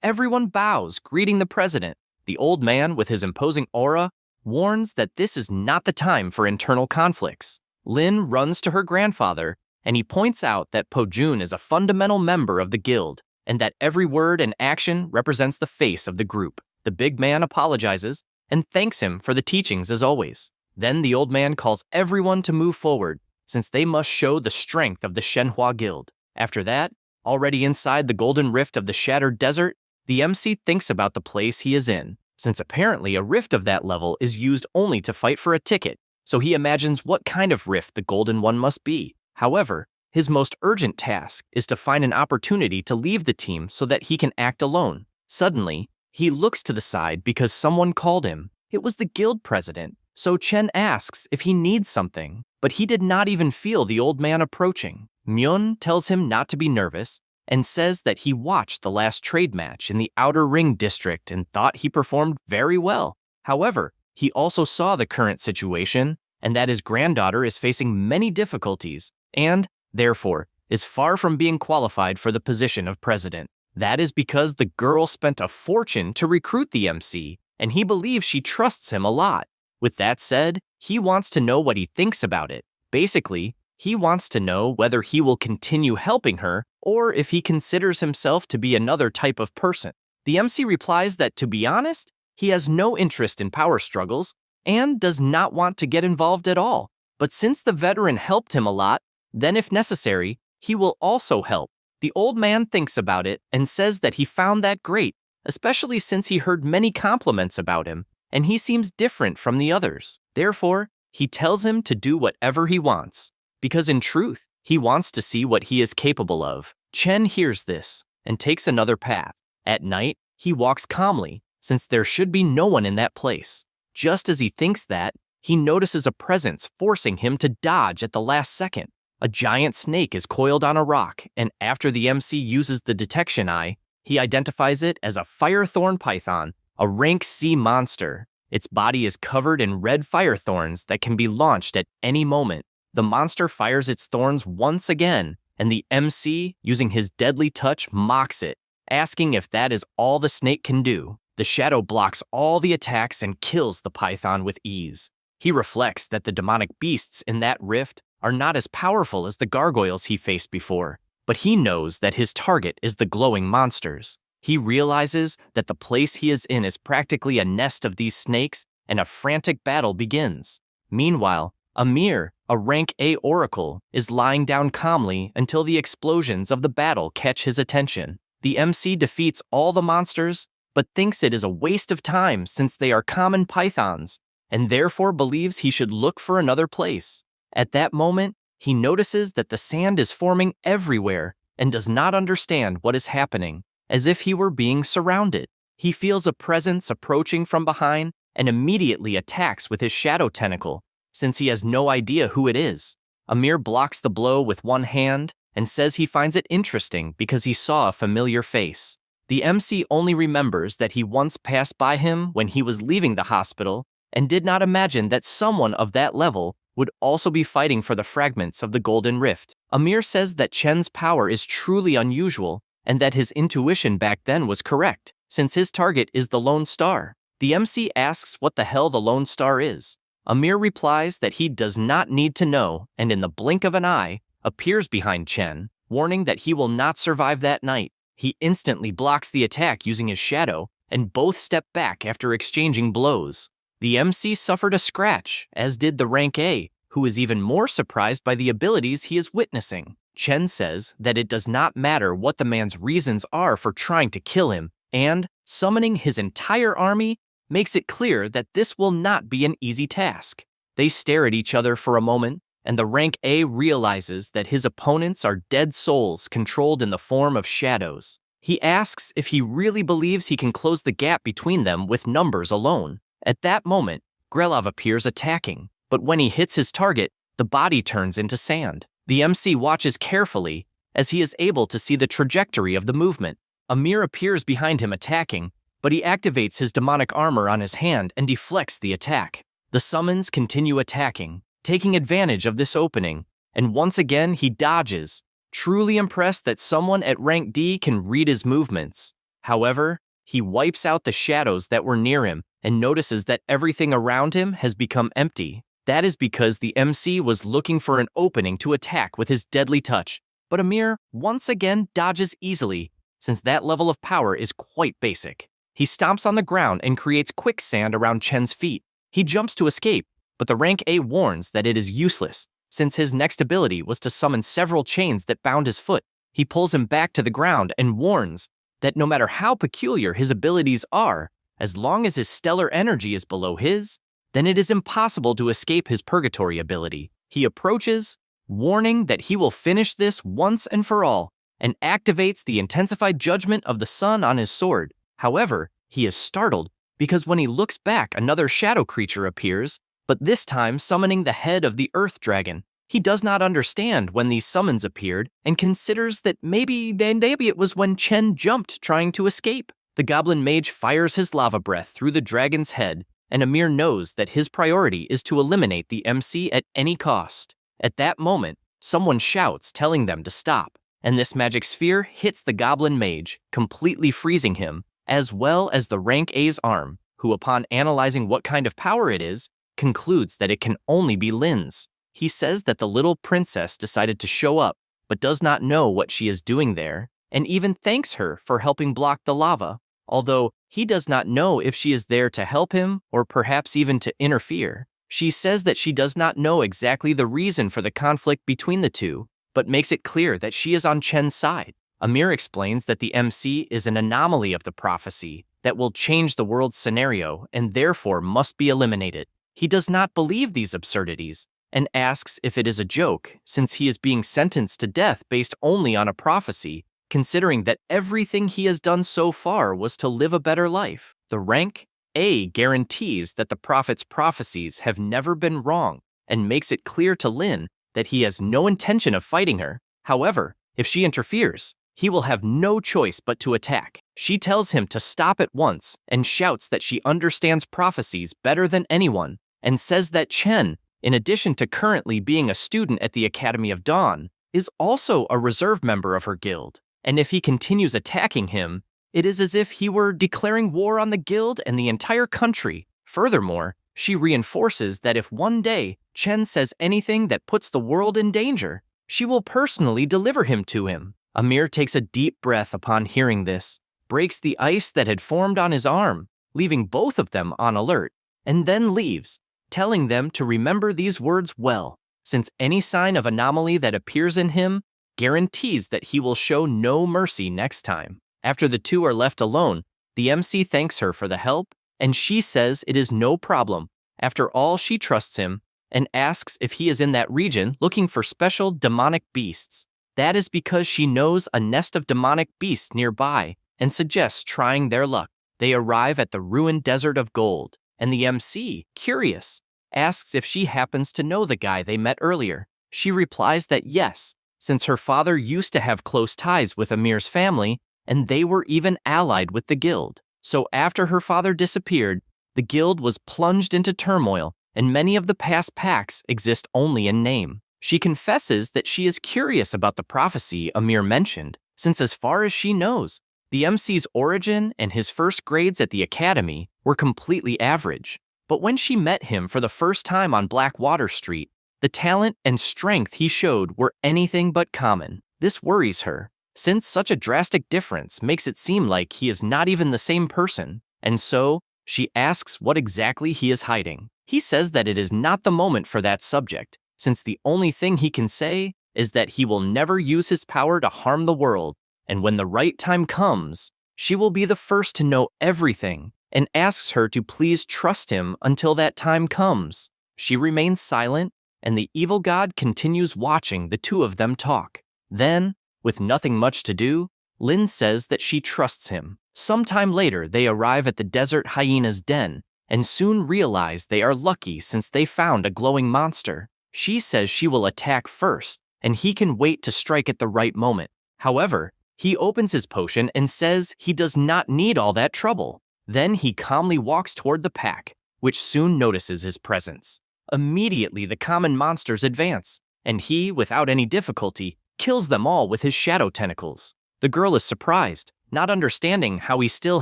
everyone bows, greeting the president. The old man, with his imposing aura, warns that this is not the time for internal conflicts. Lin runs to her grandfather, and he points out that Pojun is a fundamental member of the guild, and that every word and action represents the face of the group. The big man apologizes and thanks him for the teachings as always. Then the old man calls everyone to move forward, since they must show the strength of the Shenhua Guild. After that, already inside the golden rift of the Shattered Desert, the MC thinks about the place he is in, since apparently a rift of that level is used only to fight for a ticket, so he imagines what kind of rift the golden one must be. However, his most urgent task is to find an opportunity to leave the team so that he can act alone. Suddenly, he looks to the side because someone called him. It was the guild president, so Chen asks if he needs something, but he did not even feel the old man approaching. Myun tells him not to be nervous and says that he watched the last trade match in the Outer Ring district and thought he performed very well. However, he also saw the current situation and that his granddaughter is facing many difficulties, and, therefore, is far from being qualified for the position of president. That is because the girl spent a fortune to recruit the MC, and he believes she trusts him a lot. With that said, he wants to know what he thinks about it. Basically, he wants to know whether he will continue helping her or if he considers himself to be another type of person. The MC replies that, to be honest, he has no interest in power struggles and does not want to get involved at all. But since the veteran helped him a lot, then if necessary, he will also help. The old man thinks about it and says that he found that great, especially since he heard many compliments about him, and he seems different from the others. Therefore, he tells him to do whatever he wants, because in truth, he wants to see what he is capable of. Chen hears this and takes another path. At night, he walks calmly, since there should be no one in that place. Just as he thinks that, he notices a presence forcing him to dodge at the last second. A giant snake is coiled on a rock, and after the MC uses the detection eye, he identifies it as a fire thorn python, a rank C monster. Its body is covered in red fire thorns that can be launched at any moment. The monster fires its thorns once again, and the MC, using his deadly touch, mocks it, asking if that is all the snake can do. The shadow blocks all the attacks and kills the python with ease. He reflects that the demonic beasts in that rift are not as powerful as the gargoyles he faced before, but he knows that his target is the glowing monsters. He realizes that the place he is in is practically a nest of these snakes, and a frantic battle begins. Meanwhile, Amir, a rank A oracle, is lying down calmly until the explosions of the battle catch his attention. The MC defeats all the monsters, but thinks it is a waste of time since they are common pythons, and therefore believes he should look for another place. At that moment, he notices that the sand is forming everywhere and does not understand what is happening, as if he were being surrounded. He feels a presence approaching from behind and immediately attacks with his shadow tentacle, since he has no idea who it is. Amir blocks the blow with one hand and says he finds it interesting because he saw a familiar face. The MC only remembers that he once passed by him when he was leaving the hospital and did not imagine that someone of that level would also be fighting for the fragments of the Golden Rift. Amir says that Chen's power is truly unusual and that his intuition back then was correct, since his target is the Lone Star. The MC asks what the hell the Lone Star is. Amir replies that he does not need to know, and in the blink of an eye, appears behind Chen, warning that he will not survive that night. He instantly blocks the attack using his shadow, and both step back after exchanging blows. The MC suffered a scratch, as did the rank A, who is even more surprised by the abilities he is witnessing. Chen says that it does not matter what the man's reasons are for trying to kill him, and, summoning his entire army, makes it clear that this will not be an easy task. They stare at each other for a moment, and the rank A realizes that his opponents are dead souls controlled in the form of shadows. He asks if he really believes he can close the gap between them with numbers alone. At that moment, Grelov appears attacking, but when he hits his target, the body turns into sand. The MC watches carefully, as he is able to see the trajectory of the movement. Amir appears behind him attacking, but he activates his demonic armor on his hand and deflects the attack. The summons continue attacking, taking advantage of this opening, and once again he dodges, truly impressed that someone at rank D can read his movements. However, he wipes out the shadows that were near him and notices that everything around him has become empty. That is because the MC was looking for an opening to attack with his deadly touch, but Amir once again dodges easily, since that level of power is quite basic. He stomps on the ground and creates quicksand around Chen's feet. He jumps to escape, but the rank A warns that it is useless, since his next ability was to summon several chains that bound his foot. He pulls him back to the ground and warns that no matter how peculiar his abilities are, as long as his stellar energy is below his, then it is impossible to escape his purgatory ability. He approaches, warning that he will finish this once and for all, and activates the intensified judgment of the sun on his sword. However, he is startled because when he looks back, another shadow creature appears, but this time summoning the head of the Earth Dragon. He does not understand when these summons appeared and considers that maybe it was when Chen jumped trying to escape. The goblin mage fires his lava breath through the dragon's head, and Amir knows that his priority is to eliminate the MC at any cost. At that moment, someone shouts telling them to stop, and this magic sphere hits the goblin mage, completely freezing him, as well as the rank A's arm, who upon analyzing what kind of power it is, concludes that it can only be Lin's. He says that the little princess decided to show up, but does not know what she is doing there, and even thanks her for helping block the lava, although he does not know if she is there to help him or perhaps even to interfere. She says that she does not know exactly the reason for the conflict between the two, but makes it clear that she is on Chen's side. Amir explains that the MC is an anomaly of the prophecy that will change the world's scenario and therefore must be eliminated. He does not believe these absurdities and asks if it is a joke, since he is being sentenced to death based only on a prophecy, considering that everything he has done so far was to live a better life. The rank A guarantees that the prophet's prophecies have never been wrong and makes it clear to Lin that he has no intention of fighting her. However, if she interferes, he will have no choice but to attack. She tells him to stop at once and shouts that she understands prophecies better than anyone and says that Chen, in addition to currently being a student at the Academy of Dawn, is also a reserve member of her guild, and if he continues attacking him, it is as if he were declaring war on the guild and the entire country. Furthermore, she reinforces that if one day Chen says anything that puts the world in danger, she will personally deliver him to him. Amir takes a deep breath upon hearing this, breaks the ice that had formed on his arm, leaving both of them on alert, and then leaves, telling them to remember these words well, since any sign of anomaly that appears in him guarantees that he will show no mercy next time. After the two are left alone, the MC thanks her for the help, and she says it is no problem. After all, she trusts him and asks if he is in that region looking for special demonic beasts. That is because she knows a nest of demonic beasts nearby and suggests trying their luck. They arrive at the ruined desert of gold, and the MC, curious, asks if she happens to know the guy they met earlier. She replies that yes, since her father used to have close ties with Amir's family, and they were even allied with the guild. So after her father disappeared, the guild was plunged into turmoil, and many of the past pacts exist only in name. She confesses that she is curious about the prophecy Amir mentioned, since as far as she knows, the MC's origin and his first grades at the academy were completely average. But when she met him for the first time on Blackwater Street, the talent and strength he showed were anything but common. This worries her, since such a drastic difference makes it seem like he is not even the same person, and so she asks what exactly he is hiding. He says that it is not the moment for that subject, since the only thing he can say is that he will never use his power to harm the world, and when the right time comes, she will be the first to know everything, and asks her to please trust him until that time comes. She remains silent, and the evil god continues watching the two of them talk. Then, with nothing much to do, Lin says that she trusts him. Sometime later, they arrive at the desert hyena's den, and soon realize they are lucky since they found a glowing monster. She says she will attack first, and he can wait to strike at the right moment. However, he opens his potion and says he does not need all that trouble. Then he calmly walks toward the pack, which soon notices his presence. Immediately, the common monsters advance, and he, without any difficulty, kills them all with his shadow tentacles. The girl is surprised, not understanding how he still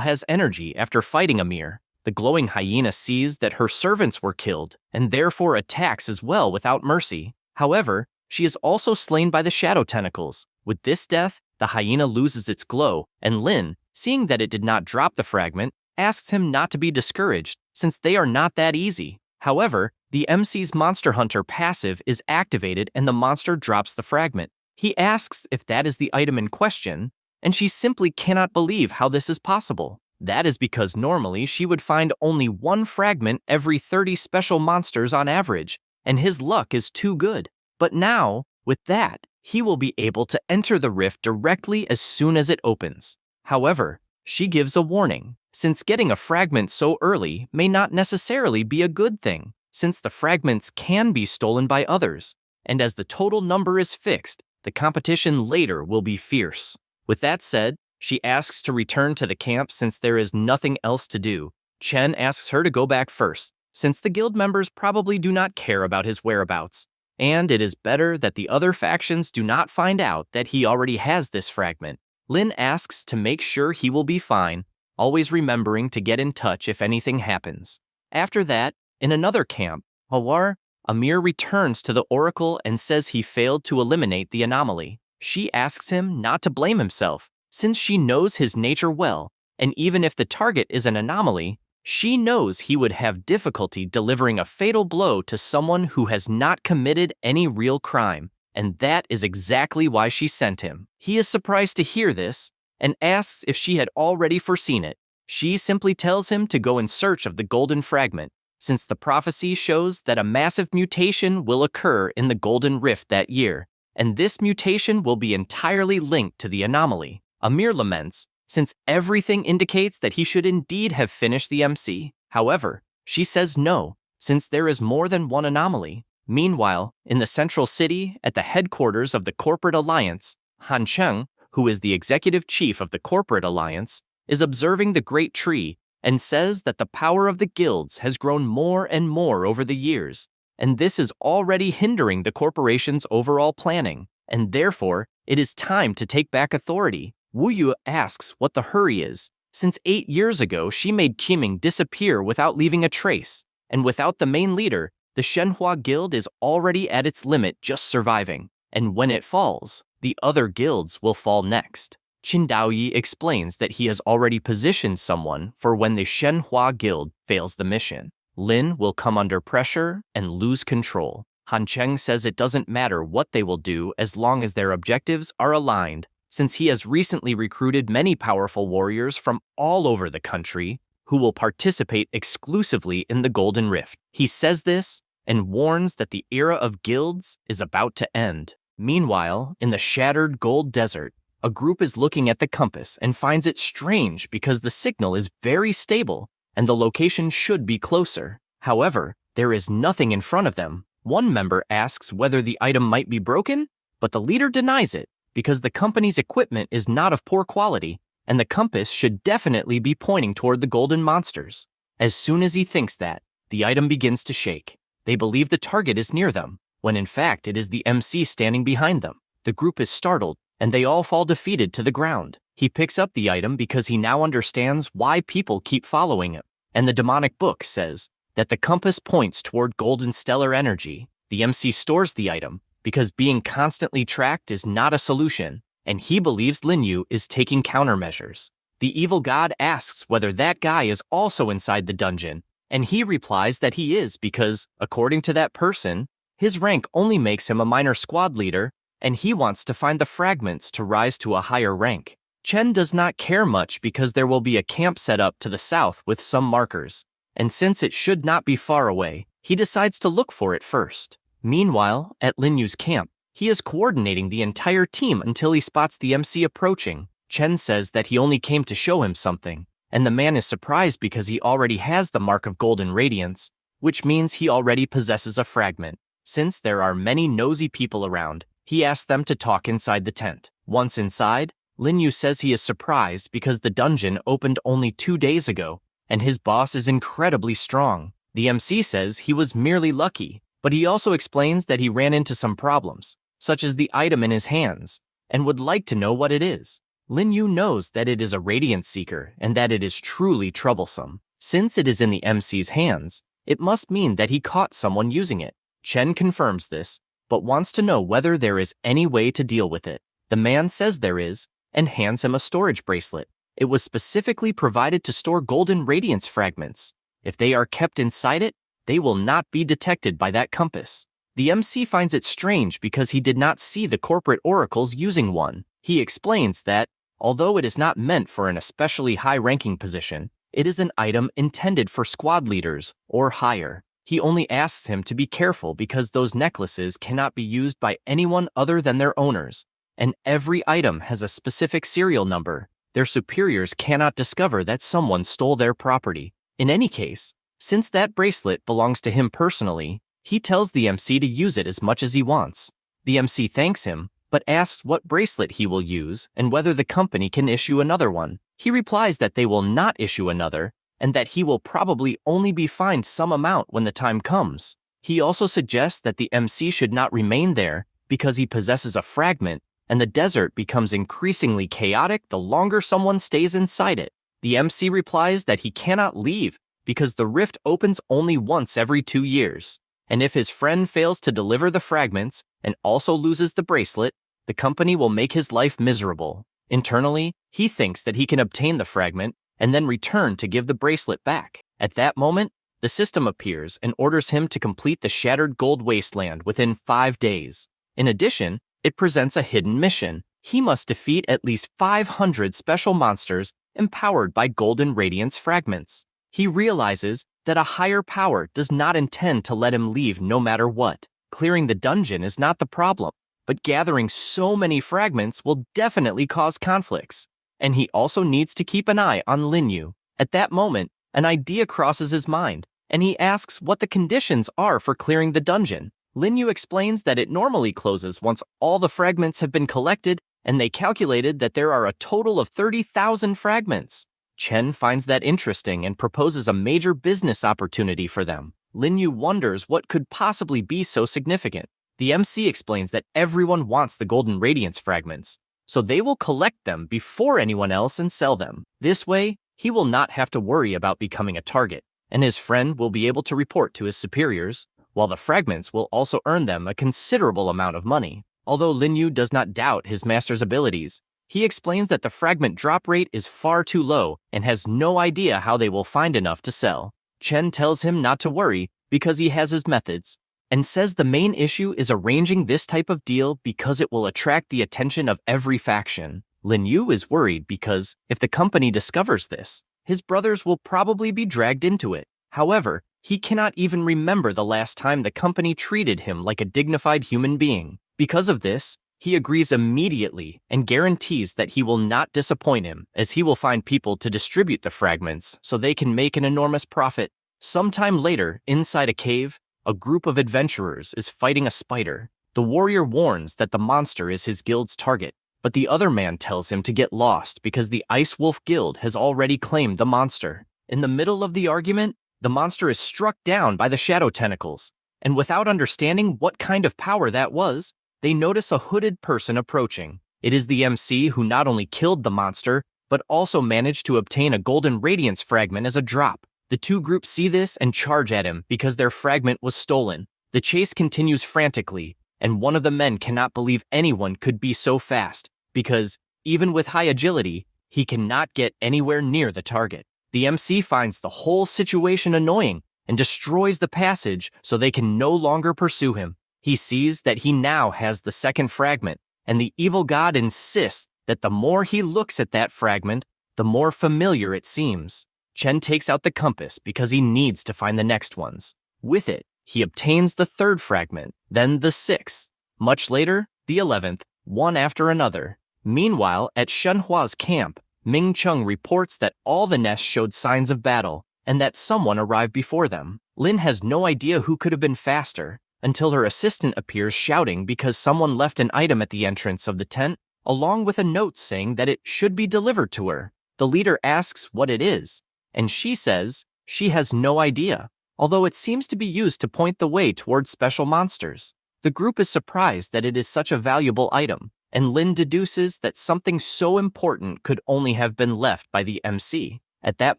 has energy after fighting Amir. The glowing hyena sees that her servants were killed, and therefore attacks as well without mercy. However, she is also slain by the shadow tentacles. With this death, the hyena loses its glow, and Lin, seeing that it did not drop the fragment, asks him not to be discouraged, since they are not that easy. However, the MC's Monster Hunter passive is activated and the monster drops the fragment. He asks if that is the item in question, and she simply cannot believe how this is possible. That is because normally she would find only one fragment every 30 special monsters on average, and his luck is too good. But now, with that, he will be able to enter the rift directly as soon as it opens. However, she gives a warning, since getting a fragment so early may not necessarily be a good thing, since the fragments can be stolen by others, and as the total number is fixed, the competition later will be fierce. With that said, she asks to return to the camp since there is nothing else to do. Chen asks her to go back first, since the guild members probably do not care about his whereabouts. and it is better that the other factions do not find out that he already has this fragment. Lin asks to make sure he will be fine, always remembering to get in touch if anything happens. After that, in another camp, Hawar, Amir returns to the oracle and says he failed to eliminate the anomaly. She asks him not to blame himself, since she knows his nature well, and even if the target is an anomaly, she knows he would have difficulty delivering a fatal blow to someone who has not committed any real crime, and that is exactly why she sent him. He is surprised to hear this, and asks if she had already foreseen it. She simply tells him to go in search of the golden fragment, since the prophecy shows that a massive mutation will occur in the Golden Rift that year, and this mutation will be entirely linked to the anomaly. Amir laments, since everything indicates that he should indeed have finished the MC. However, she says no, since there is more than one anomaly. Meanwhile, in the central city, at the headquarters of the corporate alliance, Han Cheng, who is the executive chief of the corporate alliance, is observing the great tree and says that the power of the guilds has grown more and more over the years, and this is already hindering the corporation's overall planning, and therefore, it is time to take back authority. Wu Yu asks what the hurry is, since 8 years ago she made Qiming disappear without leaving a trace, and without the main leader, the Shenhua Guild is already at its limit just surviving, and when it falls, the other guilds will fall next. Qin Daoyi explains that he has already positioned someone for when the Shenhua Guild fails the mission. Lin will come under pressure and lose control. Han Cheng says it doesn't matter what they will do as long as their objectives are aligned, since he has recently recruited many powerful warriors from all over the country who will participate exclusively in the Golden Rift. He says this and warns that the era of guilds is about to end. Meanwhile, in the shattered gold desert, a group is looking at the compass and finds it strange because the signal is very stable and the location should be closer. However, there is nothing in front of them. One member asks whether the item might be broken, but the leader denies it, because the company's equipment is not of poor quality, and the compass should definitely be pointing toward the golden monsters. As soon as he thinks that, the item begins to shake. They believe the target is near them, when in fact it is the MC standing behind them. The group is startled, and they all fall defeated to the ground. He picks up the item because he now understands why people keep following him, and the demonic book says that the compass points toward golden stellar energy. The MC stores the item, because being constantly tracked is not a solution, and he believes Lin Yu is taking countermeasures. The evil god asks whether that guy is also inside the dungeon, and he replies that he is because, according to that person, his rank only makes him a minor squad leader, and he wants to find the fragments to rise to a higher rank. Chen does not care much because there will be a camp set up to the south with some markers, and since it should not be far away, he decides to look for it first. Meanwhile, at Lin Yu's camp, he is coordinating the entire team until he spots the MC approaching. Chen says that he only came to show him something, and the man is surprised because he already has the mark of golden radiance, which means he already possesses a fragment. Since there are many nosy people around, he asks them to talk inside the tent. Once inside, Lin Yu says he is surprised because the dungeon opened only 2 days ago, and his boss is incredibly strong. The MC says he was merely lucky, but he also explains that he ran into some problems, such as the item in his hands, and would like to know what it is. Lin Yu knows that it is a Radiance Seeker and that it is truly troublesome. Since it is in the MC's hands, it must mean that he caught someone using it. Chen confirms this, but wants to know whether there is any way to deal with it. The man says there is, and hands him a storage bracelet. It was specifically provided to store golden radiance fragments. If they are kept inside it, they will not be detected by that compass. The MC finds it strange because he did not see the corporate oracles using one. He explains that, although it is not meant for an especially high-ranking position, it is an item intended for squad leaders or higher. He only asks him to be careful because those necklaces cannot be used by anyone other than their owners, and every item has a specific serial number. Their superiors cannot discover that someone stole their property. In any case, since that bracelet belongs to him personally, he tells the MC to use it as much as he wants. The MC thanks him, but asks what bracelet he will use and whether the company can issue another one. He replies that they will not issue another, and that he will probably only be fined some amount when the time comes. He also suggests that the MC should not remain there because he possesses a fragment, and the desert becomes increasingly chaotic the longer someone stays inside it. The MC replies that he cannot leave because the rift opens only once every 2 years, and if his friend fails to deliver the fragments and also loses the bracelet, the company will make his life miserable. Internally, he thinks that he can obtain the fragment and then return to give the bracelet back. At that moment, the system appears and orders him to complete the Shattered Gold Wasteland within 5 days. In addition, it presents a hidden mission. He must defeat at least 500 special monsters empowered by Golden Radiance fragments. He realizes that a higher power does not intend to let him leave no matter what. Clearing the dungeon is not the problem, but gathering so many fragments will definitely cause conflicts. And he also needs to keep an eye on Linyu. At that moment, an idea crosses his mind, and he asks what the conditions are for clearing the dungeon. Linyu explains that it normally closes once all the fragments have been collected, and they calculated that there are a total of 30,000 fragments. Chen finds that interesting and proposes a major business opportunity for them. Linyu wonders what could possibly be so significant. The MC explains that everyone wants the Golden Radiance fragments, so they will collect them before anyone else and sell them. This way, he will not have to worry about becoming a target, and his friend will be able to report to his superiors, while the fragments will also earn them a considerable amount of money. Although Linyu does not doubt his master's abilities, he explains that the fragment drop rate is far too low and has no idea how they will find enough to sell. Chen tells him not to worry because he has his methods, and says the main issue is arranging this type of deal because it will attract the attention of every faction. Linyu is worried because if the company discovers this, his brothers will probably be dragged into it. However, he cannot even remember the last time the company treated him like a dignified human being. Because of this, he agrees immediately and guarantees that he will not disappoint him, as he will find people to distribute the fragments so they can make an enormous profit. Sometime later, inside a cave, a group of adventurers is fighting a spider. The warrior warns that the monster is his guild's target, but the other man tells him to get lost because the Ice Wolf Guild has already claimed the monster. In the middle of the argument, the monster is struck down by the shadow tentacles, and without understanding what kind of power that was, they notice a hooded person approaching. It is the MC who not only killed the monster, but also managed to obtain a Golden Radiance fragment as a drop. The two groups see this and charge at him because their fragment was stolen. The chase continues frantically, and one of the men cannot believe anyone could be so fast, because, even with high agility, he cannot get anywhere near the target. The MC finds the whole situation annoying and destroys the passage so they can no longer pursue him. He sees that he now has the second fragment, and the evil god insists that the more he looks at that fragment, the more familiar it seems. Chen takes out the compass because he needs to find the next ones. With it, he obtains the third fragment, then the sixth. Much later, the 11th, one after another. Meanwhile, at Shenhua's camp, Ming Chung reports that all the nests showed signs of battle, and that someone arrived before them. Lin has no idea who could have been faster, until her assistant appears shouting because someone left an item at the entrance of the tent, along with a note saying that it should be delivered to her. The leader asks what it is, and she says she has no idea, although it seems to be used to point the way towards special monsters. The group is surprised that it is such a valuable item, and Lin deduces that something so important could only have been left by the MC. At that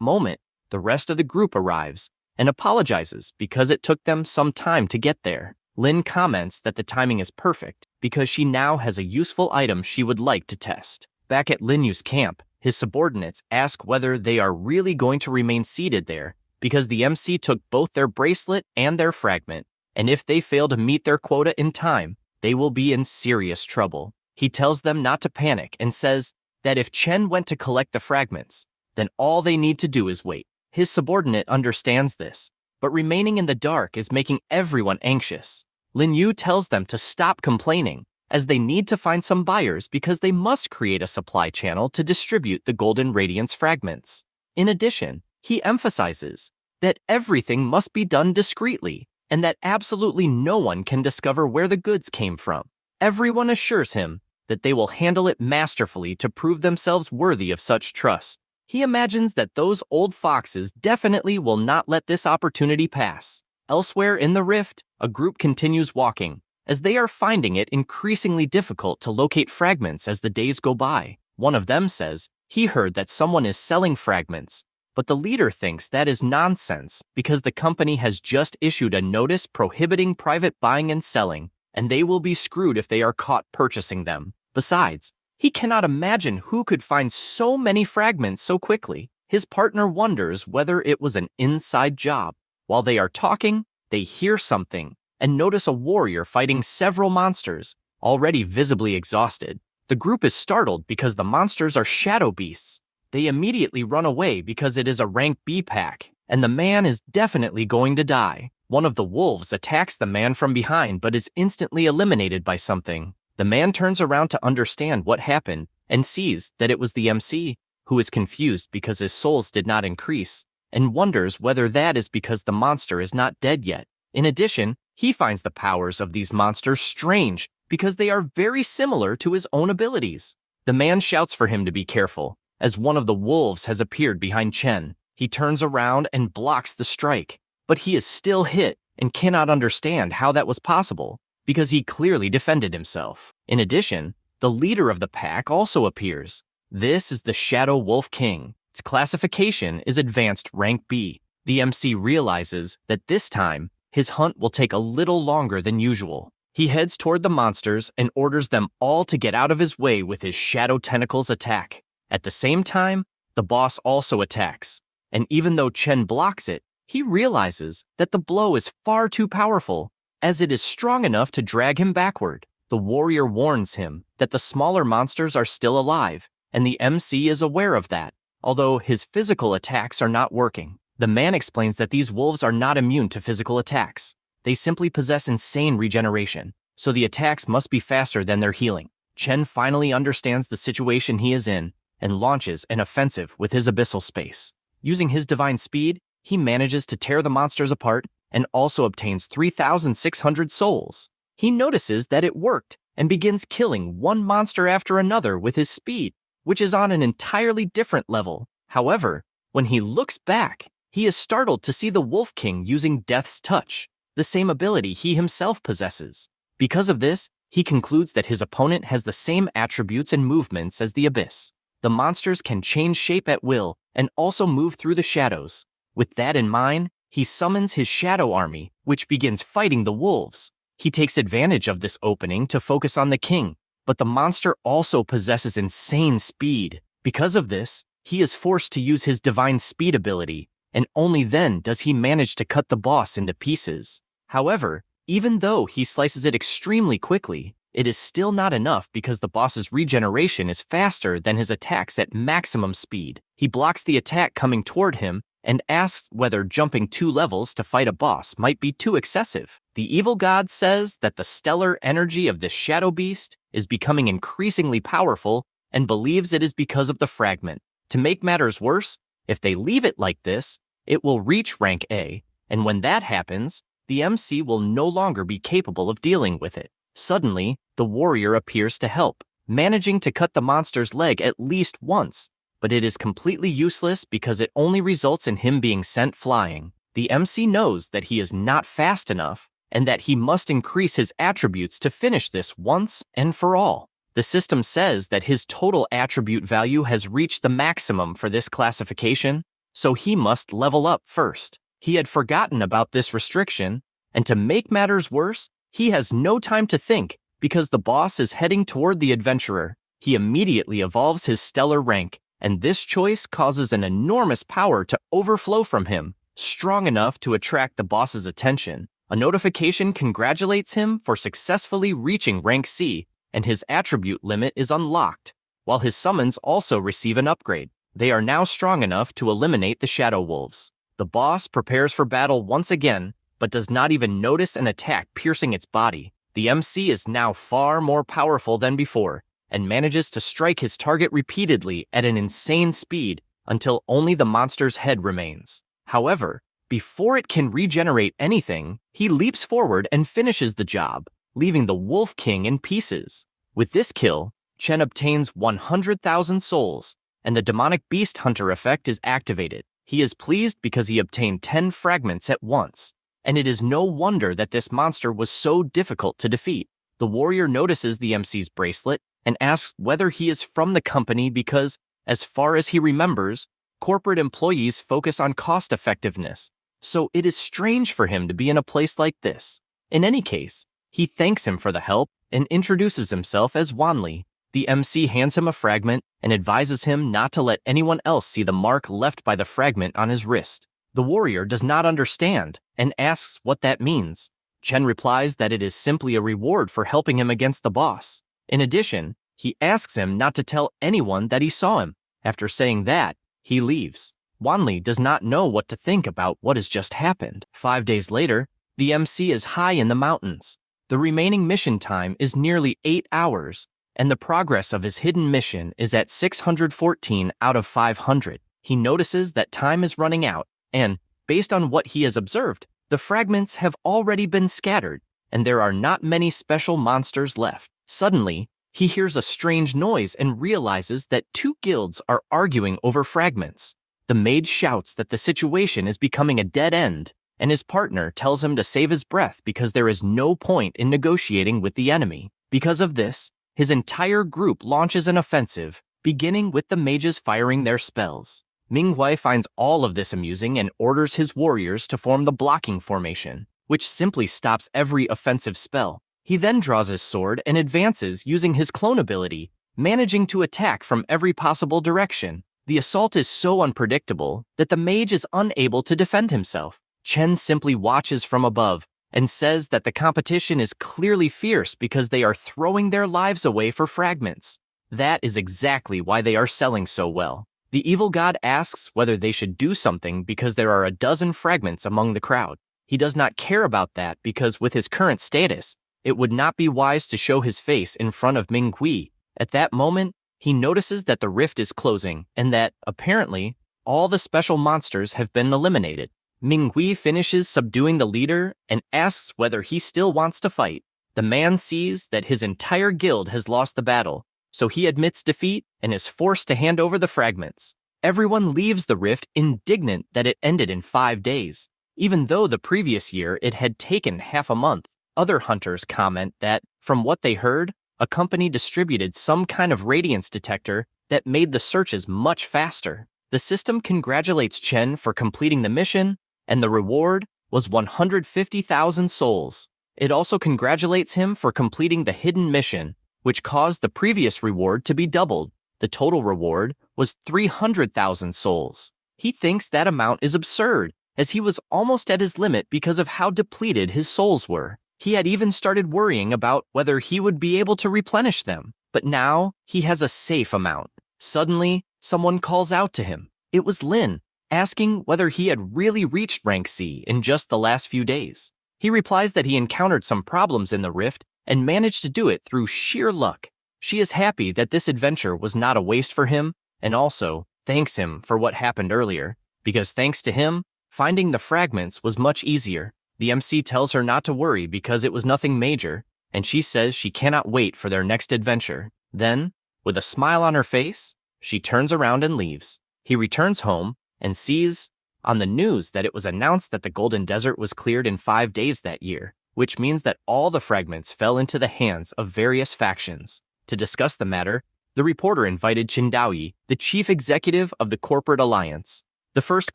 moment, the rest of the group arrives and apologizes because it took them some time to get there. Lin comments that the timing is perfect because she now has a useful item she would like to test. Back at Linyu's camp, his subordinates ask whether they are really going to remain seated there because the MC took both their bracelet and their fragment, and if they fail to meet their quota in time, they will be in serious trouble. He tells them not to panic and says that if Chen went to collect the fragments, then all they need to do is wait. His subordinate understands this, but remaining in the dark is making everyone anxious. Lin Yu tells them to stop complaining, as they need to find some buyers because they must create a supply channel to distribute the Golden Radiance fragments. In addition, he emphasizes that everything must be done discreetly, and that absolutely no one can discover where the goods came from. Everyone assures him that they will handle it masterfully to prove themselves worthy of such trust. He imagines that those old foxes definitely will not let this opportunity pass. Elsewhere in the rift, a group continues walking, as they are finding it increasingly difficult to locate fragments as the days go by. One of them says he heard that someone is selling fragments, but the leader thinks that is nonsense because the company has just issued a notice prohibiting private buying and selling, and they will be screwed if they are caught purchasing them. Besides, he cannot imagine who could find so many fragments so quickly. His partner wonders whether it was an inside job. While they are talking, they hear something and notice a warrior fighting several monsters, already visibly exhausted. The group is startled because the monsters are shadow beasts. They immediately run away because it is a rank B pack, and the man is definitely going to die. One of the wolves attacks the man from behind but is instantly eliminated by something. The man turns around to understand what happened and sees that it was the MC, who is confused because his souls did not increase, and wonders whether that is because the monster is not dead yet. In addition, he finds the powers of these monsters strange because they are very similar to his own abilities. The man shouts for him to be careful, as one of the wolves has appeared behind Chen. He turns around and blocks the strike, but he is still hit and cannot understand how that was possible, because he clearly defended himself. In addition, the leader of the pack also appears. This is the Shadow Wolf King. Its classification is Advanced Rank B. The MC realizes that this time, his hunt will take a little longer than usual. He heads toward the monsters and orders them all to get out of his way with his Shadow Tentacles attack. At the same time, the boss also attacks, and even though Chen blocks it, he realizes that the blow is far too powerful, as it is strong enough to drag him backward. The warrior warns him that the smaller monsters are still alive, and the MC is aware of that, although his physical attacks are not working. The man explains that these wolves are not immune to physical attacks. They simply possess insane regeneration, so the attacks must be faster than their healing. Chen finally understands the situation he is in and launches an offensive with his abyssal space. Using his divine speed, he manages to tear the monsters apart and also obtains 3,600 souls. He notices that it worked and begins killing one monster after another with his speed, which is on an entirely different level. However, when he looks back, he is startled to see the Wolf King using Death's Touch, the same ability he himself possesses. Because of this, he concludes that his opponent has the same attributes and movements as the Abyss. The monsters can change shape at will and also move through the shadows. With that in mind, he summons his shadow army, which begins fighting the wolves. He takes advantage of this opening to focus on the king, but the monster also possesses insane speed. Because of this, he is forced to use his divine speed ability, and only then does he manage to cut the boss into pieces. However, even though he slices it extremely quickly, it is still not enough because the boss's regeneration is faster than his attacks at maximum speed. He blocks the attack coming toward him and asks whether jumping 2 levels to fight a boss might be too excessive. The evil god says that the stellar energy of this shadow beast is becoming increasingly powerful and believes it is because of the fragment. To make matters worse, if they leave it like this, it will reach rank A, and when that happens, the MC will no longer be capable of dealing with it. Suddenly, the warrior appears to help, managing to cut the monster's leg at least once, but it is completely useless because it only results in him being sent flying. The MC knows that he is not fast enough and that he must increase his attributes to finish this once and for all. The system says that his total attribute value has reached the maximum for this classification, so he must level up first. He had forgotten about this restriction, and to make matters worse, he has no time to think because the boss is heading toward the adventurer. He immediately evolves his stellar rank, and this choice causes an enormous power to overflow from him, strong enough to attract the boss's attention. A notification congratulates him for successfully reaching rank C, and his attribute limit is unlocked, while his summons also receive an upgrade. They are now strong enough to eliminate the shadow wolves. The boss prepares for battle once again, but does not even notice an attack piercing its body. The MC is now far more powerful than before, and manages to strike his target repeatedly at an insane speed until only the monster's head remains. However, before it can regenerate anything, he leaps forward and finishes the job, leaving the Wolf King in pieces. With this kill, Chen obtains 100,000 souls, and the demonic beast hunter effect is activated. He is pleased because he obtained 10 fragments at once, and it is no wonder that this monster was so difficult to defeat. The warrior notices the MC's bracelet and asks whether he is from the company because, as far as he remembers, corporate employees focus on cost effectiveness, so it is strange for him to be in a place like this. In any case, he thanks him for the help and introduces himself as Wanli. The MC hands him a fragment and advises him not to let anyone else see the mark left by the fragment on his wrist. The warrior does not understand and asks what that means. Chen replies that it is simply a reward for helping him against the boss. In addition, he asks him not to tell anyone that he saw him. After saying that, he leaves. Wanli does not know what to think about what has just happened. 5 days later, the MC is high in the mountains. The remaining mission time is nearly 8 hours, and the progress of his hidden mission is at 614 out of 500. He notices that time is running out, and, based on what he has observed, the fragments have already been scattered, and there are not many special monsters left. Suddenly, he hears a strange noise and realizes that 2 guilds are arguing over fragments. The mage shouts that the situation is becoming a dead end, and his partner tells him to save his breath because there is no point in negotiating with the enemy. Because of this, his entire group launches an offensive, beginning with the mages firing their spells. Manhwa finds all of this amusing and orders his warriors to form the blocking formation, which simply stops every offensive spell. He then draws his sword and advances using his clone ability, managing to attack from every possible direction. The assault is so unpredictable that the mage is unable to defend himself. Chen simply watches from above and says that the competition is clearly fierce because they are throwing their lives away for fragments. That is exactly why they are selling so well. The evil god asks whether they should do something because there are a dozen fragments among the crowd. He does not care about that because with his current status, it would not be wise to show his face in front of Minghui. At that moment, he notices that the rift is closing and that, apparently, all the special monsters have been eliminated. Minghui finishes subduing the leader and asks whether he still wants to fight. The man sees that his entire guild has lost the battle, so he admits defeat and is forced to hand over the fragments. Everyone leaves the rift indignant that it ended in 5 days, even though the previous year it had taken half a month. Other hunters comment that, from what they heard, a company distributed some kind of radiance detector that made the searches much faster. The system congratulates Chen for completing the mission, and the reward was 150,000 souls. It also congratulates him for completing the hidden mission, which caused the previous reward to be doubled. The total reward was 300,000 souls. He thinks that amount is absurd, as he was almost at his limit because of how depleted his souls were. He had even started worrying about whether he would be able to replenish them, but now he has a safe amount. Suddenly, someone calls out to him. It was Lin, asking whether he had really reached rank C in just the last few days. He replies that he encountered some problems in the rift and managed to do it through sheer luck. She is happy that this adventure was not a waste for him and also thanks him for what happened earlier, because thanks to him, finding the fragments was much easier. The MC tells her not to worry because it was nothing major, and she says she cannot wait for their next adventure. Then, with a smile on her face, she turns around and leaves. He returns home and sees on the news that it was announced that the Golden Desert was cleared in 5 days that year, which means that all the fragments fell into the hands of various factions. To discuss the matter, the reporter invited Qindaoyi, the chief executive of the corporate alliance. The first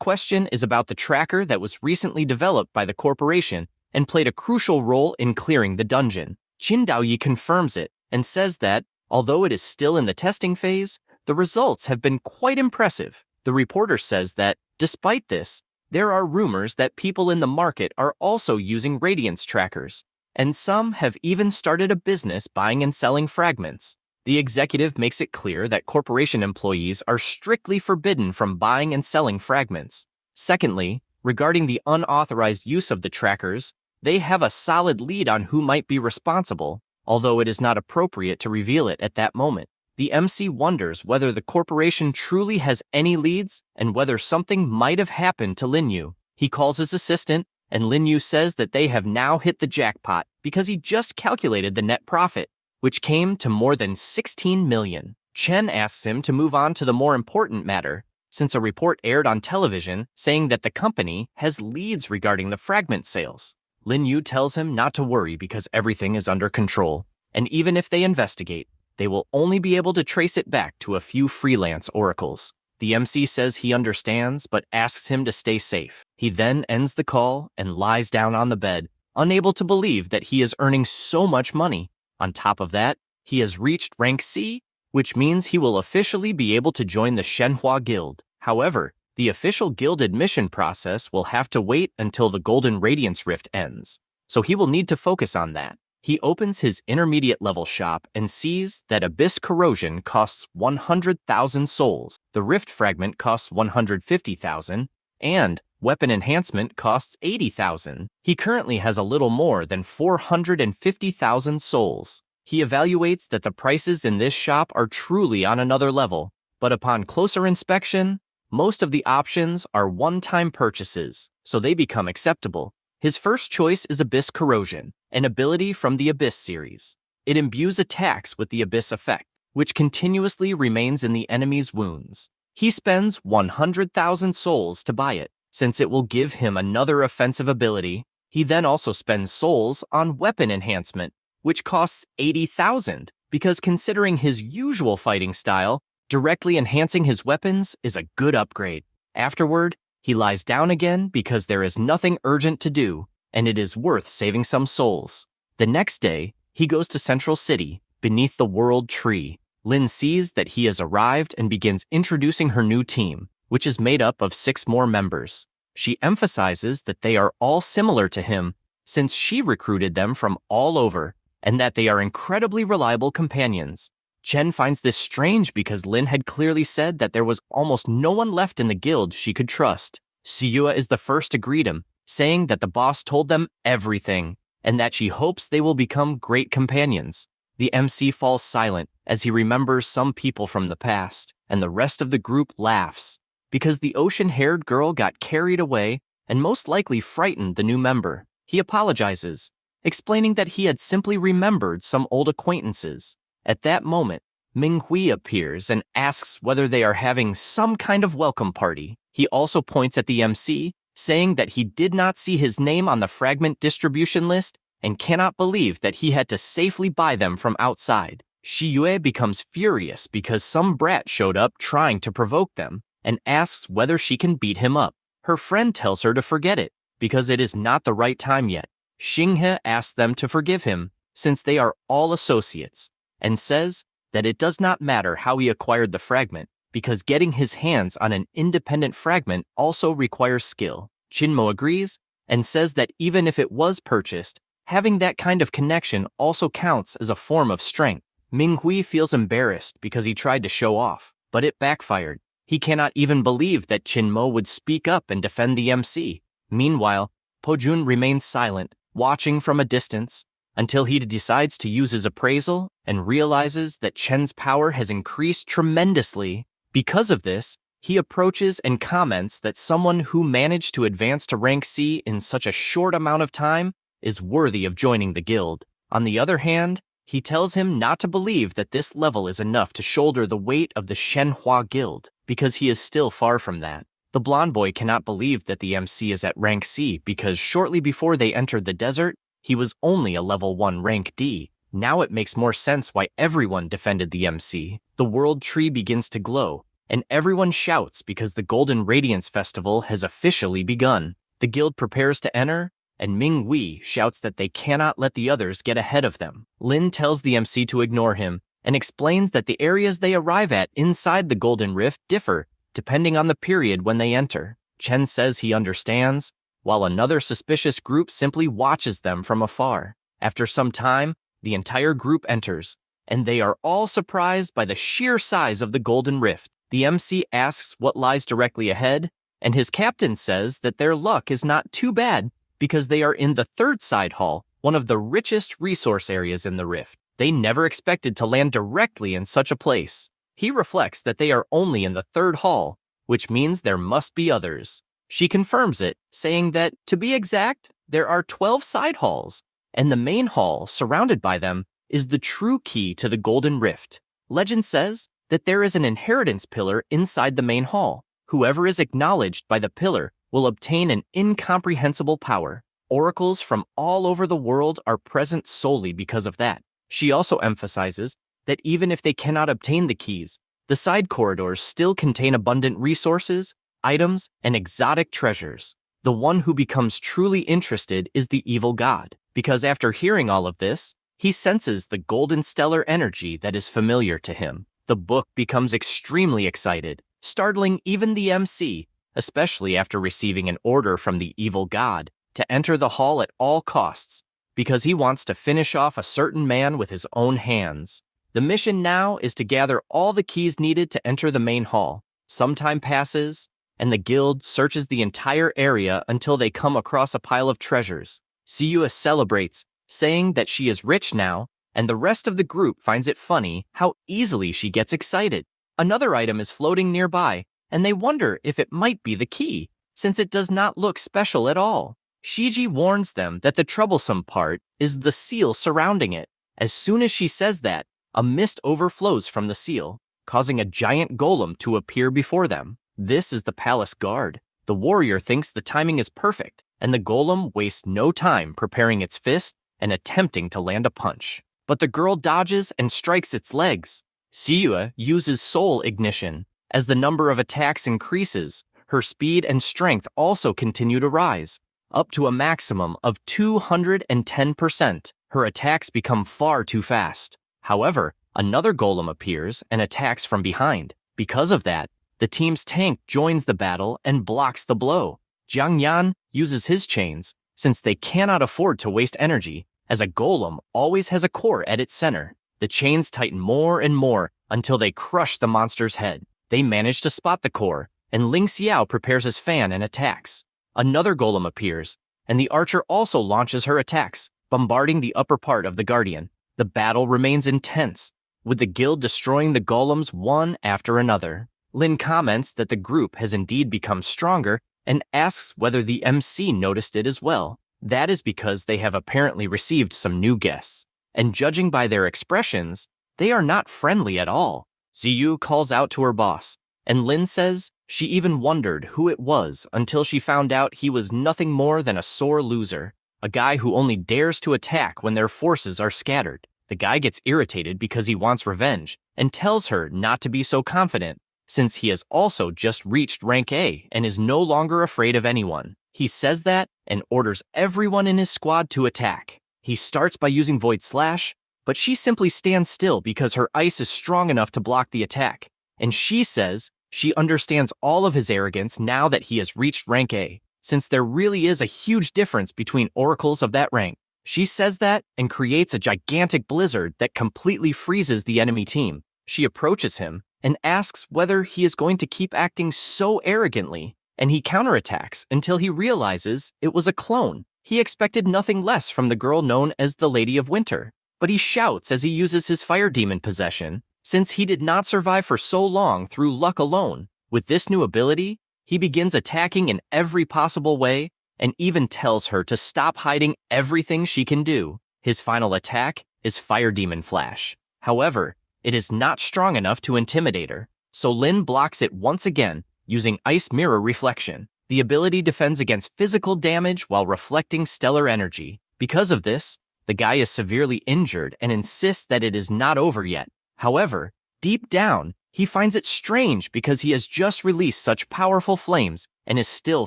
question is about the tracker that was recently developed by the corporation and played a crucial role in clearing the dungeon. Qindaoyi confirms it and says that, although it is still in the testing phase, the results have been quite impressive. The reporter says that, despite this, there are rumors that people in the market are also using radiance trackers, and some have even started a business buying and selling fragments. The executive makes it clear that corporation employees are strictly forbidden from buying and selling fragments. Secondly, regarding the unauthorized use of the trackers, they have a solid lead on who might be responsible, although it is not appropriate to reveal it at that moment. The MC wonders whether the corporation truly has any leads and whether something might have happened to Linyu. He calls his assistant, and Linyu says that they have now hit the jackpot because he just calculated the net profit, which came to more than 16 million. Chen asks him to move on to the more important matter, since a report aired on television saying that the company has leads regarding the fragment sales. Lin Yu tells him not to worry because everything is under control, and even if they investigate, they will only be able to trace it back to a few freelance oracles. The MC says he understands, but asks him to stay safe. He then ends the call and lies down on the bed, unable to believe that he is earning so much money. On top of that, he has reached rank C, which means he will officially be able to join the Shenhua Guild. However, the official guild admission process will have to wait until the Golden Radiance Rift ends, so he will need to focus on that. He opens his intermediate level shop and sees that Abyss Corrosion costs 100,000 souls, the Rift Fragment costs 150,000, and Weapon Enhancement costs 80,000. He currently has a little more than 450,000 souls. He evaluates that the prices in this shop are truly on another level, but upon closer inspection, most of the options are one-time purchases, so they become acceptable. His first choice is Abyss Corrosion, an ability from the Abyss series. It imbues attacks with the Abyss effect, which continuously remains in the enemy's wounds. He spends 100,000 souls to buy it, since it will give him another offensive ability. He then also spends souls on Weapon Enhancement, which costs 80,000, because considering his usual fighting style, directly enhancing his weapons is a good upgrade. Afterward, he lies down again because there is nothing urgent to do, and it is worth saving some souls. The next day, he goes to Central City, beneath the World Tree. Lin sees that he has arrived and begins introducing her new team, which is made up of 6 more members. She emphasizes that they are all similar to him, since she recruited them from all over, and that they are incredibly reliable companions. Chen finds this strange because Lin had clearly said that there was almost no one left in the guild she could trust. Siyua is the first to greet him, saying that the boss told them everything, and that she hopes they will become great companions. The MC falls silent as he remembers some people from the past, and the rest of the group laughs, because the ocean-haired girl got carried away and most likely frightened the new member. He apologizes, explaining that he had simply remembered some old acquaintances. At that moment, Minghui appears and asks whether they are having some kind of welcome party. He also points at the MC, saying that he did not see his name on the fragment distribution list and cannot believe that he had to safely buy them from outside. Shiyue becomes furious because some brat showed up trying to provoke them and asks whether she can beat him up. Her friend tells her to forget it because it is not the right time yet. Xinghe asks them to forgive him since they are all associates, and says that it does not matter how he acquired the fragment, because getting his hands on an independent fragment also requires skill. Chinmo agrees, and says that even if it was purchased, having that kind of connection also counts as a form of strength. Minghui feels embarrassed because he tried to show off, but it backfired. He cannot even believe that Chinmo would speak up and defend the MC. Meanwhile, Pojun remains silent, watching from a distance, until he decides to use his appraisal and realizes that Chen's power has increased tremendously. Because of this, he approaches and comments that someone who managed to advance to rank C in such a short amount of time is worthy of joining the guild. On the other hand, he tells him not to believe that this level is enough to shoulder the weight of the Shenhua Guild, because he is still far from that. The blonde boy cannot believe that the MC is at rank C because shortly before they entered the desert, he was only a level 1 rank D. Now it makes more sense why everyone defended the MC. The World Tree begins to glow, and everyone shouts because the Golden Radiance Festival has officially begun. The guild prepares to enter, and Ming Wei shouts that they cannot let the others get ahead of them. Lin tells the MC to ignore him, and explains that the areas they arrive at inside the Golden Rift differ, depending on the period when they enter. Chen says he understands, while another suspicious group simply watches them from afar. After some time, the entire group enters, and they are all surprised by the sheer size of the Golden Rift. The MC asks what lies directly ahead, and his captain says that their luck is not too bad because they are in the third side hall, one of the richest resource areas in the rift. They never expected to land directly in such a place. He reflects that they are only in the third hall, which means there must be others. She confirms it, saying that, to be exact, there are 12 side halls, and the main hall, surrounded by them, is the true key to the Golden Rift. Legend says that there is an inheritance pillar inside the main hall. Whoever is acknowledged by the pillar will obtain an incomprehensible power. Oracles from all over the world are present solely because of that. She also emphasizes that even if they cannot obtain the keys, the side corridors still contain abundant resources, items, and exotic treasures. The one who becomes truly interested is the evil god, because after hearing all of this, he senses the golden stellar energy that is familiar to him. The book becomes extremely excited, startling even the MC, especially after receiving an order from the evil god to enter the hall at all costs, because he wants to finish off a certain man with his own hands. The mission now is to gather all the keys needed to enter the main hall. Some time passes, and the guild searches the entire area until they come across a pile of treasures. Siyua celebrates, saying that she is rich now, and the rest of the group finds it funny how easily she gets excited. Another item is floating nearby, and they wonder if it might be the key, since it does not look special at all. Shiji warns them that the troublesome part is the seal surrounding it. As soon as she says that, a mist overflows from the seal, causing a giant golem to appear before them. This is the palace guard. The warrior thinks the timing is perfect, and the golem wastes no time preparing its fist and attempting to land a punch. But the girl dodges and strikes its legs. Siyua uses soul ignition. As the number of attacks increases, her speed and strength also continue to rise, up to a maximum of 210%. Her attacks become far too fast. However, another golem appears and attacks from behind. Because of that, the team's tank joins the battle and blocks the blow. Jiang Yan uses his chains, since they cannot afford to waste energy, as a golem always has a core at its center. The chains tighten more and more until they crush the monster's head. They manage to spot the core, and Ling Xiao prepares his fan and attacks. Another golem appears, and the archer also launches her attacks, bombarding the upper part of the Guardian. The battle remains intense, with the guild destroying the golems one after another. Lin comments that the group has indeed become stronger and asks whether the MC noticed it as well. That is because they have apparently received some new guests, and judging by their expressions, they are not friendly at all. Ziyu calls out to her boss, and Lin says she even wondered who it was until she found out he was nothing more than a sore loser, a guy who only dares to attack when their forces are scattered. The guy gets irritated because he wants revenge and tells her not to be so confident, since he has also just reached rank A and is no longer afraid of anyone. He says that and orders everyone in his squad to attack. He starts by using Void Slash, but she simply stands still because her ice is strong enough to block the attack, and she says she understands all of his arrogance now that he has reached rank A, since there really is a huge difference between oracles of that rank. She says that and creates a gigantic blizzard that completely freezes the enemy team. She approaches him and asks whether he is going to keep acting so arrogantly, and he counterattacks until he realizes it was a clone. He expected nothing less from the girl known as the Lady of Winter, but he shouts as he uses his fire demon possession, since he did not survive for so long through luck alone. With this new ability, he begins attacking in every possible way and even tells her to stop hiding everything she can do. His final attack is Fire Demon Flash. However, it is not strong enough to intimidate her, so Lin blocks it once again using Ice Mirror Reflection. The ability defends against physical damage while reflecting stellar energy. Because of this, the guy is severely injured and insists that it is not over yet. However, deep down, he finds it strange because he has just released such powerful flames and is still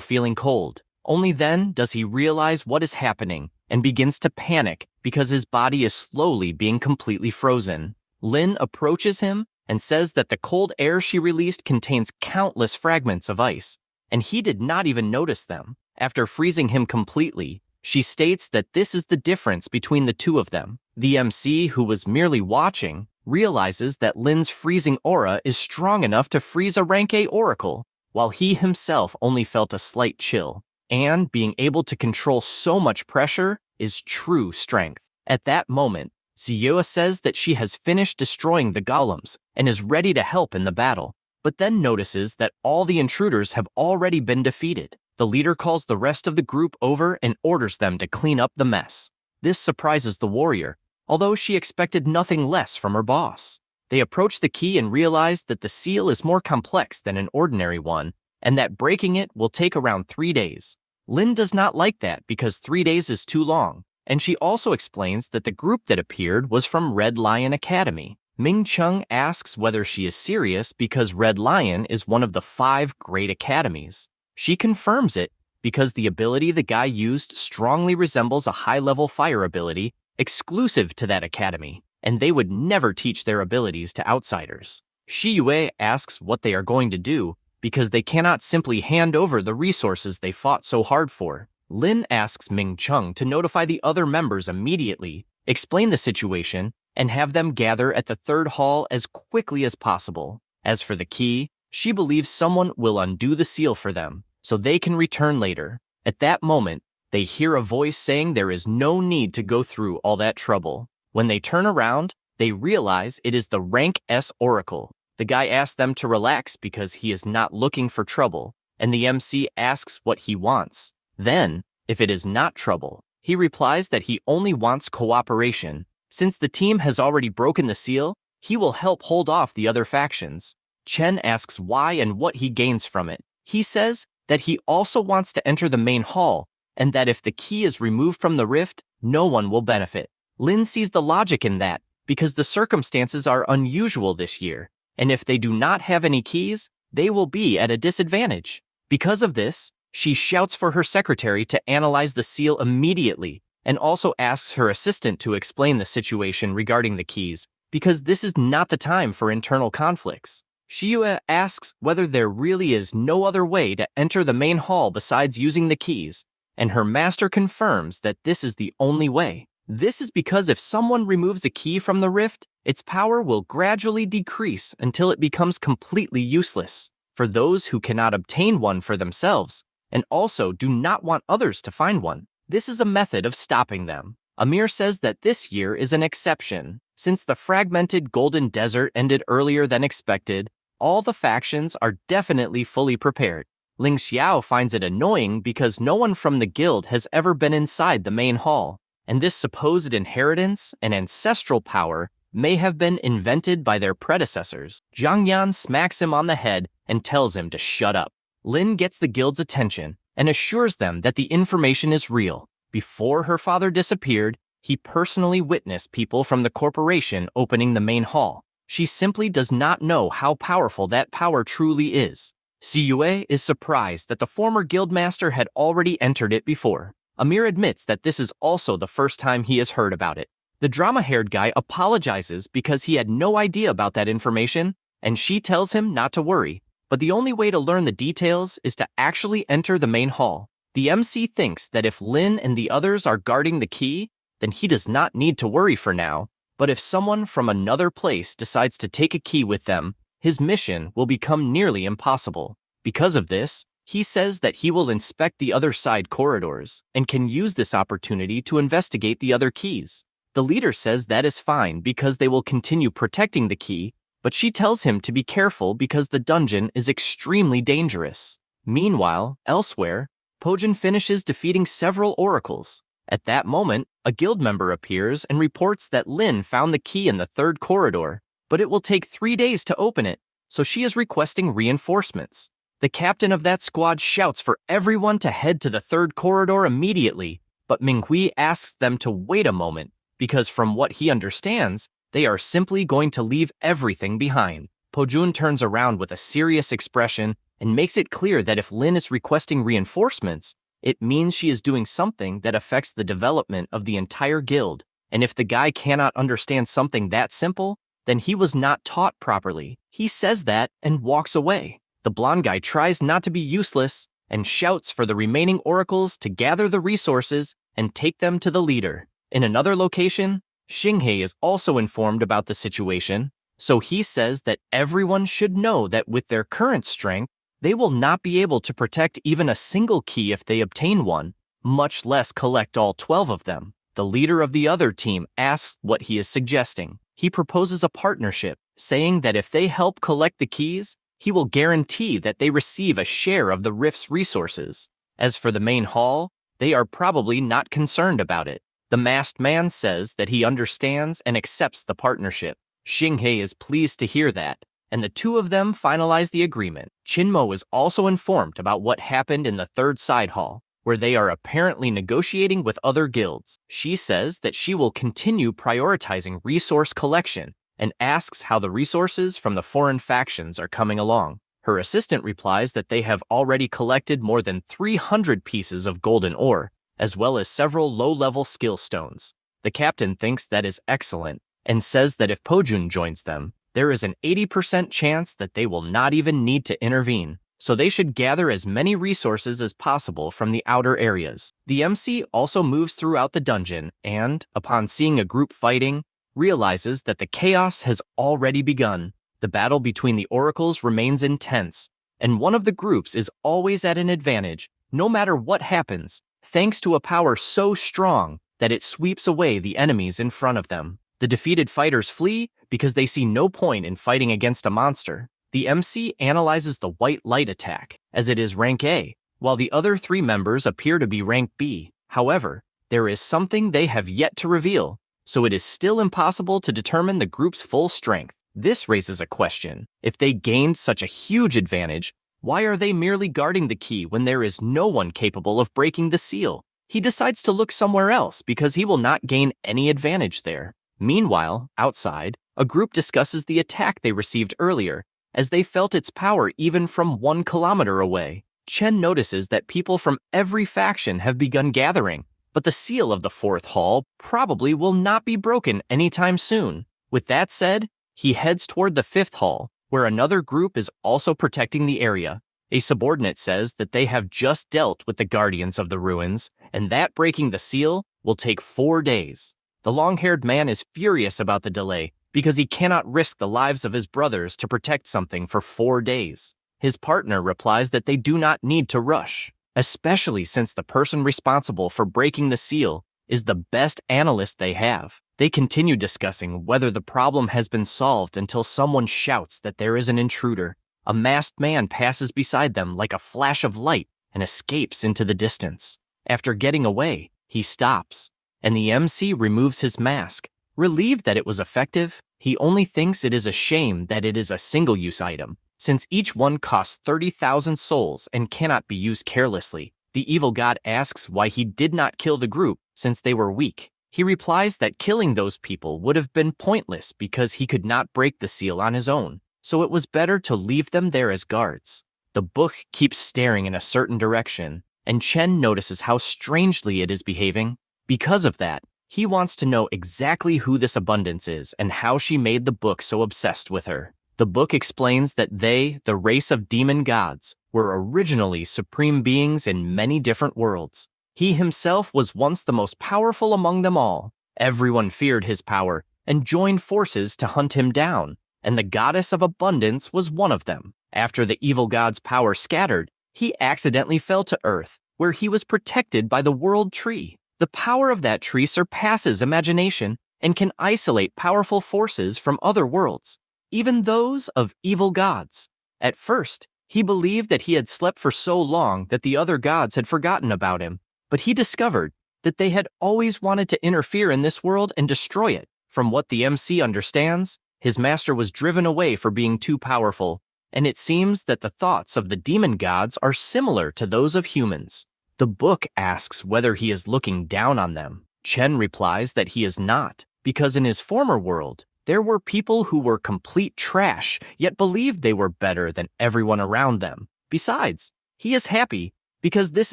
feeling cold. Only then does he realize what is happening and begins to panic because his body is slowly being completely frozen. Lin approaches him and says that the cold air she released contains countless fragments of ice, and he did not even notice them. After freezing him completely, she states that this is the difference between the two of them. The MC, who was merely watching, realizes that Lin's freezing aura is strong enough to freeze a rank A oracle, while he himself only felt a slight chill. And being able to control so much pressure is true strength. At that moment, Ziyua says that she has finished destroying the golems and is ready to help in the battle, but then notices that all the intruders have already been defeated. The leader calls the rest of the group over and orders them to clean up the mess. This surprises the warrior, although she expected nothing less from her boss. They approach the key and realize that the seal is more complex than an ordinary one, and that breaking it will take around 3 days. Lin does not like that because 3 days is too long, and she also explains that the group that appeared was from Red Lion Academy. Ming Chung asks whether she is serious because Red Lion is one of the 5 great academies. She confirms it because the ability the guy used strongly resembles a high-level fire ability exclusive to that academy, and they would never teach their abilities to outsiders. Shi Yue asks what they are going to do because they cannot simply hand over the resources they fought so hard for. Lin asks Ming Chung to notify the other members immediately, explain the situation, and have them gather at the 3rd hall as quickly as possible. As for the key, she believes someone will undo the seal for them, so they can return later. At that moment, they hear a voice saying there is no need to go through all that trouble. When they turn around, they realize it is the Rank S Oracle. The guy asks them to relax because he is not looking for trouble, and the MC asks what he wants. Then, if it is not trouble, he replies that he only wants cooperation. Since the team has already broken the seal, he will help hold off the other factions. Chen asks why and what he gains from it. He says that he also wants to enter the main hall, and that if the key is removed from the rift, no one will benefit. Lin sees the logic in that, because the circumstances are unusual this year, and if they do not have any keys, they will be at a disadvantage. Because of this, she shouts for her secretary to analyze the seal immediately, and also asks her assistant to explain the situation regarding the keys, because this is not the time for internal conflicts. Shiyue asks whether there really is no other way to enter the main hall besides using the keys, and her master confirms that this is the only way. This is because if someone removes a key from the rift, its power will gradually decrease until it becomes completely useless. For those who cannot obtain one for themselves, and also do not want others to find one, this is a method of stopping them. Amir says that this year is an exception. Since the fragmented Golden Desert ended earlier than expected, all the factions are definitely fully prepared. Ling Xiao finds it annoying because no one from the guild has ever been inside the main hall, and this supposed inheritance and ancestral power may have been invented by their predecessors. Zhang Yan smacks him on the head and tells him to shut up. Lin gets the guild's attention and assures them that the information is real. Before her father disappeared, he personally witnessed people from the corporation opening the main hall. She simply does not know how powerful that power truly is. Siyue is surprised that the former guildmaster had already entered it before. Amir admits that this is also the first time he has heard about it. The drama-haired guy apologizes because he had no idea about that information, and she tells him not to worry, but the only way to learn the details is to actually enter the main hall. The MC thinks that if Lin and the others are guarding the key, then he does not need to worry for now, but if someone from another place decides to take a key with them, his mission will become nearly impossible. Because of this, he says that he will inspect the other side corridors and can use this opportunity to investigate the other keys. The leader says that is fine because they will continue protecting the key, but she tells him to be careful because the dungeon is extremely dangerous. Meanwhile, elsewhere, Pojin finishes defeating several oracles. At that moment, a guild member appears and reports that Lin found the key in the 3rd corridor, but it will take 3 days to open it, so she is requesting reinforcements. The captain of that squad shouts for everyone to head to the 3rd corridor immediately, but Minghui asks them to wait a moment, because from what he understands, they are simply going to leave everything behind. Pojun turns around with a serious expression and makes it clear that if Lin is requesting reinforcements, it means she is doing something that affects the development of the entire guild, and if the guy cannot understand something that simple, then he was not taught properly. He says that and walks away. The blonde guy tries not to be useless and shouts for the remaining oracles to gather the resources and take them to the leader. In another location, Xinghei is also informed about the situation, so he says that everyone should know that with their current strength, they will not be able to protect even a single key if they obtain one, much less collect all 12 of them. The leader of the other team asks what he is suggesting. He proposes a partnership, saying that if they help collect the keys, he will guarantee that they receive a share of the rift's resources. As for the main hall, they are probably not concerned about it. The masked man says that he understands and accepts the partnership. Xinghei is pleased to hear that. and the two of them finalize the agreement. Chinmo is also informed about what happened in the third side hall, where they are apparently negotiating with other guilds. She says that she will continue prioritizing resource collection and asks how the resources from the foreign factions are coming along. Her assistant replies that they have already collected more than 300 pieces of golden ore, as well as several low-level skill stones. The captain thinks that is excellent and says that if Pojun joins them, there is an 80% chance that they will not even need to intervene, so they should gather as many resources as possible from the outer areas. The MC also moves throughout the dungeon and, upon seeing a group fighting, realizes that the chaos has already begun. The battle between the oracles remains intense, and one of the groups is always at an advantage, no matter what happens, thanks to a power so strong that it sweeps away the enemies in front of them. The defeated fighters flee because they see no point in fighting against a monster. The MC analyzes the white light attack, as it is rank A, while the other three members appear to be rank B. However, there is something they have yet to reveal, so it is still impossible to determine the group's full strength. This raises a question. If they gained such a huge advantage, why are they merely guarding the key when there is no one capable of breaking the seal? He decides to look somewhere else because he will not gain any advantage there. Meanwhile, outside, a group discusses the attack they received earlier, as they felt its power even from 1 kilometer away. Chen notices that people from every faction have begun gathering, but the seal of the fourth hall probably will not be broken anytime soon. With that said, he heads toward the fifth hall, where another group is also protecting the area. A subordinate says that they have just dealt with the guardians of the ruins, and that breaking the seal will take 4 days. The long-haired man is furious about the delay because he cannot risk the lives of his brothers to protect something for 4 days. His partner replies that they do not need to rush, especially since the person responsible for breaking the seal is the best analyst they have. They continue discussing whether the problem has been solved until someone shouts that there is an intruder. A masked man passes beside them like a flash of light and escapes into the distance. After getting away, he stops, and the MC removes his mask. Relieved that it was effective, he only thinks it is a shame that it is a single-use item, since each one costs 30,000 souls and cannot be used carelessly. The evil god asks why he did not kill the group since they were weak. He replies that killing those people would have been pointless because he could not break the seal on his own, so it was better to leave them there as guards. The book keeps staring in a certain direction, and Chen notices how strangely it is behaving. Because of that, he wants to know exactly who this abundance is and how she made the book so obsessed with her. The book explains that they, the race of demon gods, were originally supreme beings in many different worlds. He himself was once the most powerful among them all. Everyone feared his power and joined forces to hunt him down, and the goddess of abundance was one of them. After the evil god's power scattered, he accidentally fell to earth, where he was protected by the world tree. The power of that tree surpasses imagination and can isolate powerful forces from other worlds, even those of evil gods. At first, he believed that he had slept for so long that the other gods had forgotten about him, but he discovered that they had always wanted to interfere in this world and destroy it. From what the MC understands, his master was driven away for being too powerful, and it seems that the thoughts of the demon gods are similar to those of humans. The book asks whether he is looking down on them. Chen replies that he is not, because in his former world, there were people who were complete trash, yet believed they were better than everyone around them. Besides, he is happy because this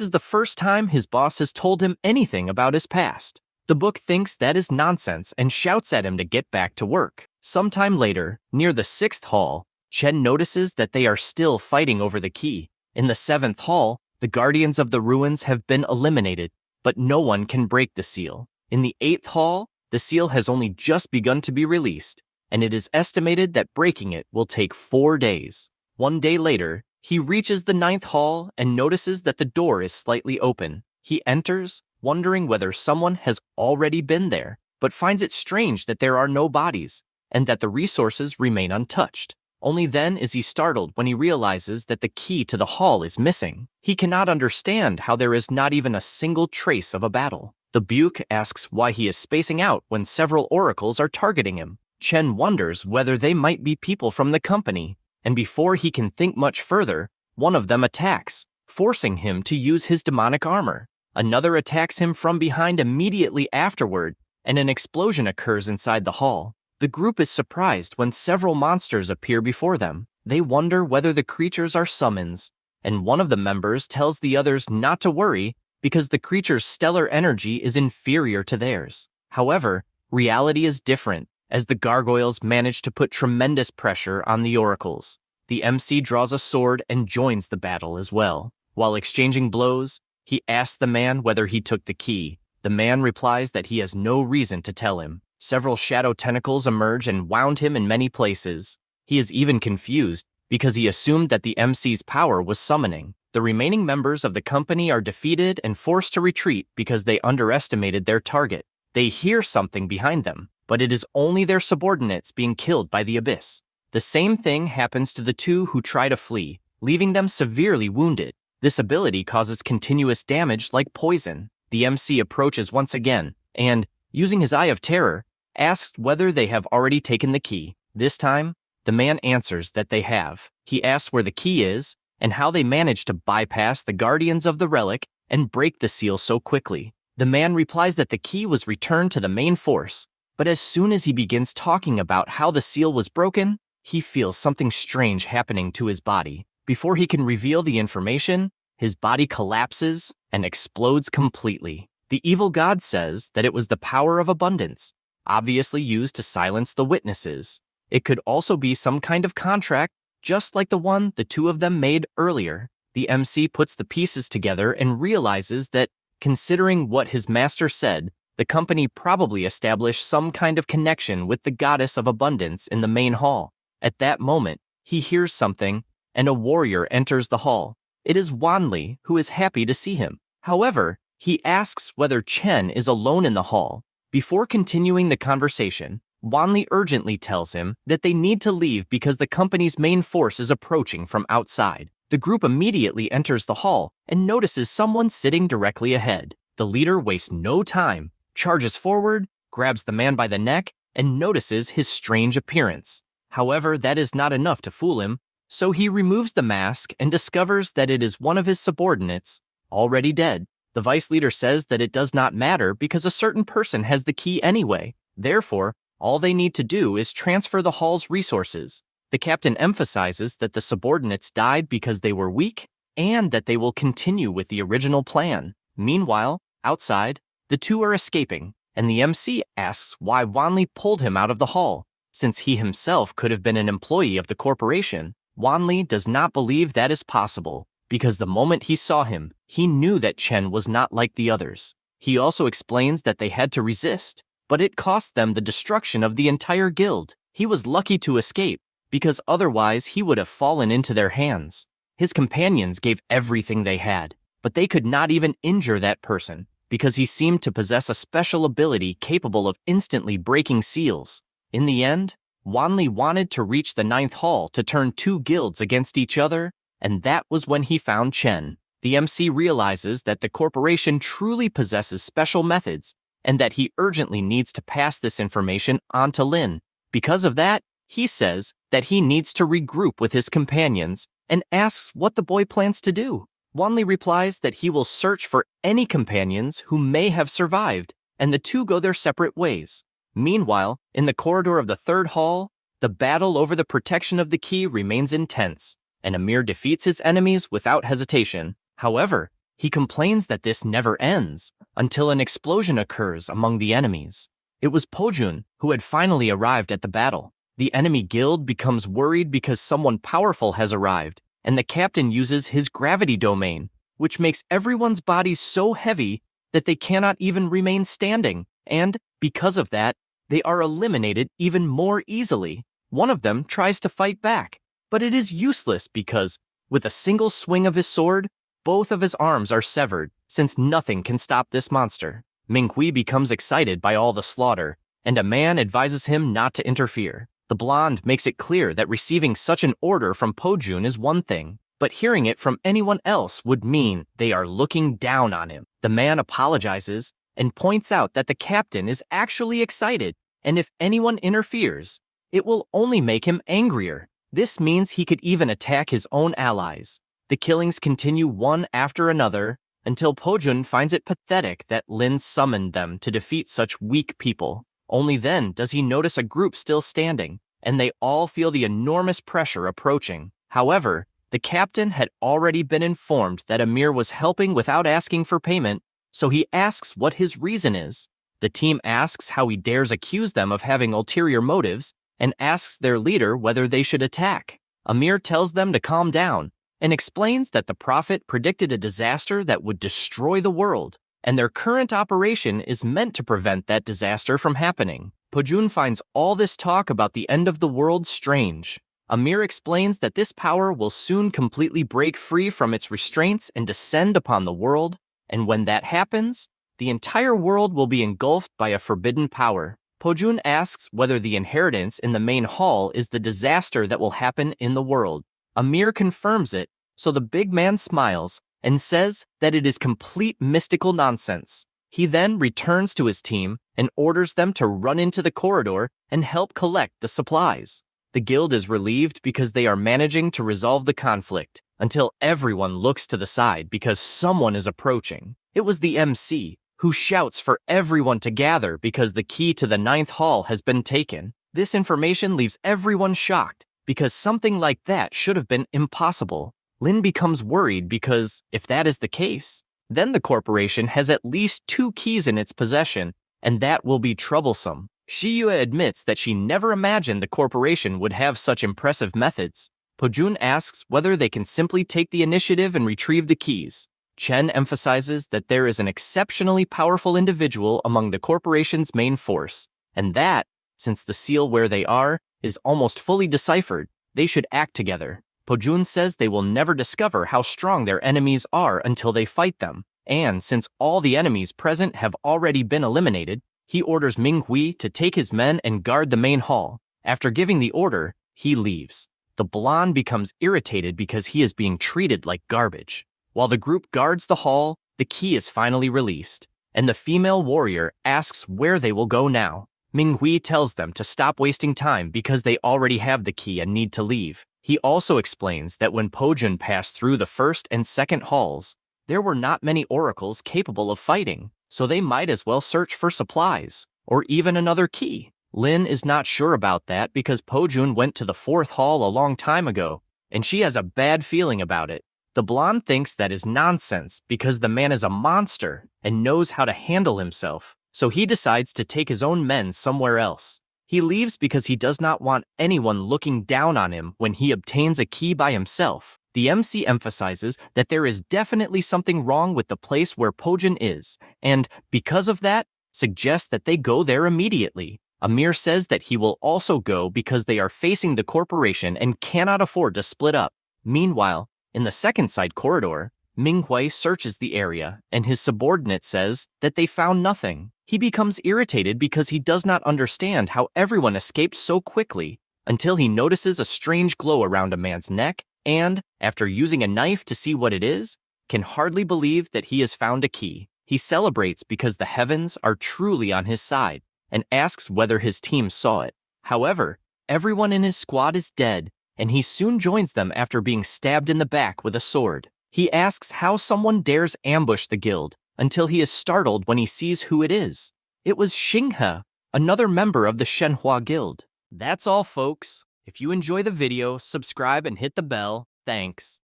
is the first time his boss has told him anything about his past. The book thinks that is nonsense and shouts at him to get back to work. Sometime later, near the 6th hall, Chen notices that they are still fighting over the key. In the 7th hall, the guardians of the ruins have been eliminated, but no one can break the seal. In the 8th hall, the seal has only just begun to be released, and it is estimated that breaking it will take 4 days. 1 day later, he reaches the 9th hall and notices that the door is slightly open. He enters, wondering whether someone has already been there, but finds it strange that there are no bodies, and that the resources remain untouched. Only then is he startled when he realizes that the key to the hall is missing. He cannot understand how there is not even a single trace of a battle. The Buke asks why he is spacing out when several oracles are targeting him. Chen wonders whether they might be people from the company, and before he can think much further, one of them attacks, forcing him to use his demonic armor. Another attacks him from behind immediately afterward, and an explosion occurs inside the hall. The group is surprised when several monsters appear before them. They wonder whether the creatures are summons, and one of the members tells the others not to worry because the creature's stellar energy is inferior to theirs. However, reality is different, as the gargoyles manage to put tremendous pressure on the oracles. The MC draws a sword and joins the battle as well. While exchanging blows, he asks the man whether he took the key. The man replies that he has no reason to tell him. Several shadow tentacles emerge and wound him in many places. He is even confused because he assumed that the MC's power was summoning. The remaining members of the company are defeated and forced to retreat because they underestimated their target. They hear something behind them, but it is only their subordinates being killed by the abyss. The same thing happens to the two who try to flee, leaving them severely wounded. This ability causes continuous damage like poison. The MC approaches once again and, using his Eye of Terror, asks whether they have already taken the key. This time, the man answers that they have. He asks where the key is and how they managed to bypass the guardians of the relic and break the seal so quickly. The man replies that the key was returned to the main force, but as soon as he begins talking about how the seal was broken, he feels something strange happening to his body. Before he can reveal the information, his body collapses and explodes completely. The evil god says that it was the power of abundance, obviously used to silence the witnesses. It could also be some kind of contract, just like the one the two of them made earlier. The MC puts the pieces together and realizes that, considering what his master said, the company probably established some kind of connection with the goddess of abundance in the main hall. At that moment, he hears something, and a warrior enters the hall. It is Wanli, who is happy to see him. However, he asks whether Chen is alone in the hall. Before continuing the conversation, Wanli urgently tells him that they need to leave because the company's main force is approaching from outside. The group immediately enters the hall and notices someone sitting directly ahead. The leader wastes no time, charges forward, grabs the man by the neck, and notices his strange appearance. However, that is not enough to fool him, so he removes the mask and discovers that it is one of his subordinates, already dead. The vice leader says that it does not matter because a certain person has the key anyway. Therefore, all they need to do is transfer the hall's resources. The captain emphasizes that the subordinates died because they were weak and that they will continue with the original plan. Meanwhile, outside, the two are escaping, and the MC asks why Wanli pulled him out of the hall, since he himself could have been an employee of the corporation. Wanli does not believe that is possible, because the moment he saw him, he knew that Chen was not like the others. He also explains that they had to resist, but it cost them the destruction of the entire guild. He was lucky to escape, because otherwise he would have fallen into their hands. His companions gave everything they had, but they could not even injure that person, because he seemed to possess a special ability capable of instantly breaking seals. In the end, Wanli wanted to reach the 9th hall to turn two guilds against each other, and that was when he found Chen. The MC realizes that the corporation truly possesses special methods, and that he urgently needs to pass this information on to Lin. Because of that, he says that he needs to regroup with his companions and asks what the boy plans to do. Wanli replies that he will search for any companions who may have survived, and the two go their separate ways. Meanwhile, in the corridor of the 3rd hall, the battle over the protection of the key remains intense, and Amir defeats his enemies without hesitation. However, he complains that this never ends until an explosion occurs among the enemies. It was Pojun who had finally arrived at the battle. The enemy guild becomes worried because someone powerful has arrived, and the captain uses his gravity domain, which makes everyone's bodies so heavy that they cannot even remain standing, and, because of that, they are eliminated even more easily. One of them tries to fight back, but it is useless because, with a single swing of his sword, both of his arms are severed, since nothing can stop this monster. Minghui becomes excited by all the slaughter, and a man advises him not to interfere. The blonde makes it clear that receiving such an order from Pojun is one thing, but hearing it from anyone else would mean they are looking down on him. The man apologizes and points out that the captain is actually excited, and if anyone interferes, it will only make him angrier. This means he could even attack his own allies. The killings continue one after another until Pojun finds it pathetic that Lin summoned them to defeat such weak people. Only then does he notice a group still standing, and they all feel the enormous pressure approaching. However, the captain had already been informed that Amir was helping without asking for payment, so he asks what his reason is. The team asks how he dares accuse them of having ulterior motives and asks their leader whether they should attack. Amir tells them to calm down and explains that the prophet predicted a disaster that would destroy the world, and their current operation is meant to prevent that disaster from happening. Pojun finds all this talk about the end of the world strange. Amir explains that this power will soon completely break free from its restraints and descend upon the world, and when that happens, the entire world will be engulfed by a forbidden power. Pojun asks whether the inheritance in the main hall is the disaster that will happen in the world. Amir confirms it, so the big man smiles and says that it is complete mystical nonsense. He then returns to his team and orders them to run into the corridor and help collect the supplies. The guild is relieved because they are managing to resolve the conflict, until everyone looks to the side because someone is approaching. It was the MC, who shouts for everyone to gather because the key to the 9th hall has been taken. This information leaves everyone shocked, because something like that should have been impossible. Lin becomes worried because, if that is the case, then the corporation has at least 2 keys in its possession, and that will be troublesome. Shiyue admits that she never imagined the corporation would have such impressive methods. Pojun asks whether they can simply take the initiative and retrieve the keys. Chen emphasizes that there is an exceptionally powerful individual among the corporation's main force, and that, since the seal where they are is almost fully deciphered, they should act together. Pojun says they will never discover how strong their enemies are until they fight them, and since all the enemies present have already been eliminated, he orders Minghui to take his men and guard the main hall. After giving the order, he leaves. The blonde becomes irritated because he is being treated like garbage. While the group guards the hall, the key is finally released, and the female warrior asks where they will go now. Minghui tells them to stop wasting time because they already have the key and need to leave. He also explains that when Pojun passed through the 1st and 2nd halls, there were not many oracles capable of fighting, so they might as well search for supplies, or even another key. Lin is not sure about that because Pojun went to the 4th hall a long time ago, and she has a bad feeling about it. The blonde thinks that is nonsense because the man is a monster and knows how to handle himself, so he decides to take his own men somewhere else. He leaves because he does not want anyone looking down on him when he obtains a key by himself. The MC emphasizes that there is definitely something wrong with the place where Pojun is, and because of that, suggests that they go there immediately. Amir says that he will also go because they are facing the corporation and cannot afford to split up. Meanwhile, in the 2nd side corridor, Minghui searches the area, and his subordinate says that they found nothing. He becomes irritated because he does not understand how everyone escaped so quickly, until he notices a strange glow around a man's neck, and, after using a knife to see what it is, can hardly believe that he has found a key. He celebrates because the heavens are truly on his side, and asks whether his team saw it. However, everyone in his squad is dead, and he soon joins them after being stabbed in the back with a sword. He asks how someone dares ambush the guild, until he is startled when he sees who it is. It was Xinghe, another member of the Shenhua Guild. That's all, folks. If you enjoy the video, subscribe and hit the bell. Thanks.